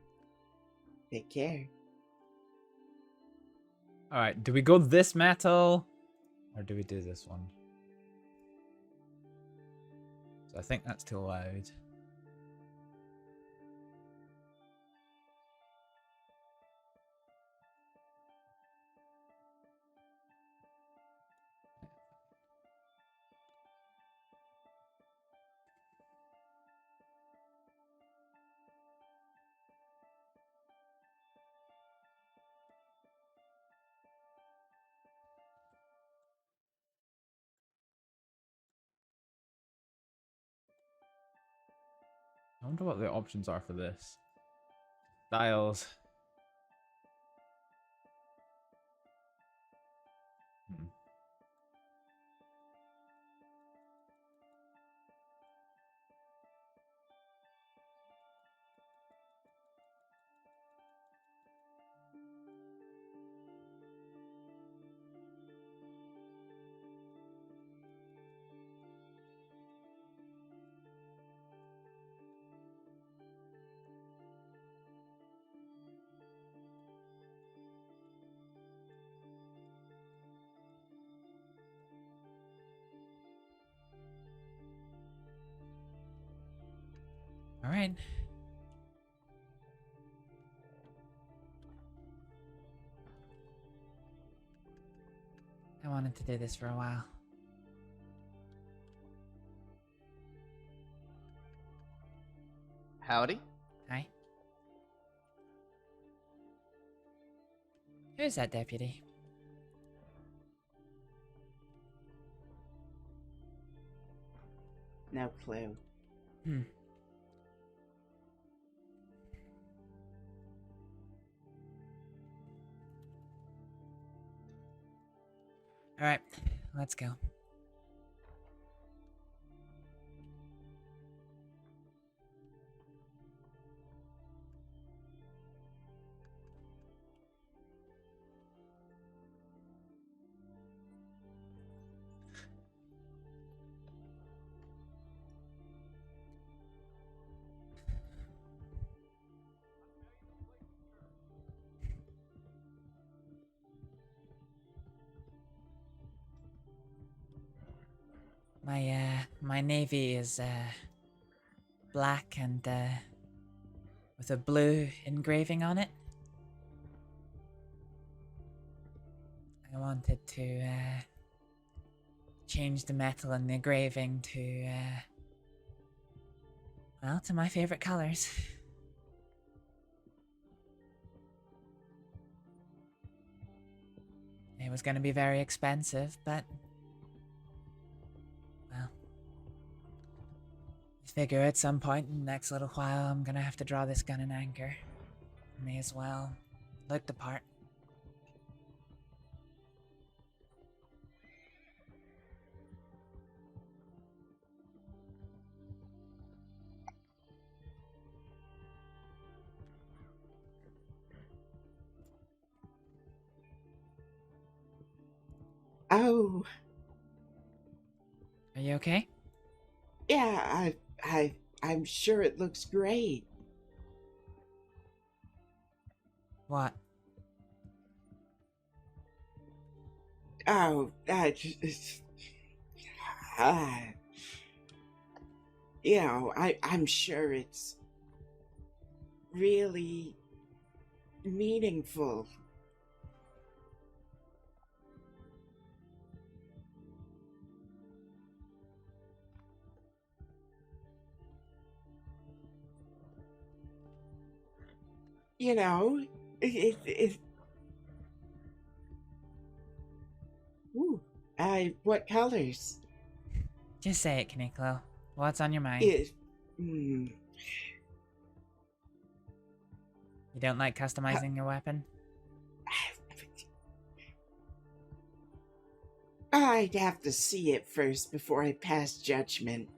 [SPEAKER 21] Take care.
[SPEAKER 3] All right, do we go this metal or do we do this one? So I think that's too loud. I wonder what the options are for this. Styles. All right. I wanted to do this for a while.
[SPEAKER 11] Howdy.
[SPEAKER 3] Hi. Who's that deputy?
[SPEAKER 21] No clue.
[SPEAKER 3] All right, let's go. My navy is black and with a blue engraving on it. I wanted to change the metal and the engraving to well, to my favorite colors. It was going to be very expensive, but well, figure at some point in the next little while I'm gonna have to draw this gun and anchor. May as well look the part.
[SPEAKER 21] Oh.
[SPEAKER 3] Are you okay?
[SPEAKER 21] Yeah, I'm sure it looks great.
[SPEAKER 3] What?
[SPEAKER 21] Oh, you know, I'm sure it's really meaningful. You know, ooh, what colors?
[SPEAKER 3] Just say it, Kaniklo. What's on your mind? You don't like customizing your weapon?
[SPEAKER 21] I'd have to see it first before I pass judgment.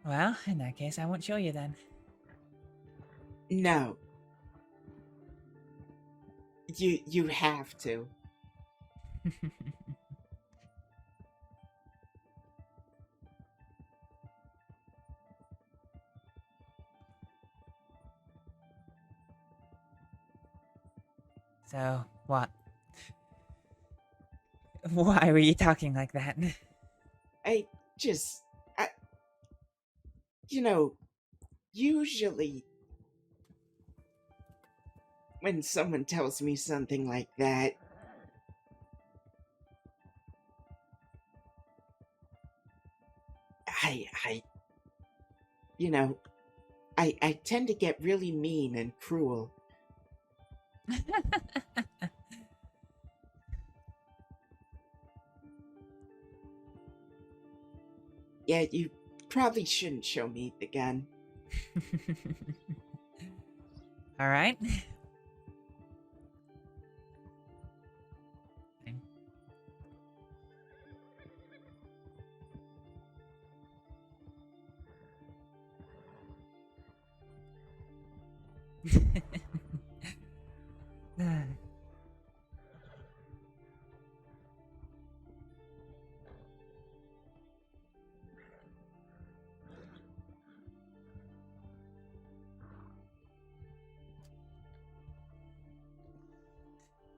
[SPEAKER 3] Well, in that case, I won't show you then.
[SPEAKER 21] No. You have to.
[SPEAKER 3] So, what? Why were you talking like that?
[SPEAKER 21] You know, usually when someone tells me something like that, I tend to get really mean and cruel. Yeah, you probably shouldn't show me the gun.
[SPEAKER 3] All right.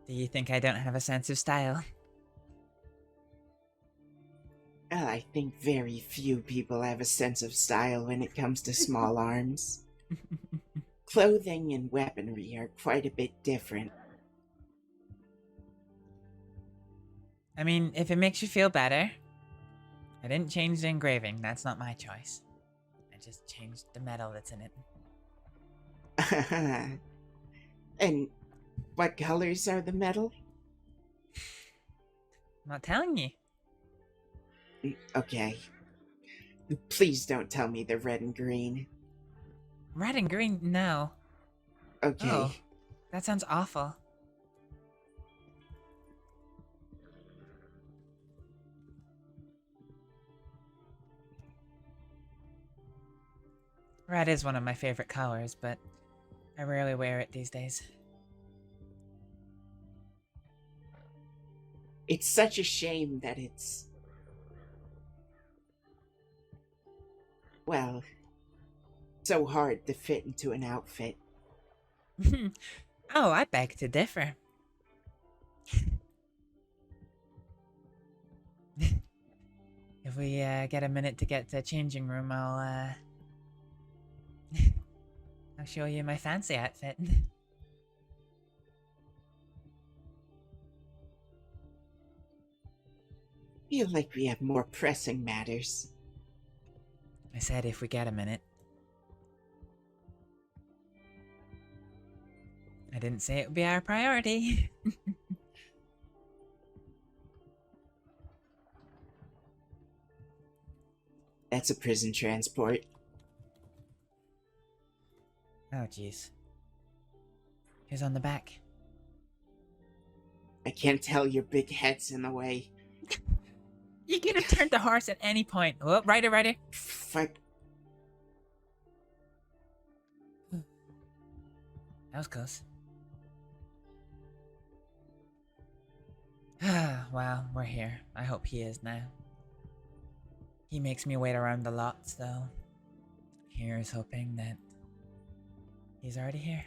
[SPEAKER 3] Do you think I don't have a sense of style?
[SPEAKER 21] I think very few people have a sense of style when it comes to small arms. Clothing and weaponry are quite a bit different.
[SPEAKER 3] I mean, if it makes you feel better, I didn't change the engraving. That's not my choice. I just changed the metal that's in it.
[SPEAKER 21] And what colors are the metal?
[SPEAKER 3] I'm not telling you.
[SPEAKER 21] Okay. Please don't tell me they're red and green.
[SPEAKER 3] Red and green? No.
[SPEAKER 21] Okay.
[SPEAKER 3] Oh, that sounds awful. Red is one of my favorite colors, but I rarely wear it these days.
[SPEAKER 21] It's such a shame that it's... well, so hard to fit into an outfit.
[SPEAKER 3] Oh, I beg to differ. If we get a minute to get to the changing room, I'll show you my fancy outfit.
[SPEAKER 21] Feel like we have more pressing matters.
[SPEAKER 3] I said if we get a minute. I didn't say it would be our priority.
[SPEAKER 21] That's a prison transport.
[SPEAKER 3] Oh, jeez. Who's on the back?
[SPEAKER 21] I can't tell, your big head's in the way.
[SPEAKER 3] You could have turned the horse at any point. Oh, rider.
[SPEAKER 21] Fuck.
[SPEAKER 3] That was close. Well, we're here. I hope he is now. He makes me wait around a lot, so here's hoping that he's already here.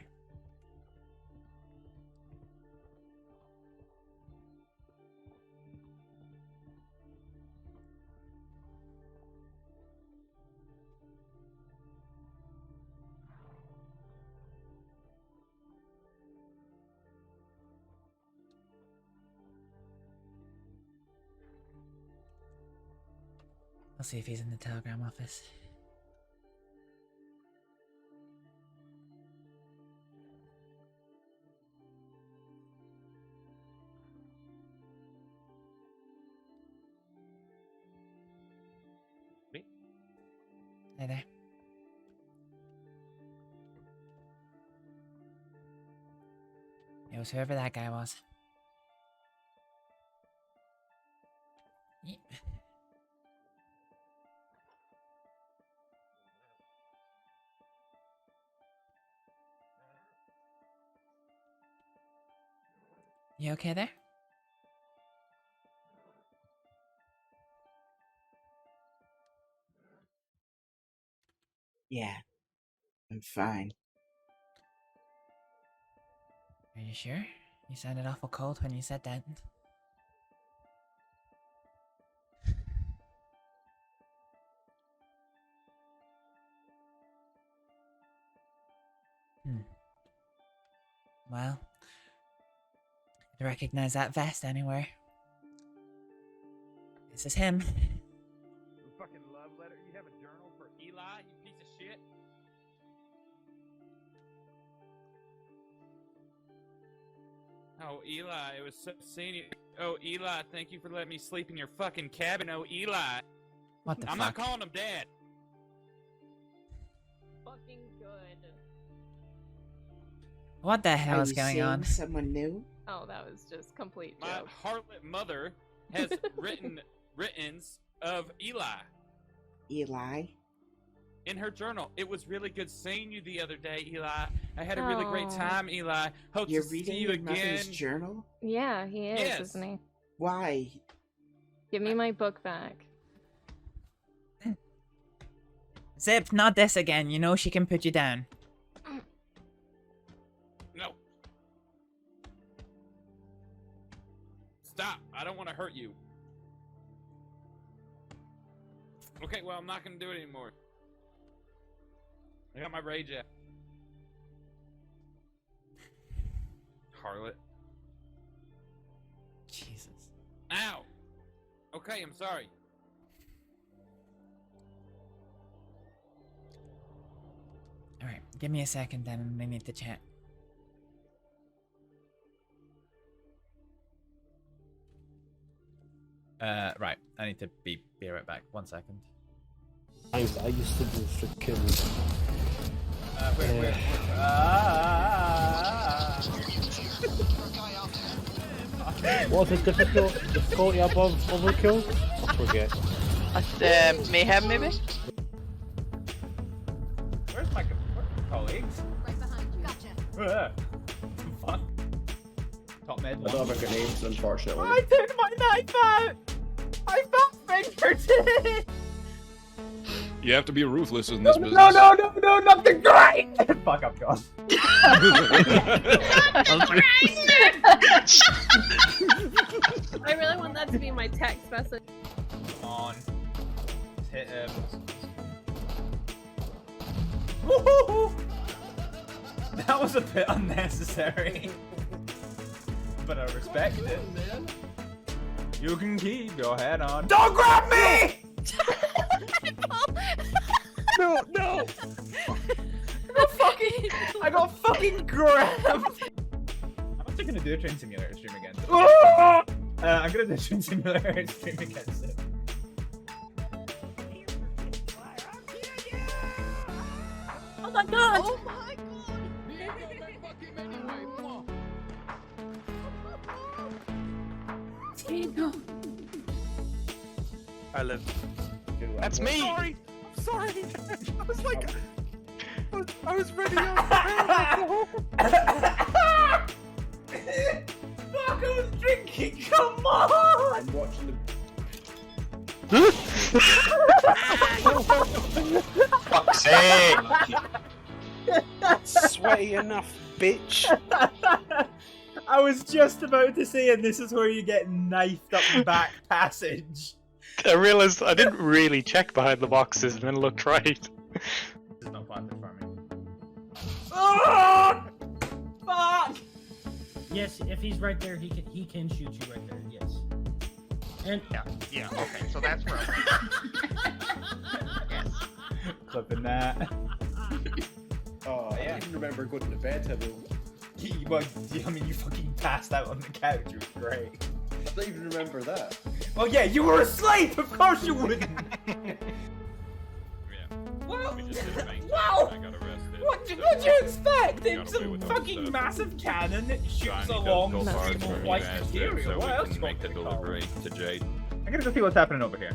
[SPEAKER 3] I'll see if he's in the telegram office.
[SPEAKER 13] Me?
[SPEAKER 3] Hey there. It was whoever that guy was. You okay there?
[SPEAKER 21] Yeah, I'm fine.
[SPEAKER 3] Are you sure? You sounded awful cold when you said that. Well, I'd recognize that vest anywhere. This is him.
[SPEAKER 13] Fucking love letter. You have a journal for Eli, you piece of shit. Oh, Eli, it was so seeing you. Oh, Eli, thank you for letting me sleep in your fucking cabin. Oh, Eli.
[SPEAKER 3] What the
[SPEAKER 13] I'm
[SPEAKER 3] fuck?
[SPEAKER 13] not calling him Dad.
[SPEAKER 14] Fucking good.
[SPEAKER 3] What the hell
[SPEAKER 21] Are
[SPEAKER 3] is
[SPEAKER 21] you
[SPEAKER 3] going
[SPEAKER 21] seeing
[SPEAKER 3] on?
[SPEAKER 21] someone new?
[SPEAKER 14] Oh, that was just complete
[SPEAKER 13] My
[SPEAKER 14] joke.
[SPEAKER 13] harlot mother has writtens of Eli
[SPEAKER 21] Eli?
[SPEAKER 13] in her journal. It was really good seeing you the other day, Eli. I had a really great
[SPEAKER 14] Oh.
[SPEAKER 13] time, Eli. Hope
[SPEAKER 21] You're
[SPEAKER 13] to
[SPEAKER 21] reading
[SPEAKER 13] see you
[SPEAKER 21] your
[SPEAKER 13] again.
[SPEAKER 21] mother's journal?
[SPEAKER 14] Yeah, he is,
[SPEAKER 13] Yes.
[SPEAKER 14] isn't he?
[SPEAKER 21] Why?
[SPEAKER 14] Give me my book back.
[SPEAKER 3] Zip, not this again. You know she can put you down.
[SPEAKER 13] No. Stop. I don't want to hurt you. Okay, well, I'm not going to do it anymore. I got my rage out. Harlot.
[SPEAKER 3] Jesus.
[SPEAKER 13] Ow! Okay, I'm sorry.
[SPEAKER 3] Alright, give me a second then. I need to chat.
[SPEAKER 10] Right. I need to be right back. 1 second.
[SPEAKER 20] I used to do freaking.
[SPEAKER 10] Wait.
[SPEAKER 20] What's the difficulty above overkill? I forget.
[SPEAKER 15] That's mayhem, maybe?
[SPEAKER 10] Where's my colleagues?
[SPEAKER 15] Right behind you. Gotcha.
[SPEAKER 10] Fuck. Top mid.
[SPEAKER 19] I don't have a grenade, unfortunately.
[SPEAKER 3] I took my knife out! I felt fingered it!
[SPEAKER 25] You have to be ruthless in this business.
[SPEAKER 10] No, not the grind! Fuck, I'm gone.
[SPEAKER 14] I really want that to be my text message.
[SPEAKER 10] Come on. Just hit him. That was a bit unnecessary. But I respect it. You can keep your head on. Don't grab me! No!
[SPEAKER 14] I
[SPEAKER 10] I got fucking grabbed! gonna do a train simulator stream again. I'm gonna do a train simulator stream again soon.
[SPEAKER 14] Oh my god!
[SPEAKER 11] Oh my god!
[SPEAKER 2] I live.
[SPEAKER 6] That's me!
[SPEAKER 2] Sorry! Sorry! I was like... I was ready on
[SPEAKER 10] Fuck, I was drinking, come on!
[SPEAKER 19] I'm watching
[SPEAKER 6] Fuck's sake!
[SPEAKER 2] Sweaty enough, bitch.
[SPEAKER 10] I was just about to say, and this is where you get knifed up the back passage.
[SPEAKER 6] I realized I didn't really check behind the boxes and then looked right.
[SPEAKER 10] This is not planted for me. Oh! Fuck!
[SPEAKER 9] Yes, if he's right there, he can shoot you right there. Yes. And
[SPEAKER 2] Yeah, okay, so that's where
[SPEAKER 9] yes.
[SPEAKER 10] Clipping that.
[SPEAKER 19] Oh, I
[SPEAKER 10] Yeah.
[SPEAKER 19] even remember going to bed having.
[SPEAKER 10] I mean, you fucking passed out on the couch. It was great.
[SPEAKER 19] I don't even remember that.
[SPEAKER 10] Oh yeah, you were asleep. Of course you wouldn't.
[SPEAKER 13] We just did a bank
[SPEAKER 10] Wow!
[SPEAKER 13] I got arrested.
[SPEAKER 10] What'd you expect?
[SPEAKER 13] Got
[SPEAKER 10] It's
[SPEAKER 13] away
[SPEAKER 10] a
[SPEAKER 13] with all
[SPEAKER 10] fucking
[SPEAKER 13] stuff.
[SPEAKER 10] massive cannon that shoots
[SPEAKER 13] Johnny does
[SPEAKER 10] along
[SPEAKER 13] go far
[SPEAKER 10] some
[SPEAKER 13] for you
[SPEAKER 10] white
[SPEAKER 13] guys
[SPEAKER 10] material.
[SPEAKER 13] so
[SPEAKER 10] What
[SPEAKER 13] we
[SPEAKER 10] else
[SPEAKER 13] can make the
[SPEAKER 10] do you call
[SPEAKER 13] delivery
[SPEAKER 10] it?
[SPEAKER 13] to Jade.
[SPEAKER 10] I gotta go see what's happening over here.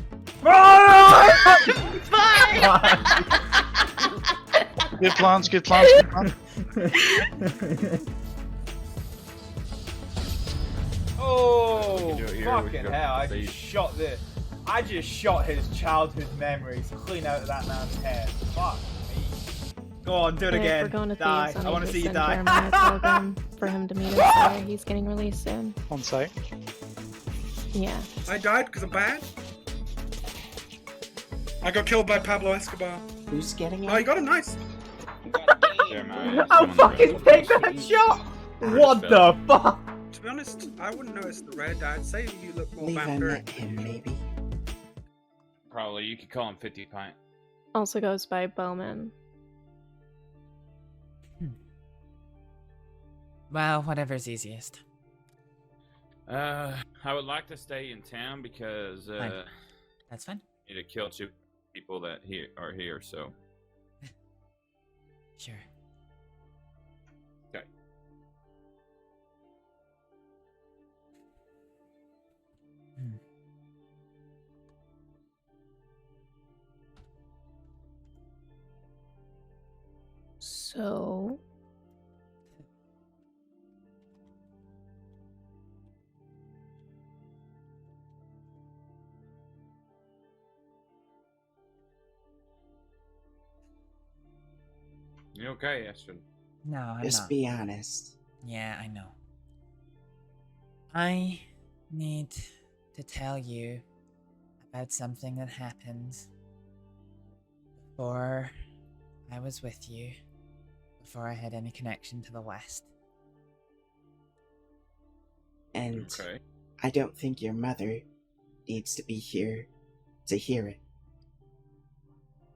[SPEAKER 6] Good plans, good plans, good plans.
[SPEAKER 10] Oh,
[SPEAKER 13] do it here, we
[SPEAKER 10] fucking
[SPEAKER 13] can go
[SPEAKER 10] hell!
[SPEAKER 13] see.
[SPEAKER 10] I just shot his childhood memories clean out of that man's head. Fuck me. Go on, do it
[SPEAKER 14] If
[SPEAKER 10] again.
[SPEAKER 14] we're going to
[SPEAKER 10] Die.
[SPEAKER 14] Thieves,
[SPEAKER 10] I want to see you
[SPEAKER 14] send
[SPEAKER 10] die.
[SPEAKER 14] Jeremiah a telegram for him to meet us there. He's getting released soon.
[SPEAKER 6] On site.
[SPEAKER 14] Yeah.
[SPEAKER 2] I died because I'm bad. I got killed by Pablo Escobar.
[SPEAKER 21] Who's getting
[SPEAKER 2] Oh, you got him nice.
[SPEAKER 13] Jeremiah,
[SPEAKER 10] I'll
[SPEAKER 13] someone's
[SPEAKER 10] fucking
[SPEAKER 13] arrested.
[SPEAKER 10] take that shot. What the fuck?
[SPEAKER 2] To be honest, I wouldn't notice the red. I'd say you look more
[SPEAKER 21] Believe I
[SPEAKER 2] vampiric.
[SPEAKER 21] met him, maybe.
[SPEAKER 13] Probably, you could call him 50 Pint.
[SPEAKER 14] Also goes by Bowman.
[SPEAKER 3] Well, whatever's easiest.
[SPEAKER 13] I would like to stay in town because
[SPEAKER 3] Fine. That's fine.
[SPEAKER 13] I need to kill 2 people that are here, so.
[SPEAKER 3] Sure.
[SPEAKER 13] Okay.
[SPEAKER 14] So.
[SPEAKER 13] You okay, Astrid?
[SPEAKER 3] No, I'm
[SPEAKER 21] Just
[SPEAKER 3] not.
[SPEAKER 21] be honest.
[SPEAKER 3] Yeah, I know. I need to tell you about something that happened before I was with you, before I had any connection to the West.
[SPEAKER 21] And
[SPEAKER 13] Okay.
[SPEAKER 21] I don't think your mother needs to be here to hear it.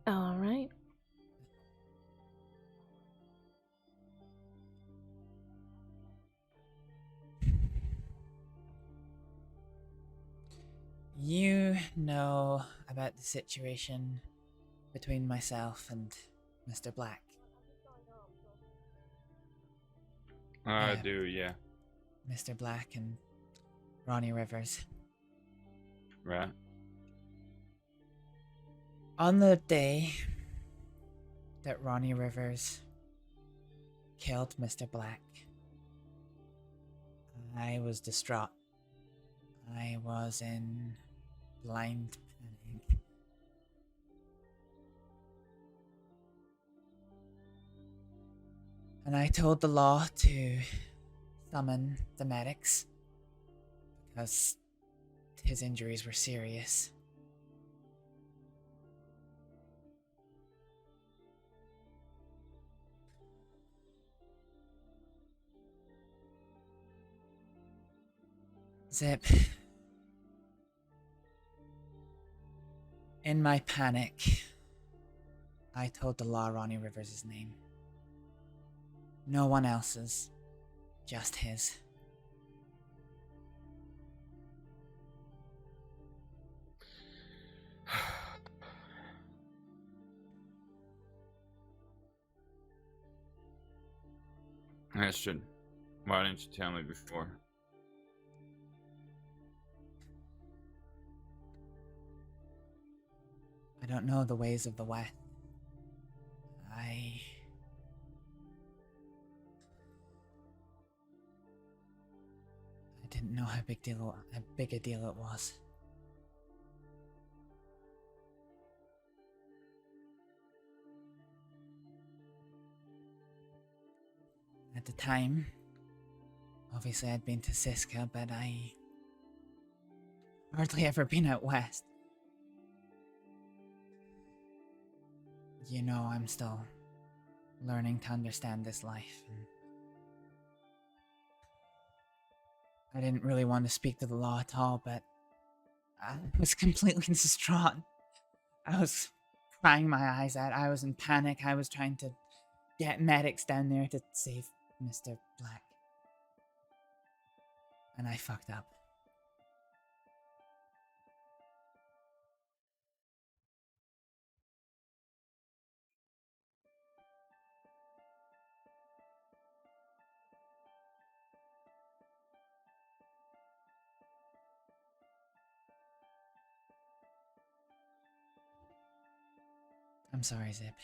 [SPEAKER 14] Alright.
[SPEAKER 3] You know about the situation between myself and Mr. Black.
[SPEAKER 13] I
[SPEAKER 3] Yeah.
[SPEAKER 13] do, yeah.
[SPEAKER 3] Mr. Black and Ronnie Rivers.
[SPEAKER 13] Right.
[SPEAKER 3] On the day that Ronnie Rivers killed Mr. Black, I was distraught. I was in blind panic. And I told the law to summon the medics because his injuries were serious. Zip. In my panic, I told the law Ronnie Rivers' name. No one else's, just his.
[SPEAKER 13] Ashton, why didn't you tell me before?
[SPEAKER 3] I don't know the ways of the West. I didn't know how big a deal it was. At the time, obviously I'd been to Siska, but I hardly ever been out west. You know, I'm still learning to understand this life. I didn't really want to speak to the law at all, but I was completely distraught. I was crying my eyes out. I was in panic. I was trying to get medics down there to save Mr. Black. And I fucked up. I'm sorry, Zip.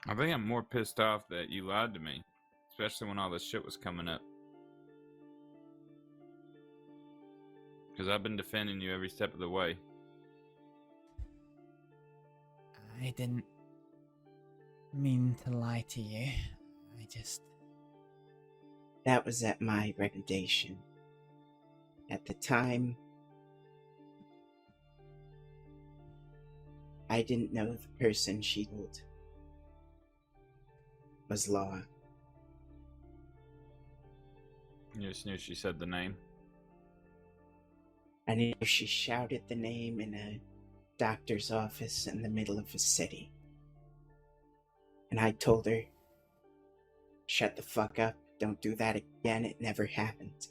[SPEAKER 13] I think I'm more pissed off that you lied to me, especially when all this shit was coming up. Because I've been defending you every step of the way.
[SPEAKER 3] I didn't mean to lie to you. I just...
[SPEAKER 21] That was at my recommendation. At the time, I didn't know the person she told was Law.
[SPEAKER 13] You just knew she said the name?
[SPEAKER 21] I knew she shouted the name in a doctor's office in the middle of a city. And I told her, shut the fuck up, don't do that again, it never happened.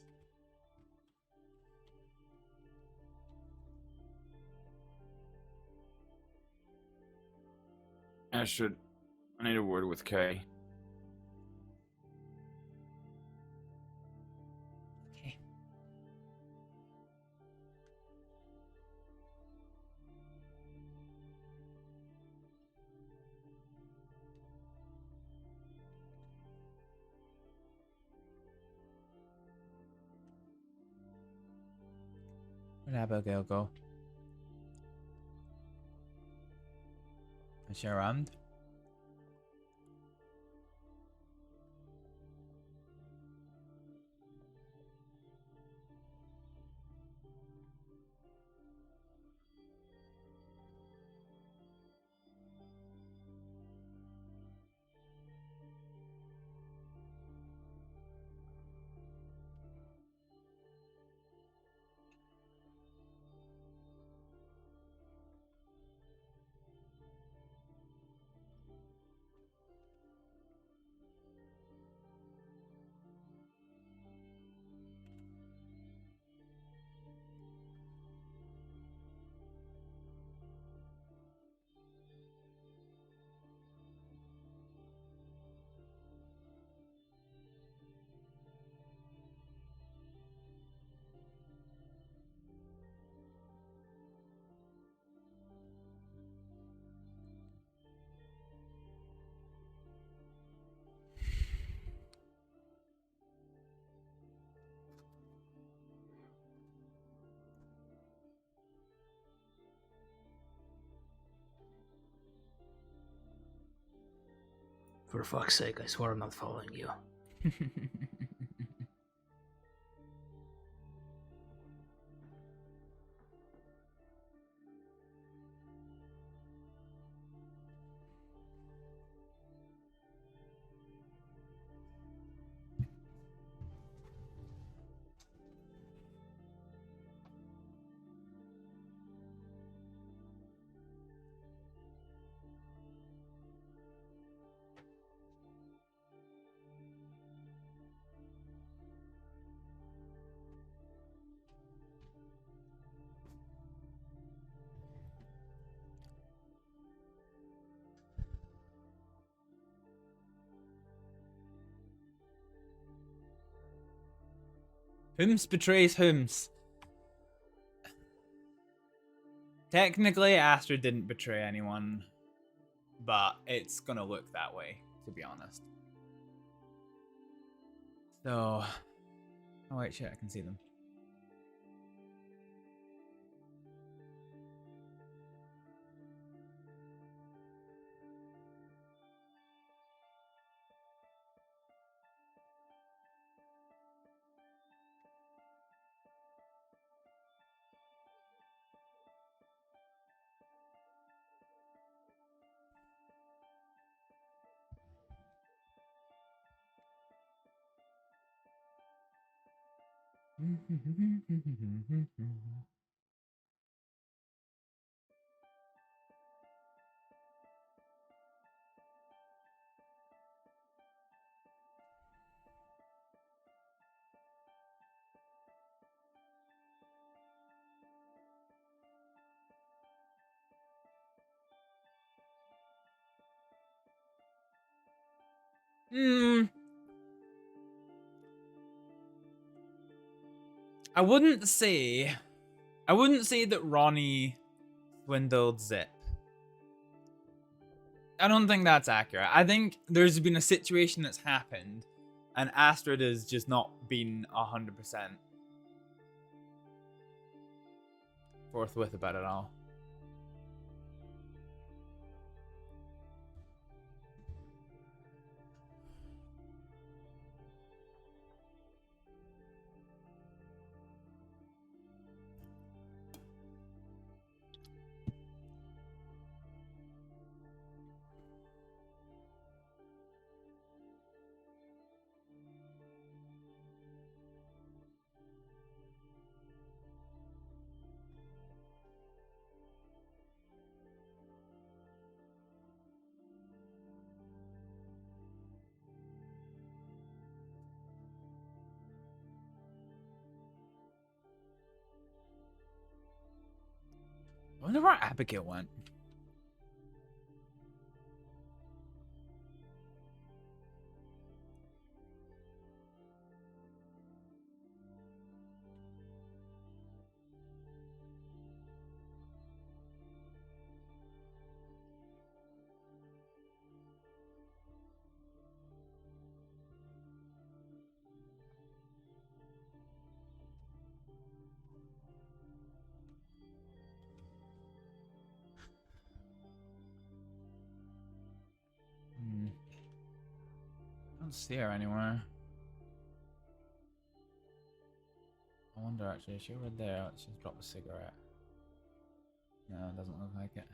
[SPEAKER 13] Astrид, I need a word with Kay.
[SPEAKER 3] Okay. What about Gilgo? Is she around?
[SPEAKER 5] For fuck's sake, I swear I'm not following you.
[SPEAKER 10] Whomst betrays whomst. Technically, Astrид didn't betray anyone, but it's gonna look that way, to be honest. So, oh wait, shit, I can see them. I wouldn't say that Ronnie swindled Zip. I don't think that's accurate. I think there's been a situation that's happened, and Astrид has just not been 100% forthwith about it all. I wonder where Abigail went. I don't see her anywhere. I wonder actually, is she over there? She's dropped a cigarette. No, it doesn't look like it.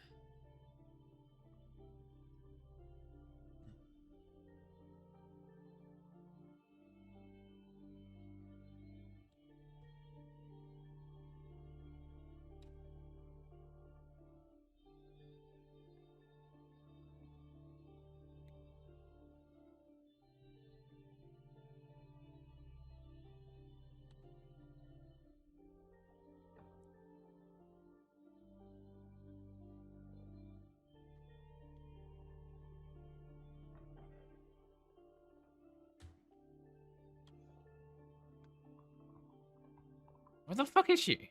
[SPEAKER 10] Where the fuck is she?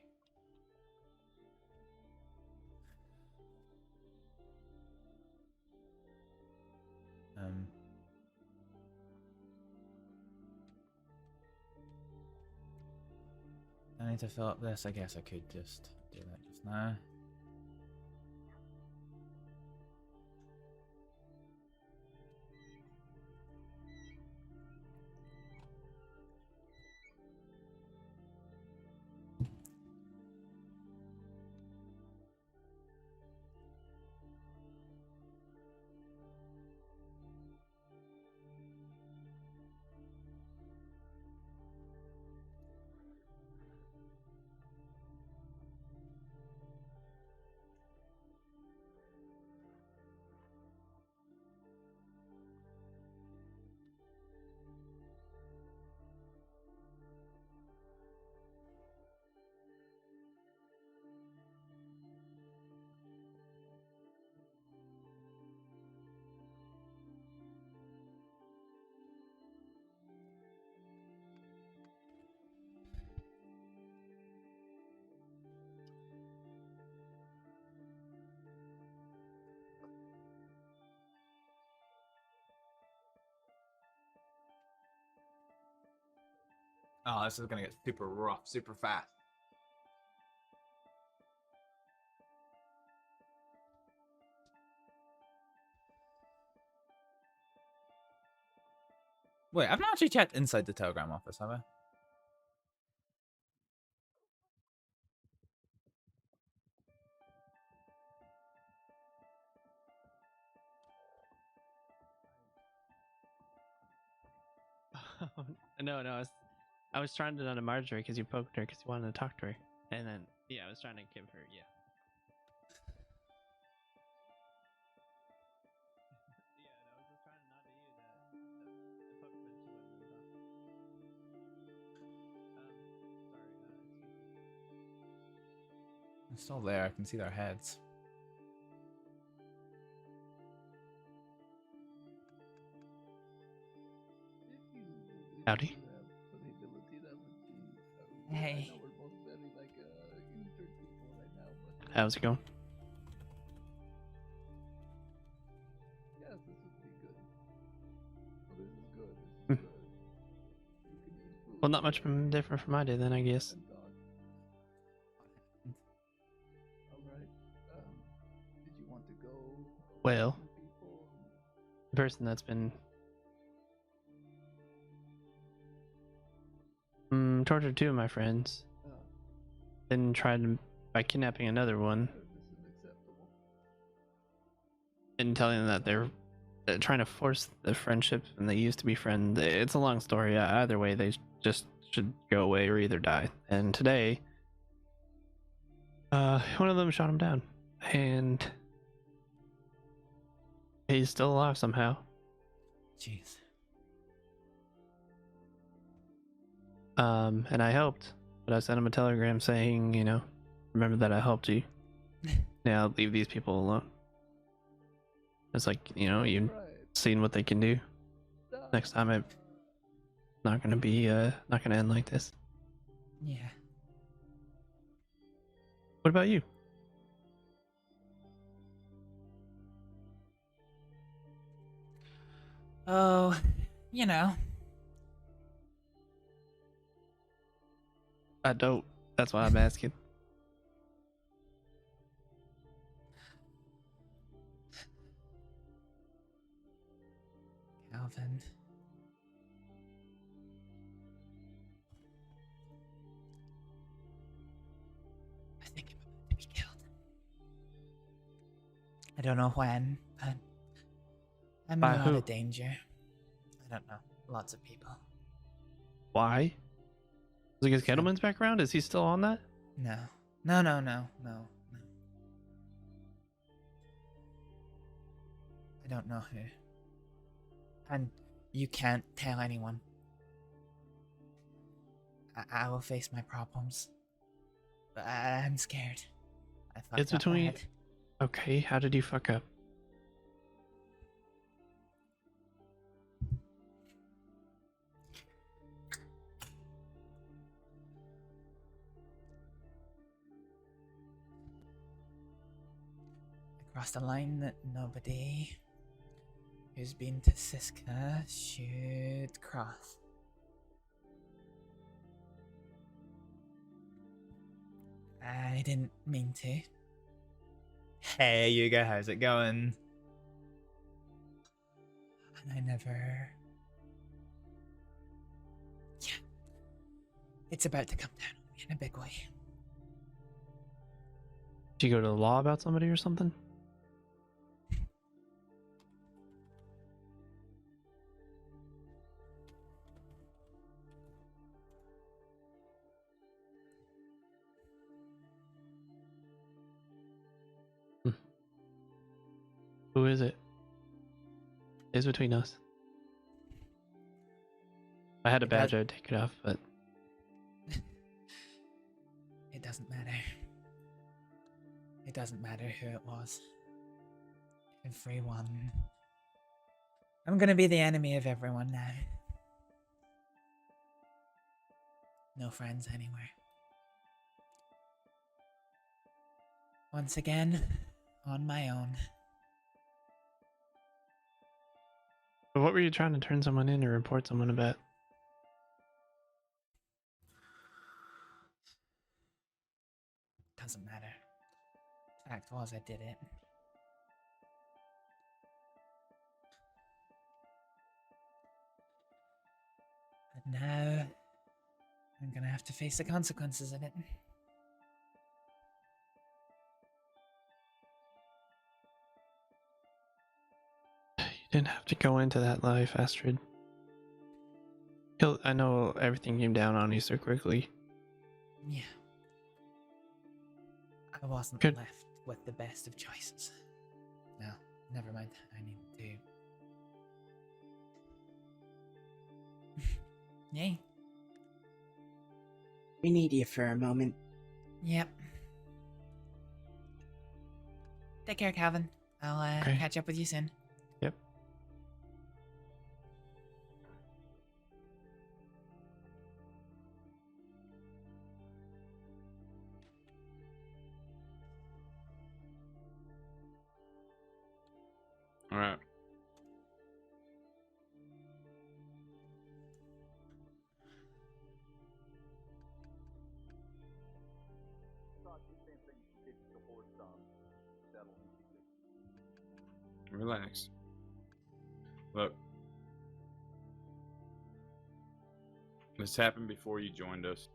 [SPEAKER 10] I need to fill up this. I guess I could just do that just now. Oh, this is gonna get super rough, super fast. Wait, I've not actually checked inside the Telegram office, have I?
[SPEAKER 7] No, I was trying to do to Marjorie because you poked her because you wanted to talk to her, and then yeah, I was trying to give her
[SPEAKER 10] It's still there. I can see their heads.
[SPEAKER 7] Howdy.
[SPEAKER 3] Hey.
[SPEAKER 7] How's it going? Well, not much different from my day then, I guess. Well, the person that's been tortured two of my friends, then tried by kidnapping another one, and telling them that they're trying to force the friendship and they used to be friends. It's a long story. Either way, they just should go away or either die. And today, one of them shot him down, and he's still alive somehow.
[SPEAKER 3] Jeez.
[SPEAKER 7] And I helped, but I sent him a telegram saying, you know, remember that I helped you. Now leave these people alone. It's like, you know, you've seen what they can do. Next time I'm not gonna be not gonna end like this.
[SPEAKER 3] Yeah.
[SPEAKER 7] What about you?
[SPEAKER 3] Oh, you know.
[SPEAKER 7] I don't. That's why I'm asking.
[SPEAKER 3] Calvin. I think I'm about to be killed. I don't know when, but I'm in
[SPEAKER 7] By
[SPEAKER 3] a lot
[SPEAKER 7] who?
[SPEAKER 3] of danger. I don't know. Lots of people.
[SPEAKER 7] Why? Is like Kettleman's back around? Is he still on that?
[SPEAKER 3] No. I don't know who. And you can't tell anyone. I will face my problems. But I'm scared. I fucked
[SPEAKER 7] It's
[SPEAKER 3] up
[SPEAKER 7] between.
[SPEAKER 3] bad.
[SPEAKER 7] Okay, how did you fuck up?
[SPEAKER 3] Crossed a line that nobody who's been to Siska should cross. I didn't mean to. Hey, Yuga, how's it going? And I never... Yeah. It's about to come down on me in a big way.
[SPEAKER 7] Did you go to the law about somebody or something? Who is it? It's between us. If I had a badge, I'd take it off, but
[SPEAKER 3] It doesn't matter. It doesn't matter who it was. Everyone. I'm gonna be the enemy of everyone now. No friends anywhere. Once again, on my own.
[SPEAKER 7] But what were you trying to turn someone in or report someone about?
[SPEAKER 3] Fact was, I did it. But now, I'm gonna have to face the consequences of it.
[SPEAKER 7] You didn't have to go into that life, Astrид. I know everything came down on you so quickly.
[SPEAKER 3] Yeah. I wasn't
[SPEAKER 7] Good.
[SPEAKER 3] left with the best of choices. No, never mind. I need to... Yay.
[SPEAKER 21] We need you for a moment.
[SPEAKER 3] Yep. Take care, Calvin. I'll
[SPEAKER 7] Okay.
[SPEAKER 3] catch up with you soon.
[SPEAKER 7] Yep.
[SPEAKER 13] All right. Relax. Look. This happened before you joined us.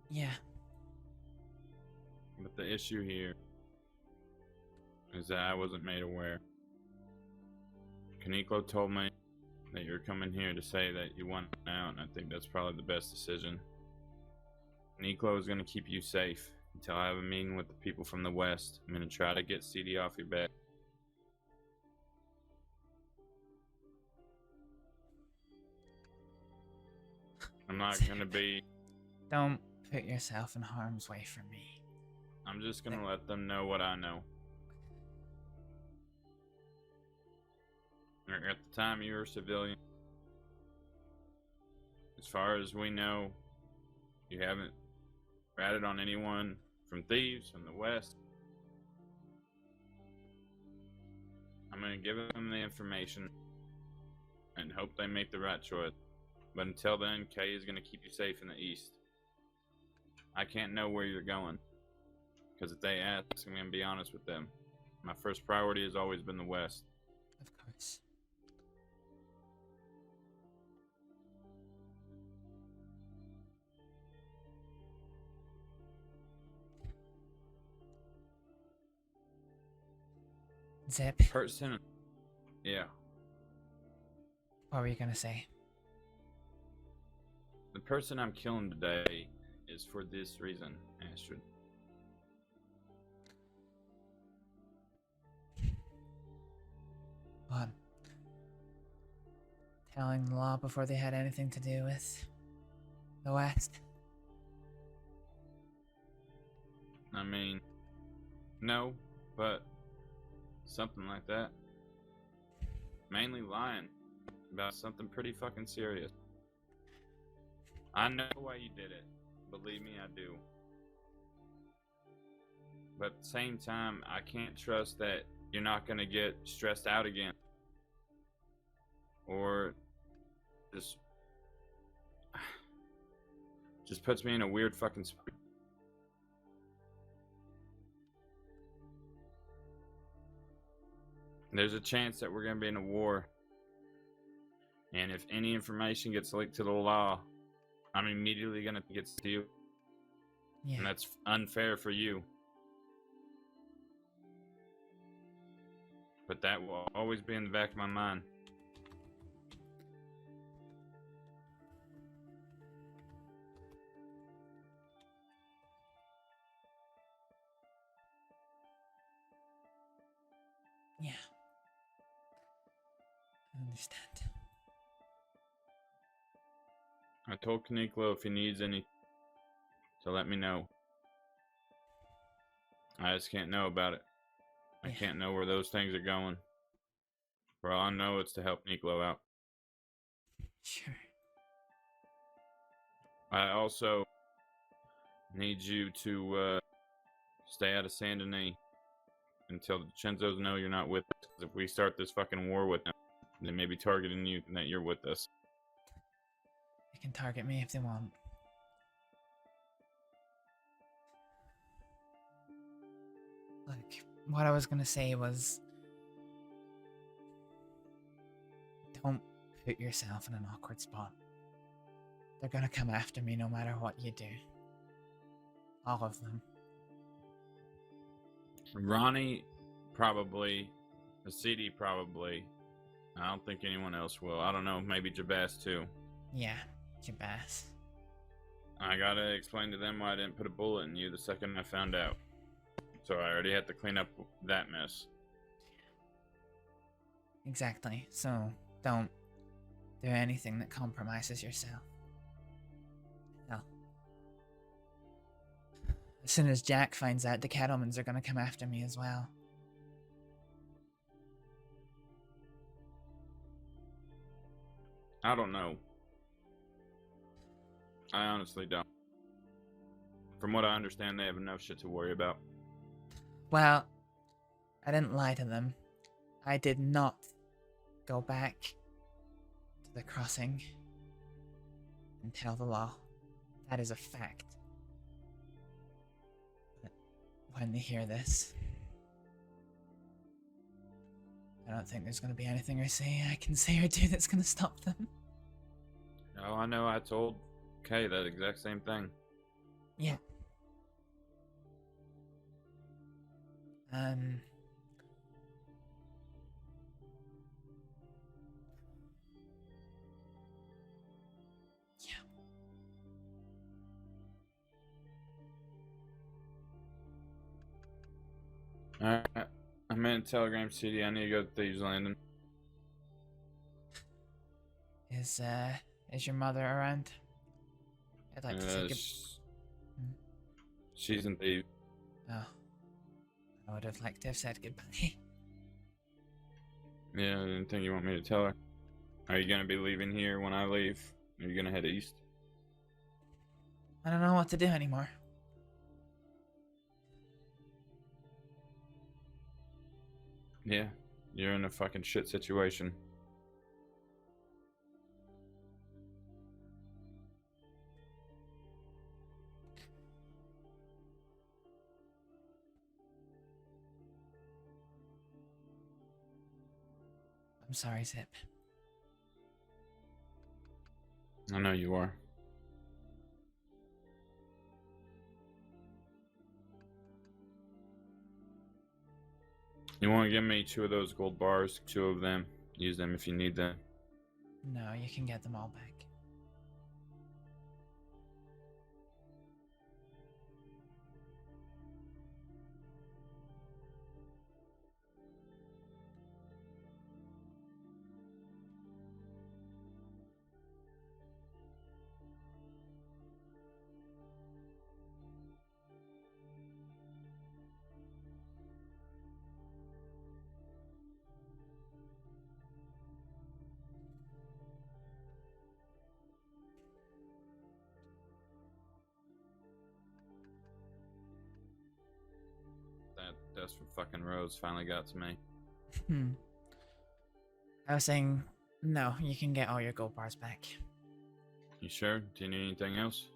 [SPEAKER 3] Yeah.
[SPEAKER 13] But the issue here is that I wasn't made aware. Kaniklo told me that you're coming here to say that you want out, and I think that's probably the best decision. Kaniklo is going to keep you safe until I have a meeting with the people from the West. I'm going to try to get CD off your back. I'm not going to be...
[SPEAKER 3] Don't put yourself in harm's way for me.
[SPEAKER 13] I'm just going to let them know what I know. At the time, you were a civilian. As far as we know, you haven't ratted on anyone from thieves from the West. I'm going to give them the information and hope they make the right choice. But until then, Kay is going to keep you safe in the East. I can't know where you're going, because if they ask, I'm going to be honest with them. My first priority has always been the West.
[SPEAKER 3] Of course. Zip.
[SPEAKER 13] Person. Yeah.
[SPEAKER 3] What were you gonna say?
[SPEAKER 13] The person I'm killing today is for this reason, Astrид.
[SPEAKER 3] What? Telling the law before they had anything to do with the West?
[SPEAKER 13] I mean, no, but something like that. Mainly lying about something pretty fucking serious. I know why you did it. Believe me, I do. But at the same time, I can't trust that you're not gonna get stressed out again. Or just puts me in a weird fucking spot. There's a chance that we're gonna be in a war. And if any information gets leaked to the law, I'm immediately gonna get steal.
[SPEAKER 3] Yeah.
[SPEAKER 13] And that's unfair for you. But that will always be in the back of my mind.
[SPEAKER 3] Yeah. I understand.
[SPEAKER 13] I told Kaniklo if he needs any to let me know. I just can't know about it. I can't know where those things are going. For all I know, it's to help Niklo out.
[SPEAKER 3] Sure.
[SPEAKER 13] I also need you to stay out of Saint Denis until the Chenzos know you're not with us. 'Cause if we start this fucking war with them, they may be targeting you and that you're with us.
[SPEAKER 3] They can target me if they want. what I was gonna say was, don't put yourself in an awkward spot. They're gonna come after me no matter what you do. All of them.
[SPEAKER 13] Ronnie, probably. The CD, probably. I don't think anyone else will. I don't know, maybe Jabaz too.
[SPEAKER 3] Yeah, Jabaz.
[SPEAKER 13] I gotta explain to them why I didn't put a bullet in you the second I found out. So I already had to clean up that mess.
[SPEAKER 3] Exactly. So don't do anything that compromises yourself. No. As soon as Jack finds out, the Cattlemans are gonna come after me as well.
[SPEAKER 13] I don't know. I honestly don't. From what I understand, they have enough shit to worry about.
[SPEAKER 3] Well, I didn't lie to them. I did not go back to the crossing and tell the law. That is a fact. But when they hear this, I don't think there's going to be anything I can say or do that's going to stop them.
[SPEAKER 13] Oh, I know. I told Kay that exact same thing.
[SPEAKER 3] Yeah.
[SPEAKER 13] Alright. I'm in Telegram City. I need to go to Thieves Landing.
[SPEAKER 3] Is your mother around? I'd like to say good...
[SPEAKER 13] She's in Thieves.
[SPEAKER 3] Oh. I would have liked to have said goodbye.
[SPEAKER 13] Yeah, I didn't think you want me to tell her. Are you gonna be leaving here when I leave? Are you gonna head east?
[SPEAKER 3] I don't know what to do anymore.
[SPEAKER 13] Yeah, you're in a fucking shit situation.
[SPEAKER 3] I'm sorry, Zip.
[SPEAKER 13] I know you are. You want to give me 2 of those gold bars? 2 of them. Use them if you need them.
[SPEAKER 3] No, you can get them all back.
[SPEAKER 13] That dust from fucking Rose finally got to me.
[SPEAKER 3] I was saying, no, you can get all your gold bars back.
[SPEAKER 13] You sure? Do you need anything else?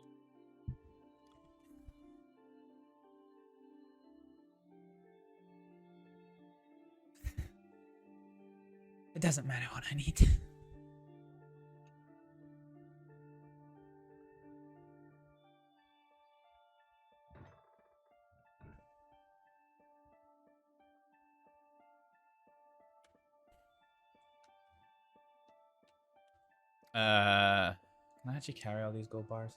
[SPEAKER 3] It doesn't matter what I need.
[SPEAKER 10] Can I actually carry all these gold bars?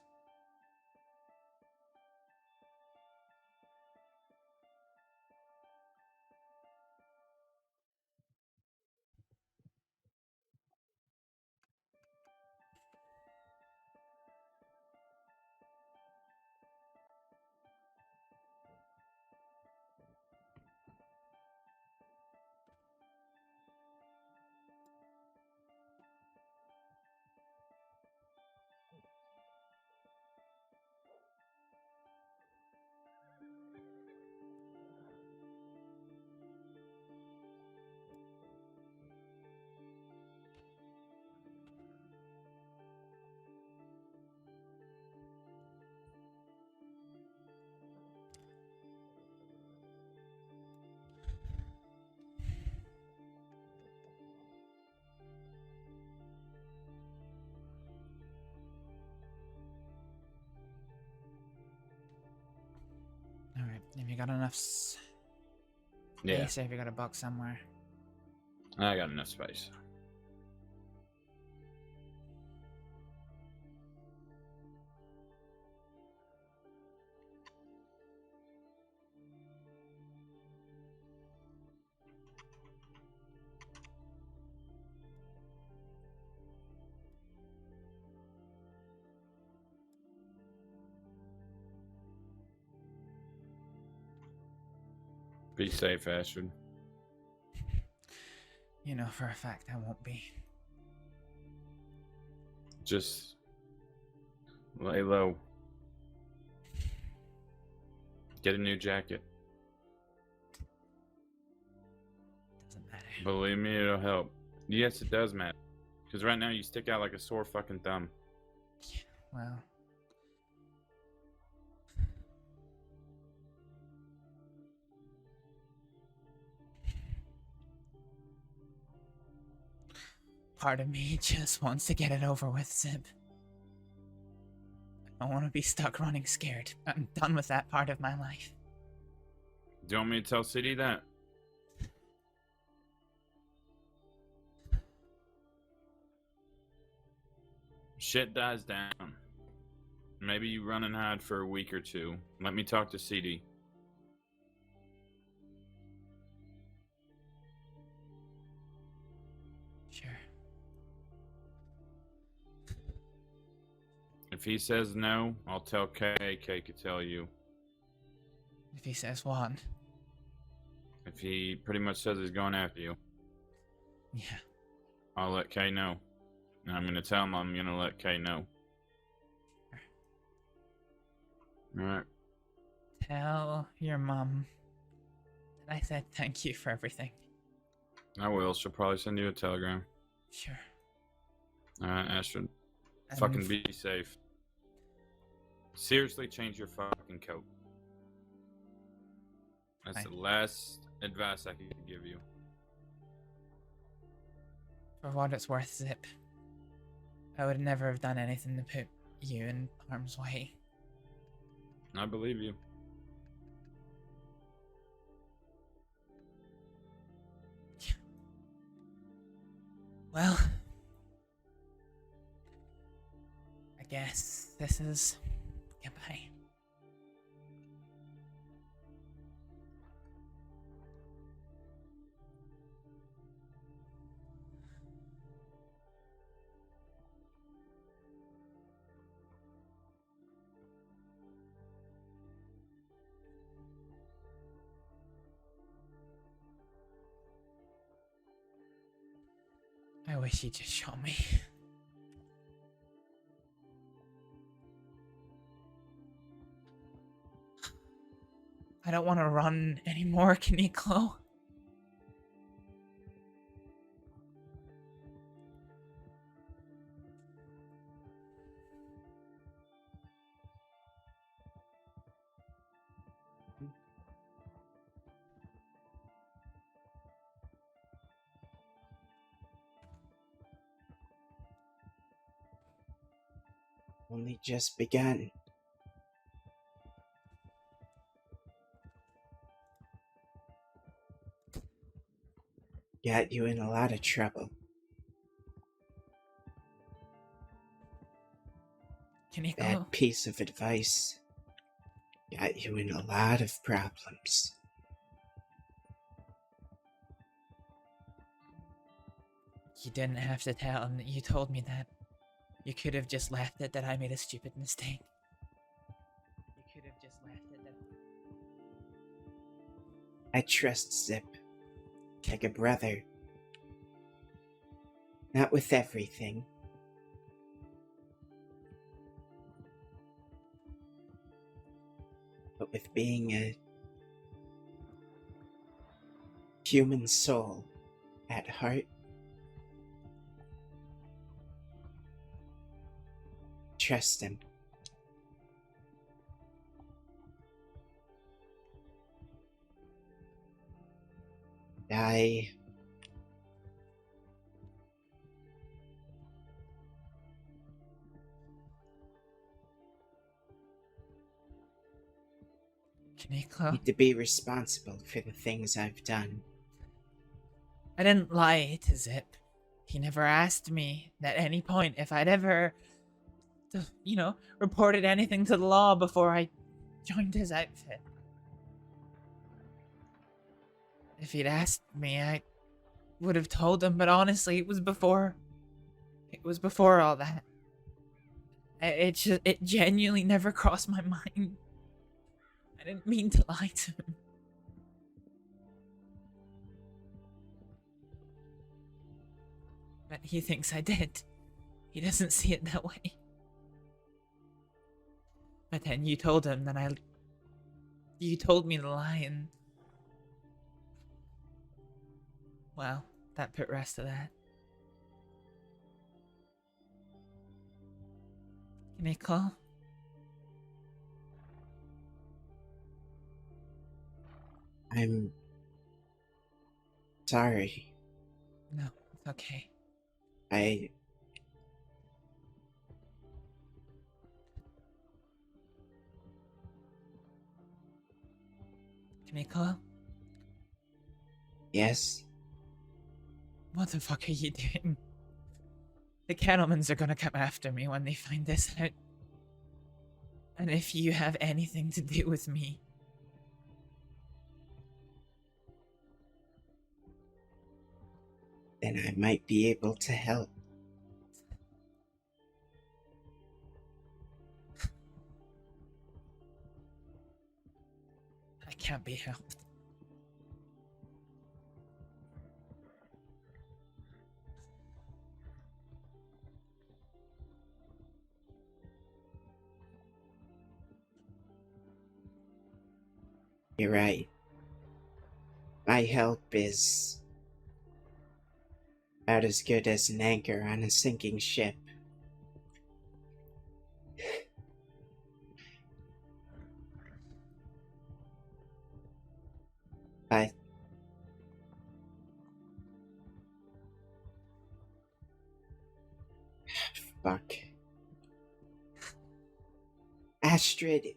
[SPEAKER 3] Have you got enough
[SPEAKER 13] Yeah,
[SPEAKER 3] space, or have you got a box somewhere?
[SPEAKER 13] I got enough space. Be safe, Astrid.
[SPEAKER 3] You know for a fact I won't be.
[SPEAKER 13] Just lay low. Get a new jacket.
[SPEAKER 3] Doesn't matter.
[SPEAKER 13] Believe me, it'll help. Yes, it does matter. Because right now you stick out like a sore fucking thumb.
[SPEAKER 3] Well. Part of me just wants to get it over with, Zip. I don't want to be stuck running scared. I'm done with that part of my life.
[SPEAKER 13] Do you want me to tell City that? Shit dies down. Maybe you run and hide for a week or two. Let me talk to CD.
[SPEAKER 3] Sure.
[SPEAKER 13] If he says no, I'll tell Kay. Kay could tell you.
[SPEAKER 3] If he says what?
[SPEAKER 13] If he pretty much says he's going after you,
[SPEAKER 3] Yeah.
[SPEAKER 13] I'll let Kay know. And I'm gonna tell him I'm gonna let Kay know. Alright.
[SPEAKER 3] Tell your mom that I said thank you for everything.
[SPEAKER 13] I will. She'll probably send you a telegram.
[SPEAKER 3] Sure.
[SPEAKER 13] Alright, Astrid. Fucking be safe. Seriously, change your fucking coat. That's the last advice I could give you.
[SPEAKER 3] For what it's worth, Zip, I would never have done anything to put you in harm's way.
[SPEAKER 13] I believe you.
[SPEAKER 3] Well, I guess this is goodbye. I wish you'd just show me. I don't want to run anymore, Kaneko.
[SPEAKER 21] Only just begun. Got you in a lot of trouble.
[SPEAKER 3] Kaneko.
[SPEAKER 21] That piece of advice got you in a lot of problems.
[SPEAKER 3] You didn't have to tell him that you told me that. You could have just left it that I made a stupid mistake. You could have just left it that...
[SPEAKER 21] I trust Zip like a brother. Not with everything. But with being a human soul at heart. Trust him.
[SPEAKER 3] Kaneko,
[SPEAKER 21] need to be responsible for the things I've done.
[SPEAKER 3] I didn't lie to Zip. He never asked me at any point if I'd ever, reported anything to the law before I joined his outfit. If he'd asked me, I would have told him, but honestly, it was before all that. It genuinely never crossed my mind. I didn't mean to lie to him. But he thinks I did. He doesn't see it that way. But then you told him that you told me the lie, and well, that put rest to that. Kaneko?
[SPEAKER 21] I'm sorry.
[SPEAKER 3] No, it's okay. Kaneko?
[SPEAKER 21] Yes?
[SPEAKER 3] What the fuck are you doing? The Kettlemans are gonna come after me when they find this out. And if you have anything to do with me,
[SPEAKER 21] then I might be able to help.
[SPEAKER 3] I can't be helped.
[SPEAKER 21] You're right. My help is about as good as an anchor on a sinking ship. But fuck. Astrид.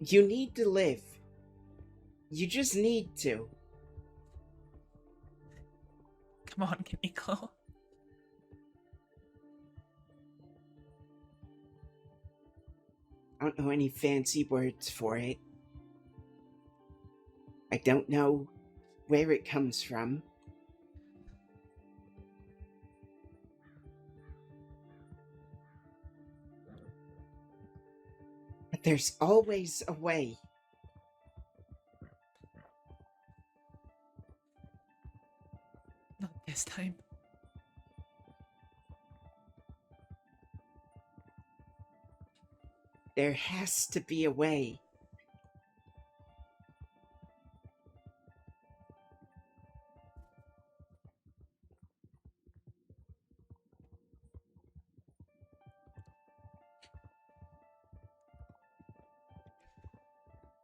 [SPEAKER 21] You need to live. You just need to.
[SPEAKER 3] Come on, Kaneko.
[SPEAKER 21] I don't know any fancy words for it. I don't know where it comes from. But there's always a way.
[SPEAKER 3] Not this time.
[SPEAKER 21] There has to be a way.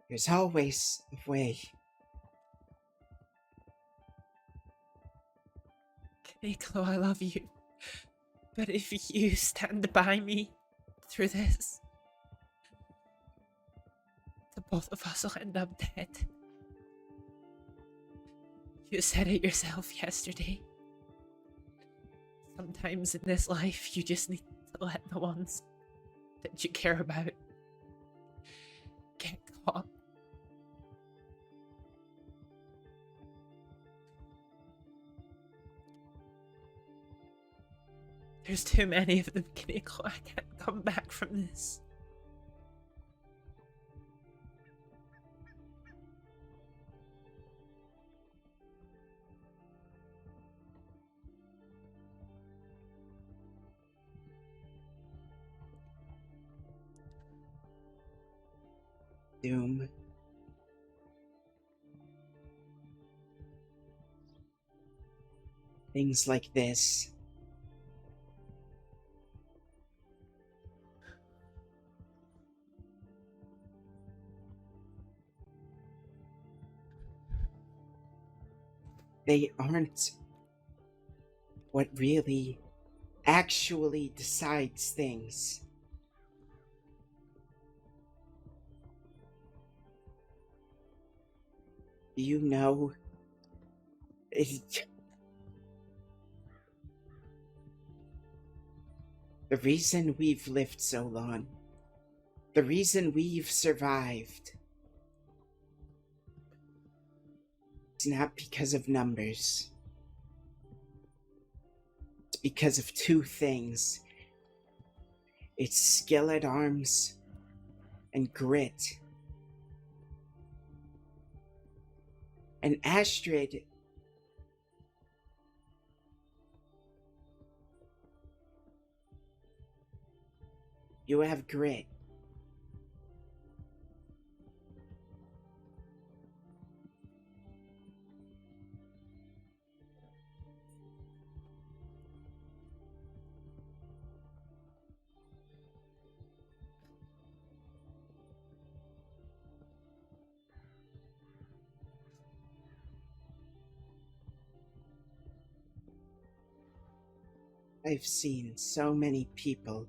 [SPEAKER 21] There's always a way.
[SPEAKER 3] Kaneko, I love you. But if you stand by me through this, the both of us will end up dead. You said it yourself yesterday. Sometimes in this life, you just need to let the ones that you care about get caught. There's too many of them, Kaneko. I can't come back from this.
[SPEAKER 21] Doom. Things like this. they aren't what really actually decides things. You know, the reason we've lived so long, the reason we've survived, it's not because of numbers. It's because of two things. It's skill at arms and grit. And Astrид, you have grit. I've seen so many people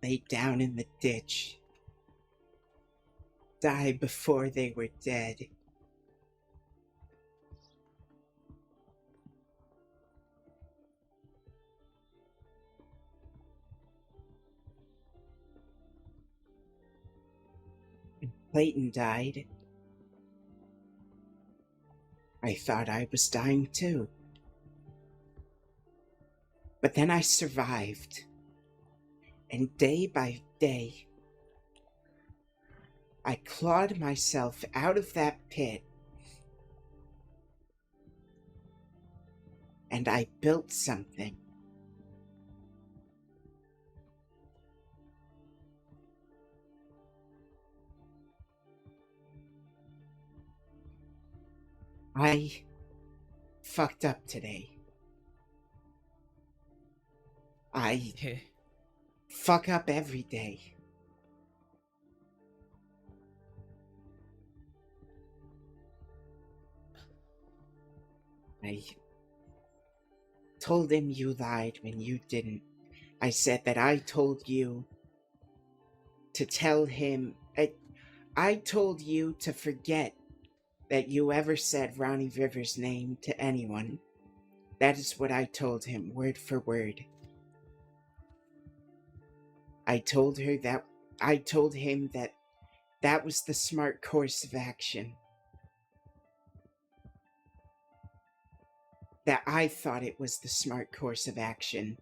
[SPEAKER 21] laid down in the ditch, die before they were dead. When Clayton died, I thought I was dying too. But then I survived, and day by day, I clawed myself out of that pit, and I built something. I fucked up today. I fuck up every day. I told him you lied when you didn't. I said that I told you to tell him. I told you to forget that you ever said Ronnie Rivers' name to anyone. That is what I told him, word for word. I told him that that was the smart course of action. That I thought it was the smart course of action.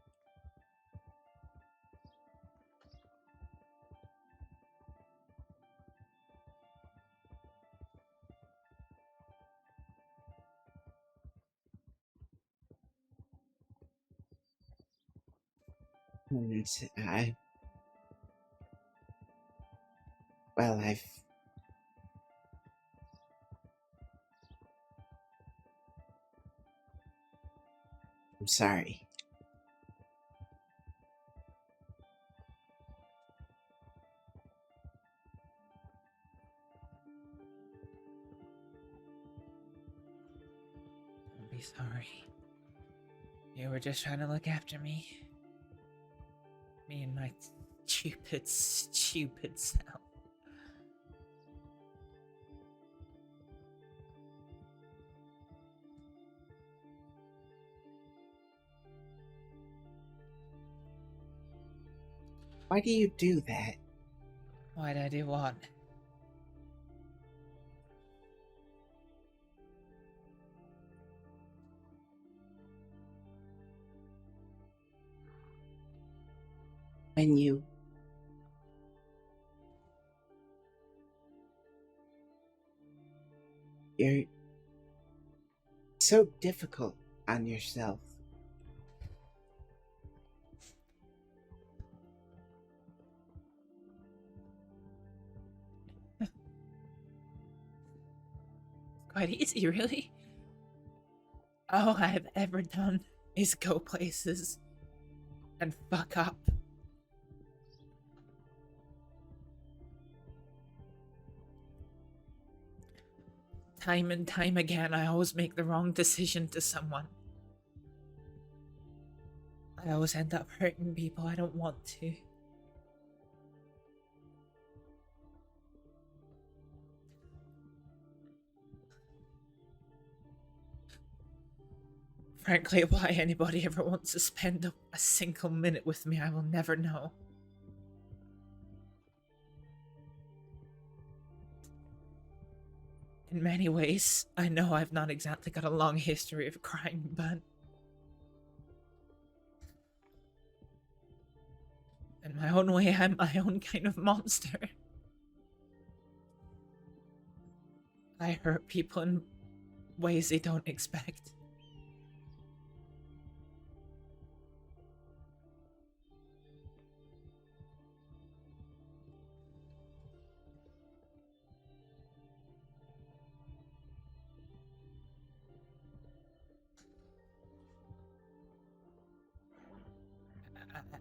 [SPEAKER 21] And I'm sorry.
[SPEAKER 3] Don't be sorry. You were just trying to look after me. Me and my stupid self.
[SPEAKER 21] Why do you do that?
[SPEAKER 3] Why'd I do what?
[SPEAKER 21] When you're so difficult on yourself.
[SPEAKER 3] Quite easy, really. All I've ever done is go places and fuck up. Time and time again, I always make the wrong decision to someone. I always end up hurting people I don't want to. Frankly, why anybody ever wants to spend a single minute with me, I will never know. In many ways, I know I've not exactly got a long history of crime, but... in my own way, I'm my own kind of monster. I hurt people in ways they don't expect.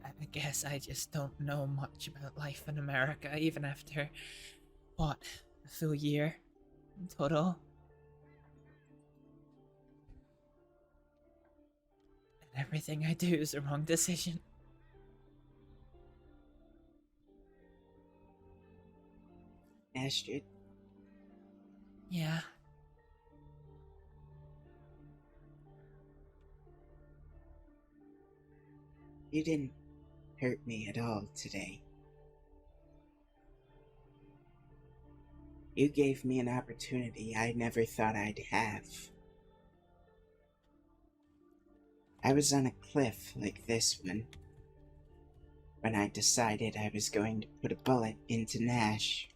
[SPEAKER 3] I guess I just don't know much about life in America, even after, what, a full year in total? And everything I do is the wrong decision.
[SPEAKER 21] Astrид,
[SPEAKER 3] Yeah.
[SPEAKER 21] you didn't hurt me at all today. You gave me an opportunity I never thought I'd have. I was on a cliff like this one when I decided I was going to put a bullet into Nash.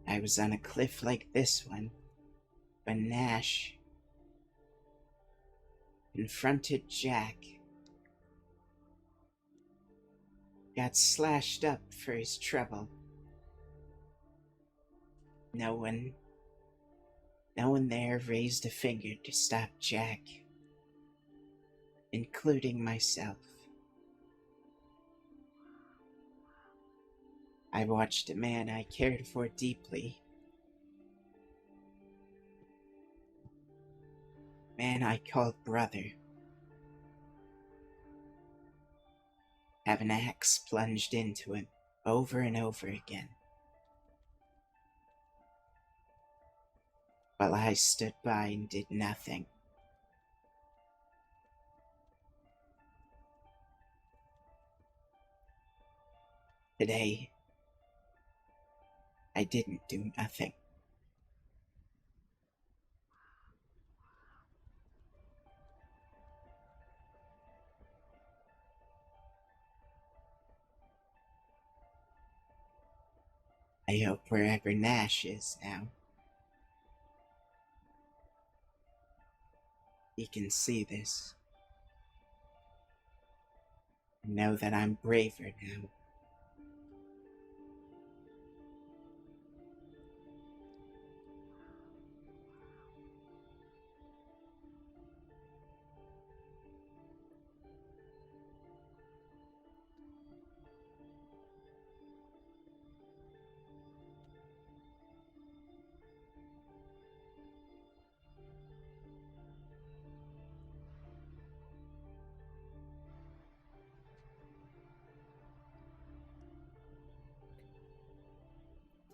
[SPEAKER 21] I was on a cliff like this one when Nash confronted Jack, got slashed up for his trouble. No one there raised a finger to stop Jack, including myself. I watched a man I cared for deeply, man I called brother, have an axe plunged into him over and over again, while I stood by and did nothing. Today, I didn't do nothing. I hope wherever Nash is now, he can see this and know that I'm braver now.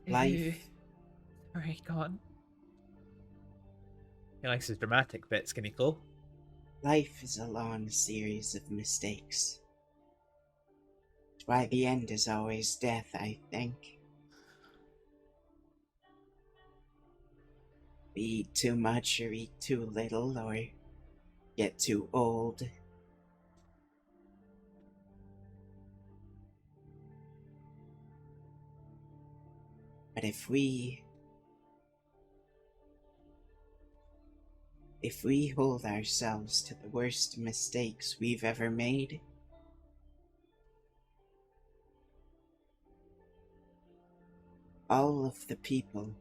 [SPEAKER 21] Life.
[SPEAKER 3] Sorry, go on. He likes his dramatic bits, can he, Cole?
[SPEAKER 21] Life is a long series of mistakes. It's why the end is always death, I think. We eat too much or eat too little or get too old. But if we hold ourselves to the worst mistakes we've ever made, all of the people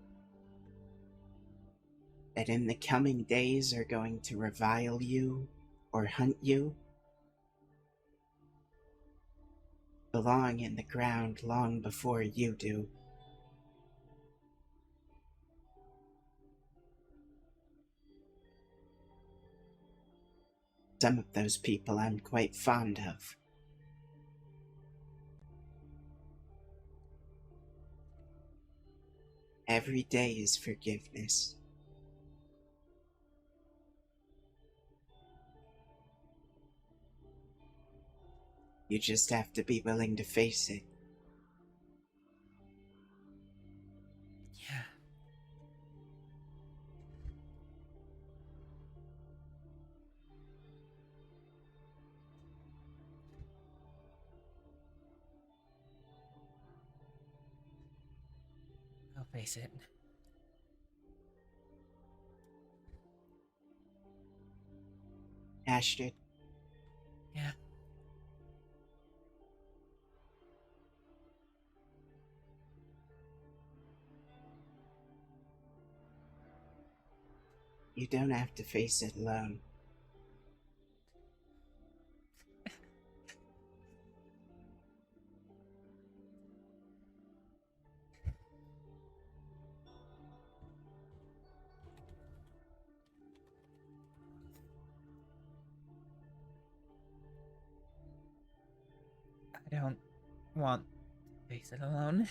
[SPEAKER 21] that in the coming days are going to revile you or hunt you belong in the ground long before you do. Some of those people I'm quite fond of. Every day is forgiveness. You just have to be willing to face it.
[SPEAKER 3] Yeah. I'll face it.
[SPEAKER 21] Astrид.
[SPEAKER 3] Yeah.
[SPEAKER 21] You don't have to face it alone.
[SPEAKER 3] I don't want to face it alone.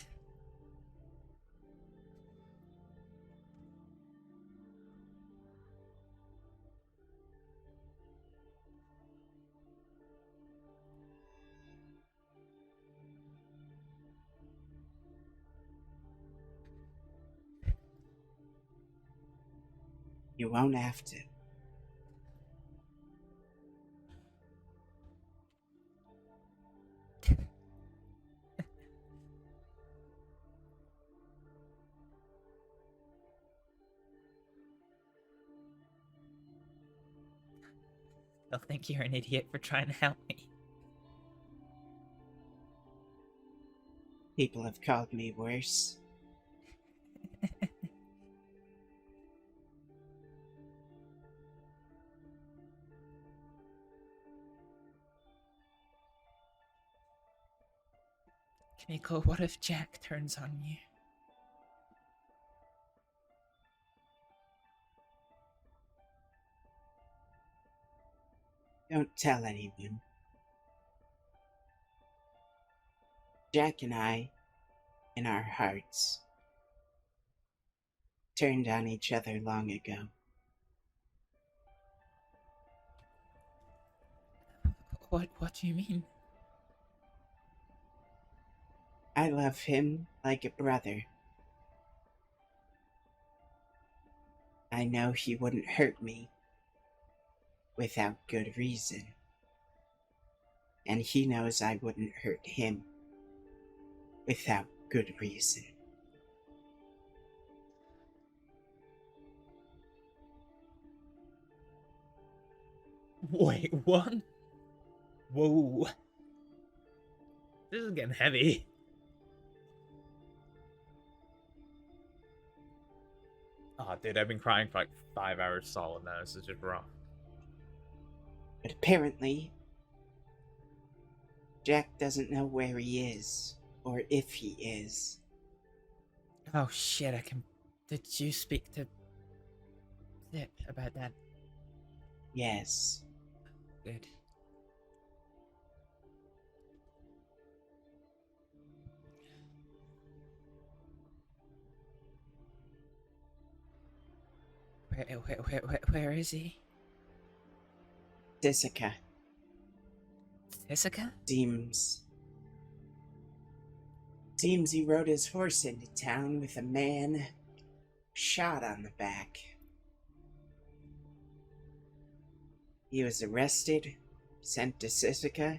[SPEAKER 21] You won't have to.
[SPEAKER 3] They'll think you're an idiot for trying to help me.
[SPEAKER 21] People have called me worse.
[SPEAKER 3] Kimiko, what if Jack turns on you?
[SPEAKER 21] Don't tell anyone. Jack and I, in our hearts, turned on each other long ago.
[SPEAKER 3] What do you mean?
[SPEAKER 21] I love him like a brother. I know he wouldn't hurt me without good reason. And he knows I wouldn't hurt him without good reason.
[SPEAKER 3] Wait, what? Whoa. This is getting heavy. Oh, dude, I've been crying for like 5 hours solid now. This is just rough.
[SPEAKER 21] But apparently, Jack doesn't know where he is, or if he is.
[SPEAKER 3] Oh shit, Did you speak to Zip about that?
[SPEAKER 21] Yes.
[SPEAKER 3] Good. Where is he?
[SPEAKER 21] Tessica.
[SPEAKER 3] Tessica?
[SPEAKER 21] Seems he rode his horse into town with a man shot on the back. He was arrested, sent to Tessica.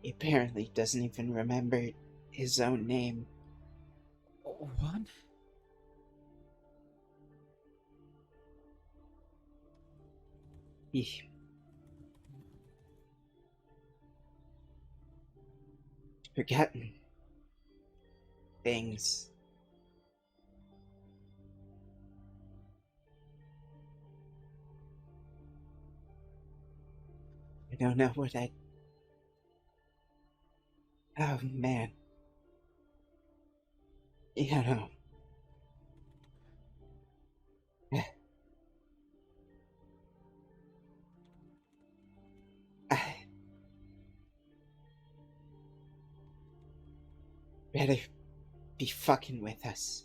[SPEAKER 21] He apparently doesn't even remember his own name.
[SPEAKER 3] What?
[SPEAKER 21] He's forgotten things. I don't know what Oh, man. You know, better be fucking with us.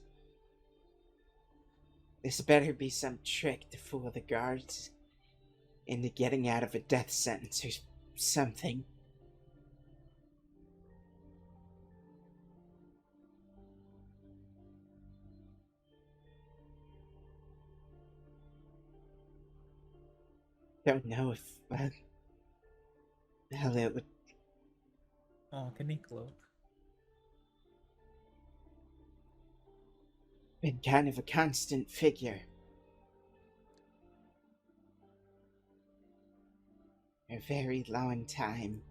[SPEAKER 21] This better be some trick to fool the guards into getting out of a death sentence or something. Don't know if, hell, it would...
[SPEAKER 3] Oh, Kaniklo.
[SPEAKER 21] Been kind of a constant figure. A very long time.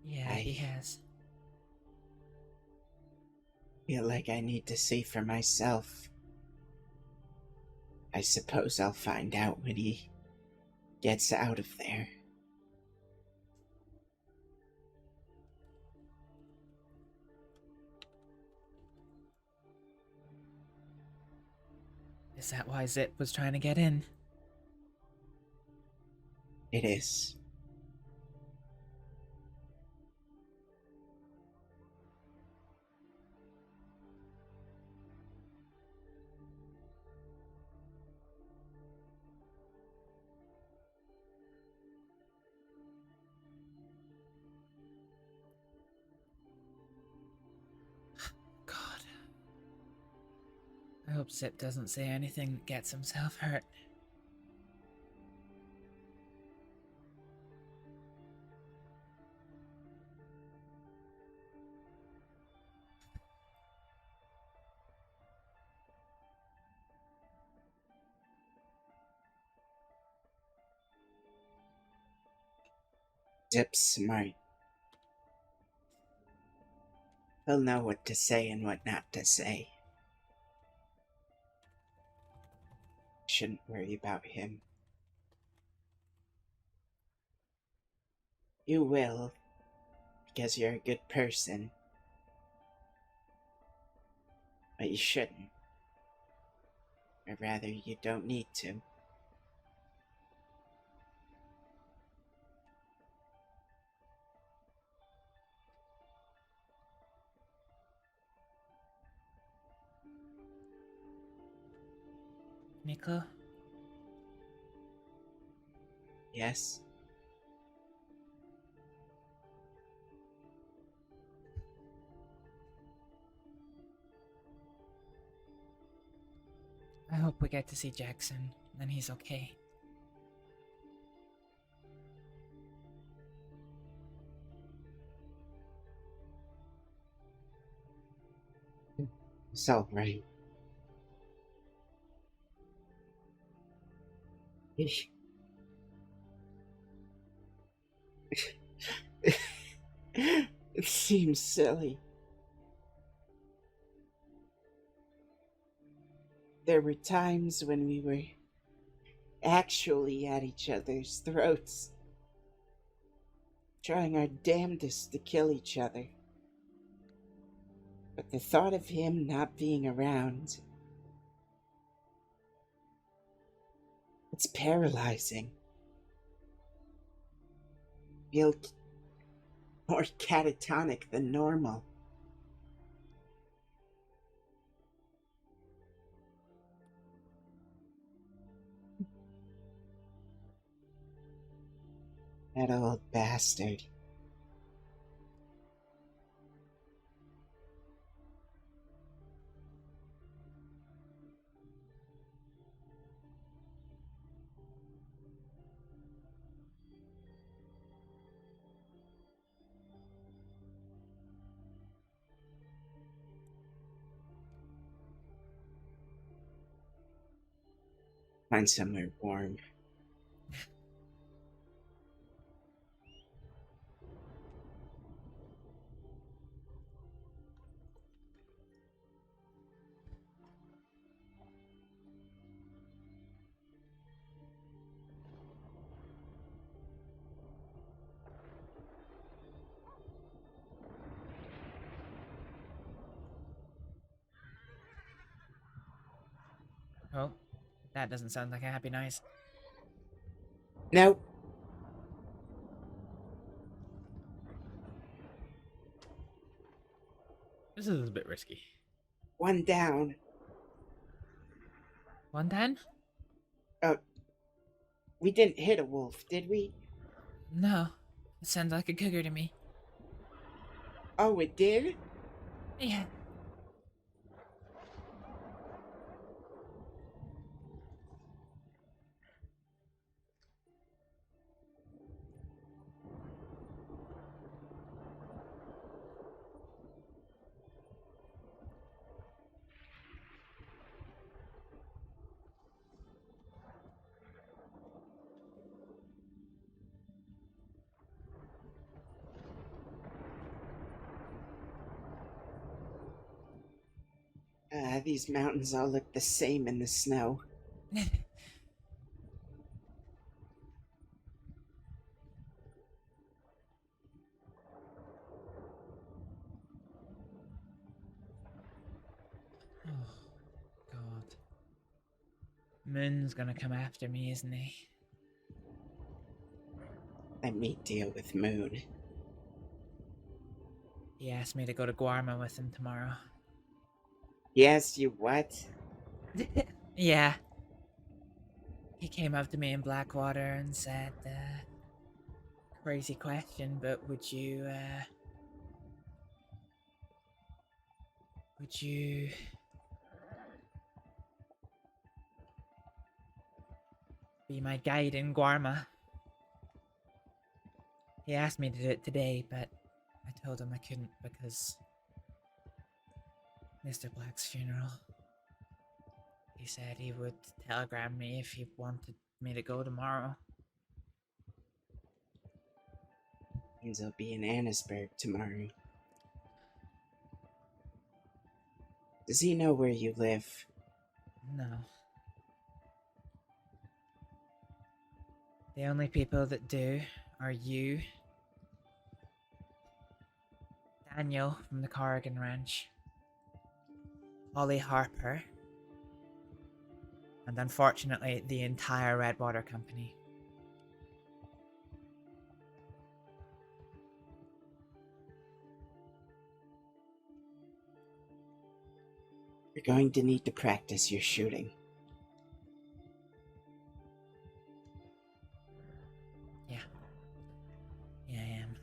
[SPEAKER 3] Yeah, he has.
[SPEAKER 21] Feel like I need to see for myself. I suppose I'll find out when he gets out of there.
[SPEAKER 3] Is that why Zip was trying to get in?
[SPEAKER 21] It is.
[SPEAKER 3] God. I hope Zip doesn't say anything that gets himself hurt.
[SPEAKER 21] Zip's smart. He'll know what to say and what not to say. Shouldn't worry about him. You will, because you're a good person. But you shouldn't. Or rather, you don't need to.
[SPEAKER 3] Nico?
[SPEAKER 21] Yes?
[SPEAKER 3] I hope we get to see Jackson, and he's okay.
[SPEAKER 21] It's alright. It seems silly. There were times when we were actually at each other's throats, trying our damnedest to kill each other. But the thought of him not being around, it's paralyzing. Feel more catatonic than normal. That old bastard. Find somewhere warm.
[SPEAKER 3] Oh, that doesn't sound like a happy noise.
[SPEAKER 21] Nope.
[SPEAKER 3] is a bit risky.
[SPEAKER 21] One down.
[SPEAKER 3] One down?
[SPEAKER 21] We didn't hit a wolf, did we?
[SPEAKER 3] No. It sounds like a cougar to me.
[SPEAKER 21] Oh, it did?
[SPEAKER 3] Yeah.
[SPEAKER 21] These mountains all look the same in the snow.
[SPEAKER 3] Oh, God. Moon's gonna come after me, isn't he?
[SPEAKER 21] Let me deal with Moon.
[SPEAKER 3] He asked me to go to Guarma with him tomorrow.
[SPEAKER 21] He asked you what?
[SPEAKER 3] Yeah. He came up to me in Blackwater and said, crazy question, but would you be my guide in Guarma? He asked me to do it today, but I told him I couldn't because Mr. Black's funeral. He said he would telegram me if he wanted me to go tomorrow.
[SPEAKER 21] Means I'll be in Annisburg tomorrow. Does he know where you live?
[SPEAKER 3] No. The only people that do are you, Daniel from the Corrigan Ranch, Holly Harper, and unfortunately the entire Redwater Company.
[SPEAKER 21] You're going to need to practice your shooting.
[SPEAKER 3] Yeah. Yeah, I am.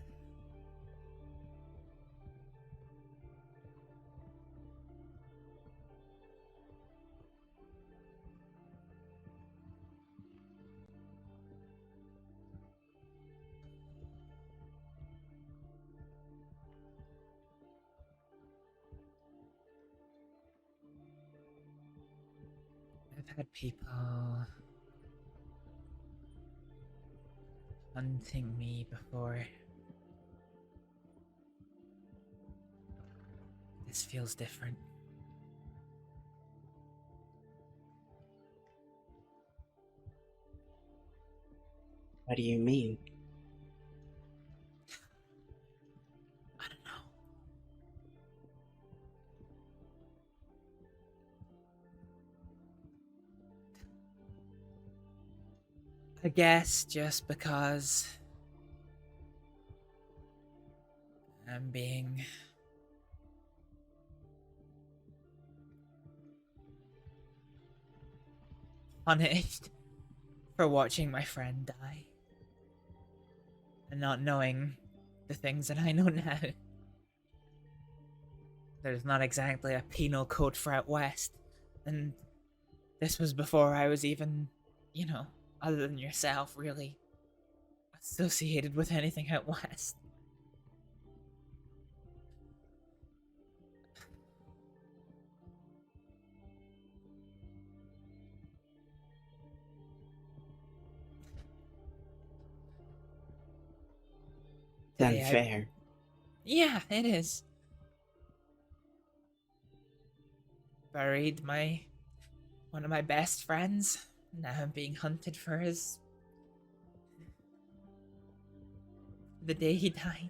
[SPEAKER 3] I've had people hunting me before. This feels different.
[SPEAKER 21] What do you mean?
[SPEAKER 3] I don't know. I guess just because I'm being punished for watching my friend die and not knowing the things that I know now. There's not exactly a penal code for out west, and this was before I was even, you know, other than yourself, really associated with anything out west.
[SPEAKER 21] It's unfair.
[SPEAKER 3] Yeah, it is. Buried one of my best friends. Now I'm being hunted for the day he died.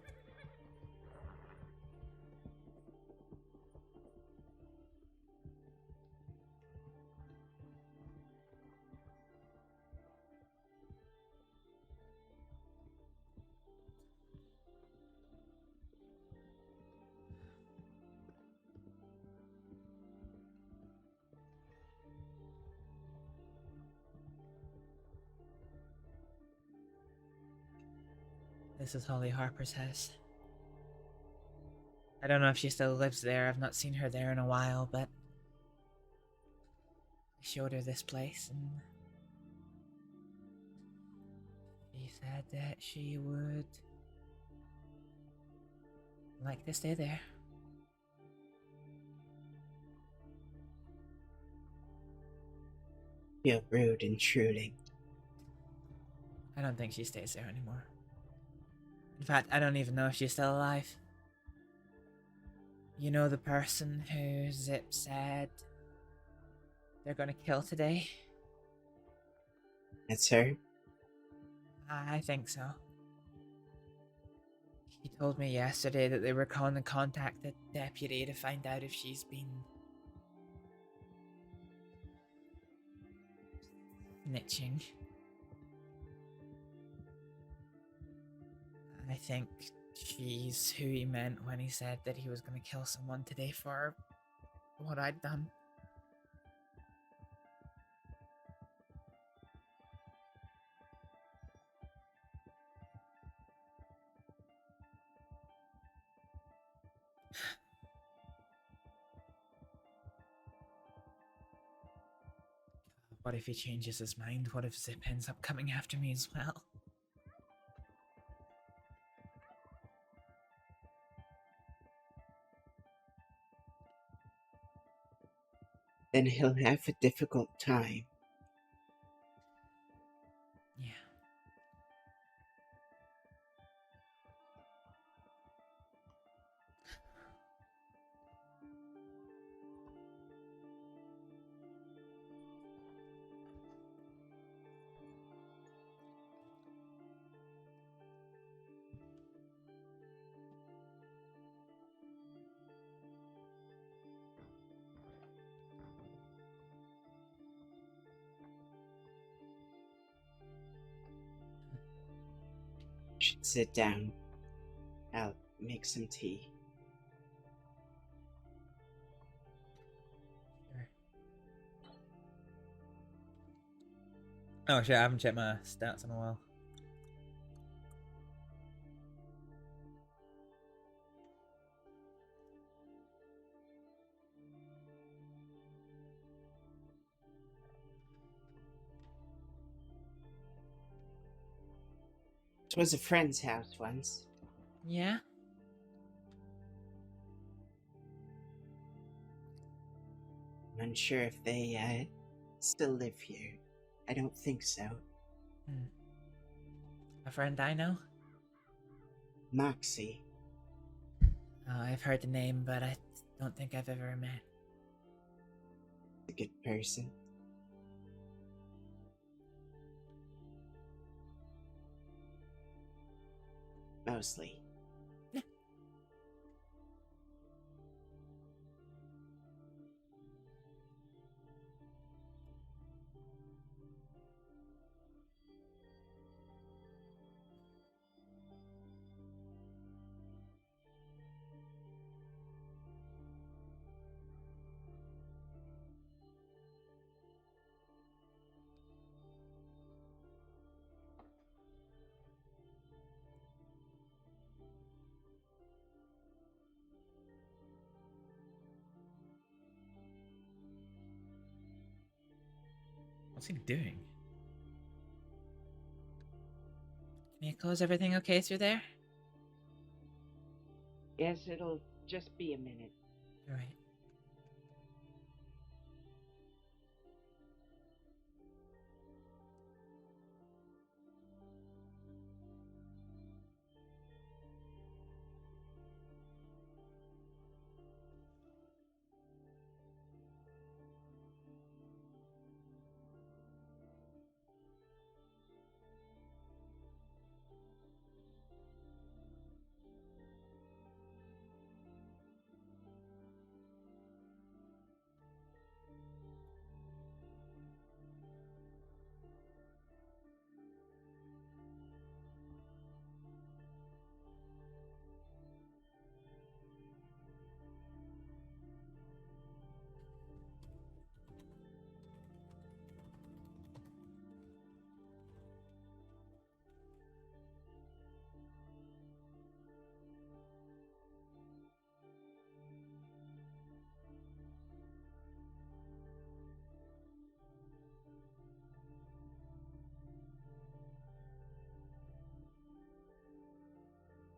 [SPEAKER 3] This is Holly Harper's house. I don't know if she still lives there. I've not seen her there in a while, but I showed her this place and she said that she would like to stay there.
[SPEAKER 21] Feel rude intruding.
[SPEAKER 3] I don't think she stays there anymore. In fact, I don't even know if she's still alive. You know the person who Zip said they're gonna kill today?
[SPEAKER 21] That's her?
[SPEAKER 3] I think so. He told me yesterday that they were calling to contact the deputy to find out if she's been snitching. I think she's who he meant when he said that he was gonna kill someone today for what I'd done. What if he changes his mind? What if Zip ends up coming after me as well?
[SPEAKER 21] Then he'll have a difficult time.
[SPEAKER 3] Yeah.
[SPEAKER 21] Should sit down. I'll make some tea.
[SPEAKER 3] Oh shit, I haven't checked my stats in a while.
[SPEAKER 21] It was a friend's house once.
[SPEAKER 3] Yeah?
[SPEAKER 21] I'm unsure if they, still live here. I don't think so.
[SPEAKER 3] A friend I know?
[SPEAKER 21] Moxie.
[SPEAKER 3] Oh, I've heard the name, but I don't think I've ever met.
[SPEAKER 21] A good person. Mostly.
[SPEAKER 3] What's he doing? Can you close everything okay through there?
[SPEAKER 21] Yes, it'll just be a minute.
[SPEAKER 3] Alright.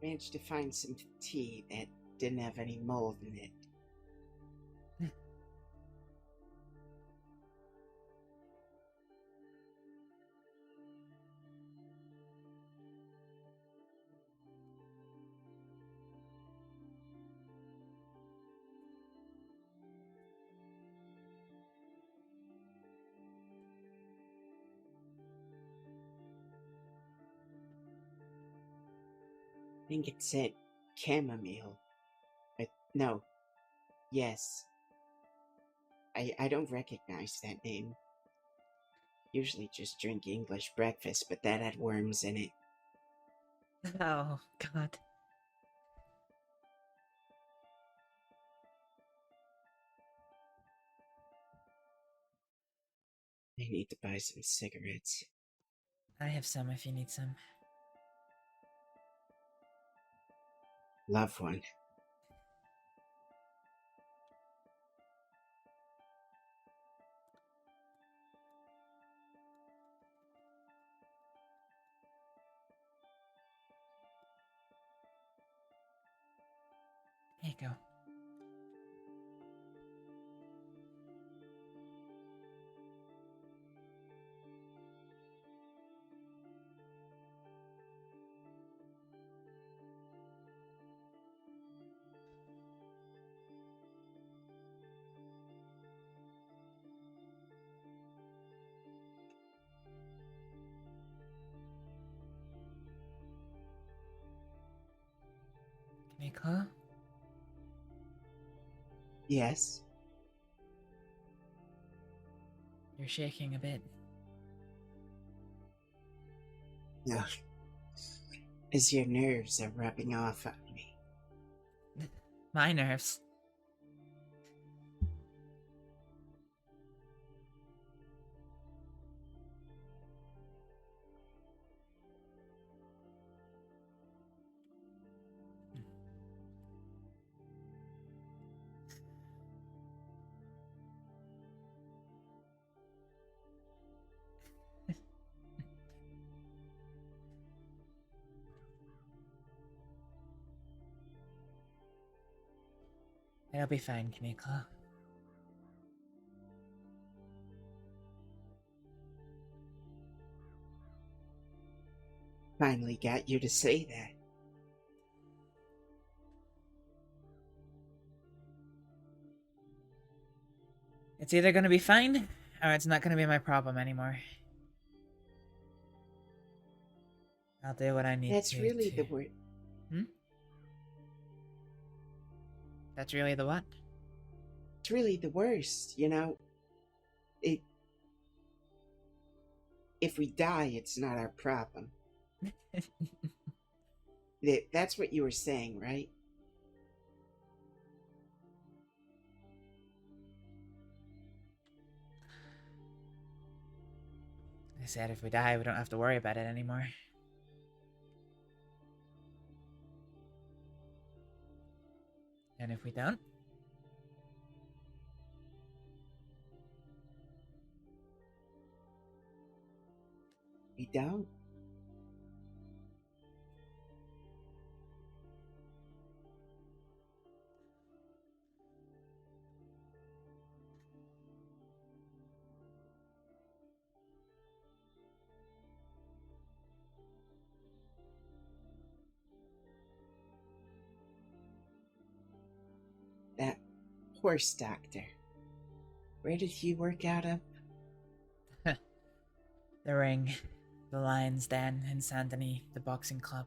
[SPEAKER 21] managed to find some tea that didn't have any mold in it. I think it said chamomile. But no. Yes. I don't recognize that name. Usually just drink English breakfast, but that had worms in it.
[SPEAKER 3] Oh, God.
[SPEAKER 21] I need to buy some cigarettes.
[SPEAKER 3] I have some if you need some.
[SPEAKER 21] Love one.
[SPEAKER 3] Here you go. Kamiko?
[SPEAKER 21] Yes?
[SPEAKER 3] You're shaking a bit.
[SPEAKER 21] No. As your nerves are rubbing off on me.
[SPEAKER 3] My nerves. It'll be fine, Kamiko.
[SPEAKER 21] Finally got you to say that.
[SPEAKER 3] It's either gonna be fine, or it's not gonna be my problem anymore. I'll do what I need
[SPEAKER 21] That's
[SPEAKER 3] to.
[SPEAKER 21] really the word.
[SPEAKER 3] That's really the what?
[SPEAKER 21] It's really the worst, you know? If we die, it's not our problem. That's what you were saying, right?
[SPEAKER 3] I said if we die, we don't have to worry about it anymore. And if we don't?
[SPEAKER 21] We don't. That horse doctor. Where did he work out of?
[SPEAKER 3] The ring, the Lion's Den in Saint Denis, the boxing club.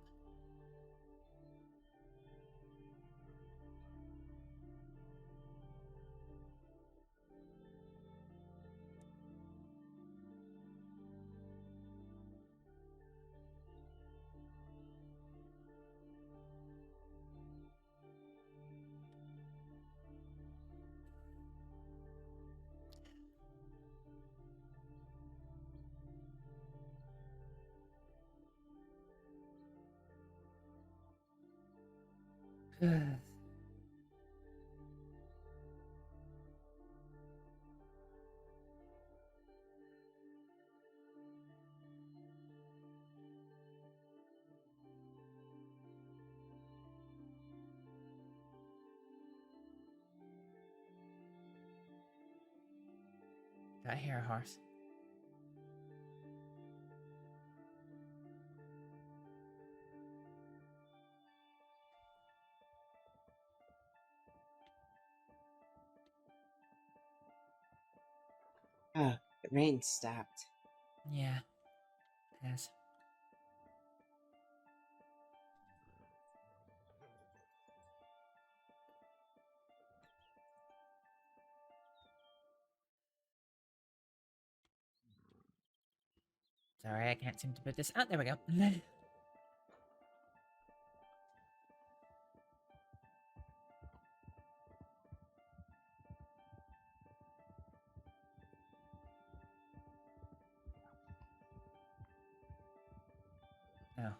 [SPEAKER 3] I hear a horse.
[SPEAKER 21] Oh, the rain stopped.
[SPEAKER 3] Yeah, it has. Sorry, I can't seem to put this out. There we go. Oh.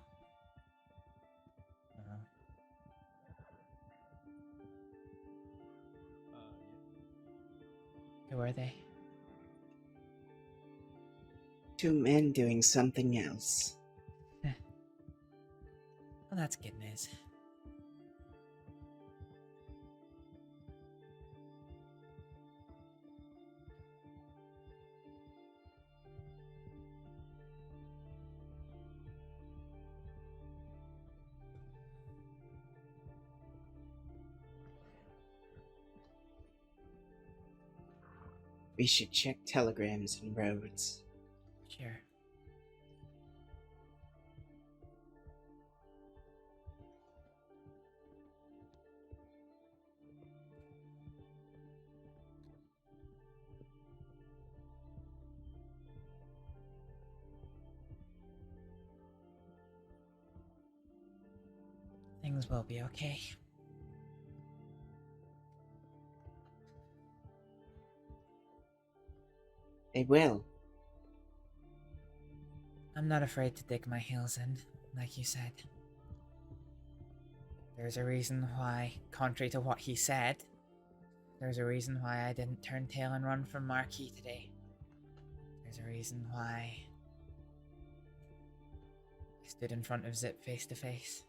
[SPEAKER 3] Who are they?
[SPEAKER 21] 2 men doing something else.
[SPEAKER 3] Well, that's good news.
[SPEAKER 21] We should check telegrams and roads.
[SPEAKER 3] Sure. Things will be okay.
[SPEAKER 21] They will.
[SPEAKER 3] I'm not afraid to dig my heels in, like you said. There's a reason why, contrary to what he said, there's a reason why I didn't turn tail and run from Marquis today. There's a reason why I stood in front of Zip face to face.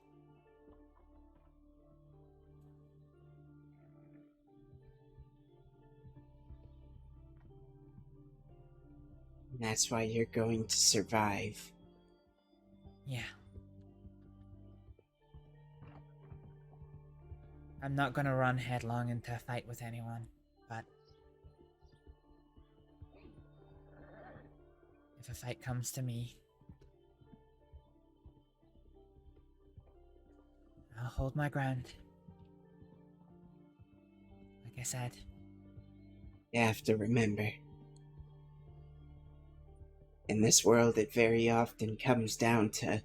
[SPEAKER 21] That's why you're going to survive.
[SPEAKER 3] Yeah. I'm not gonna run headlong into a fight with anyone, but if a fight comes to me, I'll hold my ground. Like I said.
[SPEAKER 21] You have to remember. In this world, it very often comes down to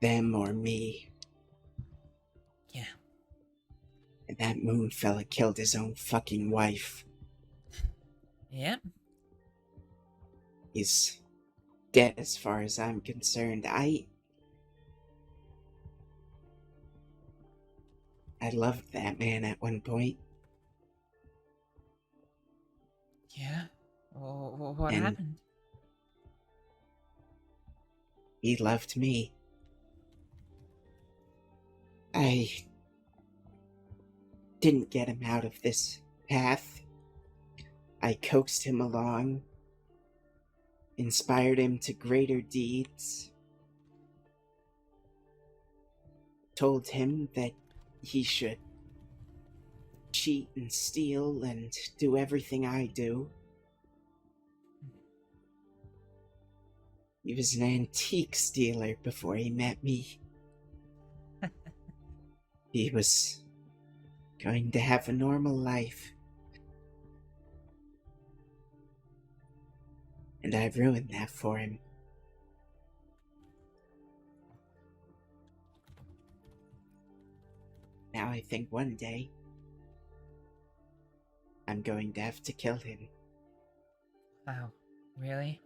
[SPEAKER 21] them or me.
[SPEAKER 3] Yeah.
[SPEAKER 21] And that moon fella killed his own fucking wife.
[SPEAKER 3] Yep.
[SPEAKER 21] He's dead as far as I'm concerned. I loved that man at one point.
[SPEAKER 3] Yeah? What
[SPEAKER 21] And
[SPEAKER 3] happened?
[SPEAKER 21] he loved me. I didn't get him out of this path. I coaxed him along, inspired him to greater deeds, told him that he should cheat and steal and do everything I do. He was an antiques dealer before he met me. He was going to have a normal life. And I've ruined that for him. Now I think one day I'm going to have to kill him.
[SPEAKER 3] Wow. Really?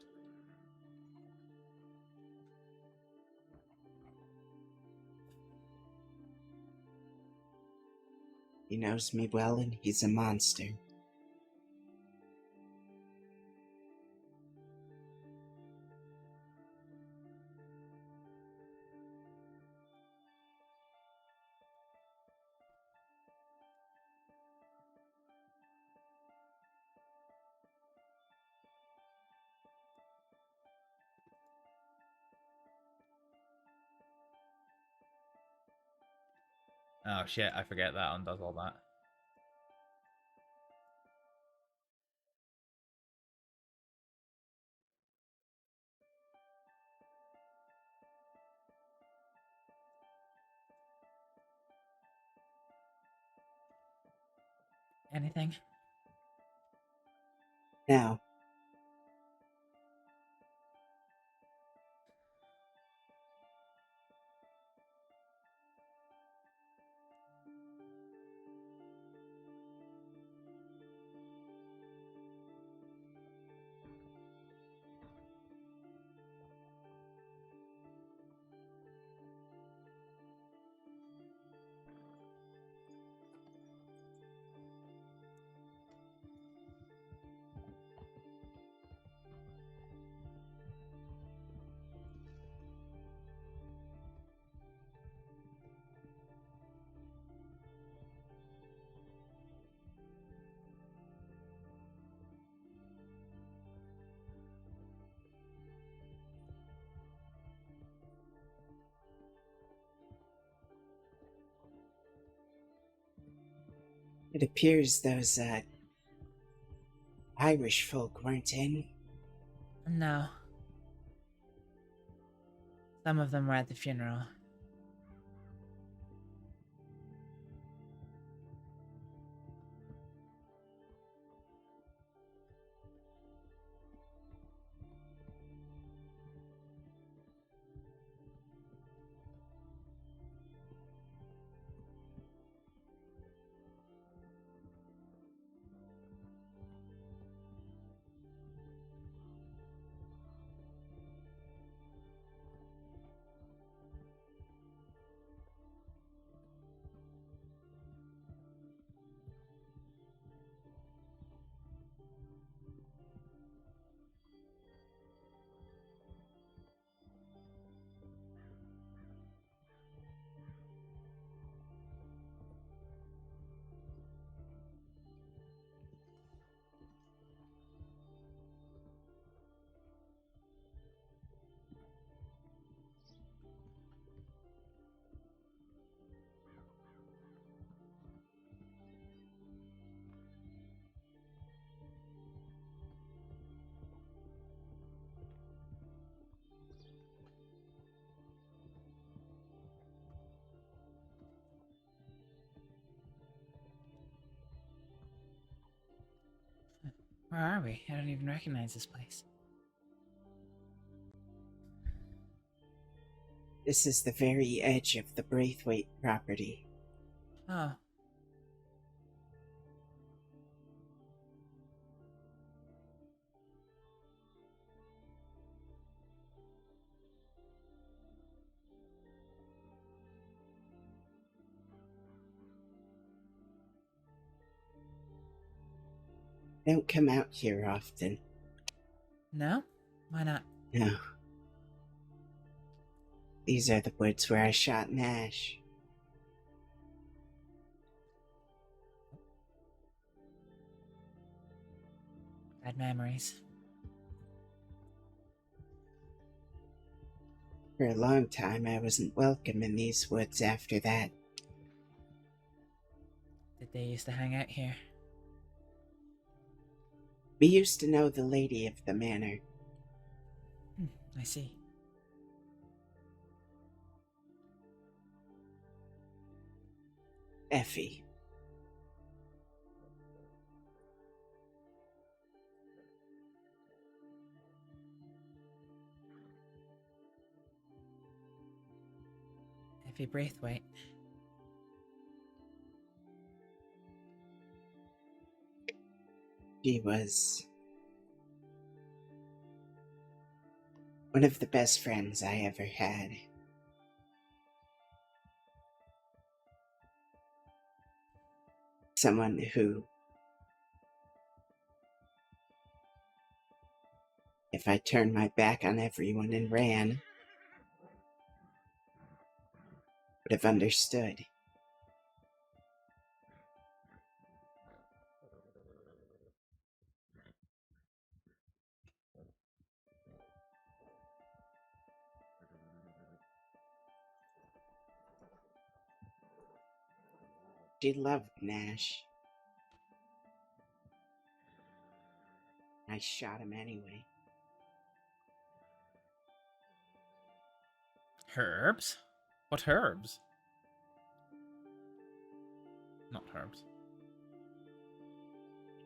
[SPEAKER 21] He knows me well and he's a monster.
[SPEAKER 10] Oh shit, I forget that undoes all that.
[SPEAKER 3] Anything?
[SPEAKER 21] No. It appears those, Irish folk weren't in.
[SPEAKER 3] No. Some of them were at the funeral. Where are we? I don't even recognize this place.
[SPEAKER 21] This is the very edge of the Braithwaite property.
[SPEAKER 3] Oh.
[SPEAKER 21] Don't come out here often.
[SPEAKER 3] No? Why not?
[SPEAKER 21] No. These are the woods where I shot Nash.
[SPEAKER 3] Bad memories.
[SPEAKER 21] For a long time, I wasn't welcome in these woods after that.
[SPEAKER 3] Did they used to hang out here?
[SPEAKER 21] We used to know the lady of the manor.
[SPEAKER 3] I see.
[SPEAKER 21] Effie.
[SPEAKER 3] Effie Braithwaite.
[SPEAKER 21] She was one of the best friends I ever had. Someone who, if I turned my back on everyone and ran, would have understood. She loved Nash. I shot him anyway.
[SPEAKER 3] Herbs? What herbs? Not herbs.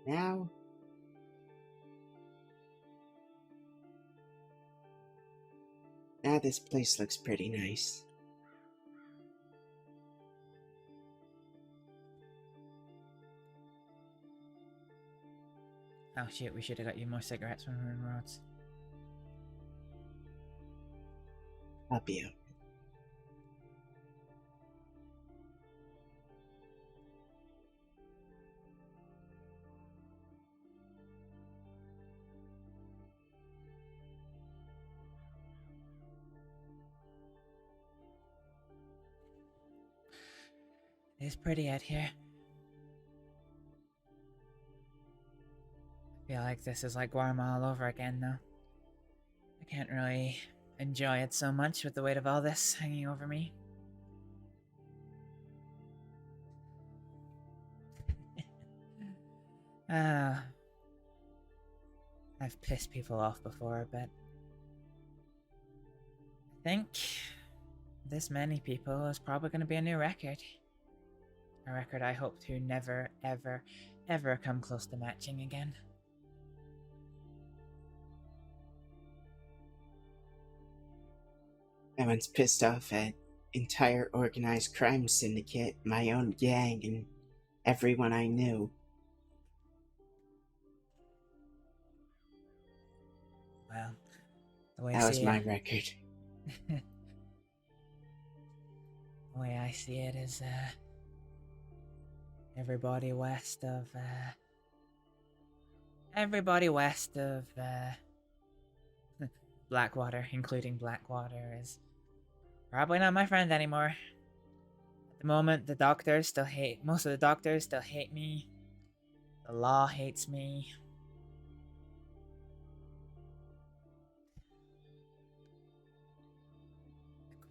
[SPEAKER 21] Now, this place looks pretty nice.
[SPEAKER 3] Oh shit, we should have got you more cigarettes when we were in Rhodes.
[SPEAKER 21] I'll be out.
[SPEAKER 3] It's pretty out here. I feel like this is like Guarma all over again, though. I can't really enjoy it so much with the weight of all this hanging over me. I've pissed people off before, but I think this many people is probably going to be a new record. A record I hope to never, ever, ever come close to matching again.
[SPEAKER 21] Everyone's pissed off at entire organized crime syndicate, my own gang, and everyone I knew.
[SPEAKER 3] Well, the way
[SPEAKER 21] That
[SPEAKER 3] I
[SPEAKER 21] was
[SPEAKER 3] see
[SPEAKER 21] my
[SPEAKER 3] it,
[SPEAKER 21] record.
[SPEAKER 3] the way I see it is, everybody west of Blackwater, including Blackwater, is probably not my friend anymore. At the moment, most of the doctors still hate me. The law hates me.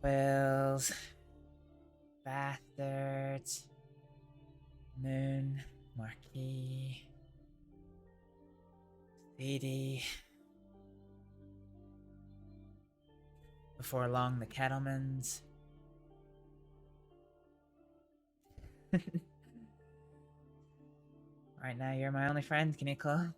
[SPEAKER 3] The Quils, Bastards, Moon, Marquis, Sadie. Before long, the Kettlemans. Right now, you're my only friend, Kaneko.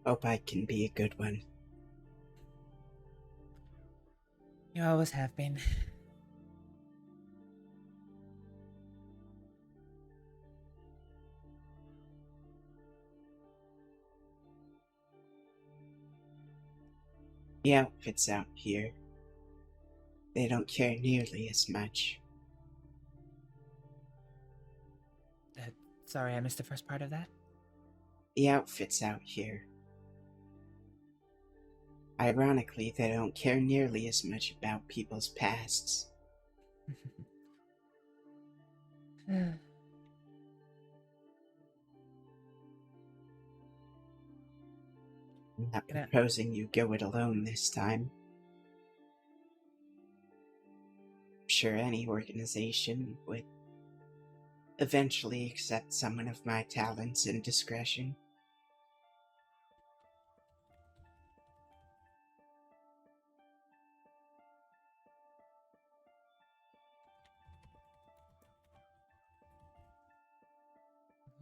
[SPEAKER 21] Hope I can be a good one.
[SPEAKER 3] You always have been.
[SPEAKER 21] The outfits out here, they don't care nearly as much.
[SPEAKER 3] Sorry, I missed the first part of that.
[SPEAKER 21] The outfits out here. Ironically, they don't care nearly as much about people's pasts. I'm not proposing you go it alone this time. I'm sure any organization would eventually accept someone of my talents and discretion.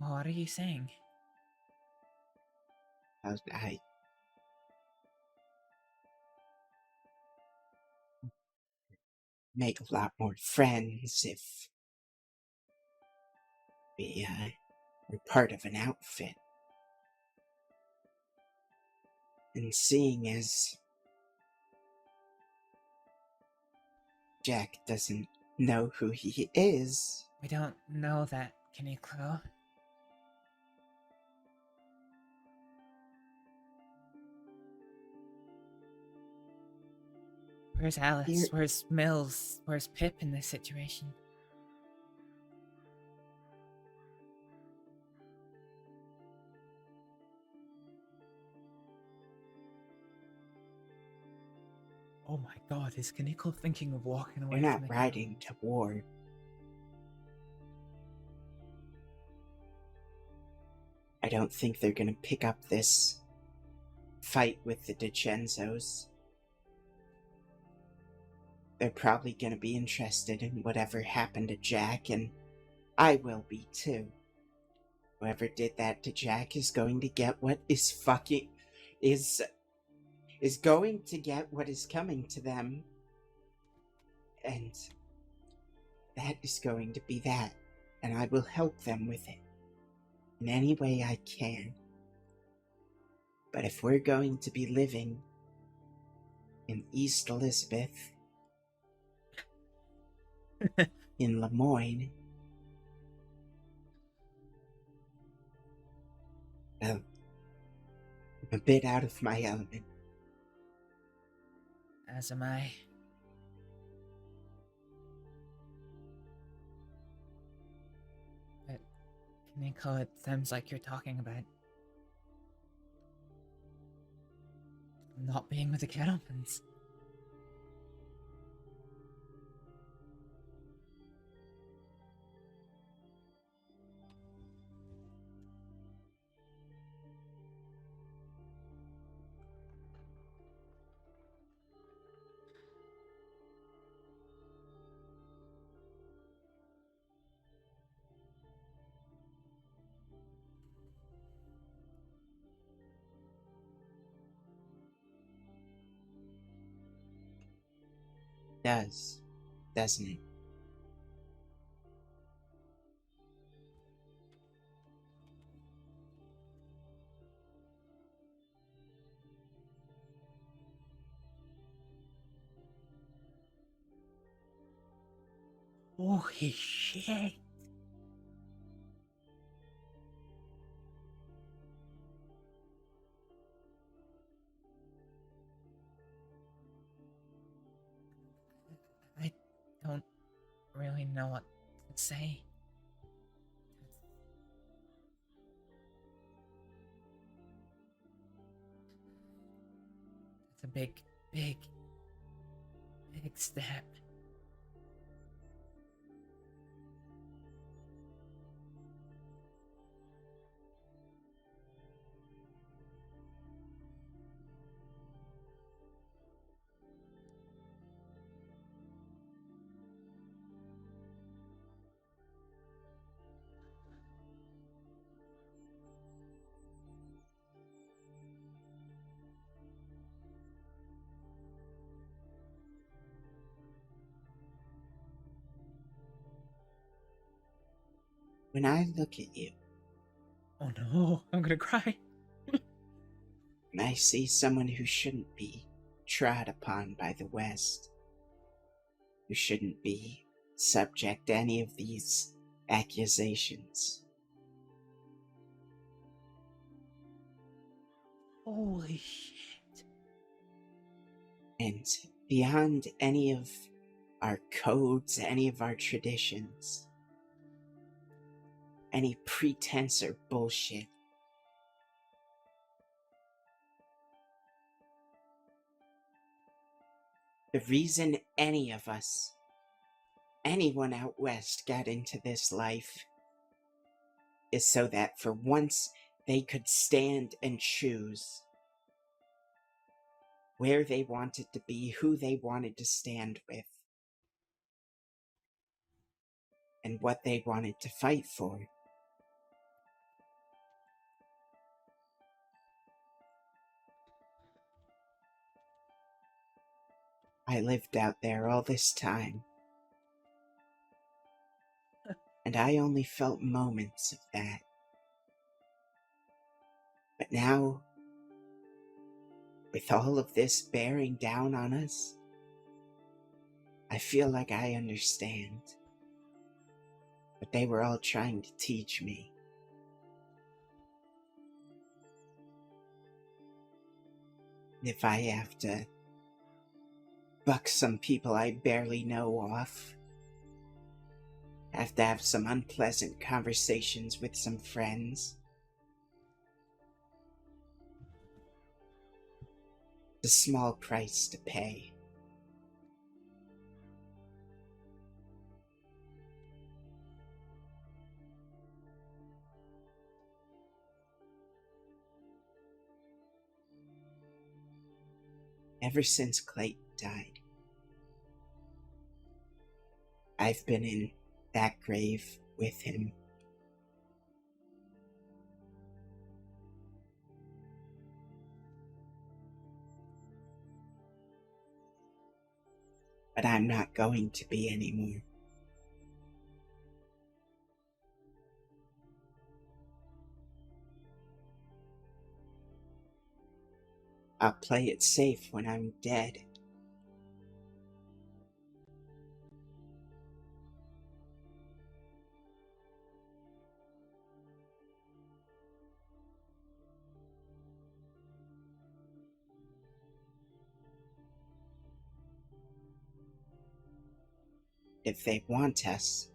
[SPEAKER 3] What are you saying?
[SPEAKER 21] I make a lot more friends if we were part of an outfit. And seeing as Jack doesn't know who he is,
[SPEAKER 3] We don't know that, Kaneko. Where's Alice? Where's Mills? Where's Pip in this situation? Oh my god, is Kaneko thinking of walking away
[SPEAKER 21] They're
[SPEAKER 3] from
[SPEAKER 21] not
[SPEAKER 3] the
[SPEAKER 21] riding to war. I don't think they're gonna pick up this fight with the DiCenzos. They're probably gonna be interested in whatever happened to Jack, and I will be too. Whoever did that to Jack is going to get what is going to get what is coming to them. And that is going to be that. And I will help them with it in any way I can. But if we're going to be living in East Elizabeth, in Lemoyne, well, I'm a bit out of my element.
[SPEAKER 3] As am I. But, Kaneko, it sounds like you're talking about not being with the Kettlemans.
[SPEAKER 21] Does, doesn't it?
[SPEAKER 3] Holy shit. I don't really know what to say. It's a big, big, big step.
[SPEAKER 21] When I look at you,
[SPEAKER 3] Oh no, I'm gonna cry.
[SPEAKER 21] and I see someone who shouldn't be trod upon by the West, who shouldn't be subject to any of these accusations.
[SPEAKER 3] Holy shit.
[SPEAKER 21] And beyond any of our codes, any of our traditions, any pretense or bullshit, the reason any of us, anyone out west, got into this life is so that for once they could stand and choose where they wanted to be, who they wanted to stand with, and what they wanted to fight for. I lived out there all this time, and I only felt moments of that. But now, with all of this bearing down on us, I feel like I understand what they were all trying to teach me. If I have to buck some people I barely know off. Have to have some unpleasant conversations with some friends. It's a small price to pay. Ever since Clayton died, I've been in that grave with him. But I'm not going to be anymore. I'll play it safe when I'm dead. If they want us,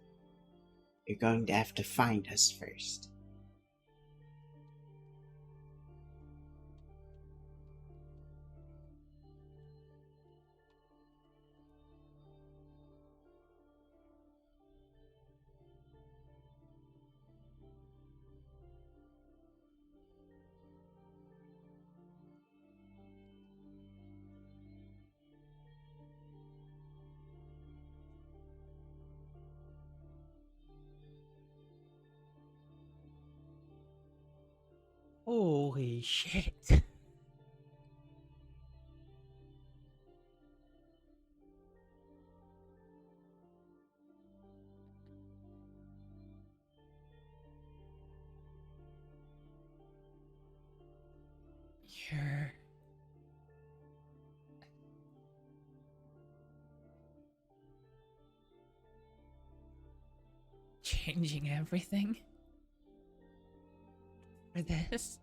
[SPEAKER 21] you're going to have to find us first.
[SPEAKER 3] Holy shit. You're... changing everything? For this?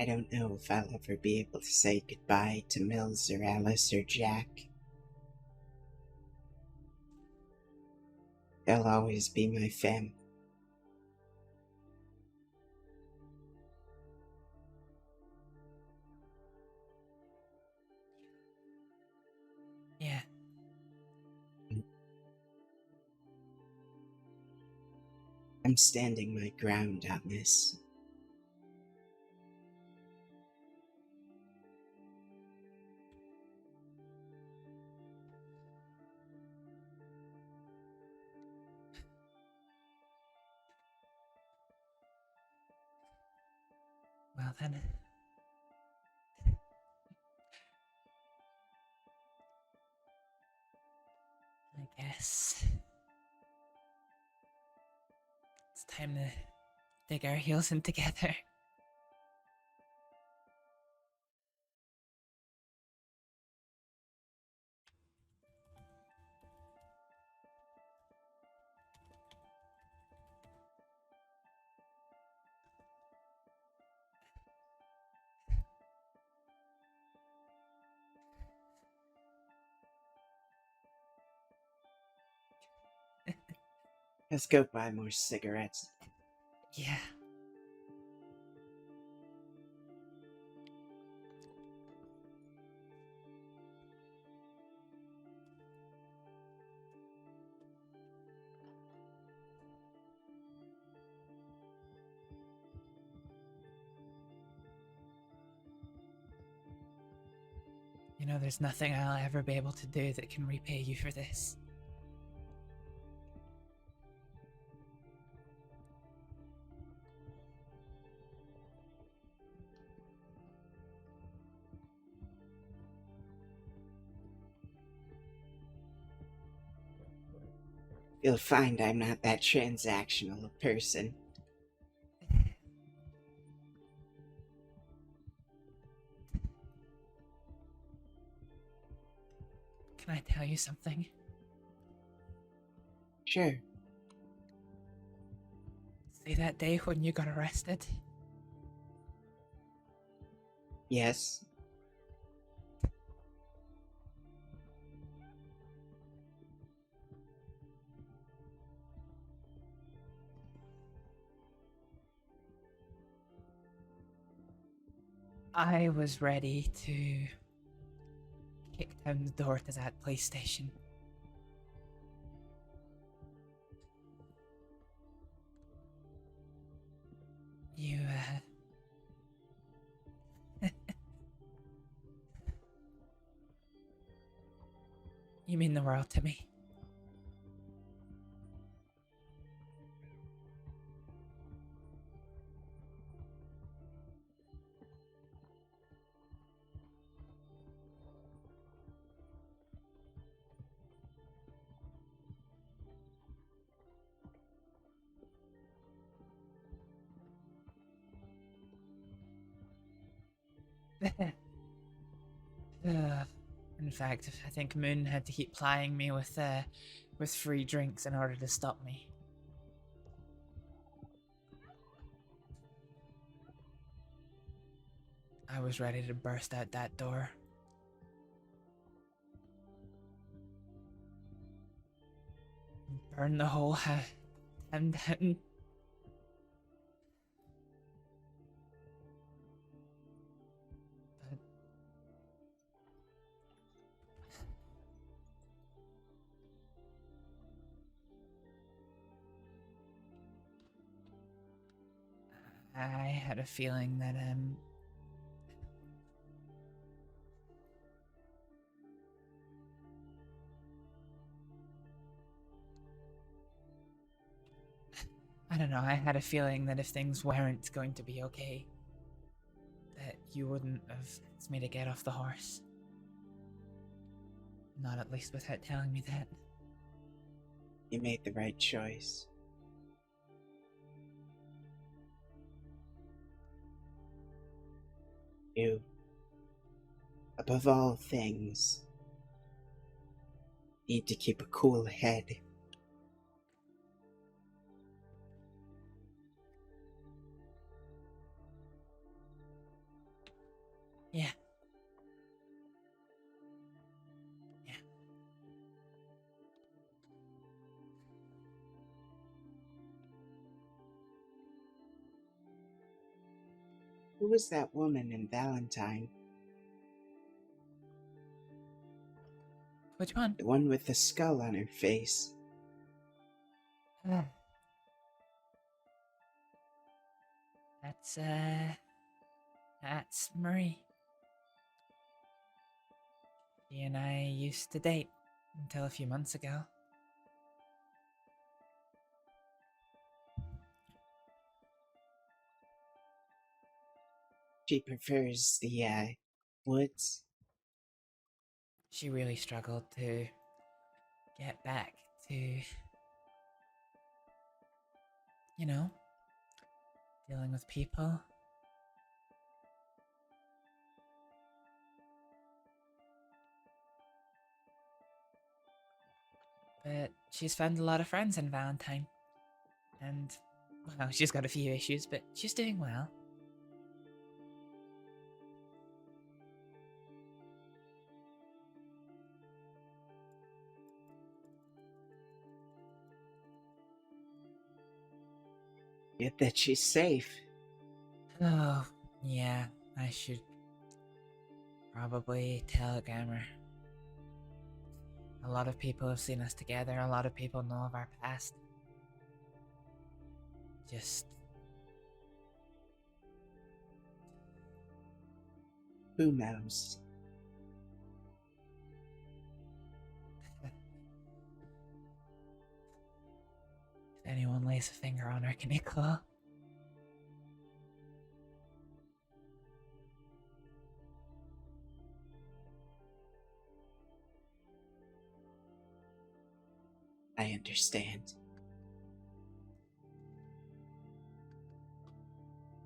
[SPEAKER 21] I don't know if I'll ever be able to say goodbye to Mills or Alice or Jack. They'll always be my family.
[SPEAKER 3] Yeah.
[SPEAKER 21] I'm standing my ground on this.
[SPEAKER 3] Well then... I guess... it's time to dig our heels in together.
[SPEAKER 21] Let's go buy more cigarettes.
[SPEAKER 3] Yeah. You know, there's nothing I'll ever be able to do that can repay you for this.
[SPEAKER 21] You'll find I'm not that transactional a person.
[SPEAKER 3] Can I tell you something?
[SPEAKER 21] Sure.
[SPEAKER 3] See that day when you got arrested?
[SPEAKER 21] Yes.
[SPEAKER 3] I was ready to kick down the door to that police station. You, you mean the world to me. In fact, I think Moon had to keep plying me with free drinks in order to stop me. I was ready to burst out that door. Burn the whole house down. I had a feeling that, I don't know, I had a feeling that if things weren't going to be okay, that you wouldn't have asked me to get off the horse. Not at least without telling me that.
[SPEAKER 21] You made the right choice. You, above all things, need to keep a cool head.
[SPEAKER 3] Yeah.
[SPEAKER 21] Who was that woman in Valentine?
[SPEAKER 3] Which one?
[SPEAKER 21] The one with the skull on her face.
[SPEAKER 3] That's Marie. She and I used to date until a few months ago.
[SPEAKER 21] She prefers the, woods.
[SPEAKER 3] She really struggled to get back to, you know, dealing with people. But she's found a lot of friends in Valentine. And, well, she's got a few issues, but she's doing well.
[SPEAKER 21] Yet that she's safe.
[SPEAKER 3] Oh, yeah, I should probably telegram her. A lot of people have seen us together, a lot of people know of our past. Just...
[SPEAKER 21] Who knows?
[SPEAKER 3] If anyone lays a finger on her, can you call?
[SPEAKER 21] I understand.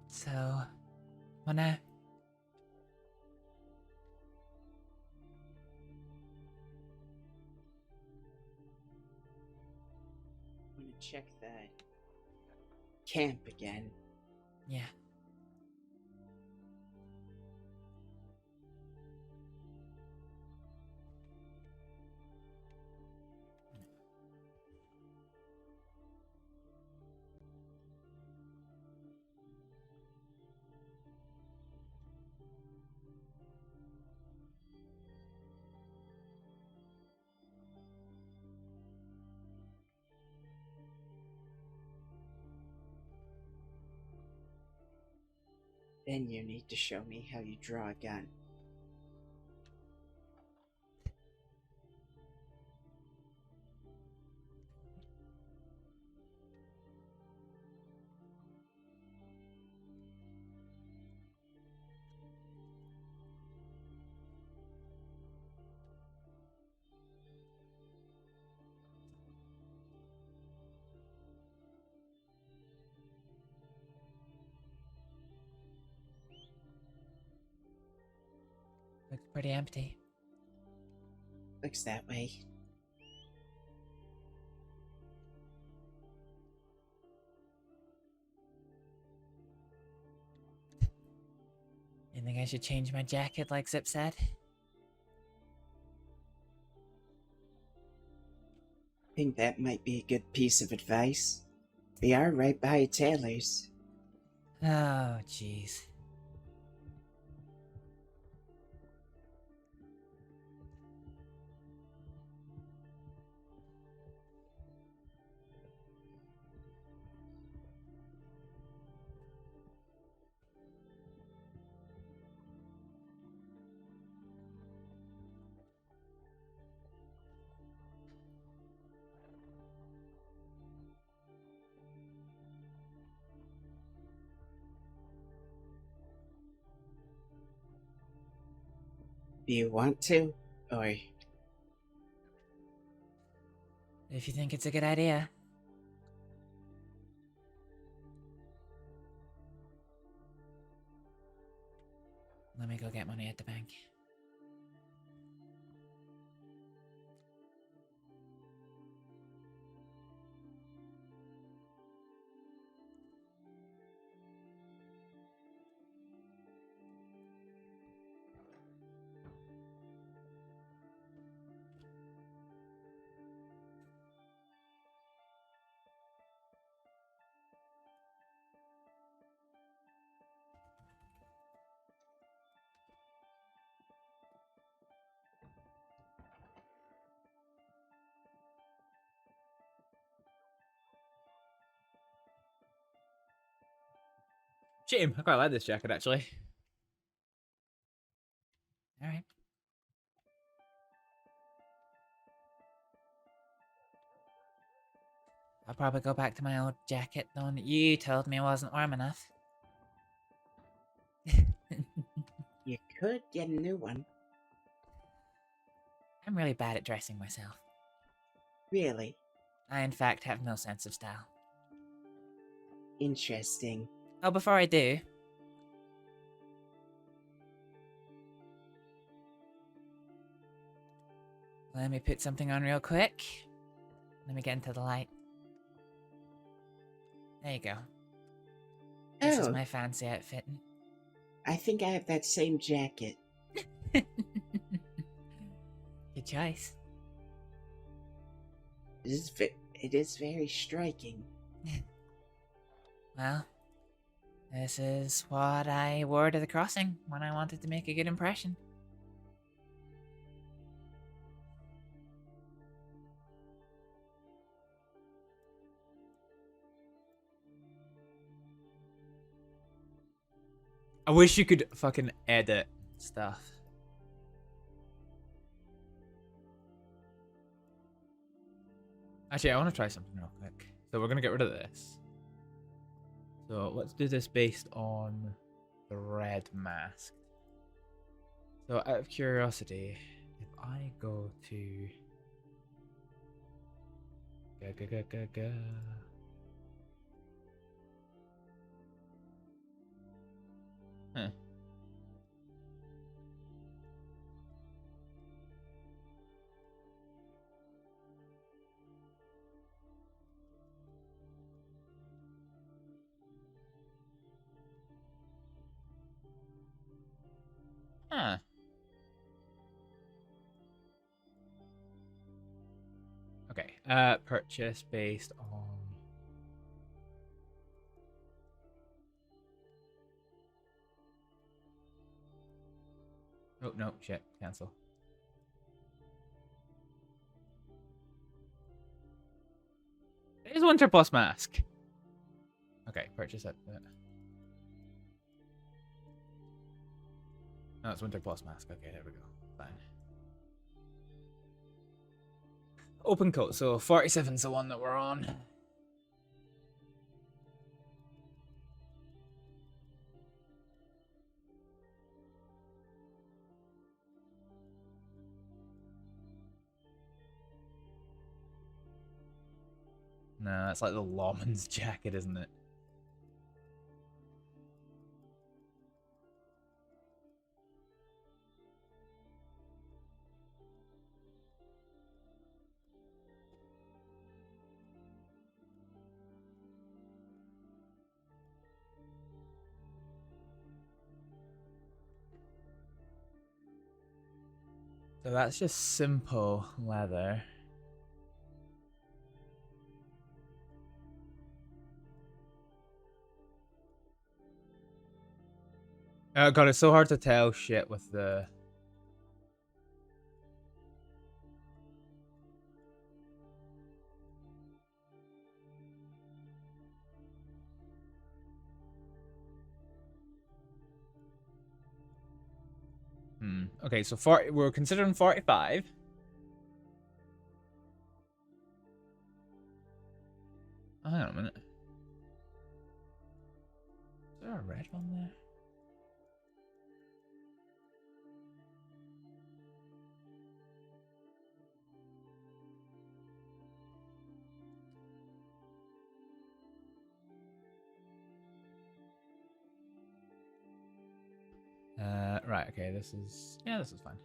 [SPEAKER 3] So, what now?
[SPEAKER 21] I'm gonna check the camp again.
[SPEAKER 3] Yeah.
[SPEAKER 21] Then you need to show me how you draw a gun.
[SPEAKER 3] Looks pretty empty.
[SPEAKER 21] Looks that way.
[SPEAKER 3] You think I should change my jacket like Zip said?
[SPEAKER 21] I think that might be a good piece of advice. We are right by Taylor's.
[SPEAKER 3] Oh, jeez.
[SPEAKER 21] Do you want to? Or
[SPEAKER 3] If you think it's a good idea. Let me go get money at the bank.
[SPEAKER 10] Shame, I quite like this jacket actually.
[SPEAKER 3] Alright. I'll probably go back to my old jacket, knowing that you told me it wasn't warm enough.
[SPEAKER 21] you could get a new one.
[SPEAKER 3] I'm really bad at dressing myself.
[SPEAKER 21] Really?
[SPEAKER 3] I, in fact, have no sense of style.
[SPEAKER 21] Interesting.
[SPEAKER 3] Oh, before I do... Let me put something on real quick. Let me get into the light. There you go. This is my fancy outfit.
[SPEAKER 21] I think I have that same jacket.
[SPEAKER 3] Good choice.
[SPEAKER 21] It is very striking.
[SPEAKER 3] Well, this is what I wore to the crossing when I wanted to make a good impression.
[SPEAKER 10] I wish you could fucking edit stuff. Actually, I want to try something real quick. So we're going to get rid of this. So let's do this based on the red mask. So out of curiosity, if I go to
[SPEAKER 3] Ga. Huh. Huh. Okay. Purchase based on. Oh no! Shit! Cancel. There's Winter Plus mask. Okay, purchase it. No, it's Winter Plus mask. Okay, there we go. Fine. Open coat. So 47's the one that we're on. No, that's like the lawman's jacket, isn't it? So that's just simple leather. Oh god, it's so hard to tell shit with the... Okay, so we're considering 45. Oh, hang on a minute. Is there a red one there? Right, okay, this is... Yeah, this is fine.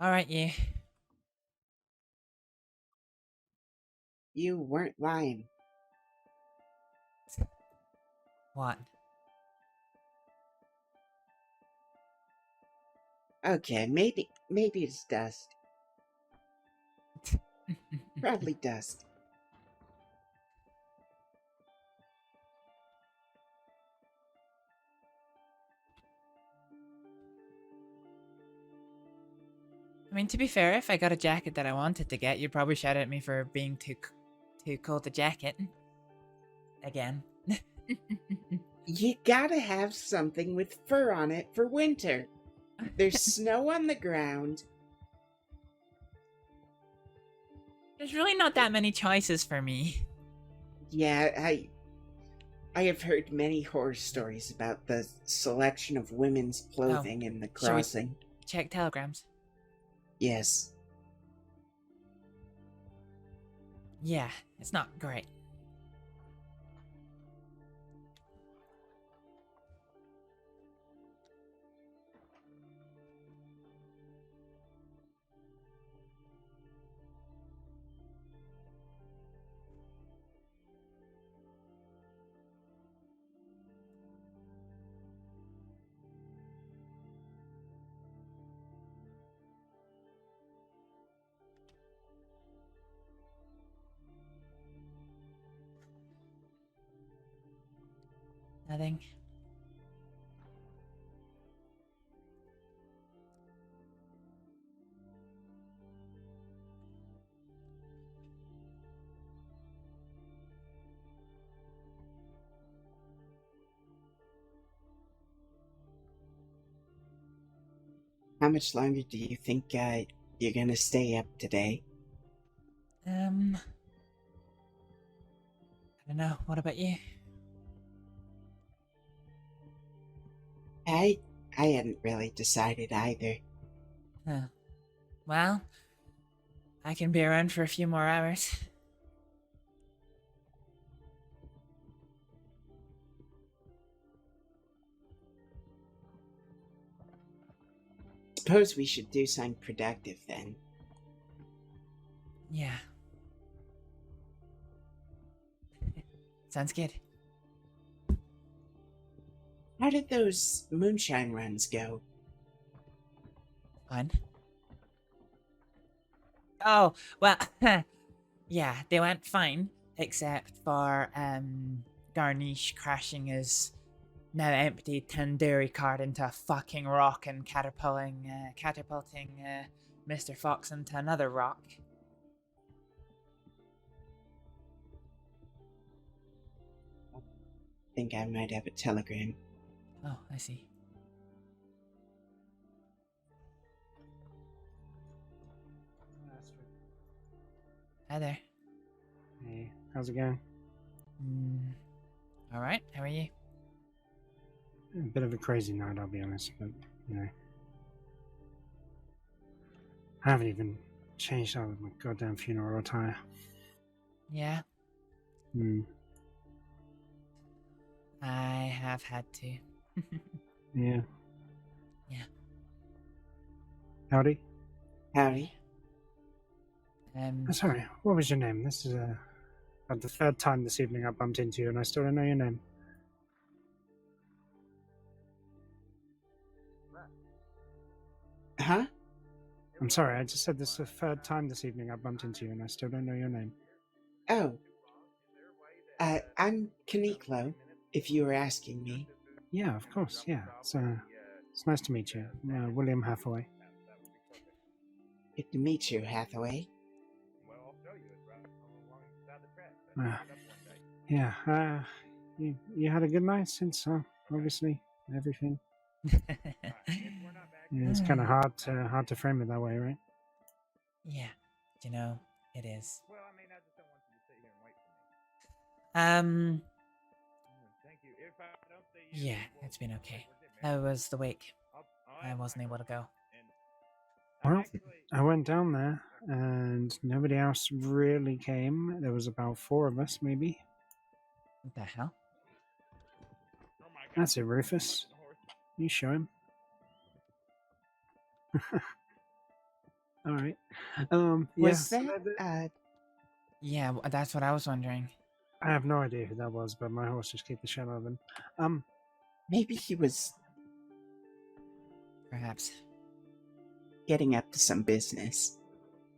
[SPEAKER 3] Alright, yeah.
[SPEAKER 21] You weren't lying.
[SPEAKER 3] What?
[SPEAKER 21] Okay, maybe it's dust. Probably dust.
[SPEAKER 3] I mean, to be fair, if I got a jacket that I wanted to get, you'd probably shout at me for being too cold to jacket. Again.
[SPEAKER 21] You gotta have something with fur on it for winter. There's snow on the ground.
[SPEAKER 3] There's really not that many choices for me.
[SPEAKER 21] Yeah, I have heard many horror stories about the selection of women's clothing in the
[SPEAKER 3] Shall we
[SPEAKER 21] crossing.
[SPEAKER 3] check telegrams?
[SPEAKER 21] Yes.
[SPEAKER 3] Yeah, it's not great. Nothing.
[SPEAKER 21] How much longer do you think you're gonna stay up today?
[SPEAKER 3] I don't know. What about you?
[SPEAKER 21] I hadn't really decided either.
[SPEAKER 3] Huh. Well, I can be around for a few more hours.
[SPEAKER 21] Suppose we should do something productive then.
[SPEAKER 3] Yeah. Sounds good.
[SPEAKER 21] How did those moonshine runs go?
[SPEAKER 3] Fun. Oh, well, yeah, they went fine, except for, Garnish crashing his now empty tandoori cart into a fucking rock and catapulting Mr. Fox into another rock.
[SPEAKER 21] I think I might have a telegram.
[SPEAKER 3] Oh, I see. Hi there.
[SPEAKER 20] Hey, how's it going?
[SPEAKER 3] Alright, how are you?
[SPEAKER 20] A bit of a crazy night, I'll be honest, but, you know. I haven't even changed out of my goddamn funeral attire.
[SPEAKER 3] Yeah,
[SPEAKER 20] Hmm.
[SPEAKER 3] I have had to.
[SPEAKER 20] Yeah.
[SPEAKER 3] Yeah.
[SPEAKER 20] Howdy?
[SPEAKER 21] Howdy.
[SPEAKER 20] Sorry, what was your name? This is about the third time this evening I bumped into you and I still don't know your name.
[SPEAKER 21] Huh?
[SPEAKER 20] I'm sorry, I just said this is the third time this evening I bumped into you and I still don't know your name.
[SPEAKER 21] Oh. I'm Kaniklo, if you were asking me.
[SPEAKER 20] Yeah, of course, yeah. It's nice to meet you. William Hathaway.
[SPEAKER 21] Good to meet you, Hathaway.
[SPEAKER 20] Yeah, you had a good night since, obviously, everything. Yeah, it's kind of hard to frame it that way, right?
[SPEAKER 3] Yeah, you know, it is.
[SPEAKER 2] Well, I mean, I just don't want you to sit here and wait for me. Thank you. If I don't see you,
[SPEAKER 3] Yeah, it's been okay. How was the wake? I wasn't able to go.
[SPEAKER 20] Well, I went down there, and nobody else really came. There was about 4 of us, maybe.
[SPEAKER 3] What the hell?
[SPEAKER 20] That's it, Rufus. You show him. Alright.
[SPEAKER 21] Was
[SPEAKER 20] yeah.
[SPEAKER 21] that,
[SPEAKER 3] Yeah, that's what I was wondering.
[SPEAKER 20] I have no idea who that was, but my horse just kicked the shit out of him.
[SPEAKER 21] Maybe he was
[SPEAKER 3] Perhaps.
[SPEAKER 21] getting up to some business.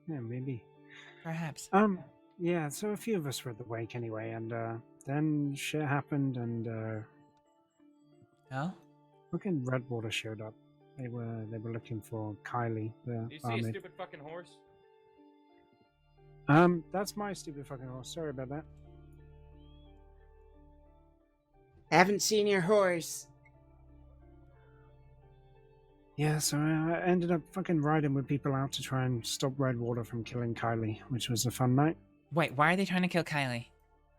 [SPEAKER 20] Yeah, maybe.
[SPEAKER 3] Perhaps.
[SPEAKER 20] Yeah, so a few of us were at the wake anyway, and, then shit happened, and,
[SPEAKER 3] Oh?
[SPEAKER 20] fucking Redwater showed up. They were looking for Kylie, the
[SPEAKER 13] Do you see a
[SPEAKER 20] barmaid.
[SPEAKER 13] stupid fucking horse?
[SPEAKER 20] That's my stupid fucking horse. Sorry about that.
[SPEAKER 21] Haven't seen your horse.
[SPEAKER 20] Yeah, so I ended up fucking riding with people out to try and stop Redwater from killing Kylie, which was a fun night.
[SPEAKER 3] Wait, why are they trying to kill Kylie?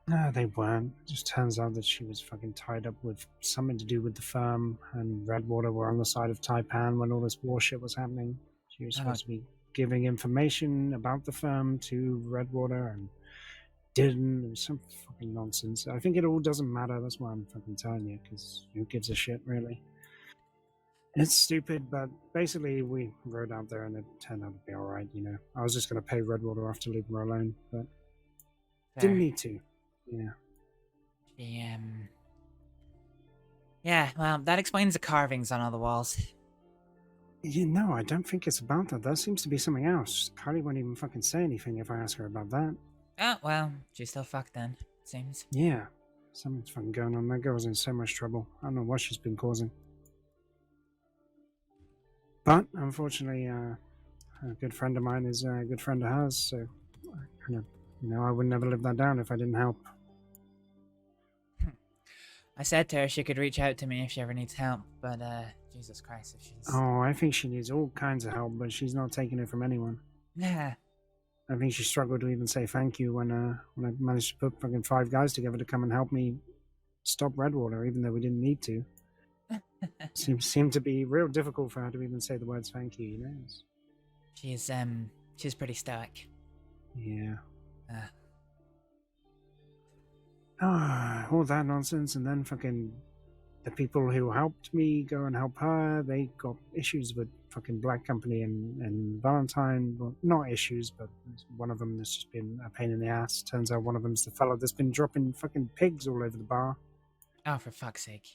[SPEAKER 20] No, they weren't. It just turns out that she was fucking tied up with something to do with the firm, and Redwater were on the side of Taipan when all this war shit was happening. She was supposed to be giving information about the firm to Redwater and didn't. It was some fucking nonsense. I think it all doesn't matter. That's why I'm fucking telling you, because who gives a shit, really? It's stupid, but basically we rode out there and it turned out to be alright, you know. I was just going to pay Redwater off to leave her alone, but didn't need to. Yeah.
[SPEAKER 3] Yeah, well, that explains the carvings on all the walls.
[SPEAKER 20] You know, I don't think it's about that. That seems to be something else. Kylie won't even fucking say anything if I ask her about that.
[SPEAKER 3] Oh, well, she's still fucked then, it seems.
[SPEAKER 20] Yeah. Something's fucking going on. That girl's in so much trouble. I don't know what she's been causing. But, unfortunately, a good friend of mine is a good friend of hers, so I kind of, you know, I would never live that down if I didn't help.
[SPEAKER 3] I said to her she could reach out to me if she ever needs help, but Jesus Christ, if she's...
[SPEAKER 20] Oh, I think she needs all kinds of help, but she's not taking it from anyone.
[SPEAKER 3] Yeah.
[SPEAKER 20] I think she struggled to even say thank you when I managed to put fucking 5 guys together to come and help me stop Redwater, even though we didn't need to. Seemed to be real difficult for her to even say the words thank you, you know?
[SPEAKER 3] She's pretty stoic.
[SPEAKER 20] Yeah. All that nonsense, and then fucking the people who helped me go and help her, they got issues with fucking Black Company and Valentine. Well, not issues, but one of them has just been a pain in the ass. Turns out one of them's the fellow that's been dropping fucking pigs all over the bar.
[SPEAKER 3] Oh, for fuck's sake.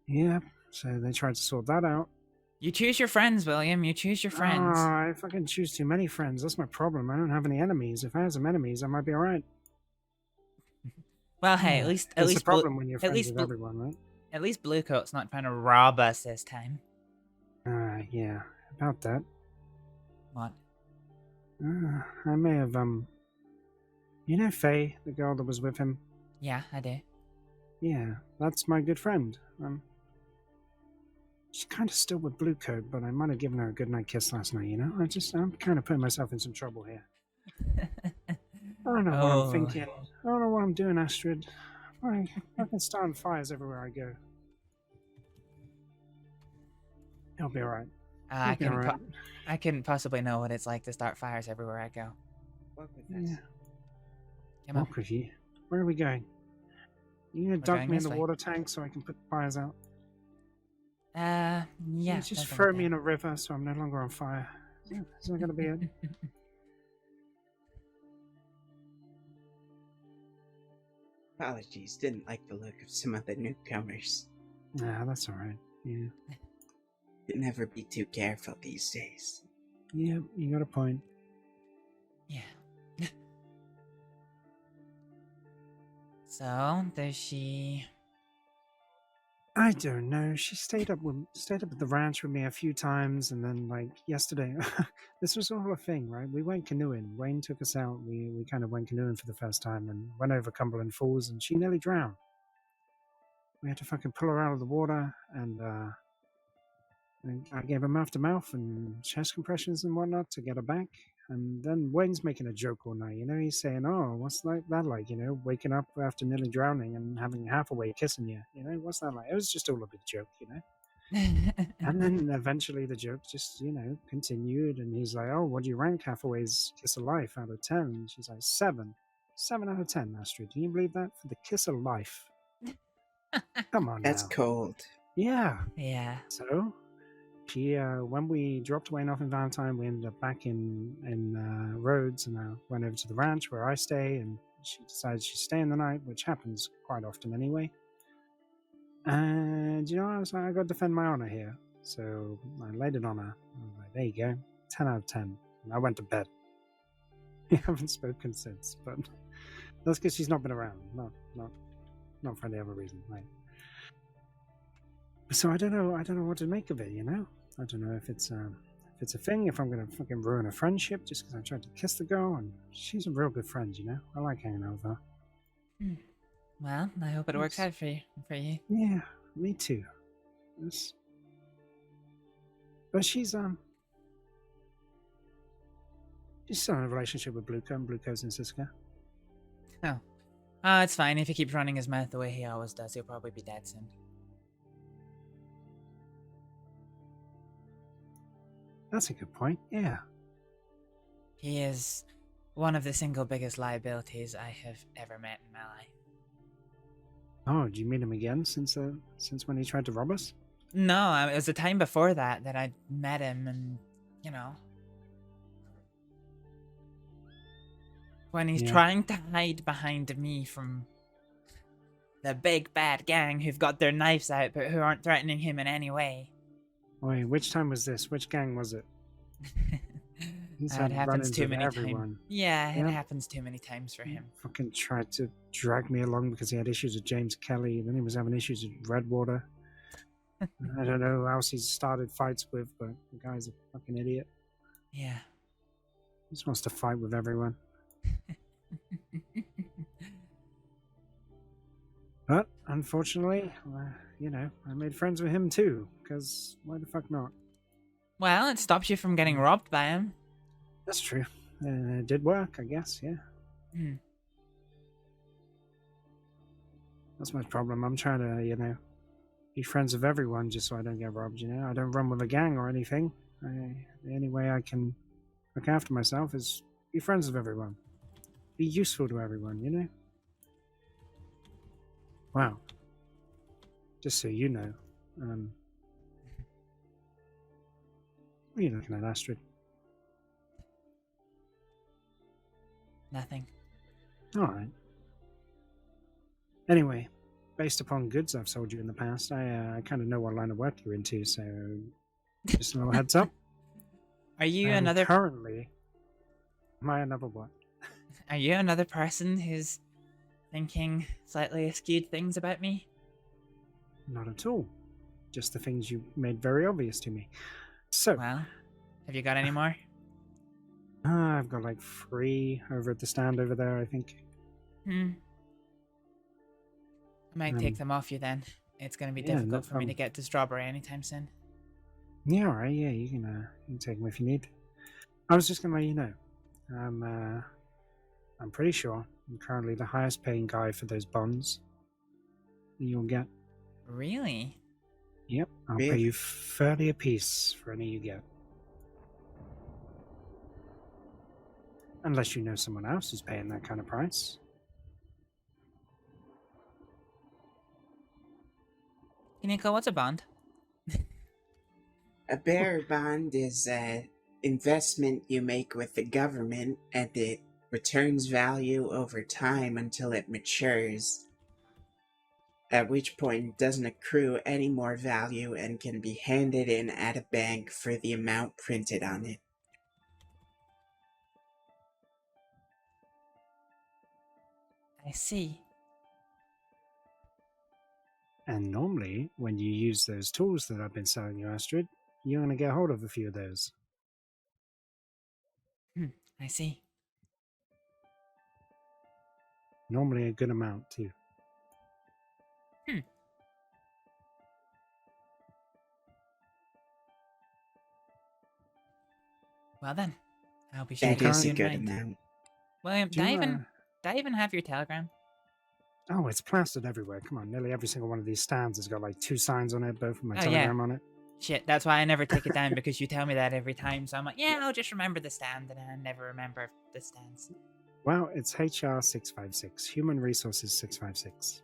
[SPEAKER 20] Yeah, so they tried to sort that out.
[SPEAKER 3] You choose your friends, William. You choose your friends.
[SPEAKER 20] Oh, I fucking choose too many friends. That's my problem. I don't have any enemies. If I had some enemies, I might be alright.
[SPEAKER 3] Well, hey, at least
[SPEAKER 20] the problem when you're friends with everyone, right?
[SPEAKER 3] At least Bluecoat's not trying to rob us this time.
[SPEAKER 20] Yeah, about that.
[SPEAKER 3] What?
[SPEAKER 20] I may have, you know Faye, the girl that was with him?
[SPEAKER 3] Yeah, I do.
[SPEAKER 20] Yeah, that's my good friend. She's kind of still with Bluecoat, but I might have given her a goodnight kiss last night, you know? I'm kind of putting myself in some trouble here. I don't know what I'm thinking. I don't know what I'm doing, Astrид. I can start fires everywhere I go. It'll be alright.
[SPEAKER 3] I couldn't possibly know what it's like to start fires everywhere I go.
[SPEAKER 20] Yeah.
[SPEAKER 3] Come on.
[SPEAKER 20] Walk with you. Where are we going? You gonna
[SPEAKER 3] We're
[SPEAKER 20] dunk
[SPEAKER 3] going
[SPEAKER 20] me in
[SPEAKER 3] this
[SPEAKER 20] the
[SPEAKER 3] way.
[SPEAKER 20] water tank so I can put the fires out?
[SPEAKER 3] Yeah.
[SPEAKER 20] Just
[SPEAKER 3] something
[SPEAKER 20] throw
[SPEAKER 3] like
[SPEAKER 20] me
[SPEAKER 3] that.
[SPEAKER 20] in a river so I'm no longer on fire. Is that gonna be it?
[SPEAKER 21] Apologies, didn't like the look of some of the newcomers.
[SPEAKER 20] Nah, that's alright. Yeah.
[SPEAKER 21] Never be too careful these days.
[SPEAKER 20] Yeah, you got a point.
[SPEAKER 3] Yeah. So, does she...
[SPEAKER 20] I don't know. She stayed up at the ranch with me a few times, and then like yesterday, this was all a thing, right? We went canoeing. Wayne took us out. We kind of went canoeing for the first time and went over Cumberland Falls, and she nearly drowned. We had to fucking pull her out of the water, and I gave her mouth to mouth and chest compressions and whatnot to get her back. And then Wayne's making a joke all night, you know? He's saying, "Oh, what's that like? You know, waking up after nearly drowning and having half awake kissing you. You know, what's that like?" It was just all a big joke, you know? And then eventually the joke just, you know, continued. And he's like, "Oh, what do you rank Hathaway's Kiss of Life out of 10? And she's like, 7. 7 out of 10, Astrид. Can you believe that? For the Kiss of Life. Come on
[SPEAKER 21] That's
[SPEAKER 20] now.
[SPEAKER 21] cold.
[SPEAKER 20] Yeah.
[SPEAKER 3] Yeah.
[SPEAKER 20] So, she, when we dropped Wayne off in Valentine, we ended up back in Rhodes, and I went over to the ranch where I stay, and she decided she'd stay in the night, which happens quite often anyway. And, you know, I was like, I got to defend my honor here. So I laid it on her. I was like, there you go, 10 out of 10. And I went to bed. We haven't spoken since, but that's because she's not been around. Not for any other reason, right? So I don't know what to make of it, you know? I don't know if it's a thing, if I'm gonna fucking ruin a friendship just because I tried to kiss the girl, and she's a real good friend, you know? I like hanging out with her.
[SPEAKER 3] Well, I hope it works out for you.
[SPEAKER 20] Yeah, me too. But she's still in a relationship with Blueco, and Blueco's in Siska.
[SPEAKER 3] Oh. It's fine. If he keeps running his mouth the way he always does, he'll probably be dead soon.
[SPEAKER 20] That's a good point, yeah.
[SPEAKER 3] He is one of the single biggest liabilities I have ever met in my life.
[SPEAKER 20] Oh, did you meet him again since when he tried to rob us?
[SPEAKER 3] No, it was the time before that I met him, and, you know... When he's trying to hide behind me from the big bad gang who've got their knives out but who aren't threatening him in any way.
[SPEAKER 20] Wait, which time was this? Which gang was it?
[SPEAKER 3] It happens too many times. Yeah, it
[SPEAKER 20] Yeah.
[SPEAKER 3] happens too many times for him.
[SPEAKER 20] Fucking tried to drag me along because he had issues with James Kelly, then he was having issues with Redwater. I don't know who else he's started fights with, but the guy's a fucking idiot.
[SPEAKER 3] Yeah.
[SPEAKER 20] He just wants to fight with everyone. But unfortunately, you know, I made friends with him too, because why the fuck not?
[SPEAKER 3] Well, it stops you from getting robbed by him.
[SPEAKER 20] That's true. It did work, I guess, yeah.
[SPEAKER 3] Hmm.
[SPEAKER 20] That's my problem. I'm trying to, be friends with everyone just so I don't get robbed, I don't run with a gang or anything. The only way I can look after myself is be friends with everyone. Be useful to everyone, Wow. Just so you know, what are you looking at, Astrид?
[SPEAKER 3] Nothing.
[SPEAKER 20] Alright. Anyway, based upon goods I've sold you in the past, I kind of know what line of work you're into, so just a little heads up.
[SPEAKER 3] Are you another...
[SPEAKER 20] Currently... Am I another what?
[SPEAKER 3] Are you another person who's thinking slightly askewed things about me?
[SPEAKER 20] Not at all. Just the things you made very obvious to me. So...
[SPEAKER 3] Well, have you got any more?
[SPEAKER 20] I've got like 3 over at the stand over there, I think.
[SPEAKER 3] I might take them off you then. It's going to be difficult for me to get to Strawberry anytime soon.
[SPEAKER 20] Yeah, alright, yeah, you can take them if you need. I was just going to let you know. I'm pretty sure I'm currently the highest paying guy for those bonds that you'll get.
[SPEAKER 3] Really?
[SPEAKER 20] Yep, I'll pay you 30 apiece for any you get. Unless you know someone else who's paying that kind of price.
[SPEAKER 3] Nico, what's a bond?
[SPEAKER 21] A bearer bond is an investment you make with the government, and it returns value over time until it matures. At which point it doesn't accrue any more value and can be handed in at a bank for the amount printed on it.
[SPEAKER 3] I see.
[SPEAKER 20] And normally, when you use those tools that I've been selling you, Astrид, you're going to get hold of a few of those.
[SPEAKER 3] I see.
[SPEAKER 20] Normally a good amount, too.
[SPEAKER 3] Well then, I'll be sure
[SPEAKER 21] That
[SPEAKER 3] to
[SPEAKER 21] is
[SPEAKER 3] keep
[SPEAKER 21] a
[SPEAKER 3] in
[SPEAKER 21] good
[SPEAKER 3] mind.
[SPEAKER 21] amount.
[SPEAKER 3] William,
[SPEAKER 20] Do you,
[SPEAKER 3] did I even have your telegram?
[SPEAKER 20] Oh, it's plastered everywhere. Come on, nearly every single one of these stands has got like 2 signs on it, both with my telegram on it.
[SPEAKER 3] Shit, that's why I never take it down, because you tell me that every time. So I'm like, yeah, I'll just remember the stand, and I never remember the stands.
[SPEAKER 20] Well, it's HR656, Human Resources 656.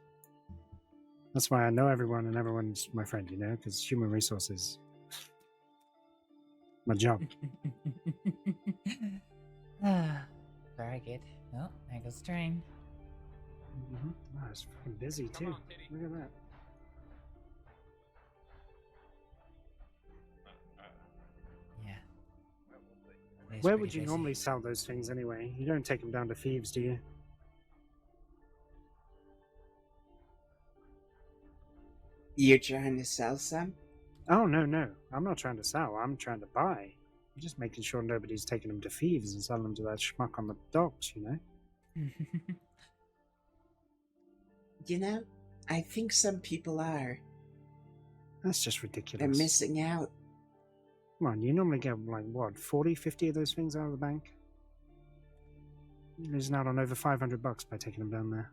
[SPEAKER 20] That's why I know everyone and everyone's my friend, because Human Resources. My job.
[SPEAKER 3] Very good. Oh, there goes the train.
[SPEAKER 20] Oh, it's fucking busy too. Look at that.
[SPEAKER 3] Yeah.
[SPEAKER 20] Where would you normally sell those things anyway? You don't take them down to thieves, do you?
[SPEAKER 21] You're trying to sell some?
[SPEAKER 20] Oh, no. I'm not trying to sell. I'm trying to buy. I'm just making sure nobody's taking them to thieves and selling them to that schmuck on the docks,
[SPEAKER 21] I think some people are.
[SPEAKER 20] That's just ridiculous.
[SPEAKER 21] They're missing out.
[SPEAKER 20] Come on, you normally get, 40, 50 of those things out of the bank? You're losing out on over $500 by taking them down there.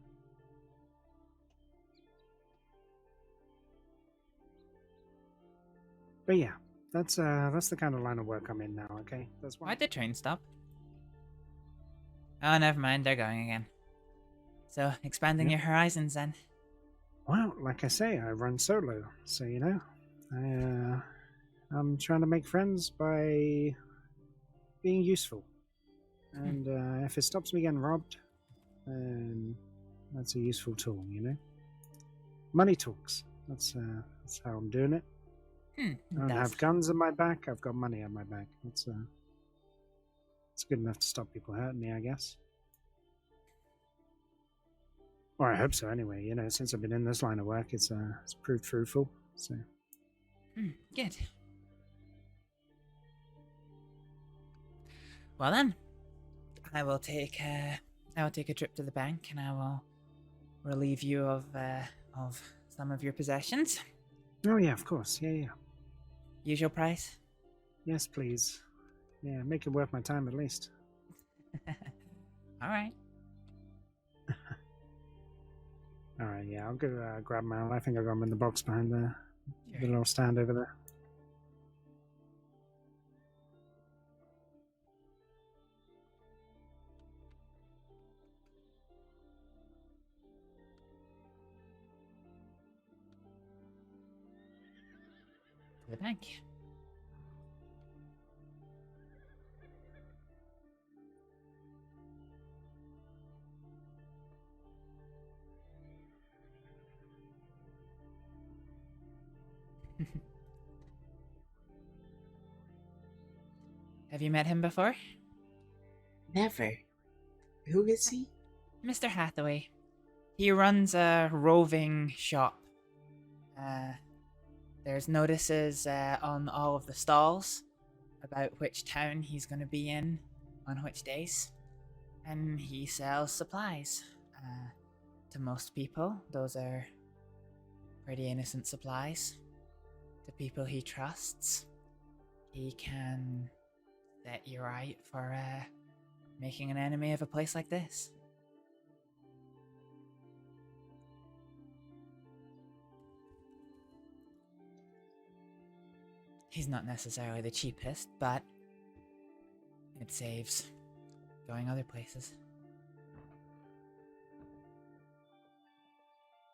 [SPEAKER 20] But yeah, that's the kind of line of work I'm in now, okay? That's why.
[SPEAKER 3] Why'd the train stop? Oh, never mind, they're going again. So, expanding your horizons then.
[SPEAKER 20] Well, like I say, I run solo, so I'm trying to make friends by being useful. And if it stops me getting robbed, then that's a useful tool, Money talks. That's how I'm doing it. I don't have guns on my back, I've got money on my back. It's good enough to stop people hurting me, I guess. Or I hope so anyway, since I've been in this line of work, it's proved fruitful, so.
[SPEAKER 3] Good. Well then, I will take a trip to the bank, and I will relieve you of some of your possessions.
[SPEAKER 20] Oh yeah, of course, yeah.
[SPEAKER 3] usual price?
[SPEAKER 20] Yes, please. Yeah, make it worth my time at least.
[SPEAKER 3] Alright.
[SPEAKER 20] Alright, yeah, I'll go grab my. I think I got them in the box behind the little stand over there.
[SPEAKER 3] To the bank. Have you met him before?
[SPEAKER 21] Never. Who is he?
[SPEAKER 3] Mr. Hathaway. He runs a roving shop. There's notices on all of the stalls about which town he's going to be in on which days. And he sells supplies. To most people, those are pretty innocent supplies. To people he trusts, he can set you right for making an enemy of a place like this. He's not necessarily the cheapest, but it saves going other places.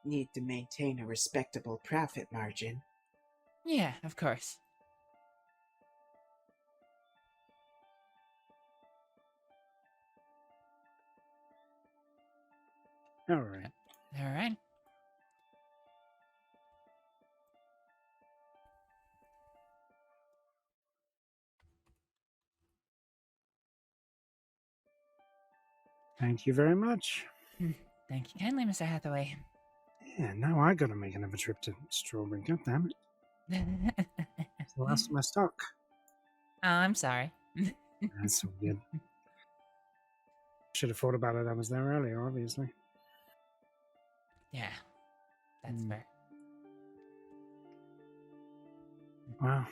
[SPEAKER 21] Need to maintain a respectable profit margin.
[SPEAKER 3] Yeah, of course.
[SPEAKER 20] Alright.
[SPEAKER 3] Alright.
[SPEAKER 20] Thank you very much.
[SPEAKER 3] Thank you kindly, Mr. Hathaway.
[SPEAKER 20] Yeah, now I gotta make another trip to Strawberry. God damn it. It's the last of my stock.
[SPEAKER 3] Oh, I'm sorry.
[SPEAKER 20] That's so good. Should have thought about it. I was there earlier, obviously.
[SPEAKER 3] Yeah, that's fair.
[SPEAKER 20] Well,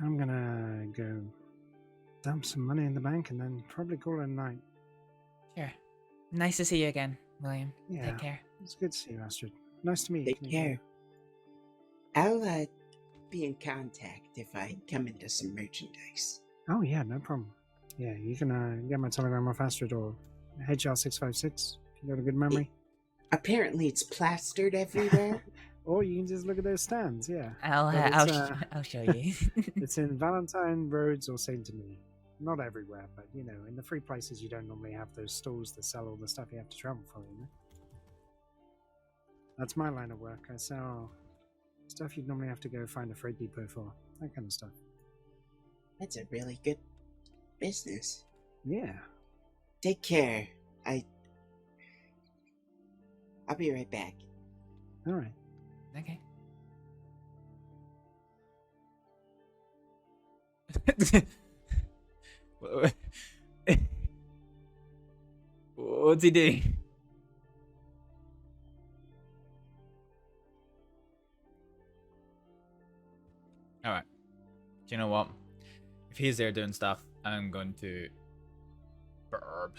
[SPEAKER 20] I'm gonna go dump some money in the bank and then probably call it a night.
[SPEAKER 3] Sure. Nice to see you again, William.
[SPEAKER 20] Yeah.
[SPEAKER 3] Take care.
[SPEAKER 20] It's good to see you, Astrид. Nice to meet you.
[SPEAKER 21] Take care. I'll be in contact if I come into some merchandise.
[SPEAKER 20] Oh, yeah, no problem. Yeah, you can get my telegram off Astrид or Pt.6 if you got a good memory.
[SPEAKER 21] Apparently it's plastered everywhere.
[SPEAKER 20] Or you can just look at those stands, yeah.
[SPEAKER 3] I'll show you.
[SPEAKER 20] It's in Valentine, Rhodes, or St. Denis. Not everywhere, but, you know, in the free places you don't normally have those stalls that sell all the stuff you have to travel for, you know? That's my line of work. I sell stuff you'd normally have to go find a freight depot for. That kind of stuff.
[SPEAKER 21] That's a really good business.
[SPEAKER 20] Yeah.
[SPEAKER 21] Take care. I'll be right back.
[SPEAKER 20] Alright.
[SPEAKER 3] Okay. What's he doing? Alright. Do you know what? If he's there doing stuff, I'm going to burp.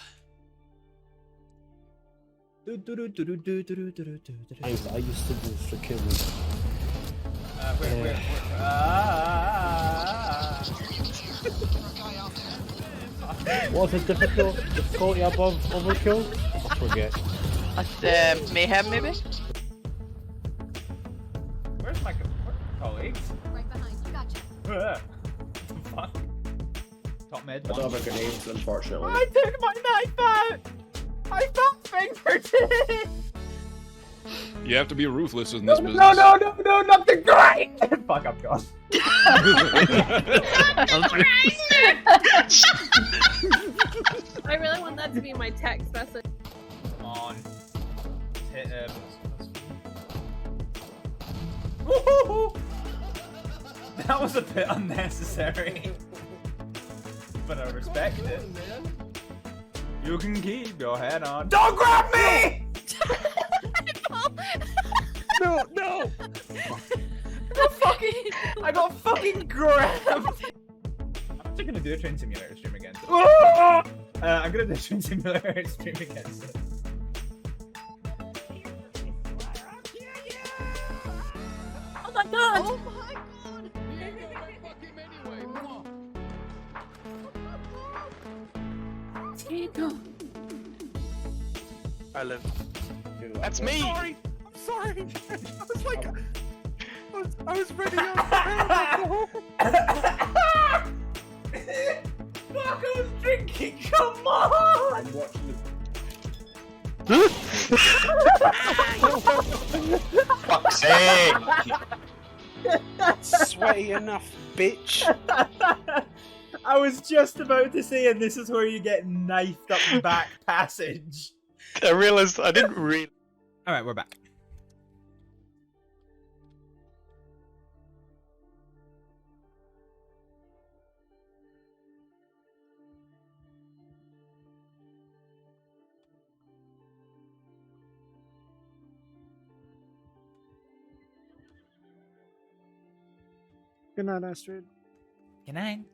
[SPEAKER 8] I used to do for killing.
[SPEAKER 10] Wait.
[SPEAKER 8] What's the difficulty above overkill? I forget.
[SPEAKER 15] That's mayhem, maybe?
[SPEAKER 10] Where's my colleagues?
[SPEAKER 15] Right behind you. Gotcha.
[SPEAKER 10] Fuck. Top mid.
[SPEAKER 19] I don't have a grenade, unfortunately.
[SPEAKER 10] I took my knife out! I felt fingertips!
[SPEAKER 25] You have to be ruthless in this business.
[SPEAKER 10] No, not the grind! Fuck, I'm gone.
[SPEAKER 14] I really want that to be my text message.
[SPEAKER 10] Come on. Hit him. Woohoo! That was a bit unnecessary. But I respect it. You can keep your head on. Don't grab me!
[SPEAKER 8] No!
[SPEAKER 10] The fuck I got fucking grabbed! I'm actually gonna do a train simulator stream again. I'm gonna do a train simulator stream again. So.
[SPEAKER 14] Oh my god!
[SPEAKER 15] Oh my god!
[SPEAKER 14] Diego.
[SPEAKER 6] I live. That's me!
[SPEAKER 10] Sorry! I'm sorry! I was like... I was ready on Fuck, I was drinking! Come on!
[SPEAKER 19] I'm watching
[SPEAKER 6] Fuck's sake!
[SPEAKER 20] Sweaty enough, bitch.
[SPEAKER 10] I was just about to say, and this is where you get knifed up the back passage.
[SPEAKER 6] I realized I didn't read.
[SPEAKER 10] Alright, we're back.
[SPEAKER 20] Good night, Astrид.
[SPEAKER 3] Good night.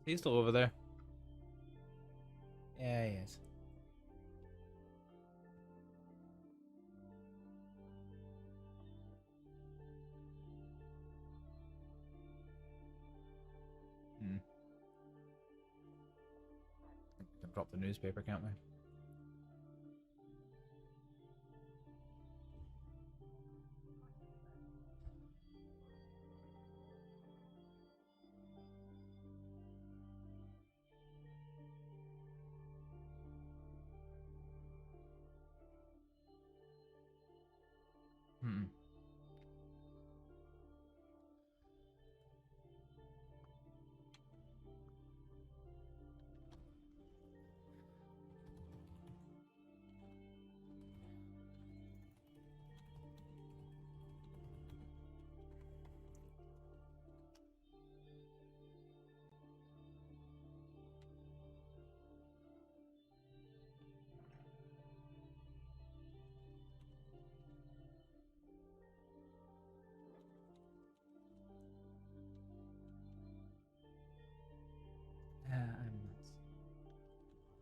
[SPEAKER 10] He's still over there. Yeah, he is. Drop the newspaper, can't we?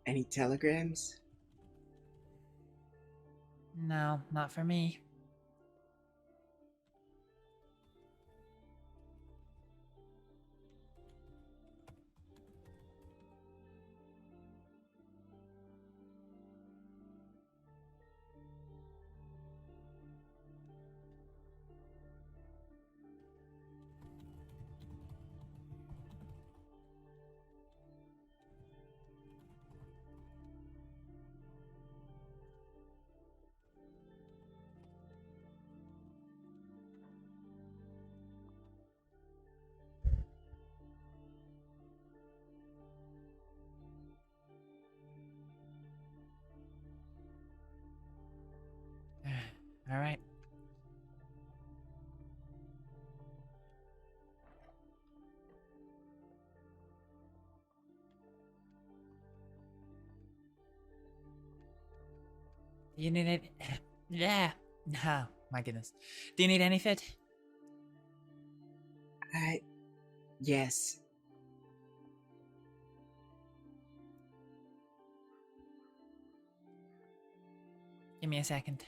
[SPEAKER 21] Any telegrams?
[SPEAKER 3] No, not for me. All right. Do you need it? Yeah. Oh, my goodness. Do you need any fit?
[SPEAKER 21] Yes.
[SPEAKER 3] Give me a second.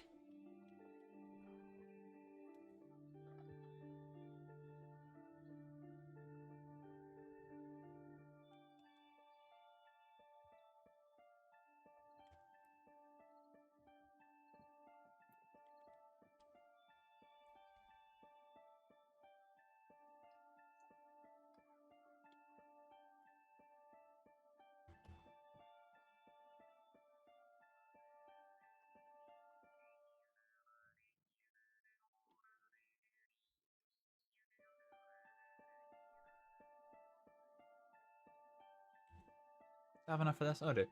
[SPEAKER 10] Have enough for this? Oh, I do.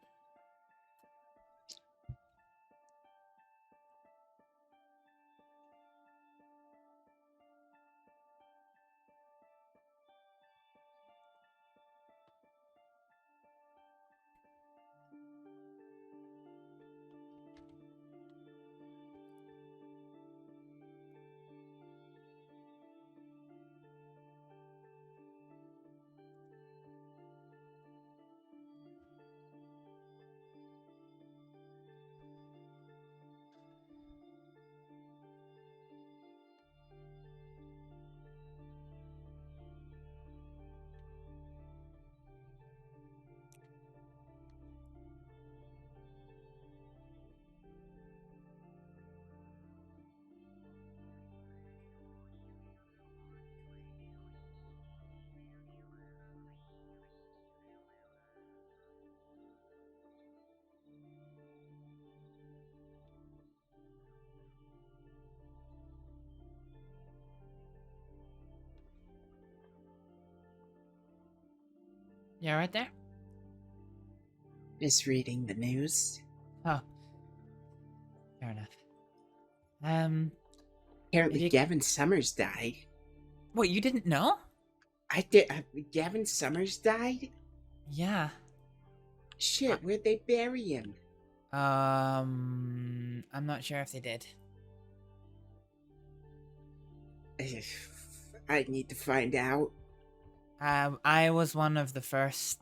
[SPEAKER 3] You alright there?
[SPEAKER 21] Just reading the news.
[SPEAKER 3] Oh. Fair enough.
[SPEAKER 21] Apparently Gavin Summers died.
[SPEAKER 3] What, you didn't know?
[SPEAKER 21] I did. Gavin Summers died?
[SPEAKER 3] Yeah.
[SPEAKER 21] Shit, where'd they bury him?
[SPEAKER 3] I'm not sure if they did.
[SPEAKER 21] I need to find out.
[SPEAKER 3] I was one of the first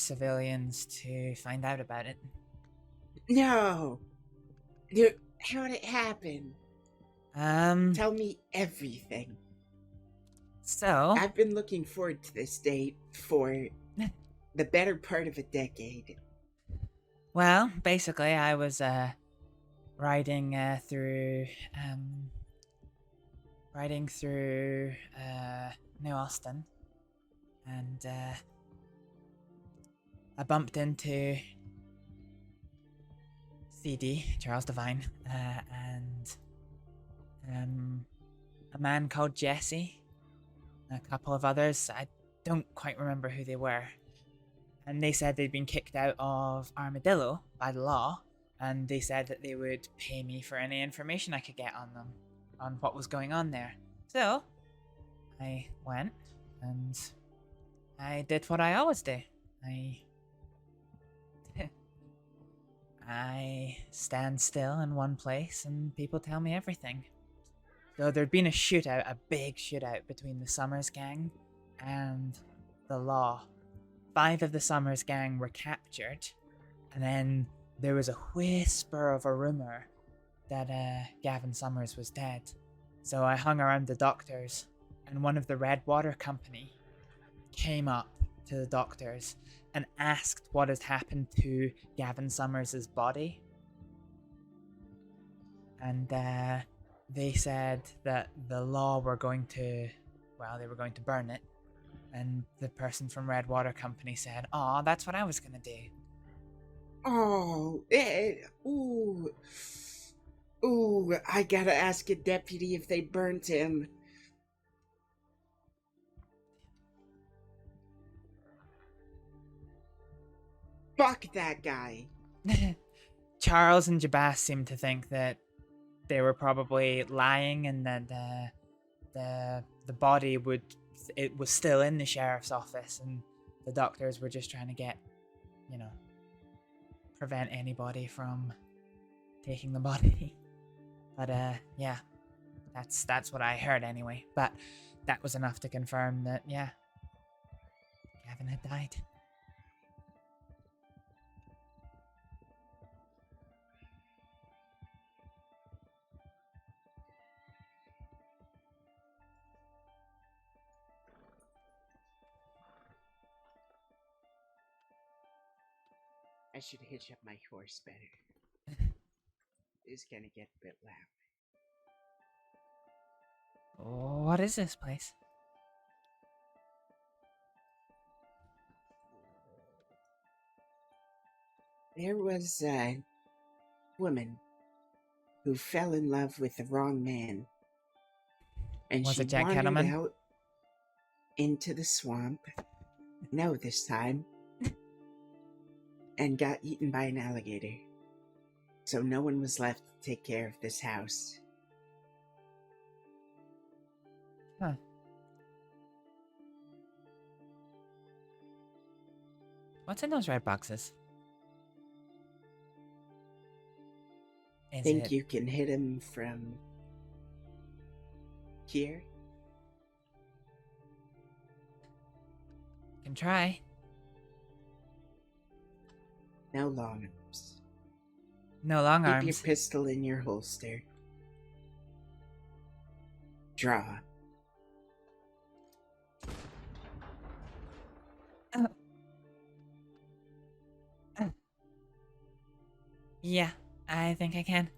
[SPEAKER 3] civilians to find out about it.
[SPEAKER 21] No! How'd it happen? Tell me everything.
[SPEAKER 3] So...
[SPEAKER 21] I've been looking forward to this day for the better part of a decade.
[SPEAKER 3] Well, basically, I was, riding through New Austin, and I bumped into CD, Charles Devine, and a man called Jesse, and a couple of others. I don't quite remember who they were. And they said they'd been kicked out of Armadillo by the law, and they said that they would pay me for any information I could get on them, on what was going on there. So, I went, and I did what I always do. I stand still in one place, and people tell me everything. So there'd been a shootout, a big shootout between the Summers gang and the law. 5 of the Summers gang were captured, and then there was a whisper of a rumor that Gavin Summers was dead. So I hung around the doctors, and one of the Redwater company came up to the doctors and asked what had happened to Gavin Summers' body. And they said that the law were going to, well, they were going to burn it. And the person from Redwater Company said, "Aw, that's what I was gonna do."
[SPEAKER 21] Oh, ooh, I gotta ask a deputy if they burnt him. Fuck that guy.
[SPEAKER 3] Charles and Jabas seemed to think that they were probably lying and that the body was still in the sheriff's office and the doctors were just trying to get, prevent anybody from taking the body. But yeah, that's what I heard anyway. But that was enough to confirm that, yeah, Gavin had died.
[SPEAKER 21] I should hitch up my horse better. It's gonna get a bit loud.
[SPEAKER 3] What is this place?
[SPEAKER 21] There was a woman who fell in love with the wrong man. And
[SPEAKER 3] Was
[SPEAKER 21] she
[SPEAKER 3] it Jack
[SPEAKER 21] wandered
[SPEAKER 3] Kettleman?
[SPEAKER 21] out into the swamp. No, this time. And got eaten by an alligator. So no one was left to take care of this house.
[SPEAKER 3] Huh. What's in those red boxes?
[SPEAKER 21] Think you can hit him from here?
[SPEAKER 3] Can try.
[SPEAKER 21] No long arms.
[SPEAKER 3] No long
[SPEAKER 21] Keep
[SPEAKER 3] arms.
[SPEAKER 21] your pistol in your holster. Draw.
[SPEAKER 3] Yeah, I think I can.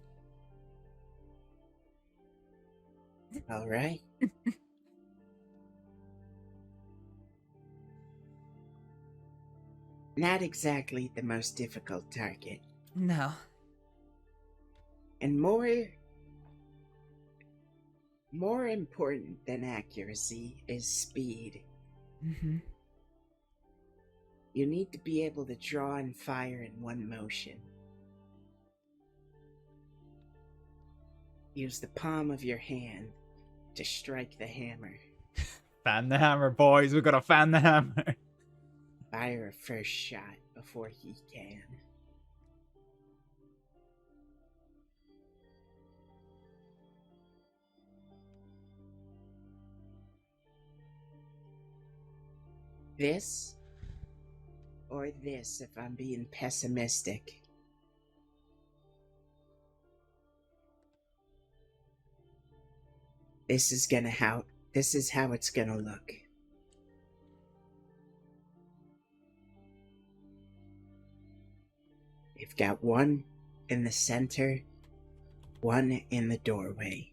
[SPEAKER 21] All right. Not exactly the most difficult target.
[SPEAKER 3] No.
[SPEAKER 21] And more important than accuracy is speed.
[SPEAKER 3] Mm-hmm.
[SPEAKER 21] You need to be able to draw and fire in one motion. Use the palm of your hand to strike the hammer.
[SPEAKER 10] Fan the hammer, boys. We gotta fan the hammer.
[SPEAKER 21] Fire a first shot before he can. This or this if I'm being pessimistic. This is how it's gonna look. You've got one in the center, one in the doorway.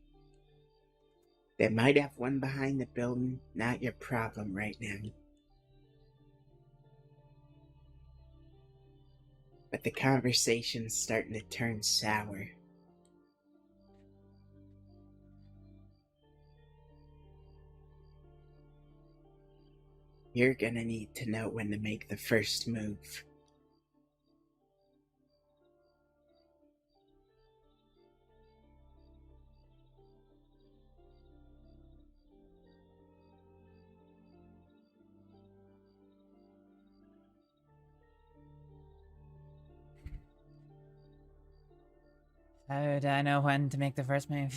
[SPEAKER 21] They might have one behind the building, not your problem right now. But the conversation's starting to turn sour. You're gonna need to know when to make the first move.
[SPEAKER 3] How do I know when to make the first move?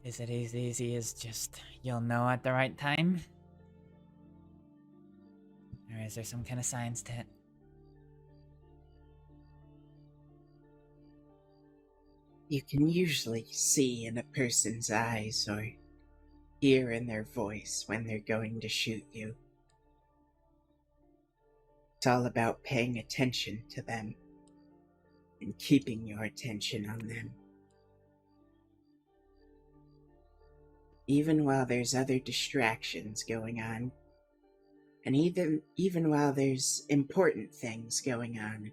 [SPEAKER 3] Is it as easy as just you'll know at the right time? Or is there some kind of science to it?
[SPEAKER 21] You can usually see in a person's eyes or hear in their voice when they're going to shoot you. It's all about paying attention to them and keeping your attention on them. Even while there's other distractions going on, and even while there's important things going on,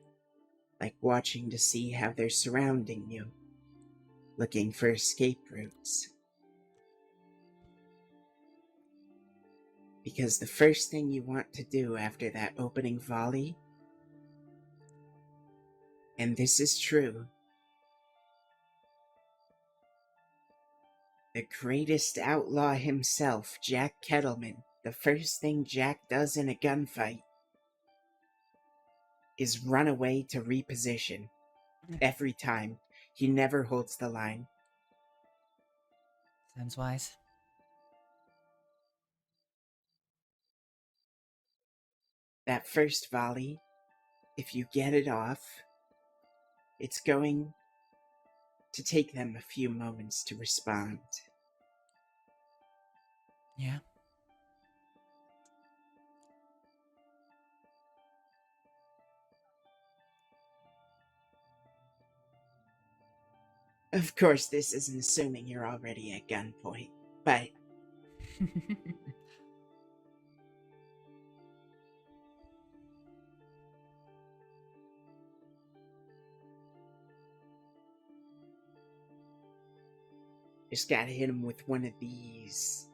[SPEAKER 21] like watching to see how they're surrounding you, looking for escape routes. Because the first thing you want to do after that opening volley, and this is true, the greatest outlaw himself, Jack Kettleman, the first thing Jack does in a gunfight is run away to reposition. Every time. He never holds the line.
[SPEAKER 3] Sounds wise.
[SPEAKER 21] That first volley, if you get it off, it's going to take them a few moments to respond.
[SPEAKER 3] Yeah.
[SPEAKER 21] Of course, this isn't assuming you're already at gunpoint, but... just gotta hit him with one of these.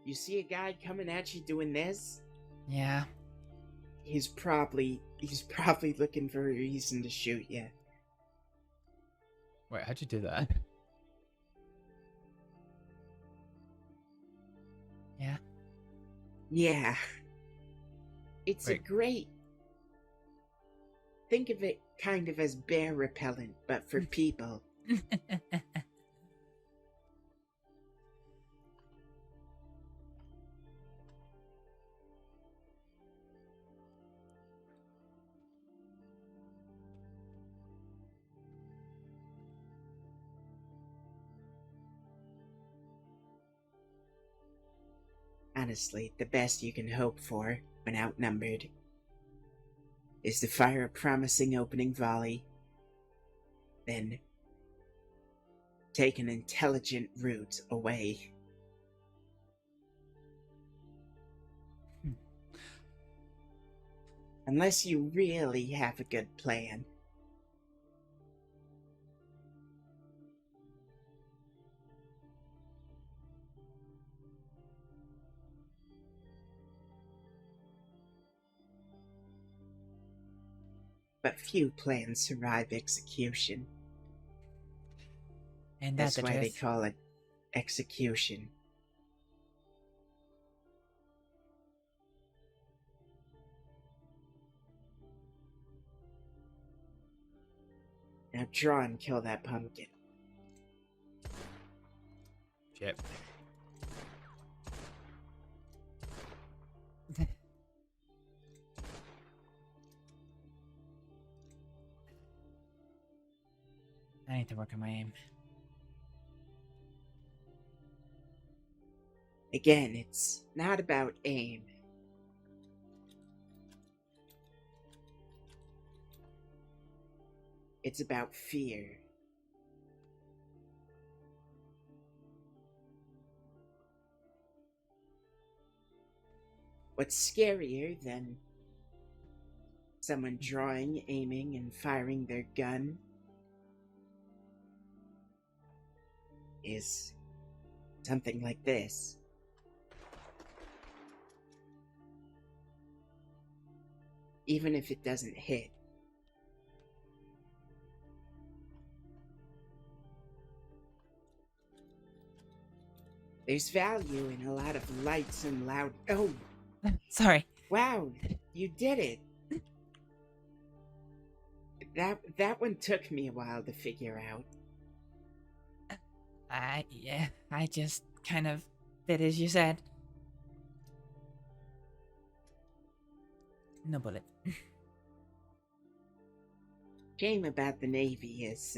[SPEAKER 21] You see a guy coming at you doing this?
[SPEAKER 3] Yeah.
[SPEAKER 21] He's probably looking for a reason to shoot you.
[SPEAKER 10] Wait, how'd you do that?
[SPEAKER 3] Yeah.
[SPEAKER 21] Yeah. It's a
[SPEAKER 10] Wait.
[SPEAKER 21] great... Think of it kind of as bear repellent, but for people. Honestly, the best you can hope for, when outnumbered, is to fire a promising opening volley, then take an intelligent route away. Unless you really have a good plan. But few plans survive execution.
[SPEAKER 3] And
[SPEAKER 21] that's
[SPEAKER 3] the
[SPEAKER 21] why they
[SPEAKER 3] truth.
[SPEAKER 21] call it execution. Now draw and kill that pumpkin.
[SPEAKER 10] Shit.
[SPEAKER 3] I need to work on my aim.
[SPEAKER 21] Again, it's not about aim. It's about fear. What's scarier than someone drawing, aiming, and firing their gun is something like this. Even if it doesn't hit. There's value in a lot of lights and loud... Oh!
[SPEAKER 3] Sorry.
[SPEAKER 21] Wow, you did it. That one took me a while to figure out.
[SPEAKER 3] Yeah, I just kind of did as you said. No bullet.
[SPEAKER 21] Shame about the Navy is,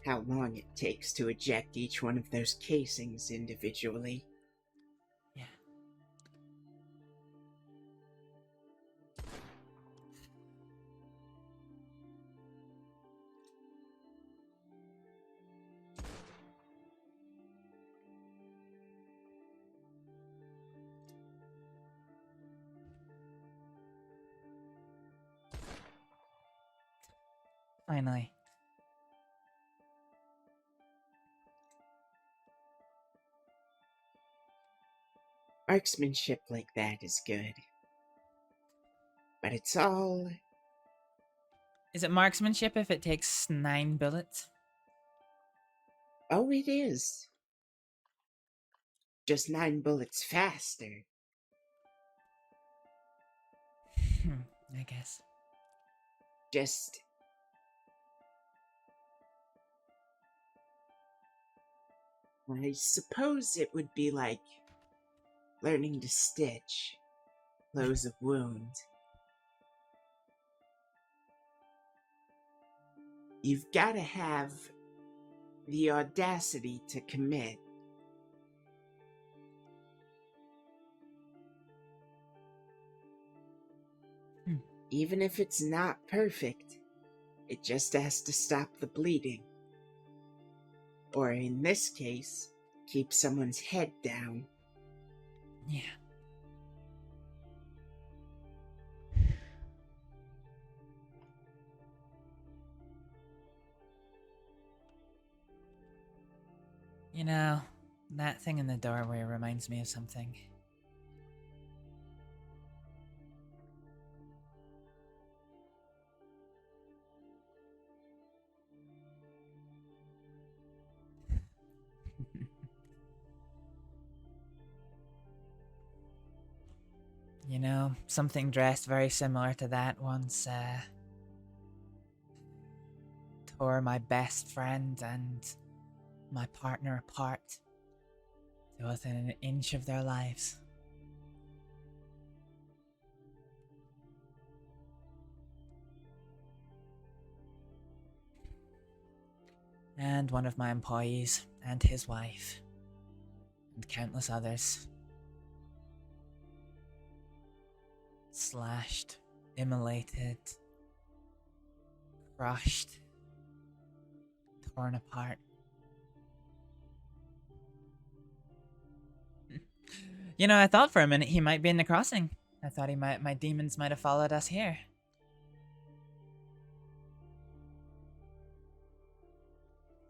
[SPEAKER 21] how long it takes to eject each one of those casings individually.
[SPEAKER 3] Yeah. Finally.
[SPEAKER 21] Marksmanship like that is good. But it's all...
[SPEAKER 3] Is it marksmanship if it takes 9 bullets?
[SPEAKER 21] Oh, it is. Just 9 bullets faster.
[SPEAKER 3] I guess.
[SPEAKER 21] Just... I suppose it would be like learning to stitch. Close a wound. You've got to have the audacity to commit. Even if it's not perfect, it just has to stop the bleeding. Or in this case, keep someone's head down.
[SPEAKER 3] Yeah. You know, that thing in the doorway reminds me of something. You know, something dressed very similar to that once, tore my best friend and my partner apart to within an inch of their lives. And one of my employees and his wife and countless others. Slashed, immolated, crushed, torn apart. You know, I thought for a minute he might be in the crossing. I thought my demons might have followed us here.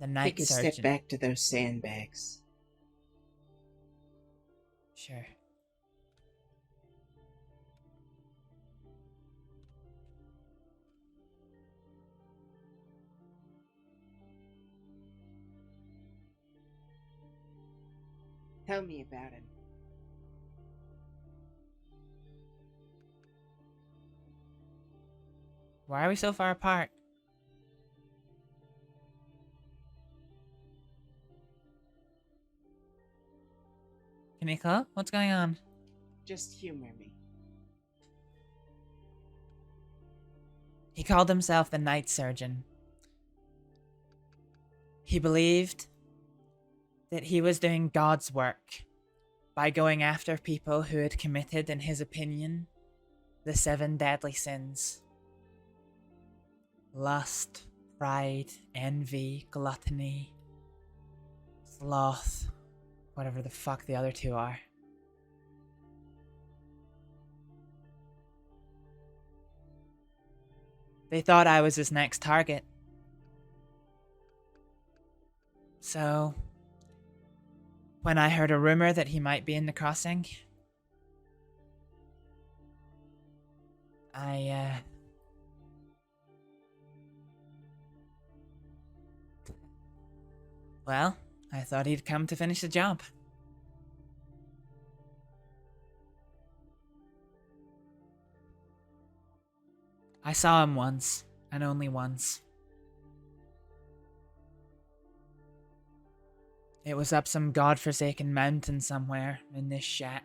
[SPEAKER 3] The night
[SPEAKER 21] Take a
[SPEAKER 3] surgeon.
[SPEAKER 21] step back to those sandbags.
[SPEAKER 3] Sure.
[SPEAKER 21] Tell me about him.
[SPEAKER 3] Why are we so far apart? Kimiko, what's going on?
[SPEAKER 21] Just humor me.
[SPEAKER 3] He called himself the night surgeon. He believed that he was doing God's work by going after people who had committed, in his opinion, the 7 deadly sins. Lust, pride, envy, gluttony, sloth, whatever the fuck the other 2 are. They thought I was his next target. So, when I heard a rumor that he might be in the crossing, well, I thought he'd come to finish the job. I saw him once, and only once. It was up some godforsaken mountain somewhere in this shack.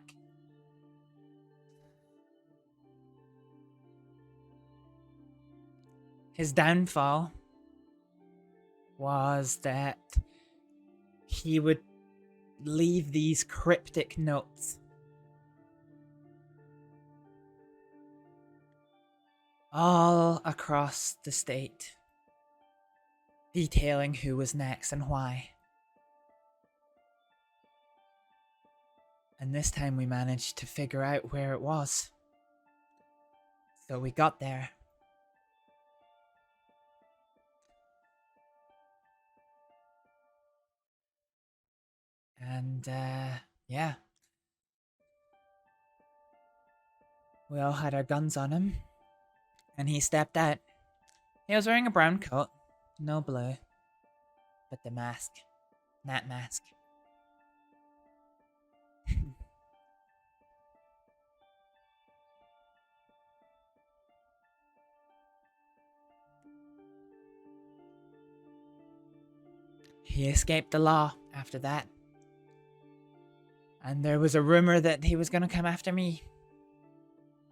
[SPEAKER 3] His downfall was that he would leave these cryptic notes all across the state, detailing who was next and why. And this time we managed to figure out where it was. So we got there. And, yeah. We all had our guns on him, and he stepped out. He was wearing a brown coat, no blue, but the mask, that mask. He escaped the law after that. And there was a rumor that he was gonna come after me.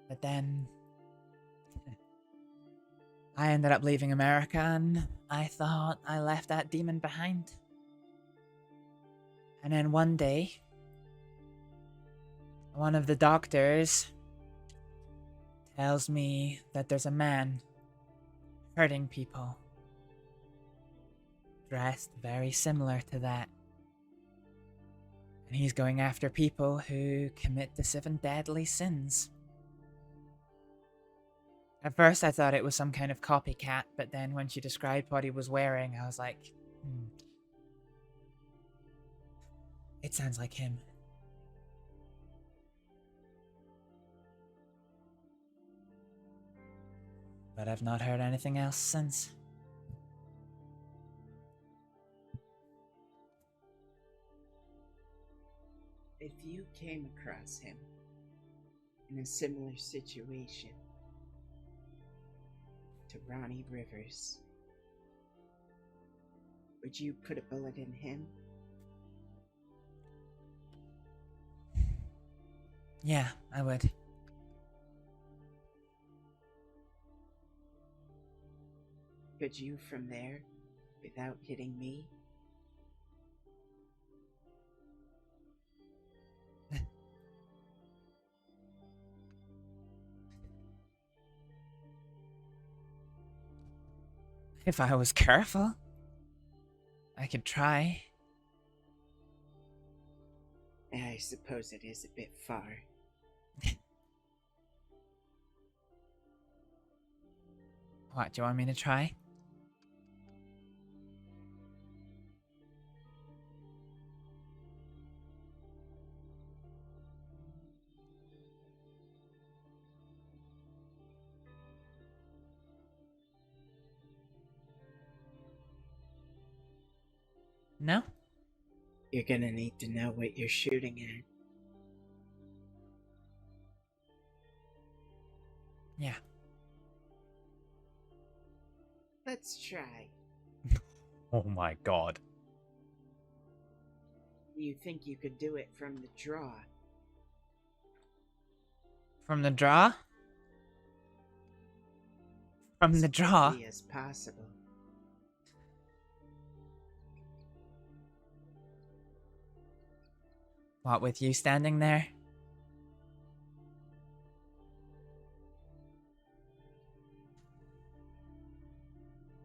[SPEAKER 3] But then I ended up leaving America, and I thought I left that demon behind. And then one day, one of the doctors tells me that there's a man hurting people, dressed very similar to that. And he's going after people who commit the 7 deadly sins. At first I thought it was some kind of copycat, but then when she described what he was wearing, I was like, it sounds like him. But I've not heard anything else since.
[SPEAKER 21] If you came across him in a similar situation to Ronnie Rivers, would you put a bullet in him?
[SPEAKER 3] Yeah, I would.
[SPEAKER 21] Could you from there without hitting me?
[SPEAKER 3] If I was careful, I could try.
[SPEAKER 21] I suppose it is a bit far.
[SPEAKER 3] What, do you want me to try? No?
[SPEAKER 21] You're gonna need to know what you're shooting at.
[SPEAKER 3] Yeah.
[SPEAKER 21] Let's try.
[SPEAKER 10] Oh my god.
[SPEAKER 21] You think you could do it from the draw?
[SPEAKER 3] From the draw? From the draw?
[SPEAKER 21] As easy as possible.
[SPEAKER 3] What, with you standing there?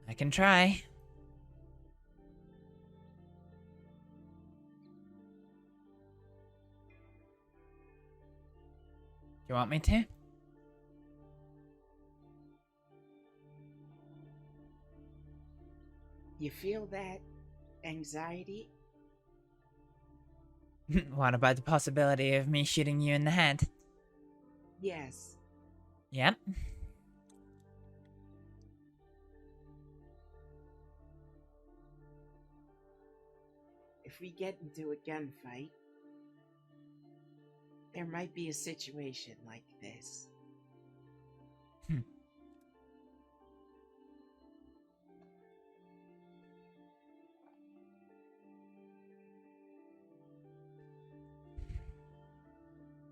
[SPEAKER 3] I can try. Do you want me to?
[SPEAKER 21] You feel that anxiety?
[SPEAKER 3] What about the possibility of me shooting you in the head?
[SPEAKER 21] Yes.
[SPEAKER 3] Yep.
[SPEAKER 21] If we get into a gunfight, there might be a situation like this.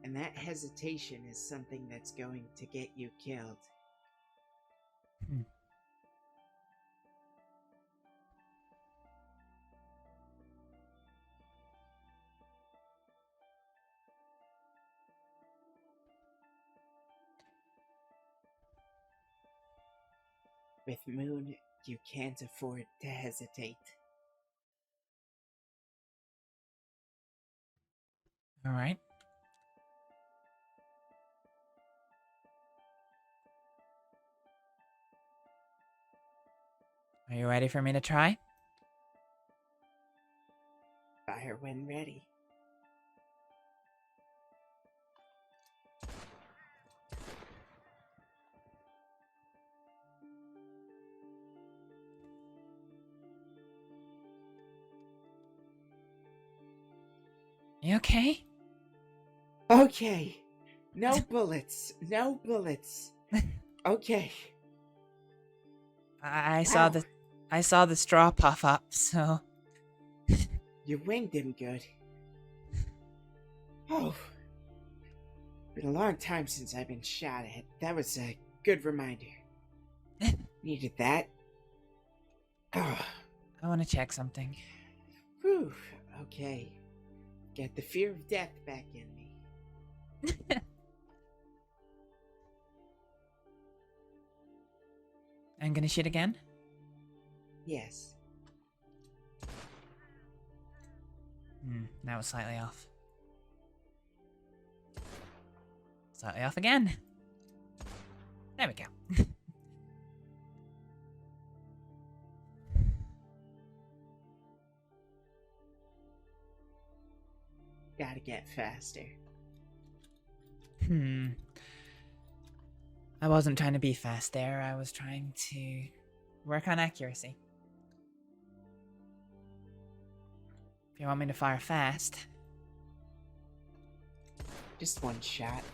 [SPEAKER 21] And that hesitation is something that's going to get you killed. With Moon, you can't afford to hesitate.
[SPEAKER 3] All right. Are you ready for me to try?
[SPEAKER 21] Fire when ready.
[SPEAKER 3] You okay?
[SPEAKER 21] Okay. No bullets. No bullets. Okay.
[SPEAKER 3] I saw the straw puff up, so
[SPEAKER 21] You winged him good. Oh. Been a long time since I've been shot at. That was a good reminder. Needed that. Oh.
[SPEAKER 3] I want to check something.
[SPEAKER 21] Whew. Okay. Get the fear of death back in me.
[SPEAKER 3] I'm gonna shoot again?
[SPEAKER 21] Yes.
[SPEAKER 3] That was slightly off. Slightly off again. There we go.
[SPEAKER 21] Gotta get faster.
[SPEAKER 3] I wasn't trying to be fast there. I was trying to work on accuracy. If you want me to fire fast.
[SPEAKER 21] Just one shot.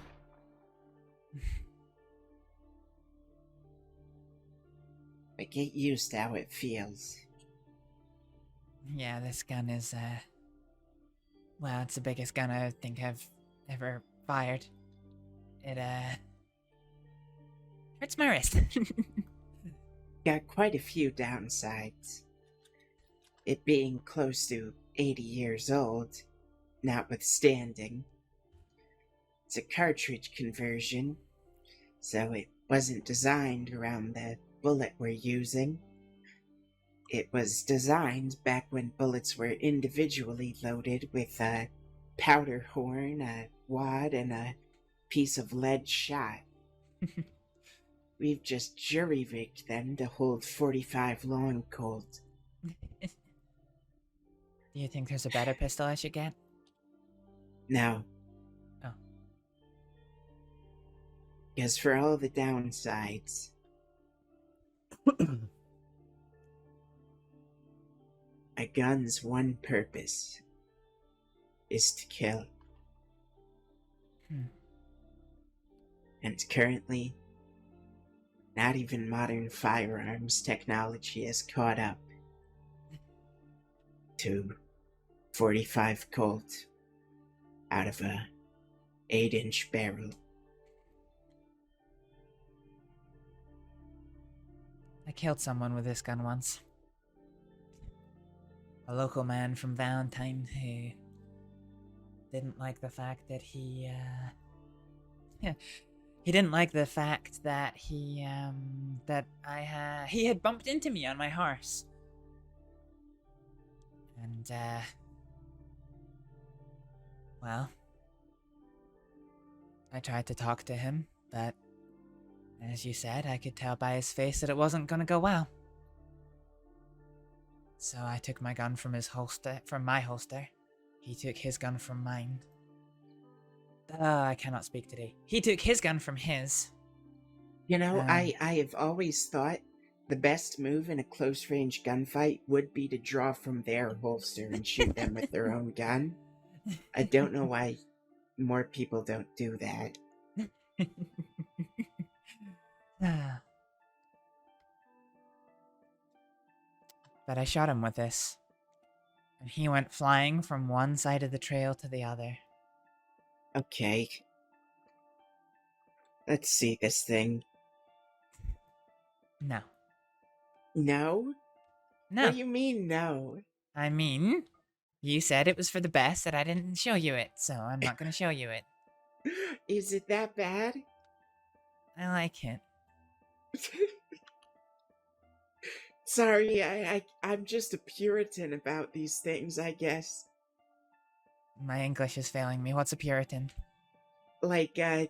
[SPEAKER 21] But get used to how it feels.
[SPEAKER 3] Yeah, this gun is, well, it's the biggest gun I think I've ever fired. It, hurts my wrist.
[SPEAKER 21] Got quite a few downsides. It being close to 80 years old, notwithstanding. It's a cartridge conversion, so it wasn't designed around the bullet we're using. It was designed back when bullets were individually loaded with a powder horn, a wad, and a piece of lead shot. We've just jury-rigged them to hold 45 long Colt.
[SPEAKER 3] Do you think there's a better pistol I should get?
[SPEAKER 21] No.
[SPEAKER 3] Oh.
[SPEAKER 21] Because for all the downsides, a gun's one purpose is to kill. And currently, not even modern firearms technology has caught up to 45 Colt out of a 8-inch barrel.
[SPEAKER 3] I killed someone with this gun once. A local man from Valentine who didn't like the fact that he didn't like the fact that he had bumped into me on my horse. And, well, I tried to talk to him, but as you said, I could tell by his face that it wasn't gonna go well. So I took my gun from my holster. He took his gun from mine. I cannot speak today. He took his gun from his.
[SPEAKER 21] You know, I have always thought the best move in a close-range gunfight would be to draw from their holster and shoot them with their own gun. I don't know why more people don't do that.
[SPEAKER 3] But I shot him with this. And he went flying from one side of the trail to the other.
[SPEAKER 21] Okay. Let's see this thing.
[SPEAKER 3] No.
[SPEAKER 21] No?
[SPEAKER 3] No.
[SPEAKER 21] What do you mean, no?
[SPEAKER 3] I mean, you said it was for the best that I didn't show you it, so I'm not going to show you it.
[SPEAKER 21] Is it that bad?
[SPEAKER 3] I like it.
[SPEAKER 21] Sorry, I'm just a Puritan about these things, I guess.
[SPEAKER 3] My English is failing me. What's a Puritan?
[SPEAKER 21] Like, they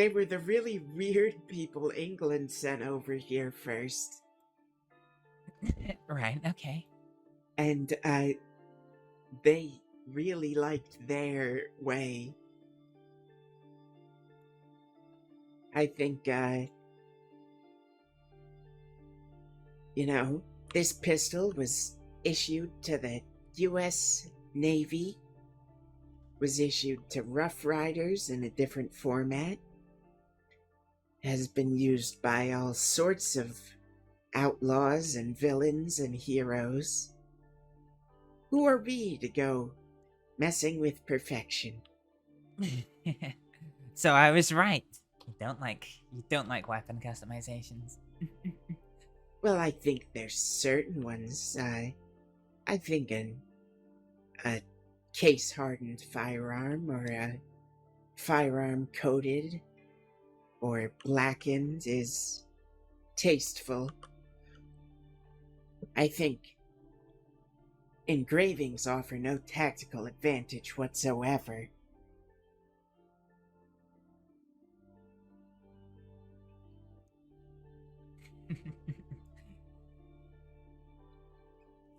[SPEAKER 21] were the really weird people England sent over here first.
[SPEAKER 3] Right, okay.
[SPEAKER 21] And, they really liked their way. I think, You know, this pistol was issued to the U.S. Navy, was issued to Rough Riders in a different format, has been used by all sorts of outlaws and villains and heroes. Who are we to go messing with perfection?
[SPEAKER 3] So I was right. You don't like weapon customizations.
[SPEAKER 21] Well, I think there's certain ones. I think a case-hardened firearm or a firearm coated or blackened is tasteful. I think engravings offer no tactical advantage whatsoever.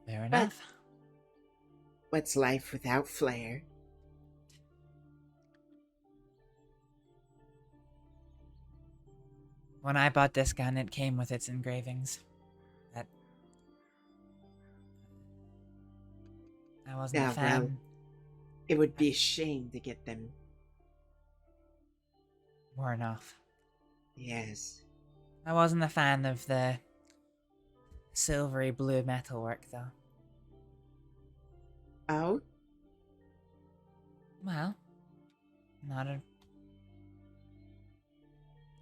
[SPEAKER 3] Fair enough.
[SPEAKER 21] What's life without flair?
[SPEAKER 3] When I bought this gun, it came with its engravings. I wasn't a fan.
[SPEAKER 21] Well, it would be a shame to get them
[SPEAKER 3] worn off.
[SPEAKER 21] Yes.
[SPEAKER 3] I wasn't a fan of the silvery blue metalwork, though.
[SPEAKER 21] Oh?
[SPEAKER 3] Well,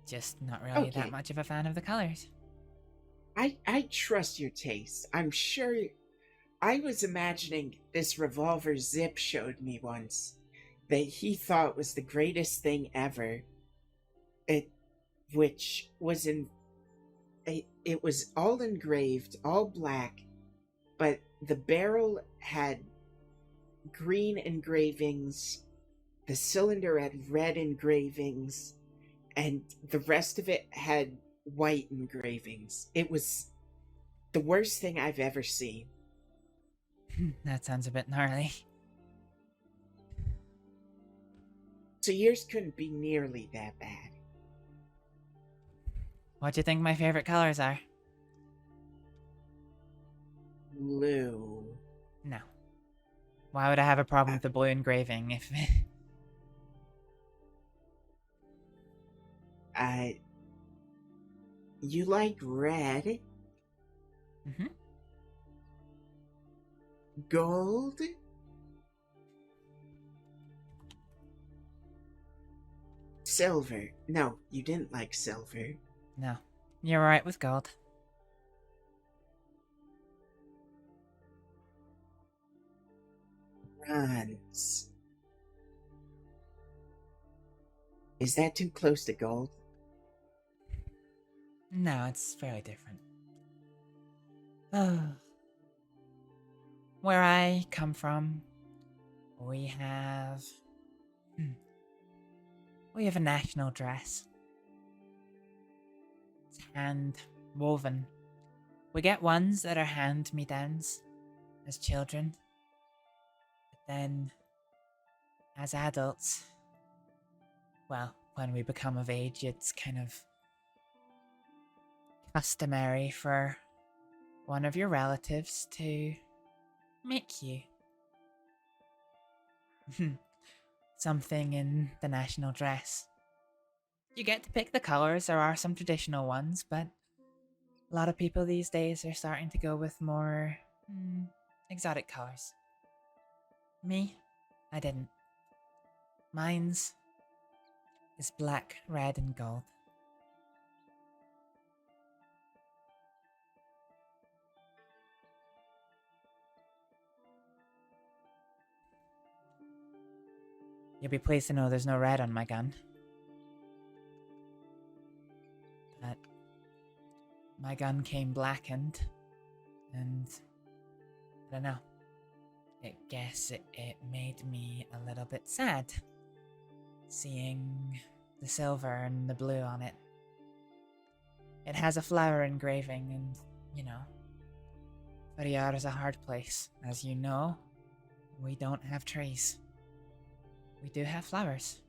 [SPEAKER 3] just not really that much of a fan of the colors.
[SPEAKER 21] I trust your taste. I'm sure. I was imagining this revolver Zip showed me once that he thought was the greatest thing ever. Which was it was all engraved, all black, but the barrel had green engravings, the cylinder had red engravings, and the rest of it had white engravings. It was the worst thing I've ever seen.
[SPEAKER 3] That sounds a bit gnarly.
[SPEAKER 21] So yours couldn't be nearly that bad.
[SPEAKER 3] What do you think my favorite colors are?
[SPEAKER 21] Blue.
[SPEAKER 3] No. Why would I have a problem with the blue engraving if...
[SPEAKER 21] You like red?
[SPEAKER 3] Mm-hmm.
[SPEAKER 21] Gold? Silver. No, you didn't like silver.
[SPEAKER 3] No. You're right with gold.
[SPEAKER 21] Bronze. Is that too close to gold?
[SPEAKER 3] No, it's fairly different. Where I come from, we have a national dress. It's hand woven. We get ones that are hand-me-downs as children. But then, as adults, well, when we become of age, it's kind of customary for one of your relatives to make you something in the national dress. You get to pick the colors. There are some traditional ones, but a lot of people these days are starting to go with more exotic colors. Me, I didn't. Mine's is black, red, and gold. You'll be pleased to know there's no red on my gun. But my gun came blackened, and I don't know. I guess it made me a little bit sad seeing the silver and the blue on it. It has a flower engraving, and, you know, Ferriar is a hard place. As you know, we don't have trees. We do have flowers.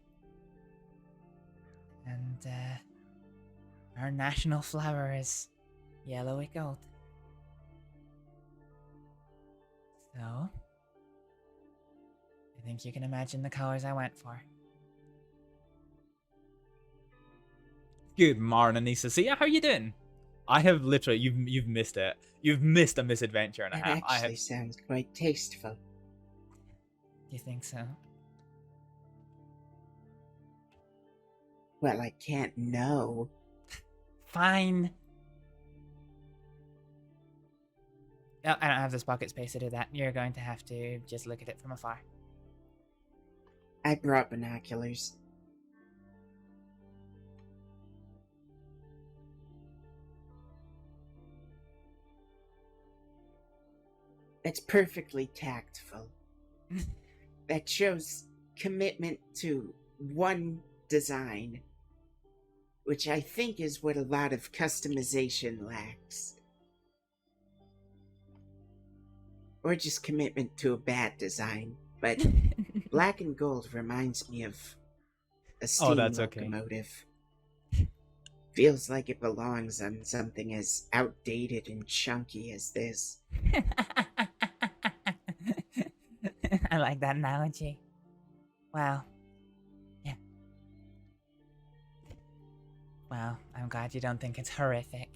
[SPEAKER 3] And, our national flower is yellowy gold. So, I think you can imagine the colors I went for.
[SPEAKER 10] Good morning, Nisa. See, how you doing? I have literally, you've missed it. You've missed a misadventure and a
[SPEAKER 21] That
[SPEAKER 10] half. I
[SPEAKER 21] actually
[SPEAKER 10] have.
[SPEAKER 21] sounds quite tasteful.
[SPEAKER 3] You think so?
[SPEAKER 21] Well, I can't know.
[SPEAKER 3] Fine. No, I don't have this pocket space to do that. You're going to have to just look at it from afar.
[SPEAKER 21] I brought binoculars. It's perfectly tactful. That shows commitment to one design, which I think is what a lot of customization lacks. Or just commitment to a bad design. But black and gold reminds me of a steam
[SPEAKER 10] that's okay.
[SPEAKER 21] locomotive. Feels like it belongs on something as outdated and chunky as this.
[SPEAKER 3] I like that analogy. Wow. Yeah. Well, I'm glad you don't think it's horrific.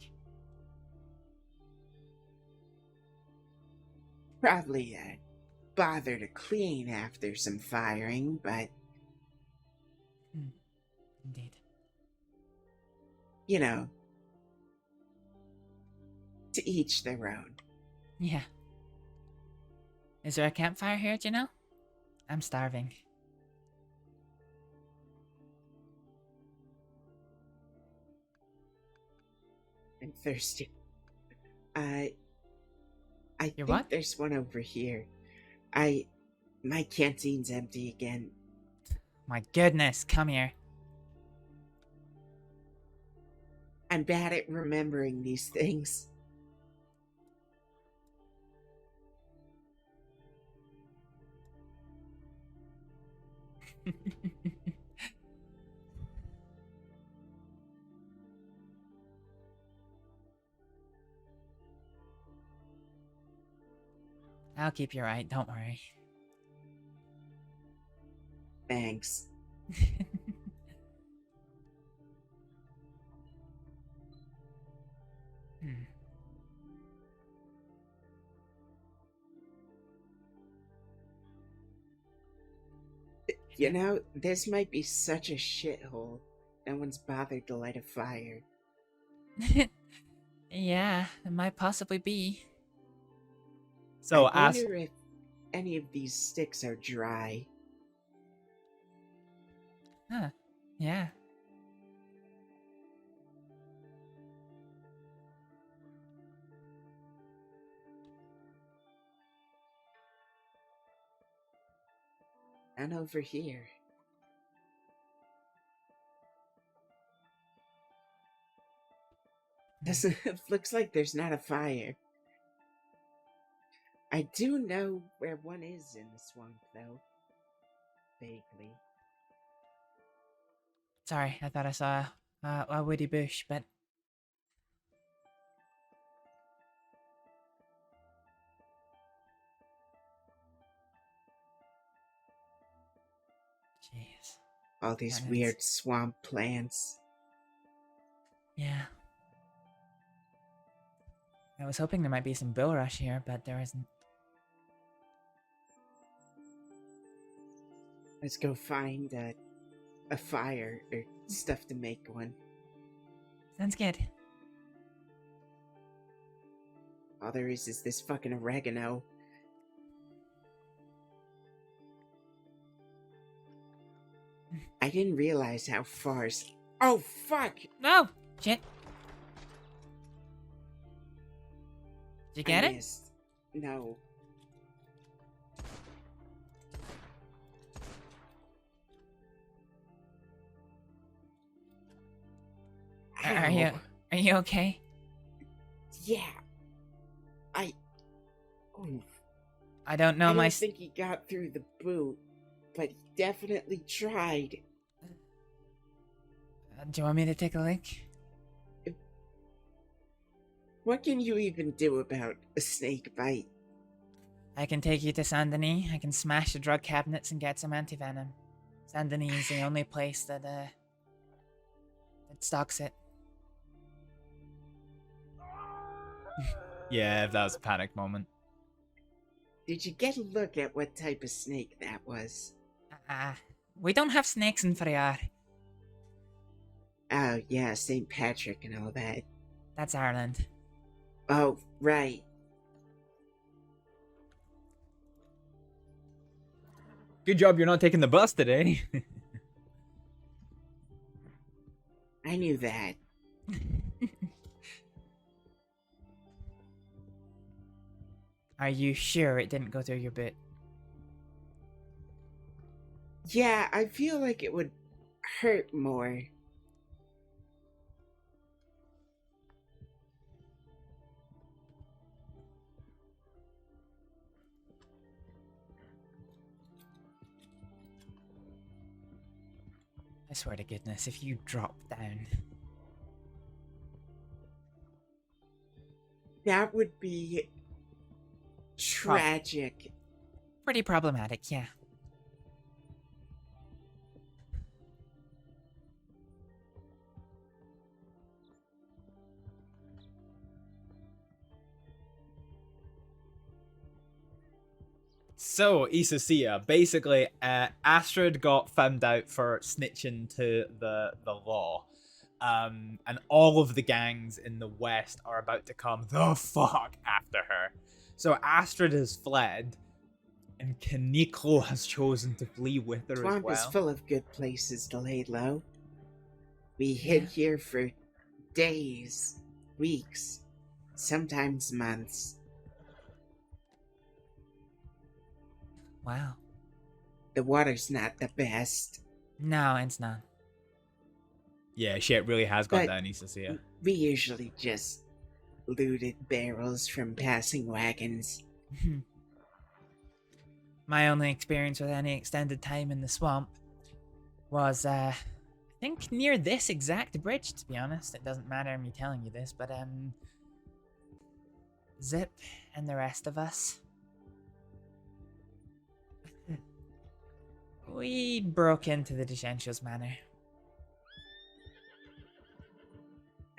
[SPEAKER 21] Probably bother to clean after some firing, but...
[SPEAKER 3] Indeed.
[SPEAKER 21] You know, to each their own.
[SPEAKER 3] Yeah. Is there a campfire here, do you know? I'm starving.
[SPEAKER 21] I'm thirsty. I think
[SPEAKER 3] what?
[SPEAKER 21] there's one over here. My canteen's empty again.
[SPEAKER 3] My goodness, come here.
[SPEAKER 21] I'm bad at remembering these things.
[SPEAKER 3] I'll keep you right, don't worry.
[SPEAKER 21] Thanks. You know, this might be such a shithole. No one's bothered to light a fire.
[SPEAKER 3] Yeah, it might possibly be.
[SPEAKER 10] So
[SPEAKER 21] I
[SPEAKER 10] as
[SPEAKER 21] wonder if any of these sticks are dry.
[SPEAKER 3] Huh, yeah.
[SPEAKER 21] And over here. Looks like there's not a fire. I do know where one is in the swamp, though. Vaguely.
[SPEAKER 3] Sorry, I thought I saw a woody bush, but... Jeez.
[SPEAKER 21] All these
[SPEAKER 3] Heavens.
[SPEAKER 21] weird swamp plants.
[SPEAKER 3] Yeah. I was hoping there might be some bulrush here, but there isn't.
[SPEAKER 21] Let's go find a fire or stuff to make one.
[SPEAKER 3] Sounds good.
[SPEAKER 21] All there is this fucking oregano. I didn't realize how far. Oh fuck!
[SPEAKER 3] No! Shit. Did you get
[SPEAKER 21] I
[SPEAKER 3] it?
[SPEAKER 21] missed. No.
[SPEAKER 3] Are you okay?
[SPEAKER 21] Yeah. Oof.
[SPEAKER 3] I don't know
[SPEAKER 21] I
[SPEAKER 3] my.
[SPEAKER 21] don't think he got through the boot, but he definitely tried.
[SPEAKER 3] Do you want me to take a look?
[SPEAKER 21] What can you even do about a snake bite?
[SPEAKER 3] I can take you to Saint Denis. I can smash the drug cabinets and get some antivenom. Saint Denis is the only place that stocks it.
[SPEAKER 10] Yeah, that was a panic moment.
[SPEAKER 21] Did you get a look at what type of snake that was?
[SPEAKER 3] We don't have snakes in Friar.
[SPEAKER 21] Oh, yeah, St. Patrick and all that.
[SPEAKER 3] That's Ireland.
[SPEAKER 21] Oh, right.
[SPEAKER 10] Good job you're not taking the bus today.
[SPEAKER 21] I knew that.
[SPEAKER 3] Are you sure it didn't go through your boot?
[SPEAKER 21] Yeah, I feel like it would hurt more.
[SPEAKER 3] I swear to goodness, if you drop down.
[SPEAKER 21] That would be tragic.
[SPEAKER 3] Pretty problematic, yeah.
[SPEAKER 10] So, Isacia, basically, Astrид got found out for snitching to the law. And all of the gangs in the West are about to come the fuck after her. So Astrid has fled, and Kaneko has chosen to flee with her
[SPEAKER 21] Swamp
[SPEAKER 10] as well.
[SPEAKER 21] is full of good places to lay low. We hid here for days, weeks, sometimes months.
[SPEAKER 3] Wow.
[SPEAKER 21] The water's not the best.
[SPEAKER 3] No, it's not.
[SPEAKER 10] Yeah, shit really has gone
[SPEAKER 21] But
[SPEAKER 10] down, Isacia.
[SPEAKER 21] we usually just looted barrels from passing wagons.
[SPEAKER 3] My only experience with any extended time in the swamp was, I think near this exact bridge, to be honest. It doesn't matter me telling you this, but, Zip and the rest of us, we broke into the Descensio's manor.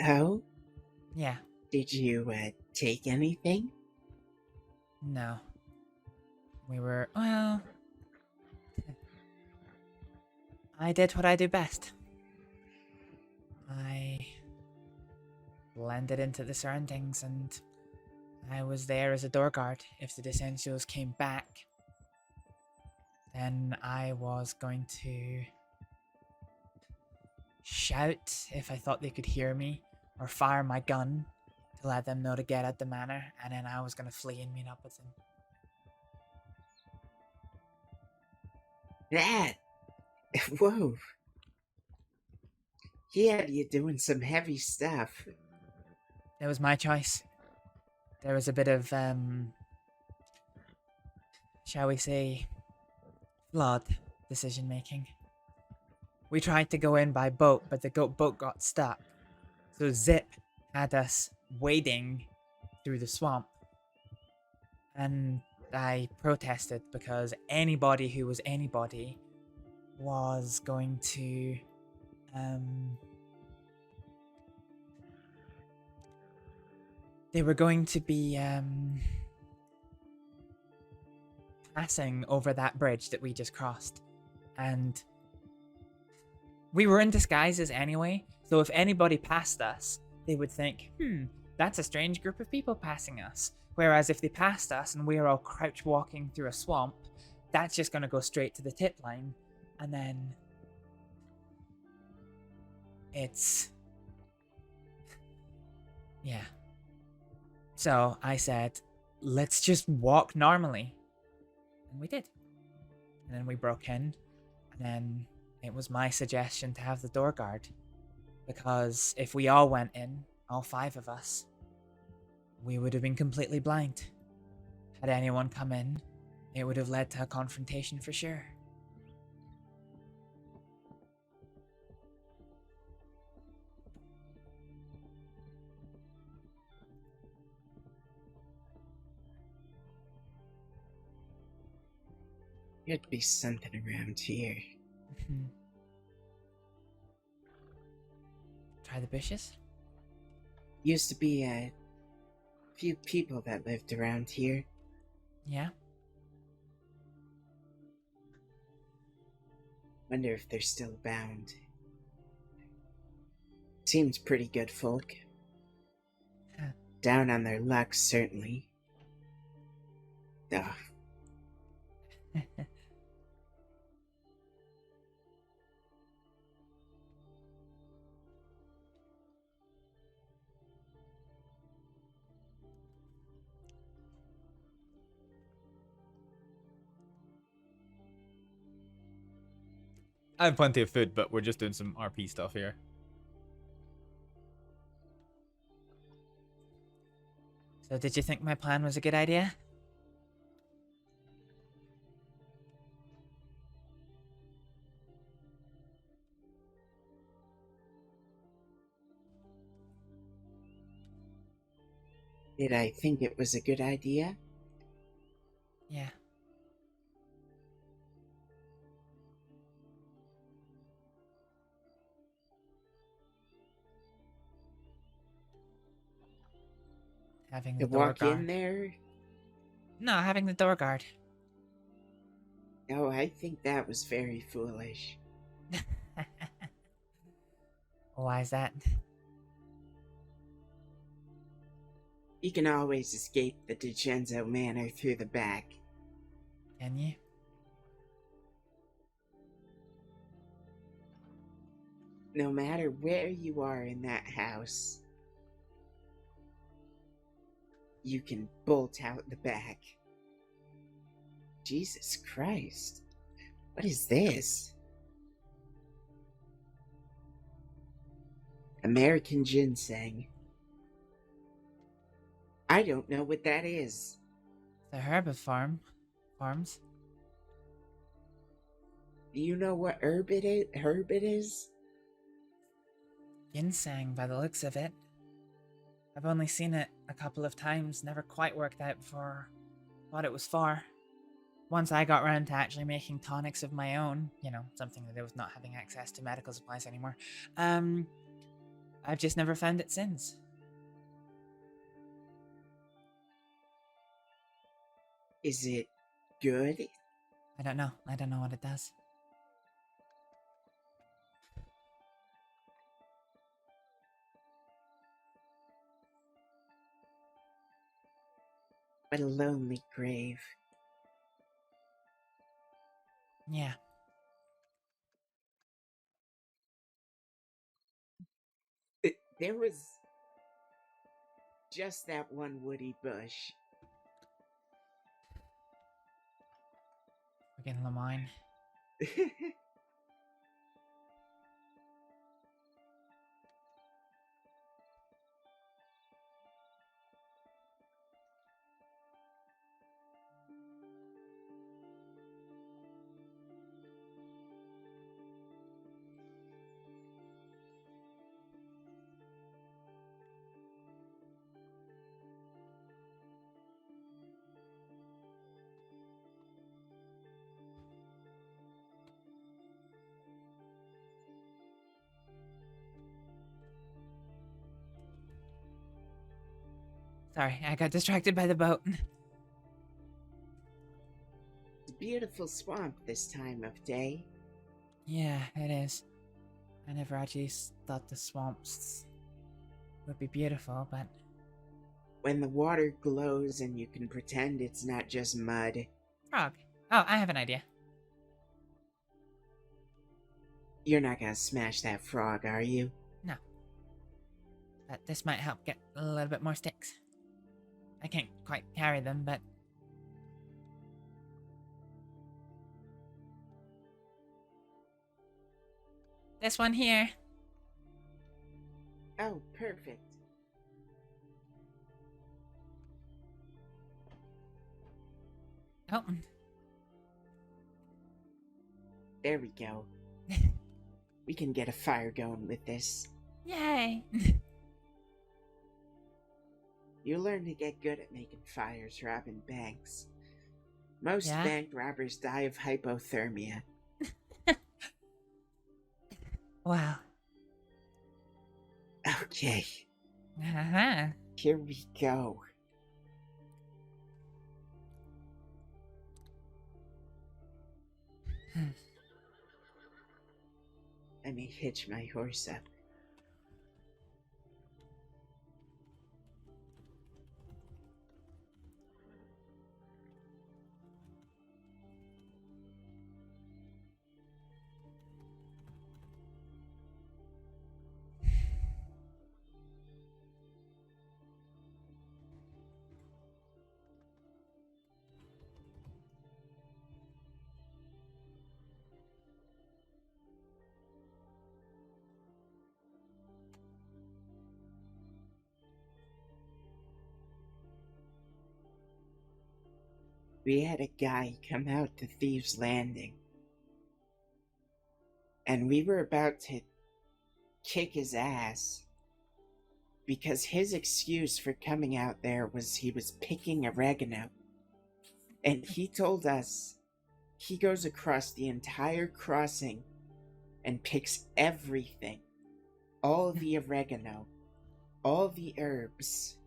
[SPEAKER 21] Oh?
[SPEAKER 3] Yeah.
[SPEAKER 21] Did you, take anything?
[SPEAKER 3] No. We were, well... I did what I do best. I blended into the surroundings, and I was there as a door guard. If the Descensios came back, then I was going to shout if I thought they could hear me, or fire my gun to let them know to get at the manor, and then I was going to flee and meet up with them.
[SPEAKER 21] That? Whoa. Yeah, you're doing some heavy stuff.
[SPEAKER 3] It was my choice. There was a bit of, shall we say, flawed decision making. We tried to go in by boat, but the boat got stuck. So Zip had us wading through the swamp. And I protested because anybody who was anybody was going to, they were going to be, passing over that bridge that we just crossed. And we were in disguises anyway, so if anybody passed us, they would think, that's a strange group of people passing us. Whereas if they passed us and we were all crouch walking through a swamp, that's just going to go straight to the tip line. And then it's... yeah. So I said, let's just walk normally. And we did. And then we broke in. And then it was my suggestion to have the door guard. Because if we all went in, all 5 of us, we would have been completely blind. Had anyone come in, it would have led to a confrontation for sure.
[SPEAKER 21] There'd be something around here.
[SPEAKER 3] Try the bushes?
[SPEAKER 21] Used to be a few people that lived around here.
[SPEAKER 3] Yeah.
[SPEAKER 21] Wonder if they're still bound. Seems pretty good folk. Down on their luck, certainly. Ugh.
[SPEAKER 10] I have plenty of food, but we're just doing some RP stuff here.
[SPEAKER 3] So did you think my plan was a good idea?
[SPEAKER 21] Did I think it was a good idea?
[SPEAKER 3] Yeah. Having the
[SPEAKER 21] To
[SPEAKER 3] door
[SPEAKER 21] walk
[SPEAKER 3] guard.
[SPEAKER 21] in there?
[SPEAKER 3] No, having the door guard.
[SPEAKER 21] Oh, I think that was very foolish.
[SPEAKER 3] Why is that?
[SPEAKER 21] You can always escape the DiCenzo Manor through the back.
[SPEAKER 3] Can you?
[SPEAKER 21] No matter where you are in that house, you can bolt out the back. Jesus Christ. What is this? American ginseng. I don't know what that is.
[SPEAKER 3] The farms.
[SPEAKER 21] Do you know what herb it is?
[SPEAKER 3] Ginseng, by the looks of it. I've only seen it a couple of times, never quite worked out for what it was for. Once I got around to actually making tonics of my own, something that I was not having access to medical supplies anymore, I've just never found it since.
[SPEAKER 21] Is it good?
[SPEAKER 3] I don't know. I don't know what it does.
[SPEAKER 21] What a lonely grave.
[SPEAKER 3] Yeah.
[SPEAKER 21] There was just that one woody bush.
[SPEAKER 3] We're getting the mine. Sorry, I got distracted by the boat.
[SPEAKER 21] It's a beautiful swamp this time of day.
[SPEAKER 3] Yeah, it is. I never actually thought the swamps would be beautiful, but...
[SPEAKER 21] When the water glows and you can pretend it's not just mud.
[SPEAKER 3] Frog. Oh, I have an idea.
[SPEAKER 21] You're not gonna smash that frog, are you?
[SPEAKER 3] No. But this might help get a little bit more sticks. I can't quite carry them, but... This one here.
[SPEAKER 21] Oh, perfect.
[SPEAKER 3] Oh.
[SPEAKER 21] There we go. We can get a fire going with this.
[SPEAKER 3] Yay!
[SPEAKER 21] You learn to get good at making fires, robbing banks. Most
[SPEAKER 3] Yeah?
[SPEAKER 21] bank robbers die of hypothermia.
[SPEAKER 3] Wow.
[SPEAKER 21] Okay,
[SPEAKER 3] Uh-huh.
[SPEAKER 21] here we go. Let me hitch my horse up. We had a guy come out to Thieves' Landing, and we were about to kick his ass because his excuse for coming out there was he was picking oregano. And he told us he goes across the entire crossing and picks everything. All the oregano, all the herbs.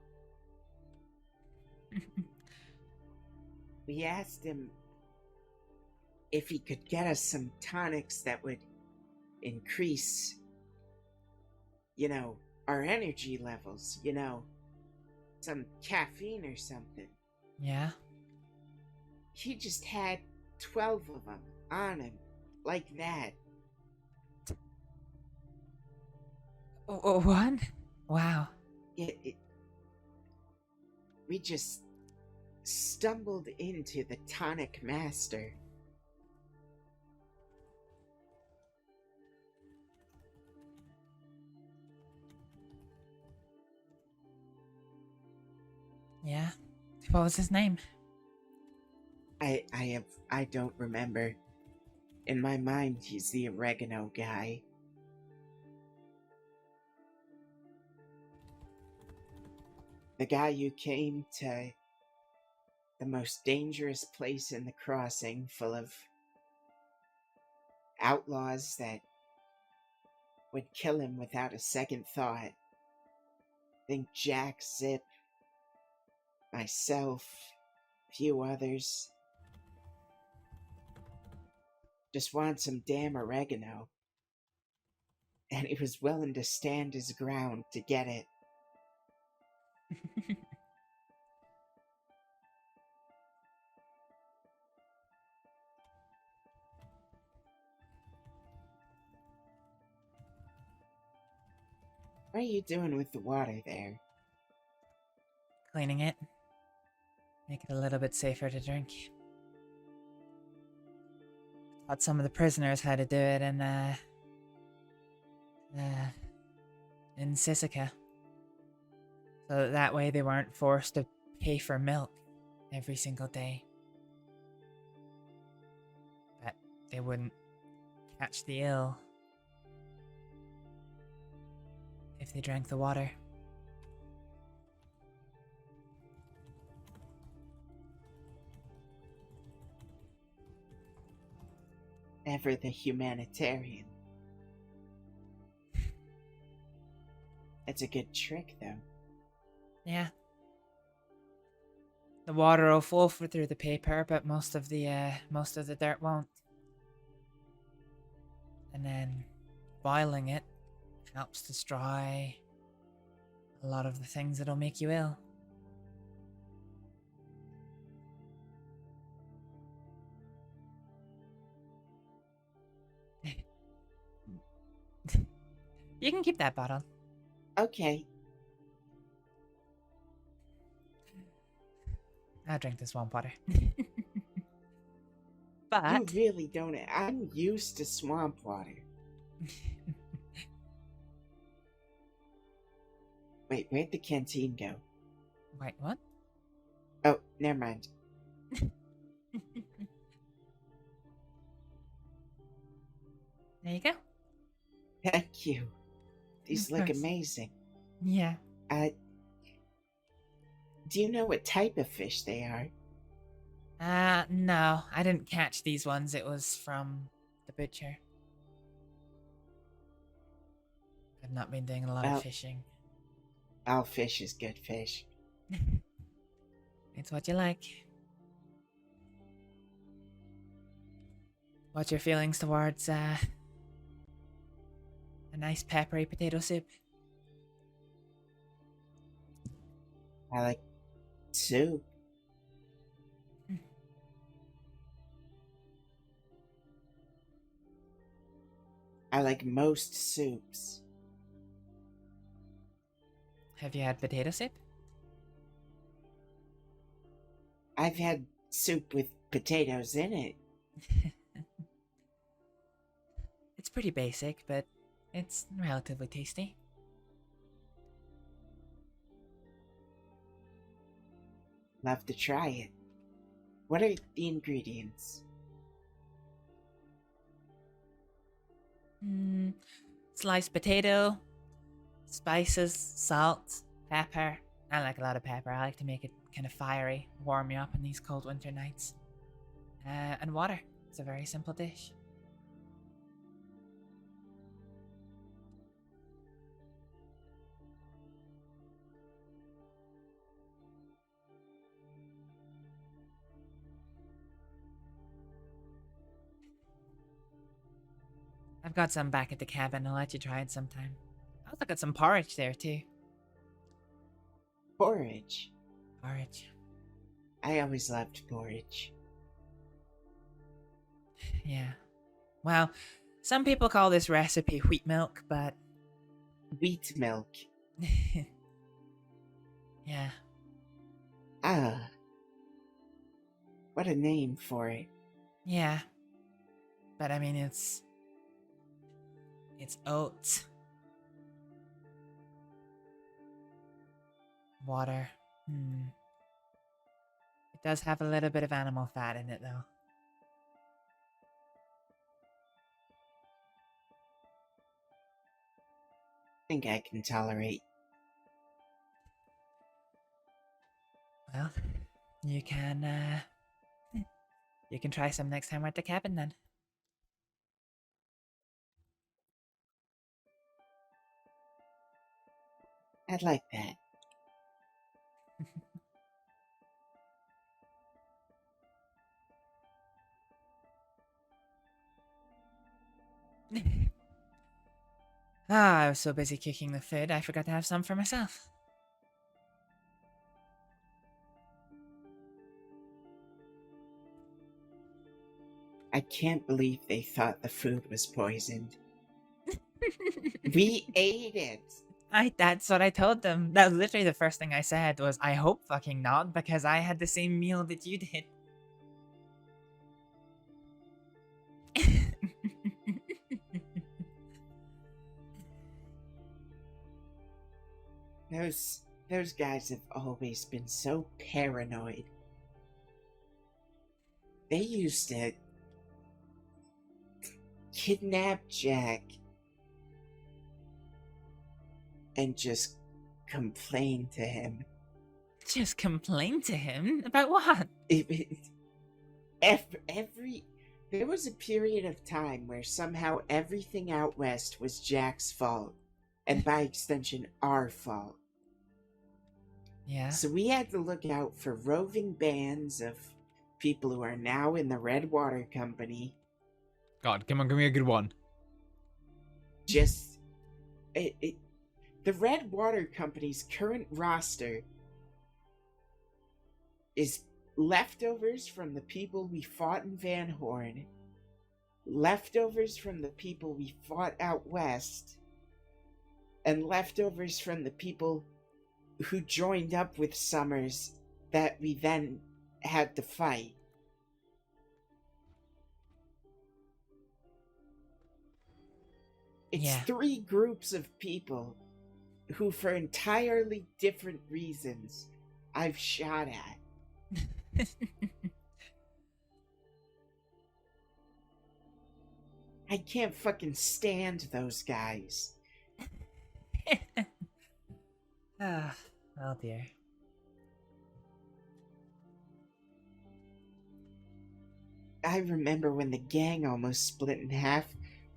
[SPEAKER 21] We asked him if he could get us some tonics that would increase, our energy levels, some caffeine or something.
[SPEAKER 3] Yeah?
[SPEAKER 21] He just had 12 of them on him, like that.
[SPEAKER 3] What? Wow.
[SPEAKER 21] We just stumbled into the tonic master.
[SPEAKER 3] Yeah? What was his name?
[SPEAKER 21] I don't remember. In my mind, he's the oregano guy. The guy who came to the most dangerous place in the crossing, full of outlaws that would kill him without a second thought. Think Jack, Zip, myself, a few others. Just want some damn oregano. And he was willing to stand his ground to get it. What are you doing with the water there?
[SPEAKER 3] Cleaning it. Make it a little bit safer to drink. Thought some of the prisoners had to do it in Sisika. So that way they weren't forced to pay for milk every single day. But they wouldn't catch the ill if they drank the water.
[SPEAKER 21] Ever the humanitarian. It's a good trick, though.
[SPEAKER 3] Yeah. The water will flow through the paper, but most of the dirt won't. And then boiling it helps destroy a lot of the things that'll make you ill. You can keep that bottle.
[SPEAKER 21] Okay.
[SPEAKER 3] I'll drink this swamp water.
[SPEAKER 21] You really don't. I'm used to swamp water. Wait, where'd the canteen go?
[SPEAKER 3] Wait, what?
[SPEAKER 21] Oh, never mind.
[SPEAKER 3] There you go.
[SPEAKER 21] Thank you. These
[SPEAKER 3] Of
[SPEAKER 21] look
[SPEAKER 3] course.
[SPEAKER 21] amazing.
[SPEAKER 3] Yeah.
[SPEAKER 21] Do you know what type of fish they are?
[SPEAKER 3] No, I didn't catch these ones. It was from the butcher. I've not been doing a lot
[SPEAKER 21] Well,
[SPEAKER 3] of fishing.
[SPEAKER 21] All fish is good fish.
[SPEAKER 3] It's what you like. What's your feelings towards, a nice peppery potato soup?
[SPEAKER 21] I like soup. I like most soups.
[SPEAKER 3] Have you had potato soup?
[SPEAKER 21] I've had soup with potatoes in it.
[SPEAKER 3] It's pretty basic, but it's relatively tasty.
[SPEAKER 21] Love to try it. What are the ingredients?
[SPEAKER 3] Sliced potato, spices, salt, pepper. I like a lot of pepper. I like to make it kind of fiery, warm you up in these cold winter nights. And water. It's a very simple dish. I've got some back at the cabin. I'll let you try it sometime. I also got some porridge there too.
[SPEAKER 21] Porridge.
[SPEAKER 3] Porridge.
[SPEAKER 21] I always loved porridge.
[SPEAKER 3] Yeah. Well, some people call this recipe wheat milk, but...
[SPEAKER 21] Wheat milk.
[SPEAKER 3] Yeah.
[SPEAKER 21] Ah. What a name for it.
[SPEAKER 3] Yeah. But I mean, it's oats. Water. It does have a little bit of animal fat in it, though.
[SPEAKER 21] I think I can tolerate.
[SPEAKER 3] Well, you can try some next time we're at the cabin, then.
[SPEAKER 21] I'd like that.
[SPEAKER 3] I was so busy cooking the food, I forgot to have some for myself.
[SPEAKER 21] I can't believe they thought the food was poisoned. We ate it.
[SPEAKER 3] That's what I told them. That was literally the first thing I said was, I hope fucking not, because I had the same meal that you did.
[SPEAKER 21] Those guys have always been so paranoid. They used to kidnap Jack and just complain to him.
[SPEAKER 3] Just complain to him? About what?
[SPEAKER 21] There was a period of time where somehow everything out west was Jack's fault, and by extension, our fault.
[SPEAKER 3] Yeah.
[SPEAKER 21] So we had to look out for roving bands of people who are now in the Red Water Company.
[SPEAKER 10] God, come on, give me a good one.
[SPEAKER 21] Just... the Red Water Company's current roster is leftovers from the people we fought in Van Horn, leftovers from the people we fought out west, and leftovers from the people who joined up with Summers that we then had to fight. It's three groups of people who, for entirely different reasons, I've shot at. I can't fucking stand those guys.
[SPEAKER 3] Oh dear.
[SPEAKER 21] I remember when the gang almost split in half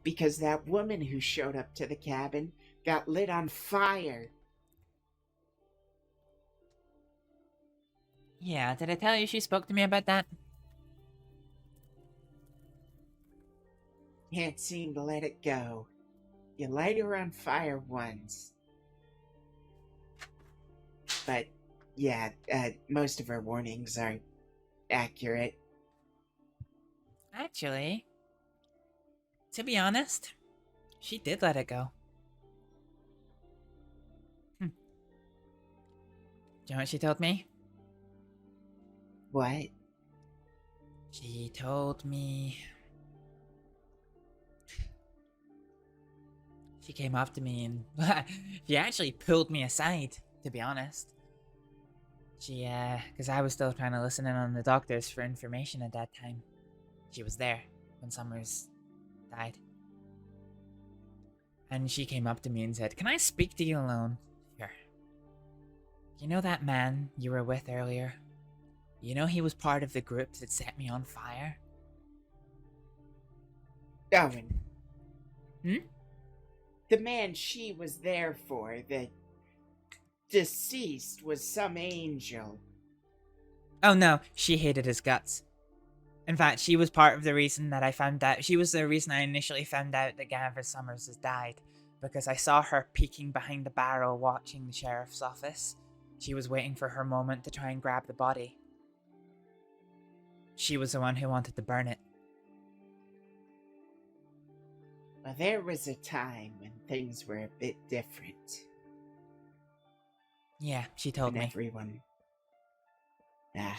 [SPEAKER 21] because that woman who showed up to the cabin got lit on fire.
[SPEAKER 3] Yeah, did I tell you she spoke to me about that?
[SPEAKER 21] Can't seem to let it go. You light her on fire once. But, yeah, most of her warnings are accurate.
[SPEAKER 3] Actually, to be honest, she did let it go. Do you know what she told me?
[SPEAKER 21] What?
[SPEAKER 3] She told me... She came up to me and... she actually pulled me aside, to be honest. She, because I was still trying to listen in on the doctors for information at that time. She was there when Summers died. And she came up to me and said, "Can I speak to you alone?" Sure. You know that man you were with earlier? You know he was part of the group that set me on fire?
[SPEAKER 21] Owen.
[SPEAKER 3] Hmm?
[SPEAKER 21] The man she was there for, the deceased, was some angel.
[SPEAKER 3] Oh no, she hated his guts. In fact, she was part of the reason that I found out. She was the reason I initially found out that Gavin Summers has died. Because I saw her peeking behind the barrel watching the sheriff's office. She was waiting for her moment to try and grab the body. She was the one who wanted to burn it.
[SPEAKER 21] Well, there was a time when things were a bit different.
[SPEAKER 3] Yeah, she told me.
[SPEAKER 21] Everyone...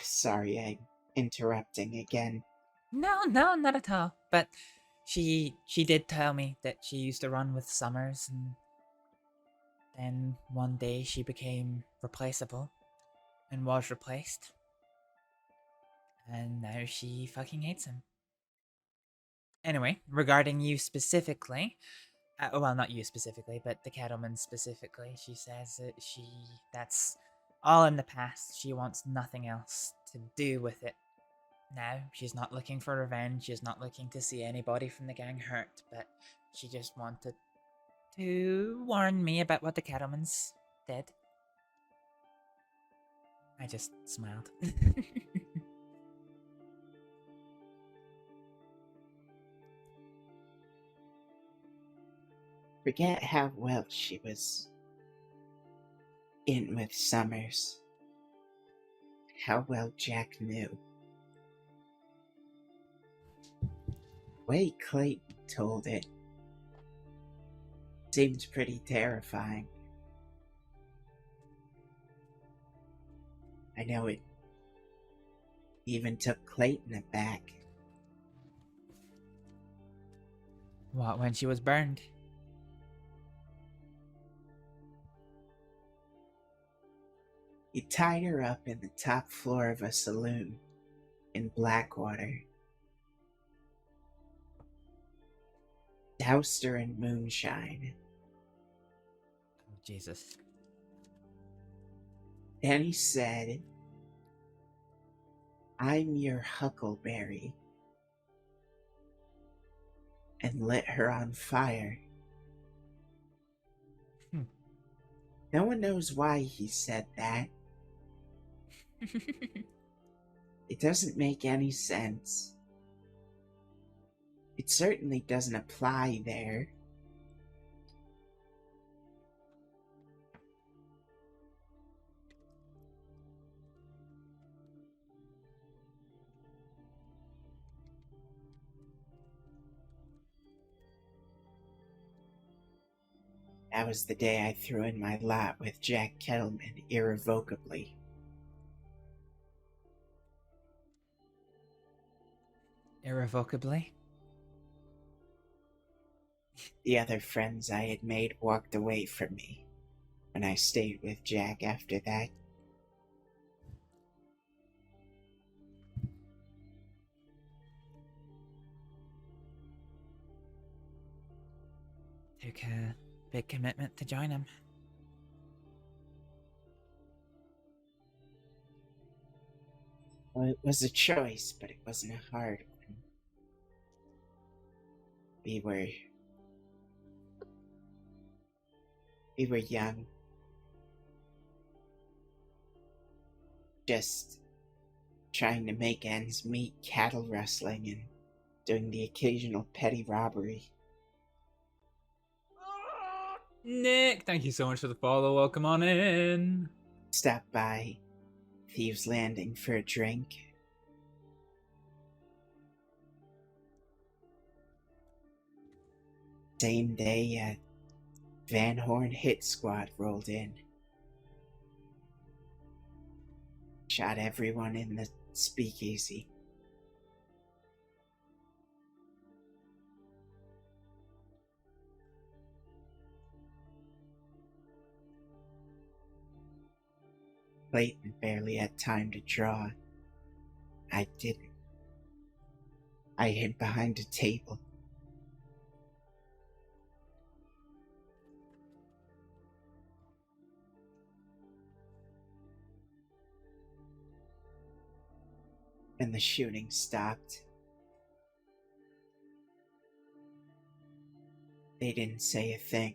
[SPEAKER 21] sorry, I'm interrupting again.
[SPEAKER 3] No, not at all. But she did tell me that she used to run with Summers, and then one day she became replaceable and was replaced. And now she fucking hates him. Anyway, regarding you specifically, well, not you specifically, but the cattleman specifically, she says that that's all in the past. She wants nothing else to do with it. Now, she's not looking for revenge, she's not looking to see anybody from the gang hurt, but she just wanted to warn me about what the cattleman's did. I just smiled.
[SPEAKER 21] Forget how well she was in with Summers. How well Jack knew. The way Clayton told it seemed pretty terrifying. I know it even took Clayton aback.
[SPEAKER 3] What, when she was burned?
[SPEAKER 21] He tied her up in the top floor of a saloon in Blackwater. Doused her in moonshine.
[SPEAKER 3] Oh, Jesus.
[SPEAKER 21] Then he said, "I'm your huckleberry," and lit her on fire. No one knows why he said that. It doesn't make any sense. It certainly doesn't apply there. That was the day I threw in my lot with Jack Kettleman irrevocably.
[SPEAKER 3] Irrevocably?
[SPEAKER 21] The other friends I had made walked away from me when I stayed with Jack after that.
[SPEAKER 3] Took a big commitment to join him.
[SPEAKER 21] Well, it was a choice, but it wasn't a hard one. We were young. Just trying to make ends meet, cattle rustling and doing the occasional petty robbery.
[SPEAKER 10] Nick, thank you so much for the follow. Welcome on in.
[SPEAKER 21] Stop by Thieves Landing for a drink. Same day, a Van Horn hit squad rolled in. Shot everyone in the speakeasy. Clayton barely had time to draw. I didn't. I hid behind a table. And the shooting stopped. They didn't say a thing.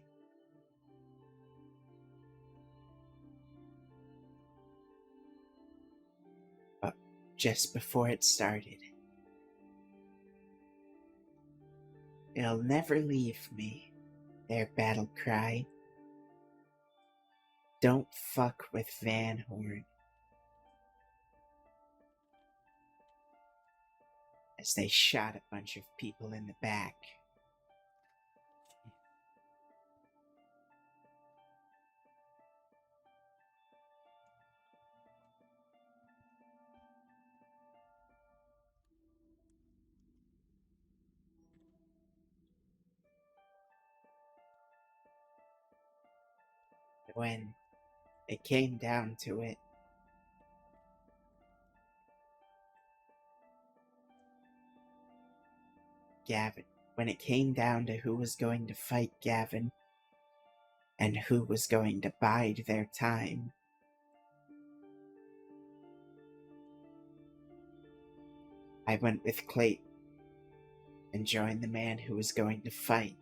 [SPEAKER 21] But just before it started, "It'll never leave me," their battle cry. "Don't fuck with Van Horn." As they shot a bunch of people in the back. When it came down to it, when it came down to who was going to fight Gavin and who was going to bide their time, I went with Clayton and joined the man who was going to fight.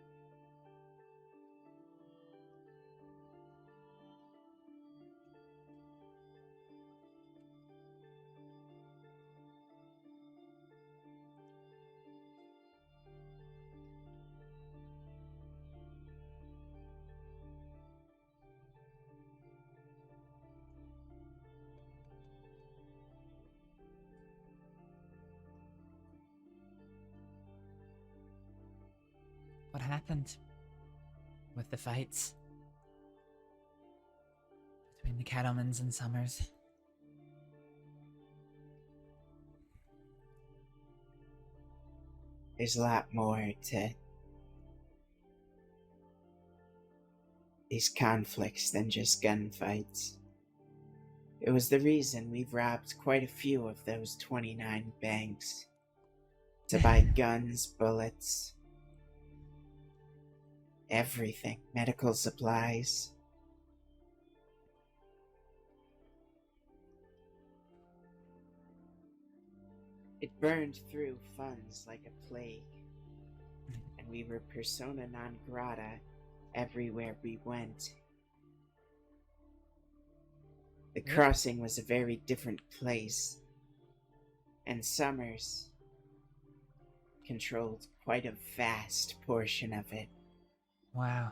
[SPEAKER 3] What happened with the fights between the Cattlemans and Summers?
[SPEAKER 21] There's a lot more to these conflicts than just gunfights. It was the reason we've robbed quite a few of those 29 banks to buy guns, bullets, everything, medical supplies. It burned through funds like a plague, and we were persona non grata everywhere we went. The crossing was a very different place, and Summers controlled quite a vast portion of it.
[SPEAKER 3] Wow.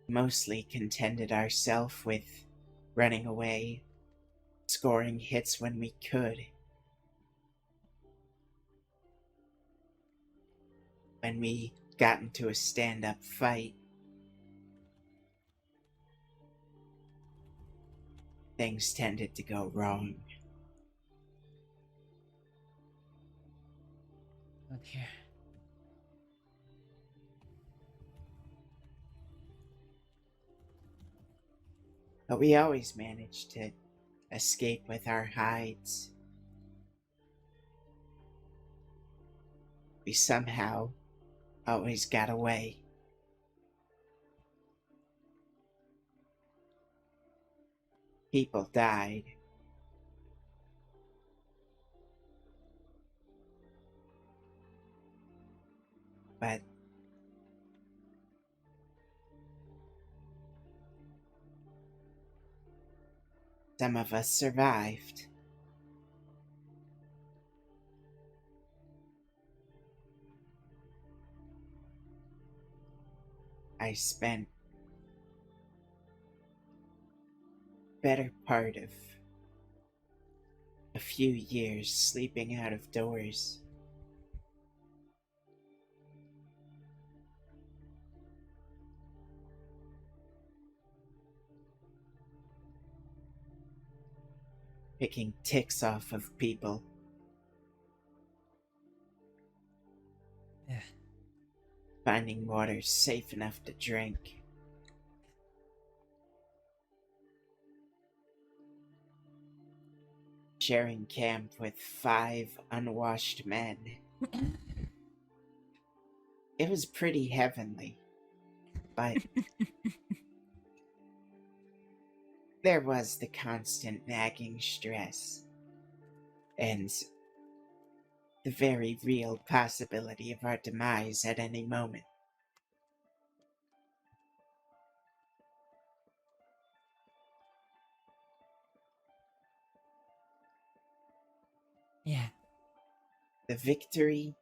[SPEAKER 21] Mostly contented ourselves with running away, scoring hits when we could. When we got into a stand-up fight, things tended to go wrong.
[SPEAKER 3] Look here.
[SPEAKER 21] But we always managed to escape with our hides. We somehow always got away. People died, But some of us survived. I spent better part of a few years sleeping out of doors. Picking ticks off of people. Finding water safe enough to drink. Sharing camp with 5 unwashed men. It was pretty heavenly, but there was the constant nagging stress and the very real possibility of our demise at any moment.
[SPEAKER 3] Yeah.
[SPEAKER 21] The victory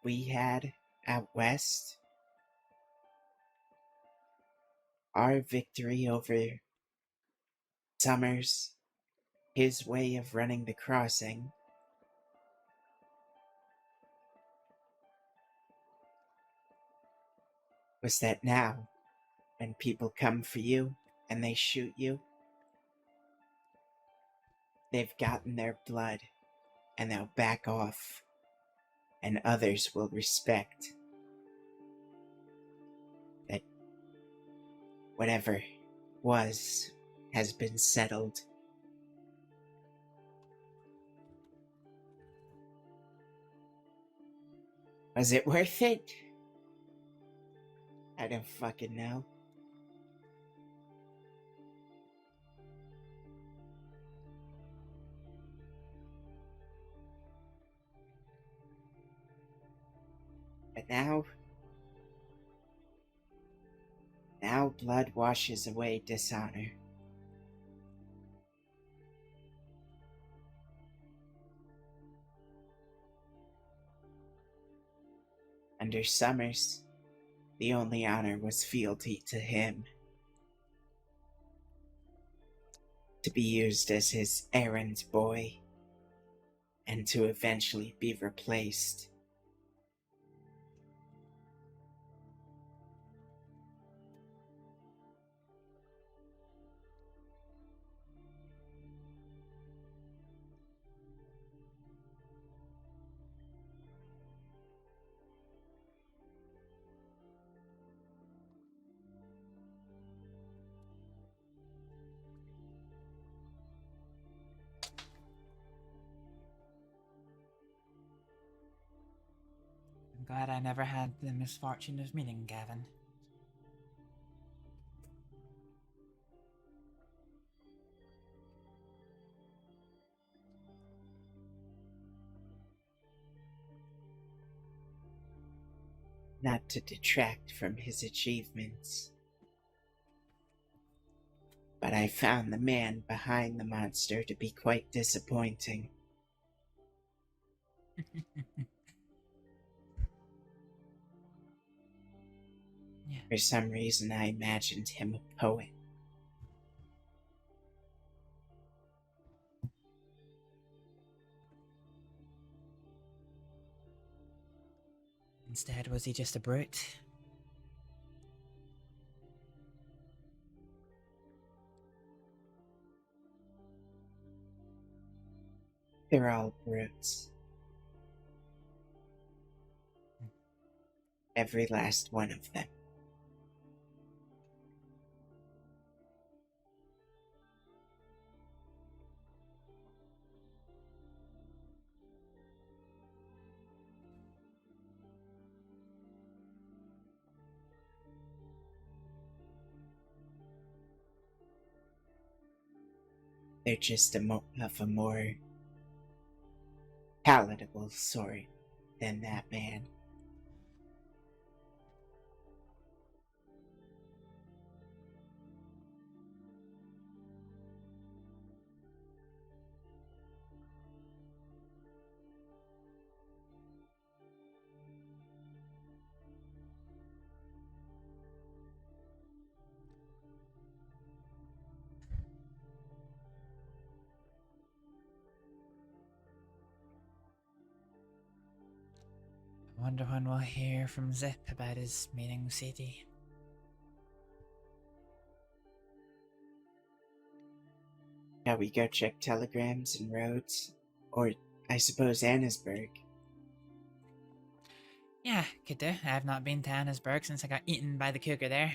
[SPEAKER 21] we had out west, our victory over Summers, his way of running the crossing, was that now, when people come for you and they shoot you, they've gotten their blood and they'll back off, and others will respect that whatever was has been settled. Was it worth it? I don't fucking know. But now blood washes away dishonor. Under Summers, the only honor was fealty to him. To be used as his errand boy, and to eventually be replaced.
[SPEAKER 3] I'm glad I never had the misfortune of meeting Gavin.
[SPEAKER 21] Not to detract from his achievements, but I found the man behind the monster to be quite disappointing. For some reason, I imagined him a poet.
[SPEAKER 3] Instead, was he just a brute?
[SPEAKER 21] They're all brutes. Every last one of them. They're just of a more palatable sort than that man.
[SPEAKER 3] Wonder when we'll hear from Zip about his meeting with CD.
[SPEAKER 21] Shall we go check telegrams and roads? Or, I suppose, Annesburg?
[SPEAKER 3] Yeah, could do. I have not been to Annesburg since I got eaten by the cougar there.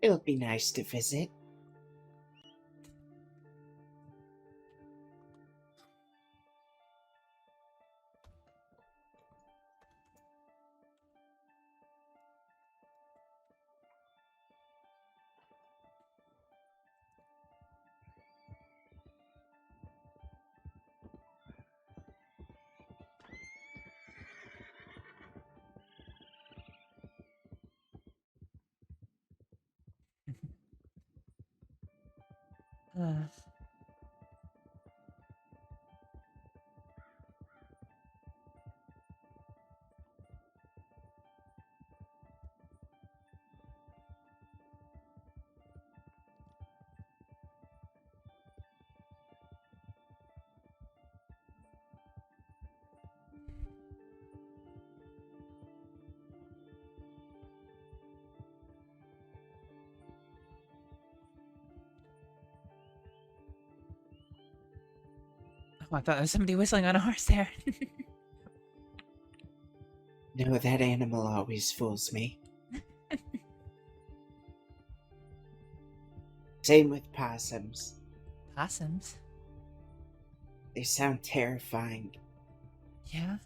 [SPEAKER 21] It'll be nice to visit.
[SPEAKER 3] Oh, I thought there was somebody whistling on a horse there.
[SPEAKER 21] No, that animal always fools me. Same with possums.
[SPEAKER 3] Possums?
[SPEAKER 21] They sound terrifying.
[SPEAKER 3] Yeah?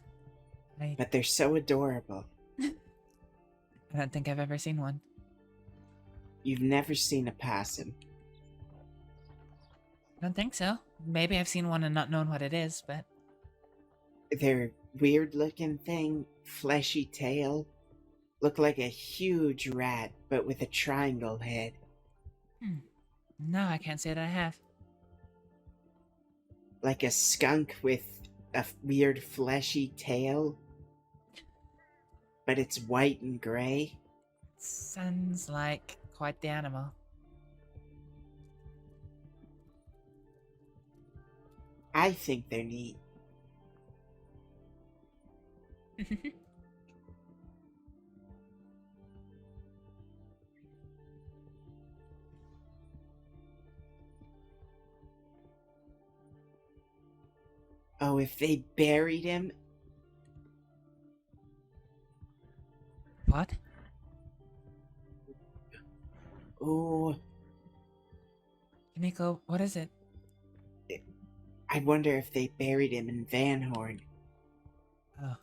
[SPEAKER 21] But they're so adorable.
[SPEAKER 3] I don't think I've ever seen one.
[SPEAKER 21] You've never seen a possum.
[SPEAKER 3] I don't think so. Maybe I've seen one and not known what it is, but...
[SPEAKER 21] They're weird looking thing, fleshy tail. Look like a huge rat, but with a triangle head.
[SPEAKER 3] No, I can't say that I have.
[SPEAKER 21] Like a skunk with a weird fleshy tail. But it's white and gray.
[SPEAKER 3] Sounds like quite the animal.
[SPEAKER 21] I think they're neat. Oh, if they buried him...
[SPEAKER 3] What?
[SPEAKER 21] Oh...
[SPEAKER 3] Nico, what is it?
[SPEAKER 21] I wonder if they buried him in Van Horn.
[SPEAKER 3] Oh.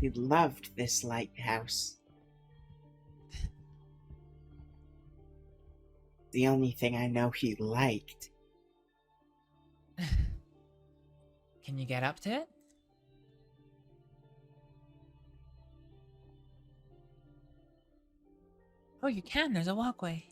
[SPEAKER 21] He loved this lighthouse. The only thing I know he liked.
[SPEAKER 3] Can you get up to it? Oh, you can. There's a walkway.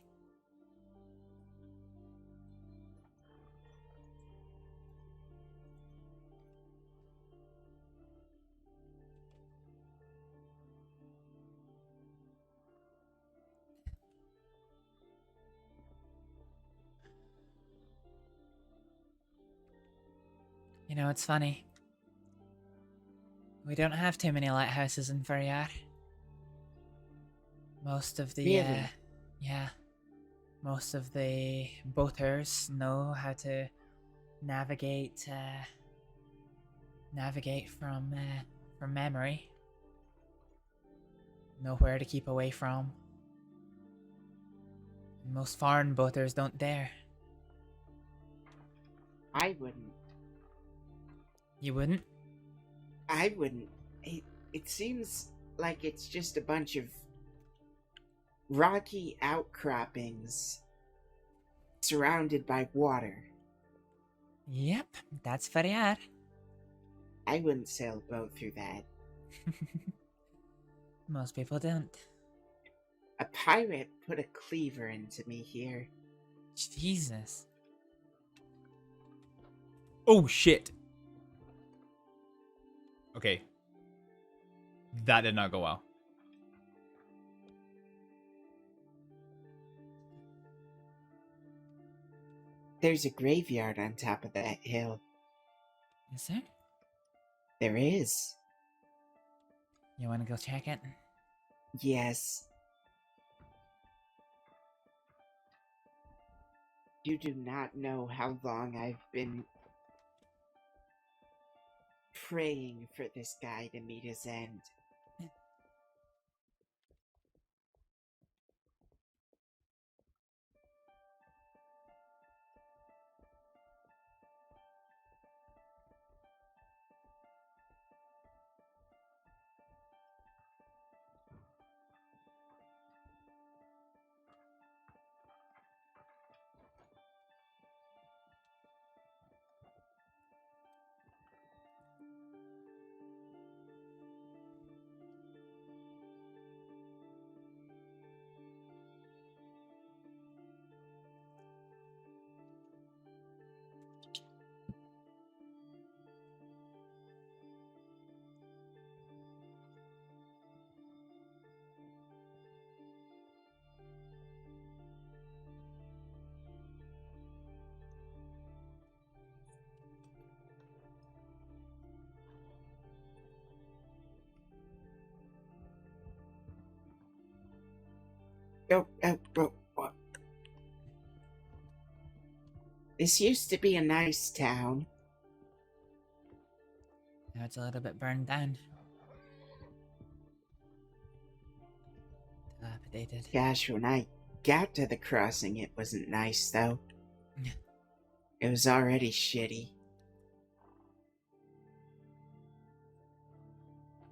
[SPEAKER 3] You know, it's funny. We don't have too many lighthouses in Ferrier. Most of the,
[SPEAKER 21] Really?
[SPEAKER 3] yeah. Most of the boaters know how to navigate, from memory. Know where to keep away from. Most foreign boaters don't dare.
[SPEAKER 21] I wouldn't.
[SPEAKER 3] You wouldn't?
[SPEAKER 21] I wouldn't. It seems like it's just a bunch of rocky outcroppings surrounded by water.
[SPEAKER 3] Yep, that's Ferrier.
[SPEAKER 21] I wouldn't sail a boat through that.
[SPEAKER 3] Most people don't.
[SPEAKER 21] A pirate put a cleaver into me here.
[SPEAKER 3] Jesus. Oh shit.
[SPEAKER 10] Okay. That did not go well.
[SPEAKER 21] There's a graveyard on top of that hill.
[SPEAKER 3] Is there?
[SPEAKER 21] There is.
[SPEAKER 3] You want to go check it?
[SPEAKER 21] Yes. You do not know how long I've been praying for this guy to meet his end. Oh. This used to be a nice town.
[SPEAKER 3] Now it's a little bit burned down. Dilapidated.
[SPEAKER 21] Gosh, when I got to the crossing, it wasn't nice, though. It was already shitty.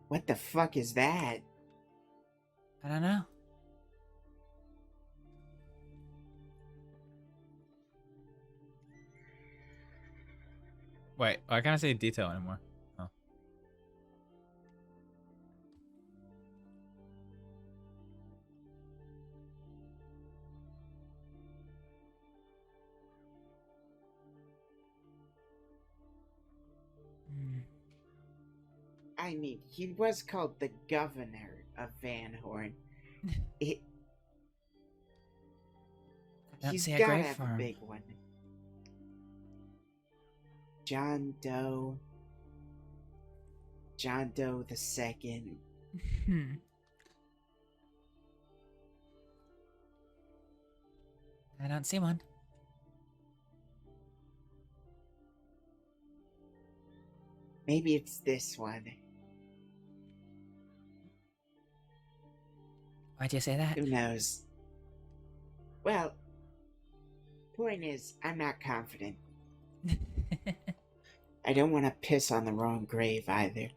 [SPEAKER 21] What the fuck is that?
[SPEAKER 3] I don't know.
[SPEAKER 10] Wait, I can't say detail anymore. Oh.
[SPEAKER 21] I mean, he was called the governor of Van Horn.
[SPEAKER 3] Don't
[SPEAKER 21] He's
[SPEAKER 3] see a
[SPEAKER 21] gotta
[SPEAKER 3] grave
[SPEAKER 21] have
[SPEAKER 3] for
[SPEAKER 21] a
[SPEAKER 3] him.
[SPEAKER 21] big one. John Doe. John Doe the Second.
[SPEAKER 3] I don't see one.
[SPEAKER 21] Maybe it's this one.
[SPEAKER 3] Why'd you say that?
[SPEAKER 21] Who knows? Well, point is, I'm not confident. I don't want to piss on the wrong grave either.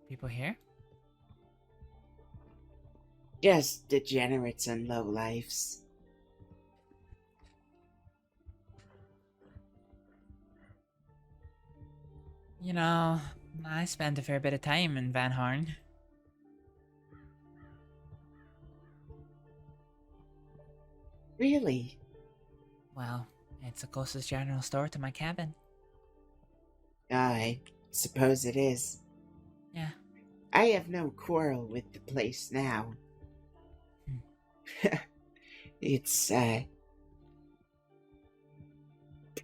[SPEAKER 3] People here?
[SPEAKER 21] Just degenerates and lowlifes.
[SPEAKER 3] You know, I spent a fair bit of time in Van Horn.
[SPEAKER 21] Really?
[SPEAKER 3] Well, it's the closest general store to my cabin.
[SPEAKER 21] I suppose it is.
[SPEAKER 3] Yeah.
[SPEAKER 21] I have no quarrel with the place now. It's,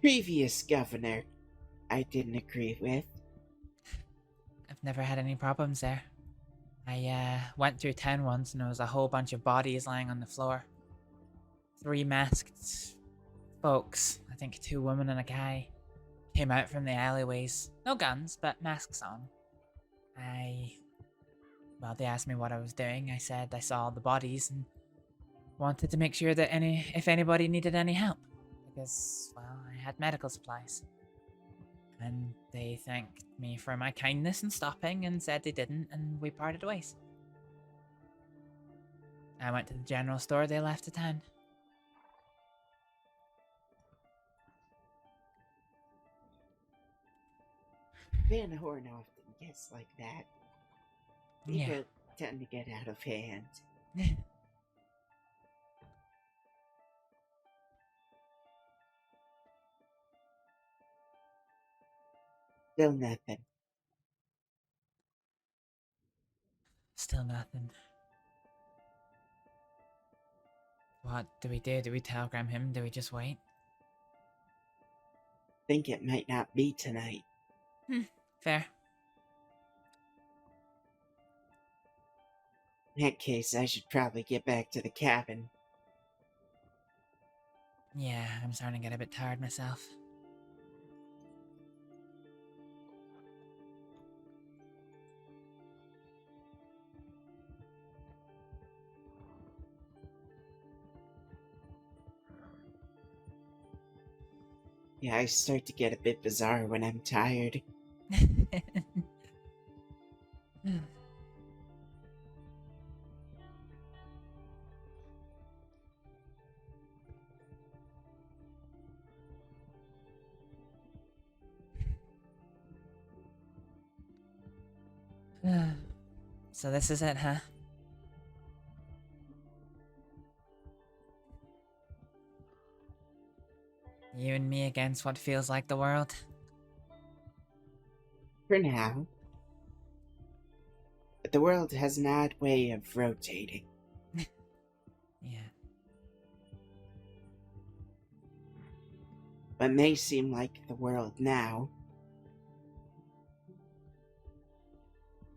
[SPEAKER 21] previous governor I didn't agree with.
[SPEAKER 3] I've never had any problems there. I went through town once and there was a whole bunch of bodies lying on the floor. 3 masked folks, I think 2 women and a guy, came out from the alleyways. No guns, but masks on. Well, they asked me what I was doing. I said I saw the bodies and wanted to make sure that if anybody needed any help. Because, well, I had medical supplies. And they thanked me for my kindness in stopping and said they didn't, and we parted ways. I went to the general store, they left the town.
[SPEAKER 21] Van Horn often gets like that. People
[SPEAKER 3] Yeah.
[SPEAKER 21] tend to get out of hand. Still nothing.
[SPEAKER 3] Still nothing. What do we do? Do we telegram him? Do we just wait?
[SPEAKER 21] Think it might not be tonight.
[SPEAKER 3] Fair.
[SPEAKER 21] In that case, I should probably get back to the cabin.
[SPEAKER 3] Yeah, I'm starting to get a bit tired myself.
[SPEAKER 21] Yeah, I start to get a bit bizarre when I'm tired.
[SPEAKER 3] So this is it, huh? You and me against what feels like the world?
[SPEAKER 21] For now. But the world has an odd way of rotating.
[SPEAKER 3] Yeah.
[SPEAKER 21] What may seem like the world now.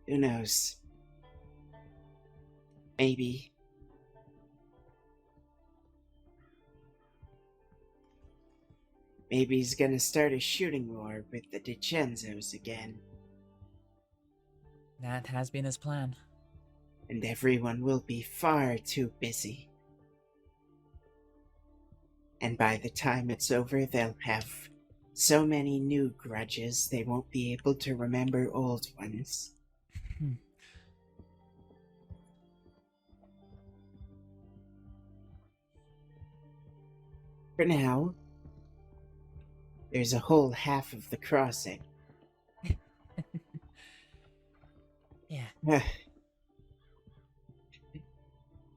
[SPEAKER 21] Who knows? Maybe. Maybe he's gonna start a shooting war with the DiCenzos again.
[SPEAKER 3] That has been his plan.
[SPEAKER 21] And everyone will be far too busy. And by the time it's over, they'll have so many new grudges they won't be able to remember old ones. For now, there's a whole half of the crossing.
[SPEAKER 3] Yeah.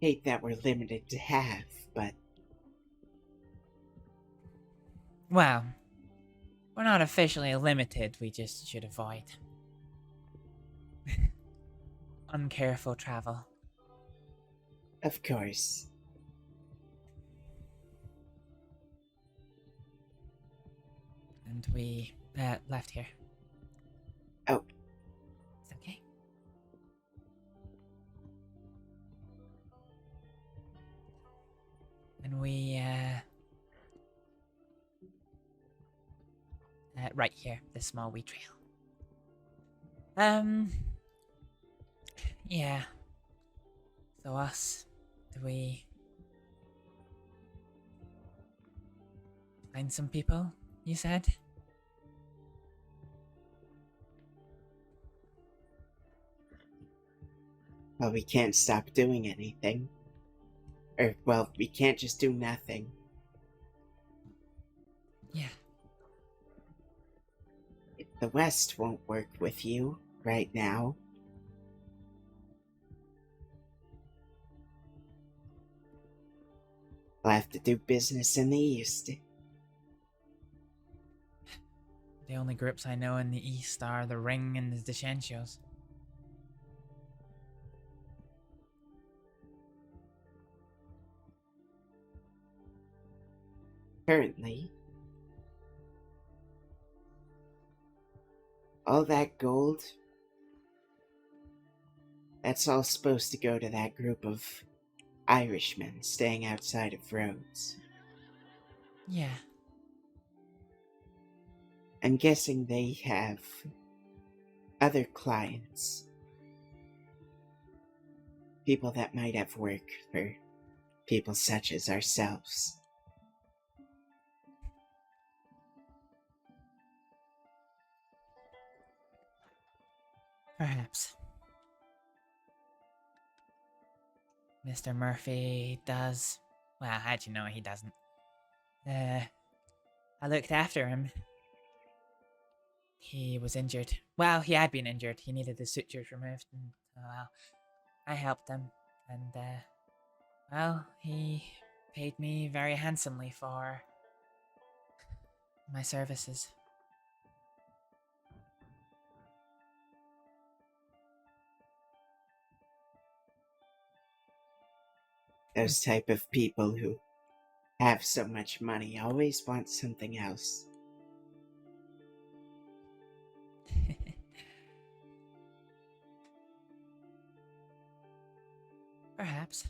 [SPEAKER 21] Hate that we're limited to half, but...
[SPEAKER 3] Well, we're not officially limited, we just should avoid uncareful travel.
[SPEAKER 21] Of course.
[SPEAKER 3] And we left here.
[SPEAKER 21] Oh.
[SPEAKER 3] It's okay. And we right here, this small wee trail. Yeah. So us, do we find some people, you said?
[SPEAKER 21] Well, we can't stop doing anything. Or, well, we can't just do nothing.
[SPEAKER 3] Yeah.
[SPEAKER 21] If the West won't work with you right now, we'll have to do business in the East.
[SPEAKER 3] The only groups I know in the East are the Ring and the Descensos.
[SPEAKER 21] Currently, all that gold, that's all supposed to go to that group of Irishmen staying outside of Rhodes.
[SPEAKER 3] Yeah.
[SPEAKER 21] I'm guessing they have other clients. People that might have work for people such as ourselves.
[SPEAKER 3] Perhaps. Mr. Murphy does. Well, actually, no, he doesn't. I looked after him. he was injured. Well, he had been injured. He needed his sutures removed, and well, I helped him, and well, he paid me very handsomely for my services.
[SPEAKER 21] Those type of people who have so much money always want something else.
[SPEAKER 3] Perhaps.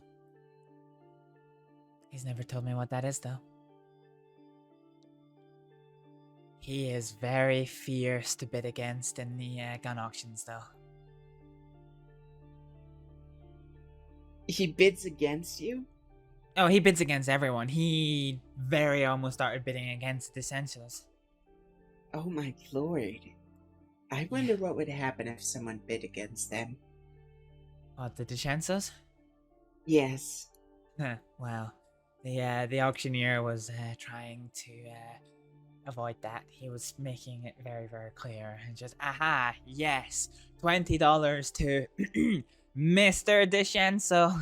[SPEAKER 3] He's never told me what that is, though. He is very fierce to bid against in the gun auctions, though.
[SPEAKER 21] He bids against you?
[SPEAKER 3] Oh, he bids against everyone. He very almost started bidding against the Essentials.
[SPEAKER 21] Oh my lord. I wonder what would happen if someone bid against them.
[SPEAKER 3] What, the Descensos?
[SPEAKER 21] Yes.
[SPEAKER 3] Huh, well, the auctioneer was trying to avoid that. He was making it very, very clear. And just, aha, yes, $20 to Mr. Descenso.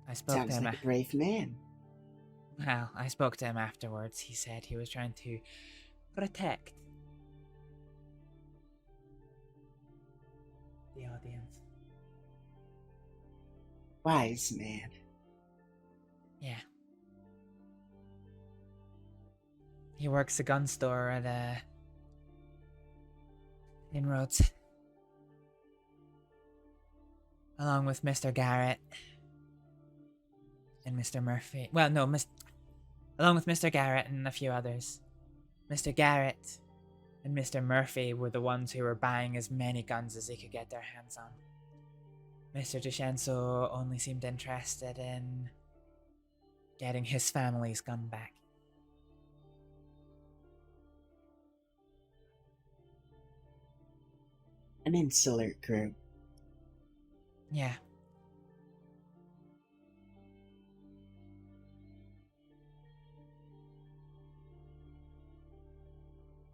[SPEAKER 3] I spoke
[SPEAKER 21] Sounds
[SPEAKER 3] to him.
[SPEAKER 21] like a brave man.
[SPEAKER 3] Well, I spoke to him afterwards. He said he was trying to protect the audience.
[SPEAKER 21] Wise man.
[SPEAKER 3] Yeah. He works a gun store at Inroads. Along with Mr. Garrett and Mr. Murphy. Well, no, along with Mr. Garrett and a few others. Mr. Garrett and Mr. Murphy were the ones who were buying as many guns as they could get their hands on. Mr. Descenso only seemed interested in getting his family's gun back.
[SPEAKER 21] An insular group.
[SPEAKER 3] Yeah.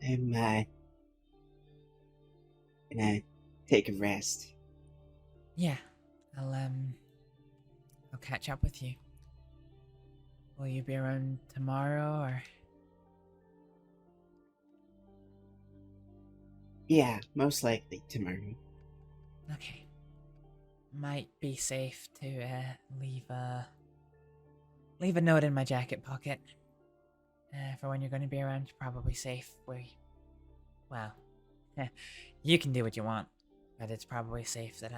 [SPEAKER 21] I'm gonna take a rest.
[SPEAKER 3] Yeah. I'll catch up with you. Will you be around tomorrow, or?
[SPEAKER 21] Yeah, most likely tomorrow.
[SPEAKER 3] Okay. Might be safe to leave a note in my jacket pocket. For when you're going to be around. Probably safe. Well, you can do what you want, but it's probably safe that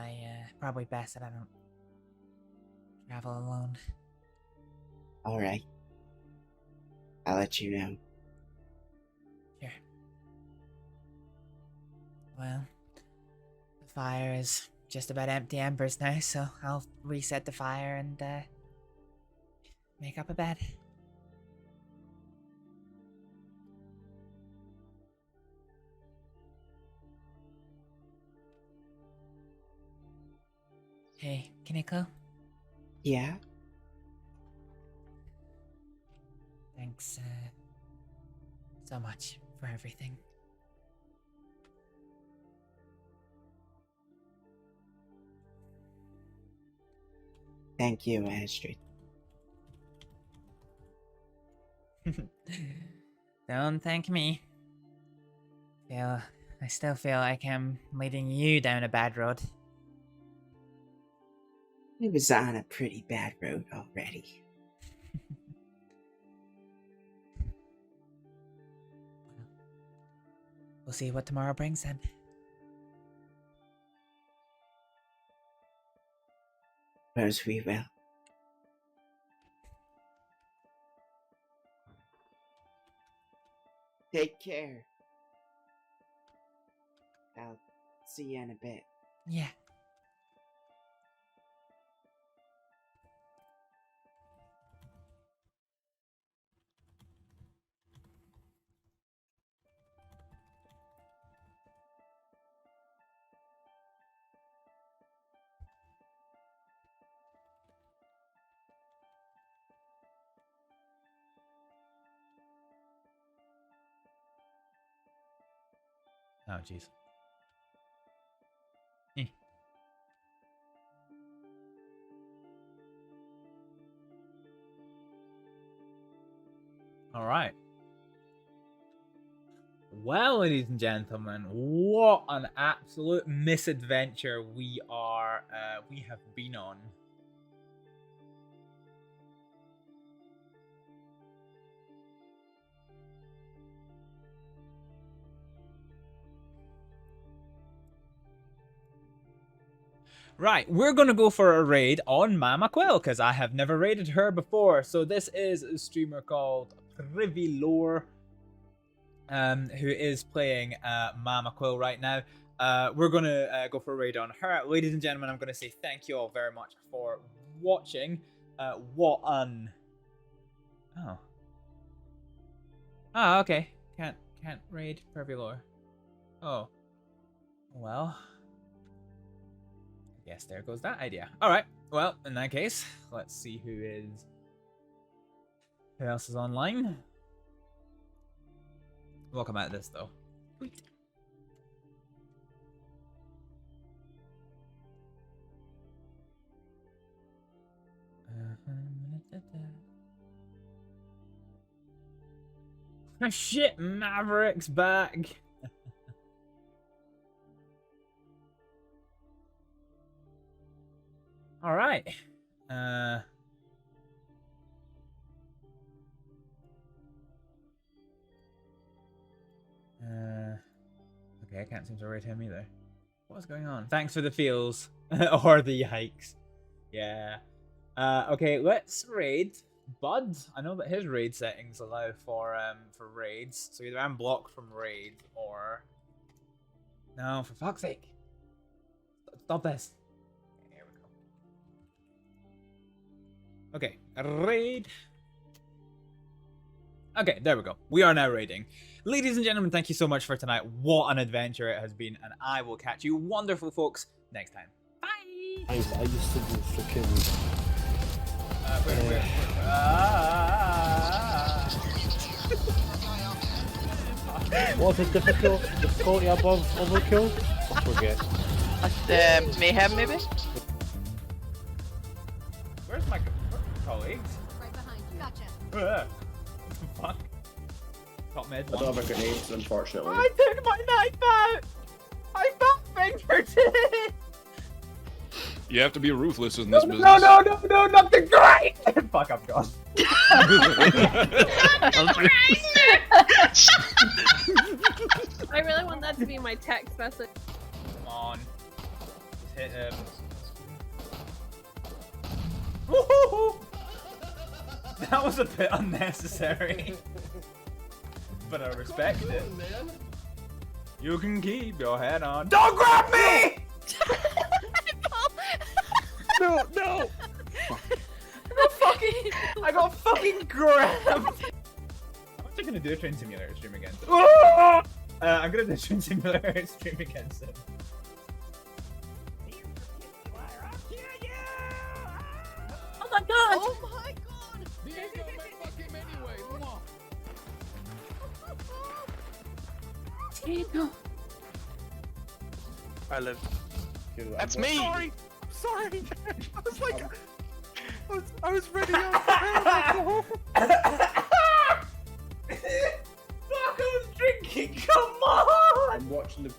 [SPEAKER 3] probably best that I don't travel alone.
[SPEAKER 21] Alright. I'll let you know.
[SPEAKER 3] Sure. Well, the fire is just about empty embers now, so I'll reset the fire and make up a bed. Hey, Kineko?
[SPEAKER 21] Yeah?
[SPEAKER 3] Thanks, so much for everything.
[SPEAKER 21] Thank you, Astrид.
[SPEAKER 3] Don't thank me. I still feel like I'm leading you down a bad road.
[SPEAKER 21] I was on a pretty bad road already.
[SPEAKER 3] We'll see what tomorrow brings then.
[SPEAKER 21] Suppose we will. Take care. I'll see you in a bit.
[SPEAKER 3] Yeah.
[SPEAKER 10] Oh, jeez. All right. Well, ladies and gentlemen, what an absolute misadventure we have been on. Right, we're gonna go for a raid on Mama Quill because I have never raided her before. So this is a streamer called Privilore, who is playing Mama Quill right now. We're gonna go for a raid on her. Ladies and gentlemen, I'm gonna say thank you all very much for watching. What an... Oh, okay. Can't raid Privilore. Oh. Well. Yes, there goes that idea. Alright, well, in that case, let's see who else is online. We'll come out of this, though. Shit, Maverick's back! All right. Okay, I can't seem to rate him either. What's going on? Thanks for the feels or the yikes. Yeah. Okay, let's raid Bud. I know that his raid settings allow for raids, so either I'm blocked from raid or no, for fuck's sake. Stop this. Okay, raid. Okay, there we go. We are now raiding. Ladies and gentlemen, thank you so much for tonight. What an adventure it has been, and I will catch you wonderful folks next time. Bye!
[SPEAKER 8] I used to do freaking... Was it difficult? Difficulty above overkill? I forget.
[SPEAKER 15] That's mayhem, maybe?
[SPEAKER 10] Where's my colleagues?
[SPEAKER 15] Right behind you. Gotcha.
[SPEAKER 10] Fuck. Top mid.
[SPEAKER 19] I don't have a grenade, unfortunately.
[SPEAKER 10] I took my knife out! I felt fingered it!
[SPEAKER 25] You have to be ruthless in this business.
[SPEAKER 10] No, not the grind! Fuck, I'm gone.
[SPEAKER 14] I really want that to be my text message.
[SPEAKER 10] Come on. Just hit him. Woohoo! That was a bit unnecessary. But I respect it. You can keep your head on. Don't grab me! No! I got fucking grabbed! I'm actually gonna do a train simulator stream again. I'm gonna do a train simulator stream again soon.
[SPEAKER 14] Oh my god!
[SPEAKER 15] Oh my god!
[SPEAKER 6] I live.
[SPEAKER 19] That's
[SPEAKER 6] me! Sorry! I was like... I was ready on the
[SPEAKER 10] Fuck, I was drinking, come on!
[SPEAKER 19] I'm watching the...